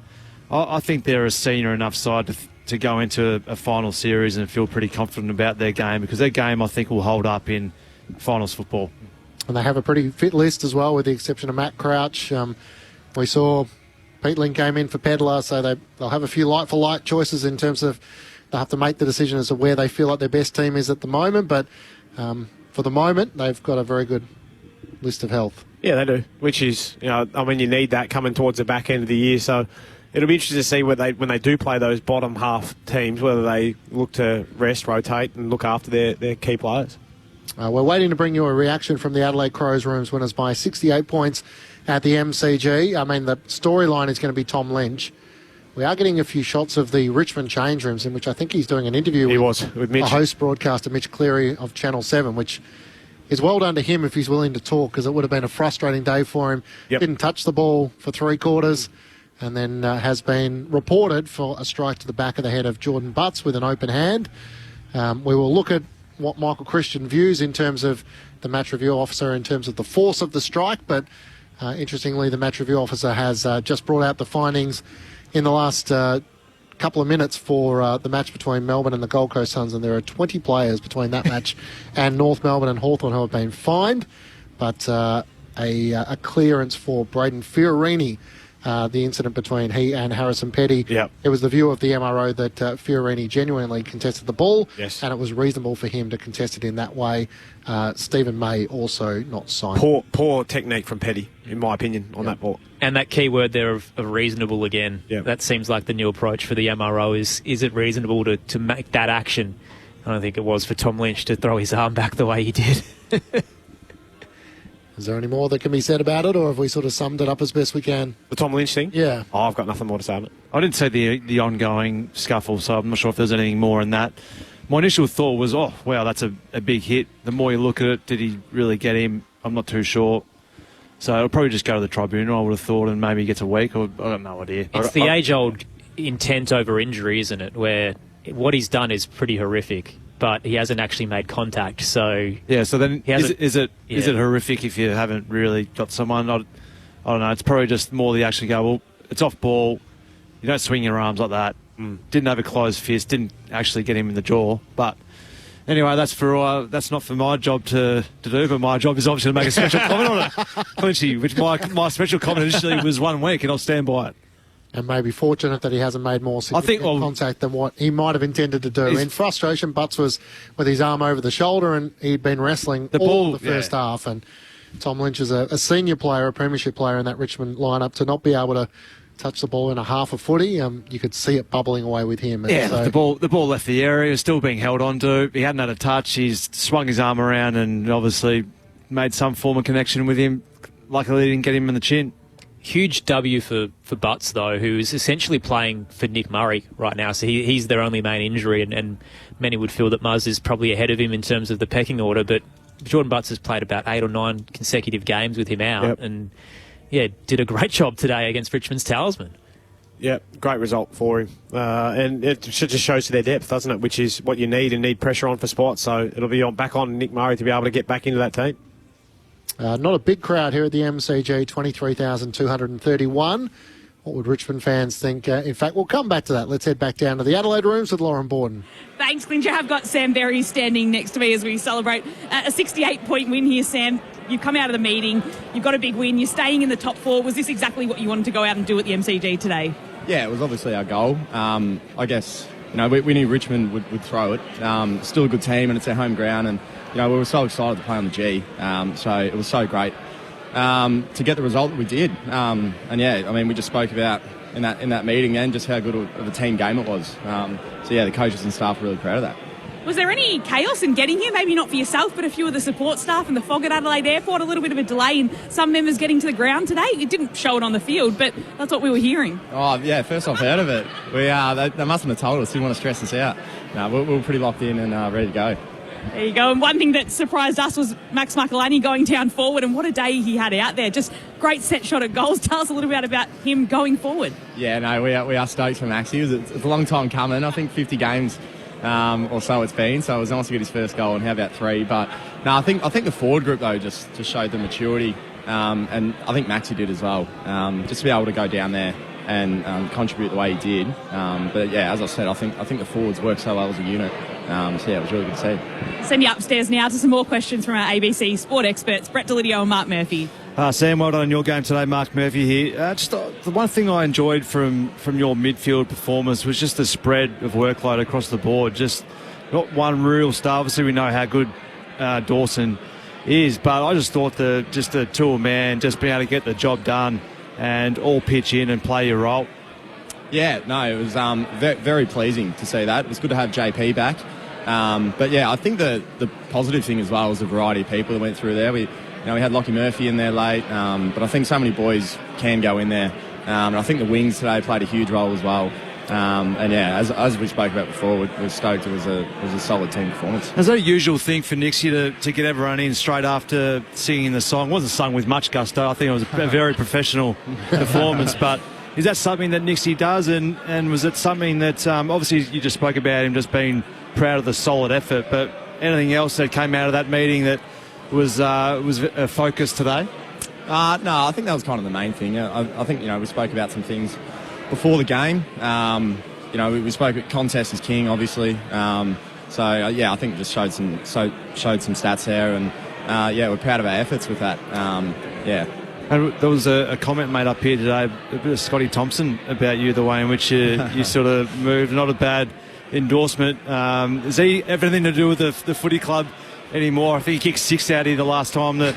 I think they're a senior enough side to go into a final series and feel pretty confident about their game, because their game, I think, will hold up in finals football. And they have a pretty fit list as well, with the exception of Matt Crouch. We saw Peatling came in for Pedler, so they'll have a few light-for-light choices in terms of they'll have to make the decision as to where they feel like their best team is at the moment. But for the moment, they've got a very good list of health. Yeah, they do, which is, you need that coming towards the back end of the year. So it'll be interesting to see when they do play those bottom half teams, whether they look to rest, rotate, and look after their key players. We're waiting to bring you a reaction from the Adelaide Crows Rooms winners by 68 points at the MCG. I mean, the storyline is going to be Tom Lynch. We are getting a few shots of the Richmond change rooms, in which I think he's doing an interview with Mitch, a host broadcaster, Mitch Cleary of Channel 7, which is well done to him if he's willing to talk, because it would have been a frustrating day for him. Didn't touch the ball for 3 quarters, and then has been reported for a strike to the back of the head of Jordan Butts with an open hand. We will look at what Michael Christian views in terms of the match review officer, in terms of the force of the strike, but interestingly, the match review officer has just brought out the findings in the last couple of minutes for the match between Melbourne and the Gold Coast Suns, and there are 20 players between that match and North Melbourne and Hawthorn who have been fined, but a clearance for Braden Fiorini, the incident between he and Harrison Petty. It was the view of the MRO that Fiorini genuinely contested the ball, and it was reasonable for him to contest it in that way. Stephen May also not signed. Poor technique from Petty, in my opinion, on that ball. And that key word there of reasonable again, that seems like the new approach for the MRO. Is it reasonable to make that action? I don't think it was for Tom Lynch to throw his arm back the way he did. Is there any more that can be said about it, or have we sort of summed it up as best we can? The Tom Lynch thing? Yeah. Oh, I've got nothing more to say on it. I didn't see the ongoing scuffle, so I'm not sure if there's anything more in that. My initial thought was, oh, wow, that's a big hit. The more you look at it, did he really get him? I'm not too sure. So it'll probably just go to the tribunal, I would have thought, and maybe he gets a week, or I have no idea. It's the age-old intent over injury, isn't it, where what he's done is pretty horrific, but he hasn't actually made contact. So yeah, so then is it horrific if you haven't really got someone? I don't know. It's probably just more they actually go, well, it's off ball. You don't swing your arms like that. Didn't have a closed fist. Didn't actually get him in the jaw. But anyway, that's not for my job to do. But my job is obviously to make a special comment on it, Clinchy, which my special comment initially was 1 week, and I'll stand by it. And maybe fortunate that he hasn't made more significant contact than what he might have intended to do. In frustration, Butts was with his arm over the shoulder, and he'd been wrestling all the first half. And Tom Lynch is a senior player, a premiership player in that Richmond lineup, to not be able to touch the ball in a half a footy. You could see it bubbling away with him. And so, the ball left the area. It was still being held on to. He hadn't had a touch. He's swung his arm around and obviously made some form of connection with him. Luckily, he didn't get him in the chin. Huge W for Butts, though, who is essentially playing for Nick Murray right now. So he's their only main injury, and many would feel that Muzz is probably ahead of him in terms of the pecking order. But Jordan Butts has played about 8 or 9 consecutive games with him out, and did a great job today against Richmond's talisman. Yeah, great result for him. And it just shows to their depth, doesn't it, which is what you need pressure on for spots. So it'll be back on Nick Murray to be able to get back into that team. Not a big crowd here at the MCG, 23,231. What would Richmond fans think? In fact, we'll come back to that. Let's head back down to the Adelaide Rooms with Lauren Borden. Thanks, Clint. I have got Sam Berry standing next to me as we celebrate a 68-point win here, Sam. You've come out of the meeting. You've got a big win. You're staying in the top 4. Was this exactly what you wanted to go out and do at the MCG today? Yeah, it was obviously our goal. I guess, we knew Richmond would throw it. Still a good team, and it's their home ground, and we were so excited to play on the G, so it was so great to get the result that we did. We just spoke about in that meeting and just how good of a team game it was. The coaches and staff were really proud of that. Was there any chaos in getting here? Maybe not for yourself, but a few of the support staff and the fog at Adelaide Airport, a little bit of a delay in some members getting to the ground today. It didn't show it on the field, but that's what we were hearing. Oh, yeah, first I've heard of it. They mustn't have told us, didn't want to stress us out. No, we were pretty locked in and ready to go. There you go. And one thing that surprised us was Max Michelani going down forward, and what a day he had out there. Just great set shot at goals. Tell us a little bit about him going forward. Yeah, no, we are stoked for Maxi. It's a long time coming. I think 50 games or so it's been, so it was nice to get his first goal, and how about 3? But no, I think the forward group though just showed the maturity, and I think Maxi did as well. Just to be able to go down there and contribute the way he did. But yeah, as I said, I think the forwards work so well as a unit. So yeah, it was really good to see. Send you upstairs now to some more questions from our ABC sport experts, Brett Delidio and Mark Murphy. Sam, well done on your game today. Mark Murphy here. Just the one thing I enjoyed from your midfield performance was just the spread of workload across the board. Just not one real star. Obviously, we know how good Dawson is, but I just thought the two man, just being able to get the job done and all pitch in and play your role. Yeah, no, it was very pleasing to see that. It was good to have JP back. But yeah, I think the positive thing as well was the variety of people that went through there. We had Lockie Murphy in there late, but I think so many boys can go in there. And I think the wings today played a huge role as well. And yeah, as we spoke about before, we're stoked. It was a solid team performance. Is that a usual thing for Nixie to get everyone in straight after singing the song? It wasn't sung with much gusto. I think it was a very professional performance. But is that something that Nixie does? And was it something that obviously you just spoke about him just being proud of the solid effort? But anything else that came out of that meeting that was a focus today? No, I think that was kind of the main thing. I think we spoke about some things before the game. We spoke about contest is king, obviously. So yeah, I think it just showed some stats there, and yeah, we're proud of our efforts with that. Yeah. And there was a comment made up here today, a bit of Scotty Thompson about you, the way in which you sort of moved. Not a bad endorsement. Is he everything to do with the footy club anymore? I think he kicked 6 out here the last time that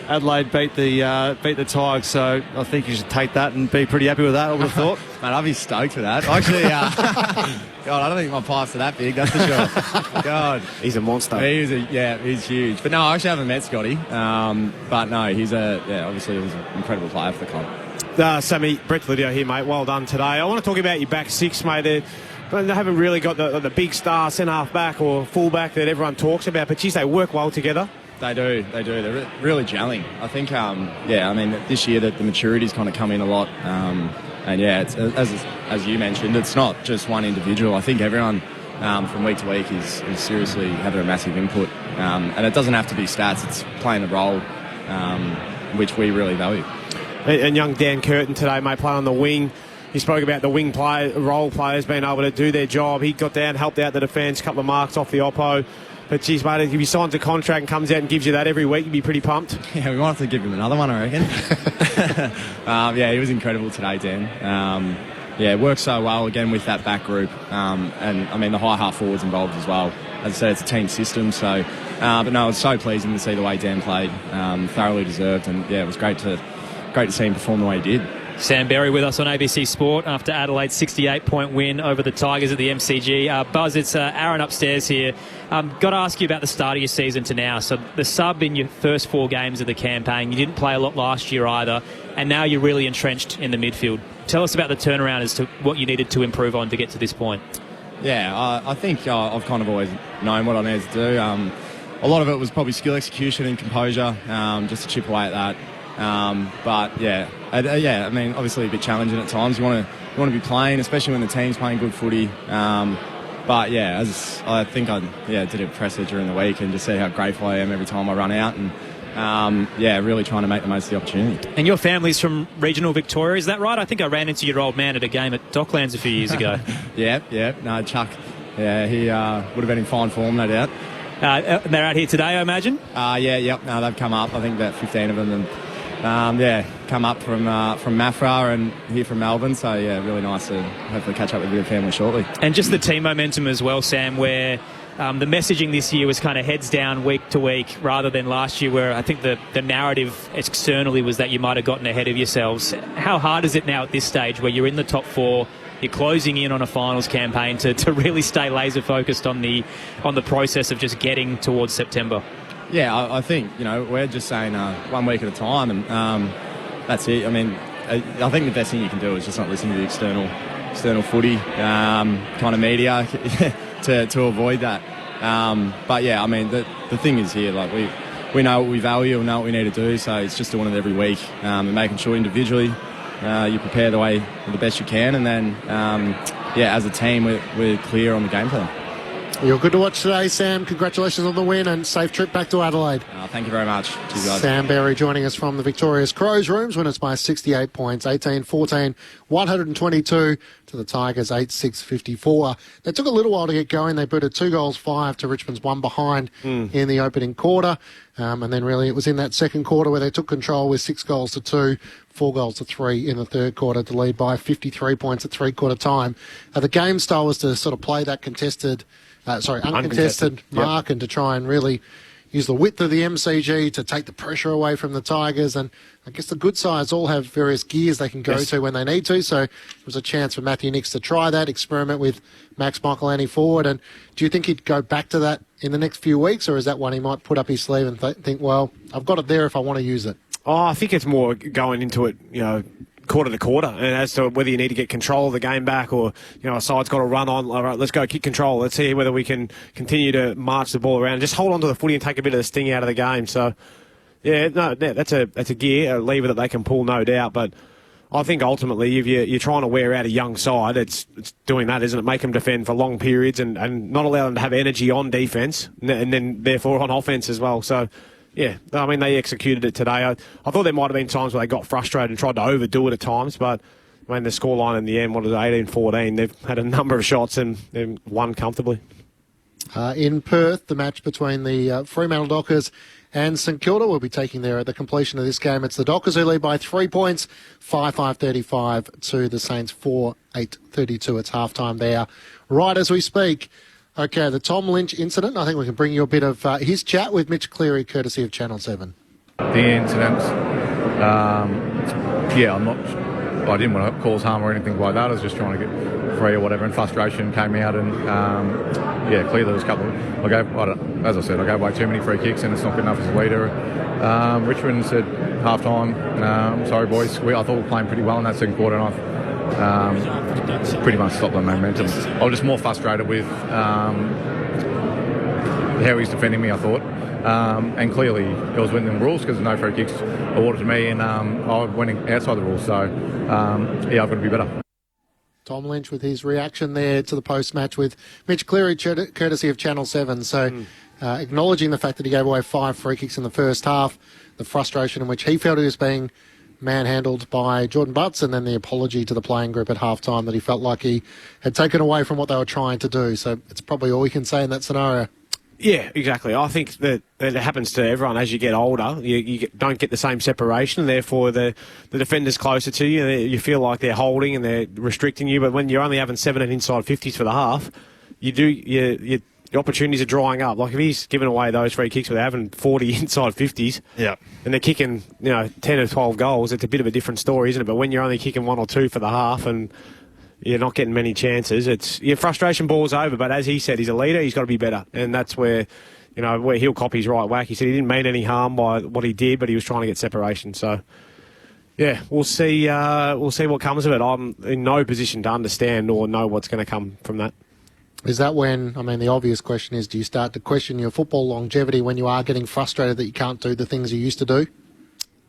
Adelaide beat the Tigers, so I think you should take that and be pretty happy with that, I would have thought. Man, I'd be stoked for that. Actually, God, I don't think my pipes are that big, that's for sure. God. He's a monster. He's huge. But no, I actually haven't met Scotty. But no, he's obviously he's an incredible player for the club. Sammy, Brett Delidio here, mate. Well done today. I want to talk about your back six, mate. But they haven't really got the big star centre-half back or full-back that everyone talks about, but geez, they work well together. They do. They're really gelling. I think, this year the maturity's kind of come in a lot. And yeah, it's, as you mentioned, it's not just one individual. I think everyone from week to week is seriously having a massive input. And it doesn't have to be stats, it's playing a role, which we really value. And young Dan Curtin today, mate, playing on the wing. He spoke about the wing role players being able to do their job. He got down, helped out the defence, a couple of marks off the oppo. But geez, mate, if he signs a contract and comes out and gives you that every week, you'd be pretty pumped. Yeah, we might have to give him another one, I reckon. Yeah, he was incredible today, Dan. Yeah, worked so well again with that back group. And I mean, the high half forwards involved as well. As I said, it's a team system. So, but no, it was so pleasing to see the way Dan played. Thoroughly deserved, and yeah, it was great to see him perform the way he did. Sam Berry with us on ABC Sport after Adelaide's 68-point win over the Tigers at the MCG. Buzz, it's Aaron upstairs here. Got to ask you about the start of your season to now. So the sub in your first 4 games of the campaign, you didn't play a lot last year either, and now you're really entrenched in the midfield. Tell us about the turnaround as to what you needed to improve on to get to this point. Yeah, I think I've kind of always known what I needed to do. A lot of it was probably skill execution and composure, just to chip away at that. But yeah, I mean, obviously a bit challenging at times. You want to be playing, especially when the team's playing good footy. But yeah, as I think I did impress her during the week, and just see how grateful I am every time I run out, and really trying to make the most of the opportunity. And your family's from regional Victoria, is that right? I think I ran into your old man at a game at Docklands a few years ago. Yeah. No, Chuck. Yeah, he would have been in fine form, no doubt. They're out here today, I imagine. Yep. No, they've come up. I think about 15 of them, and come up from Maffra and here from Melbourne. So yeah, really nice to hopefully catch up with your family shortly. And just the team momentum as well, Sam, where the messaging this year was kind of heads down week to week rather than last year, where I think the narrative externally was that you might have gotten ahead of yourselves. How hard is it now at this stage where you're in the top 4, you're closing in on a finals campaign to really stay laser focused on the process of just getting towards September? Yeah, I think, we're just saying 1 week at a time, and that's it. I mean, I think the best thing you can do is just not listen to the external footy kind of media to avoid that. But yeah, I mean, the thing is here, like we know what we value, we know what we need to do, so it's just doing it every week and making sure individually you prepare the best you can, and then as a team we're clear on the game plan. You're good to watch today, Sam. Congratulations on the win and safe trip back to Adelaide. Thank you very much. Cheers, guys. Sam Berry joining us from the Victoria's Crows Rooms, winners by 68 points, 18-14, 122 to the Tigers, 8-6-54. They took a little while to get going. They booted 2-5 to Richmond's 1 behind in the opening quarter. And then really it was in that second quarter where they took control with 6-2, 4-3 in the third quarter to lead by 53 points at three-quarter time. The game style was to sort of play that uncontested mark and to try and really use the width of the MCG to take the pressure away from the Tigers. And I guess the good sides all have various gears they can go to when they need to. So it was a chance for Matthew Nicks to try that, experiment with Max Michaelani forward. And do you think he'd go back to that in the next few weeks, or is that one he might put up his sleeve and think, well, I've got it there if I want to use it? Oh, I think it's more going into it, quarter to quarter, and as to whether you need to get control of the game back, or a side's got to run on. All right, let's go kick control. Let's see whether we can continue to march the ball around. Just hold on to the footy and take a bit of the sting out of the game. So, that's a gear, a lever that they can pull, no doubt. But I think ultimately, if you're trying to wear out a young side, it's doing that, isn't it? Make them defend for long periods and not allow them to have energy on defence and then therefore on offence as well. So. Yeah, I mean, they executed it today. I thought there might have been times where they got frustrated and tried to overdo it at times, but I mean, the scoreline in the end, 18-14, they've had a number of shots and they've won comfortably. In Perth, the match between the Fremantle Dockers and St Kilda will be taking there at the completion of this game. It's the Dockers who lead by 3 points, 5-5-35 to the Saints 4-8-32. It's halftime there right as we speak. Okay, the Tom Lynch incident. I think we can bring you a bit of his chat with Mitch Cleary, courtesy of Channel 7. The incident, I didn't want to cause harm or anything like that. I was just trying to get free or whatever, and frustration came out, and clearly there was a couple. As I said, I gave away too many free kicks, and it's not good enough as a leader. Richmond said half time, sorry boys, I thought we were playing pretty well in that second quarter, and pretty much stopped the momentum. I was just more frustrated with how he's defending me, I thought. And clearly it was within the rules because there's no free kicks awarded to me, and I went outside the rules. So, I've got to be better. Tom Lynch with his reaction there to the post-match with Mitch Cleary, courtesy of Channel 7. So acknowledging the fact that he gave away 5 free kicks in the first half, the frustration in which he felt he was being manhandled by Jordan Butts, and then the apology to the playing group at halftime that he felt like he had taken away from what they were trying to do. So it's probably all we can say in that scenario. Yeah, exactly. I think that it happens to everyone as you get older. You don't get the same separation, and therefore the defender's closer to you. You feel like they're holding and they're restricting you. But when you're only having 17 inside 50s for the half, your opportunities are drying up. Like if he's giving away those free kicks without having 40 inside 50s, and they're kicking 10 or 12 goals, it's a bit of a different story, isn't it? But when you're only kicking 1 or 2 for the half and you're not getting many chances, your frustration ball's over. But as he said, he's a leader, he's got to be better, and that's where he'll copy his right whack. He said he didn't mean any harm by what he did, but he was trying to get separation. So yeah, we'll see what comes of it. I'm in no position to understand or know what's going to come from that. Is that when, the obvious question is, do you start to question your football longevity when you are getting frustrated that you can't do the things you used to do?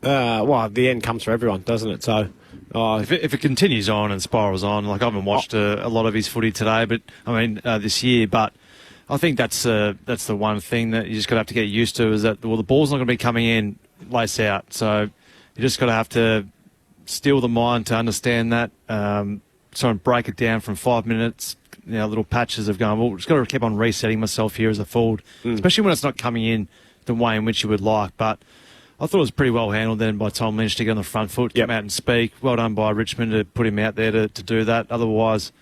The end comes for everyone, doesn't it? So, if it continues on and spirals on, like I haven't watched a lot of his footy today, but this year, but I think that's the one thing that you just got to have to get used to is that the ball's not going to be coming in lace out, so you just got to have to steel the mind to understand that, try and break it down from 5 minutes. Little patches of going, just got to keep on resetting myself here as a forward, especially when it's not coming in the way in which you would like. But I thought it was pretty well handled then by Tom Lynch to get on the front foot, come out and speak. Well done by Richmond to put him out there to do that. Otherwise,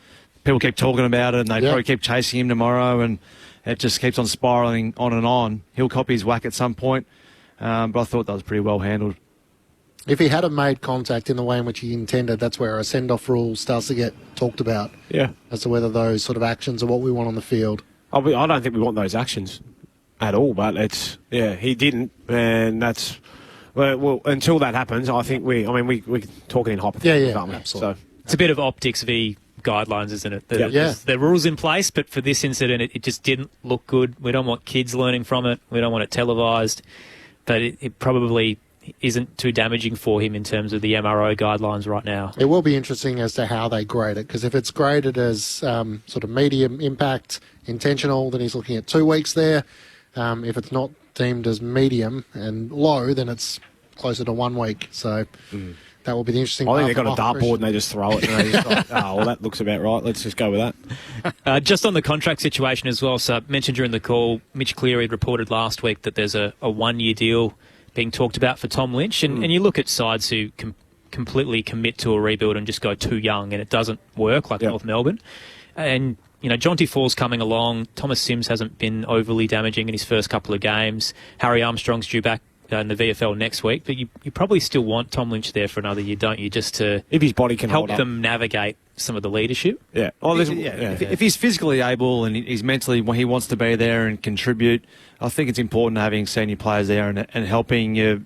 people keep talking about it and they probably keep chasing him tomorrow, and it just keeps on spiralling on and on. He'll copy his whack at some point, but I thought that was pretty well handled. If he had made contact in the way in which he intended, that's where a send-off rule starts to get talked about. Yeah. As to whether those sort of actions are what we want on the field. I don't think we want those actions at all, but he didn't, and that's... Well, until that happens, I think we're talking in hypotheticals, aren't we? Absolutely. So it's a bit of optics v guidelines, isn't it? Yeah. There are rules in place, but for this incident, it just didn't look good. We don't want kids learning from it. We don't want it televised. But it probably isn't too damaging for him in terms of the MRO guidelines right now. It will be interesting as to how they grade it, because if it's graded as sort of medium impact, intentional, then he's looking at 2 weeks there. If it's not deemed as medium and low, then it's closer to 1 week. So that will be the interesting part. I think they've got a dartboard and they just throw it. And they just like, oh, well, that looks about right. Let's just go with that. Just on the contract situation as well, so I mentioned during the call, Mitch Cleary had reported last week that there's a 1-year deal being talked about for Tom Lynch. And you look at sides who completely commit to a rebuild and just go too young and it doesn't work, like North Melbourne. And, you know, Jonty Fall's coming along. Thomas Sims hasn't been overly damaging in his first couple of games. Harry Armstrong's due back in the VFL next week, but you probably still want Tom Lynch there for another year, don't you? Just to if his body can help hold them navigate some of the leadership. Yeah. If he's physically able and he's mentally, when he wants to be there and contribute, I think it's important having senior players there and helping your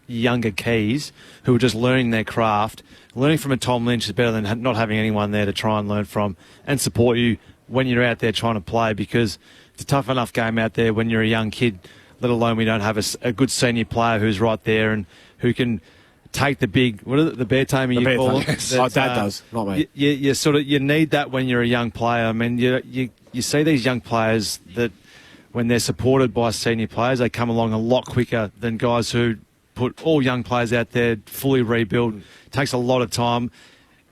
younger keys who are just learning their craft. Learning from a Tom Lynch is better than not having anyone there to try and learn from and support you when you're out there trying to play, because it's a tough enough game out there when you're a young kid, let alone we don't have a good senior player who's right there and who can take the big, what is it, the bear tamer you call it? Yes. My dad does, not me. You need that when you're a young player. I mean, you see these young players that when they're supported by senior players, they come along a lot quicker than guys who put all young players out there, fully rebuild. It takes a lot of time.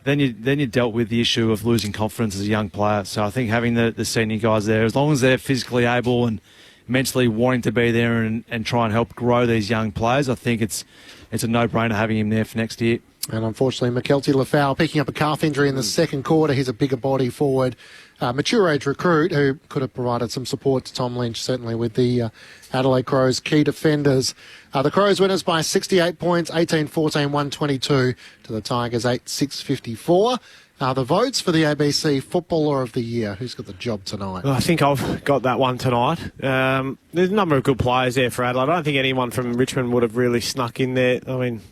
Then you dealt with the issue of losing confidence as a young player. So I think having the senior guys there, as long as they're physically able and mentally wanting to be there and try and help grow these young players, I think it's a no-brainer having him there for next year. And unfortunately, McKelty Lafau picking up a calf injury in the second quarter. He's a bigger body forward, mature age recruit who could have provided some support to Tom Lynch, certainly with the Adelaide Crows key defenders. The Crows winners by 68 points, 18-14, 122 to the Tigers 8-6-54. The votes for the ABC Footballer of the Year. Who's got the job tonight? I think I've got that one tonight. There's a number of good players there for Adelaide. I don't think anyone from Richmond would have really snuck in there. I mean,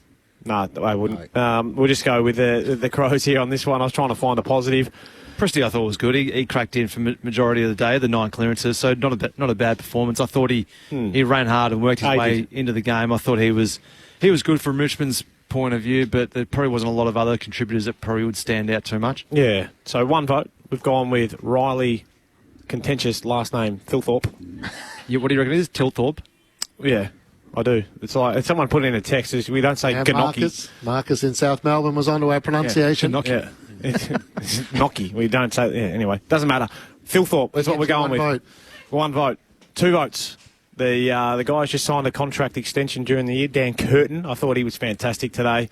no, I wouldn't. We'll just go with the Crows here on this one. I was trying to find a positive. Presty, I thought, was good. He cracked in for majority of the day, the 9 clearances, so not a bad performance. I thought he ran hard and worked his way into the game. I thought he was good from Richmond's point of view, but there probably wasn't a lot of other contributors that probably would stand out too much. Yeah, so one vote. We've gone with Riley, contentious last name, Thilthorpe. What do you reckon it is? Tilthorpe? Yeah, I do. It's like if someone put in a text, we don't say Ganocki. Marcus in South Melbourne was onto our pronunciation. Yeah. Nocky. We don't say. Yeah. Anyway, doesn't matter. Thilthorpe. That's what we're going with. One vote. 2 votes. The guys just signed a contract extension during the year. Dan Curtin. I thought he was fantastic today.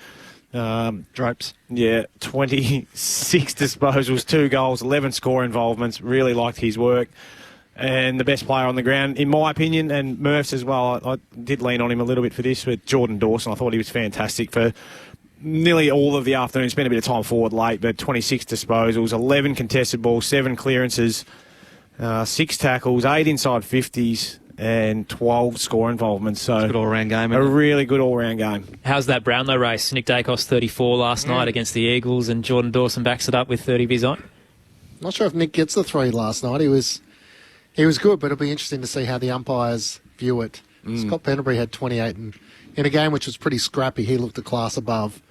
Drapes. Yeah. 26 disposals, 2 goals, 11 score involvements. Really liked his work. And the best player on the ground, in my opinion, and Murph's as well. I did lean on him a little bit for this, but Jordan Dawson, I thought he was fantastic for nearly all of the afternoon. Spent a bit of time forward late, but 26 disposals, 11 contested balls, 7 clearances, 6 tackles, 8 inside 50s, and 12 score involvements. So good all-round game. A really good all-round game. How's that Brownlow race? Nick Dacos 34 last night against the Eagles, and Jordan Dawson backs it up with 30 of his own. Not sure if Nick gets the 3 last night. He was good, but it'll be interesting to see how the umpires view it. Scott Penderbury had 28 in a game which was pretty scrappy. He looked a class above.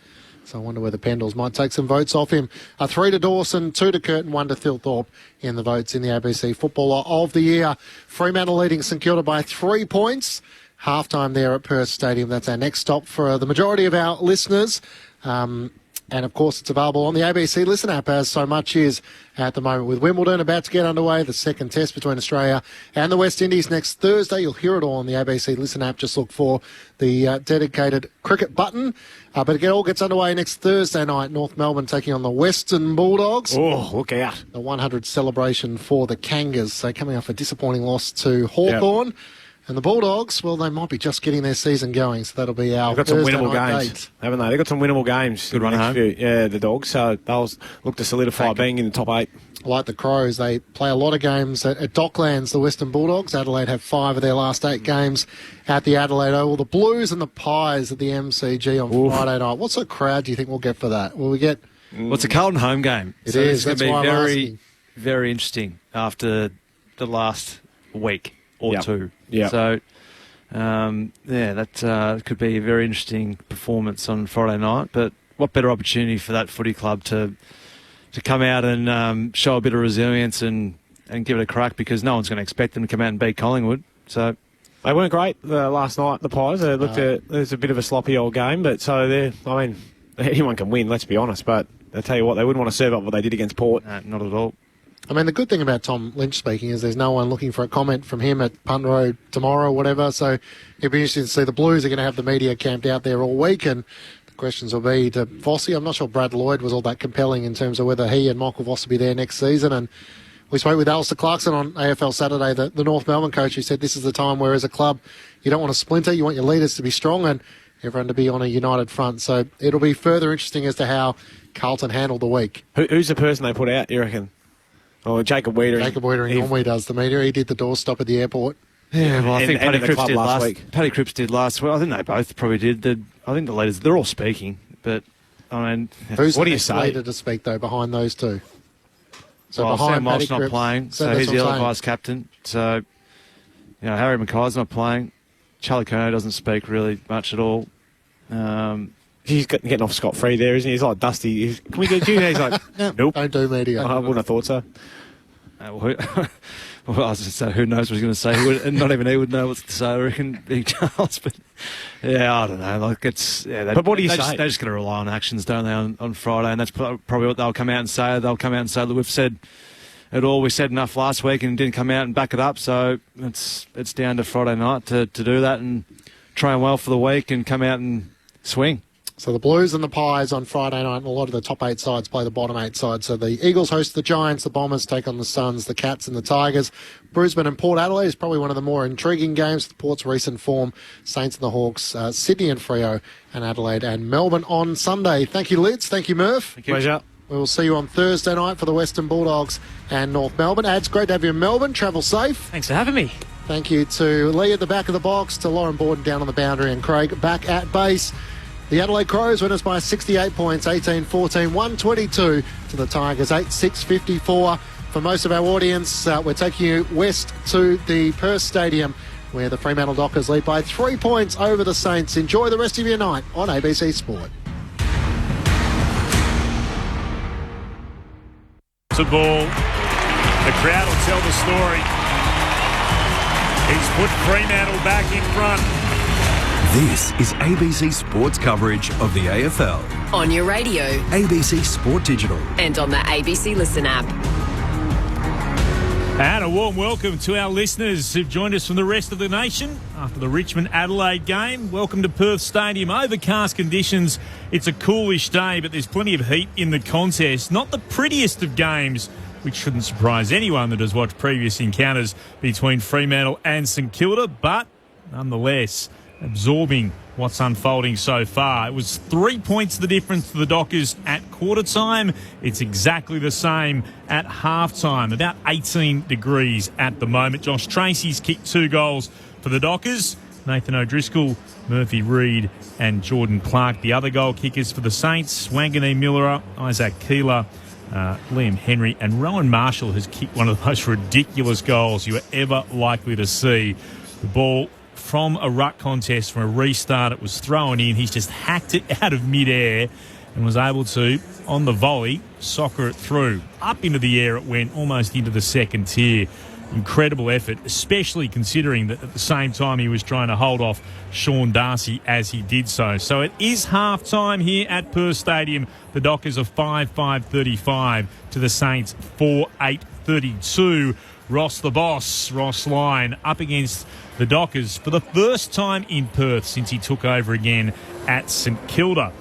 So I wonder whether Pendles might take some votes off him. 3 to Dawson, 2 to Curtin, 1 to Thilthorpe in the votes in the ABC Footballer of the Year. Fremantle leading St Kilda by 3 points. Halftime there at Perth Stadium. That's our next stop for the majority of our listeners. And, of course, it's available on the ABC Listen app, as so much is at the moment. With Wimbledon about to get underway, the second test between Australia and the West Indies next Thursday. You'll hear it all on the ABC Listen app. Just look for the dedicated cricket button. But it all gets underway next Thursday night. North Melbourne taking on the Western Bulldogs. Oh, look out. The 100th celebration for the Kangas. So coming off a disappointing loss to Hawthorn. Yep. And the Bulldogs, well, they might be just getting their season going, so that'll be our Thursday winnable night games, date. haven't they? They've got some winnable games. Good run home. Yeah, the Dogs. So they'll look to solidify being in the top 8. Like the Crows, they play a lot of games at Docklands, the Western Bulldogs. Adelaide have 5 of their last 8 games at the Adelaide Oval. The Blues and the Pies at the MCG on Friday night. What sort of crowd do you think we'll get for that? Will we get Well, it's a Carlton home game. It so is. It's That's going to why be I'm very, asking. very interesting after the last week or two. Yep. So, that could be a very interesting performance on Friday night. But what better opportunity for that footy club to come out and show a bit of resilience and give it a crack, because no one's going to expect them to come out and beat Collingwood. So They weren't great last night, the Pies. They looked it was a bit of a sloppy old game, but anyone can win, let's be honest. But I tell you what, they wouldn't want to serve up what they did against Port. Not at all. I mean, the good thing about Tom Lynch speaking is there's no one looking for a comment from him at Punt Road tomorrow or whatever. So it'll be interesting to see. The Blues are going to have the media camped out there all week, and the questions will be to Vossi. I'm not sure Brad Lloyd was all that compelling in terms of whether he and Michael Voss will be there next season. And we spoke with Alistair Clarkson on AFL Saturday, the North Melbourne coach, who said this is the time where, as a club, you don't want to splinter. You want your leaders to be strong and everyone to be on a united front. So it'll be further interesting as to how Carlton handle the week. Who's the person they put out, you reckon? Oh, Jacob Wiedering. Jacob Wiedering normally does the media. He did the doorstop at the airport. Yeah, well, I think Paddy Cripps did last week. Paddy Cripps did last week. I think they both probably did. I think the leaders, they're all speaking, but I mean, Who's what the do you next say? leader to speak, though, behind those two? So well, behind Sam Walsh Paddy not Cripps, playing, so that's he's what the I'm other saying. vice captain. So, Harry Mackay's not playing. Charlie Curnow doesn't speak really much at all. He's getting off scot-free there, isn't he? He's like Dusty. Can we get you? He's like, nope. Don't do media. I wouldn't have thought so. Well, I was just say, who knows what he's going to say? And not even he would know what to say. I reckon, Big Charles. But I don't know. Like but what do you say? They're just going to rely on actions, don't they, on Friday? And that's probably what they'll come out and say. They'll come out and say that we've said it all. We said enough last week and didn't come out and back it up. So it's down to Friday night to do that and train well for the week and come out and swing. So the Blues and the Pies on Friday night, and a lot of the top 8 sides play the bottom 8 sides. So the Eagles host the Giants, the Bombers take on the Suns, the Cats and the Tigers. Brisbane and Port Adelaide is probably one of the more intriguing games. The Port's recent form, Saints and the Hawks, Sydney and Freo, and Adelaide and Melbourne on Sunday. Thank you, Lids. Thank you, Murph. Thank you. Pleasure. We will see you on Thursday night for the Western Bulldogs and North Melbourne. Ads, great to have you in Melbourne. Travel safe. Thanks for having me. Thank you to Lee at the back of the box, to Lauren Borden down on the boundary, and Craig back at base. The Adelaide Crows win us by 68 points, 18-14, 122 to the Tigers, 8-6-54. For most of our audience, we're taking you west to the Perth Stadium, where the Fremantle Dockers lead by 3 points over the Saints. Enjoy the rest of your night on ABC Sport. The ball. The crowd will tell the story. He's put Fremantle back in front. This is ABC Sports coverage of the AFL. On your radio. ABC Sport Digital. And on the ABC Listen app. And a warm welcome to our listeners who've joined us from the rest of the nation after the Richmond-Adelaide game. Welcome to Perth Stadium. Overcast conditions. It's a coolish day, but there's plenty of heat in the contest. Not the prettiest of games, which shouldn't surprise anyone that has watched previous encounters between Fremantle and St Kilda, but nonetheless absorbing what's unfolding so far. It was 3 points the difference to the Dockers at quarter time. It's exactly the same at half time. About 18 degrees at the moment. Josh Tracy's kicked 2 goals for the Dockers. Nathan O'Driscoll, Murphy Reid and Jordan Clark, the other goal kickers for the Saints. Wanganeen Miller, Isaac Keeler, Liam Henry and Rowan Marshall has kicked one of the most ridiculous goals you were ever likely to see. The ball from a ruck contest, from a restart, it was thrown in. He's just hacked it out of midair and was able to, on the volley, soccer it through. Up into the air it went, almost into the second tier. Incredible effort, especially considering that at the same time he was trying to hold off Sean Darcy as he did so. So it is half-time here at Perth Stadium. The Dockers are 5-5-35 to the Saints 4-8-32. Ross the Boss, Ross Lyon, up against the Dockers for the first time in Perth since he took over again at St Kilda.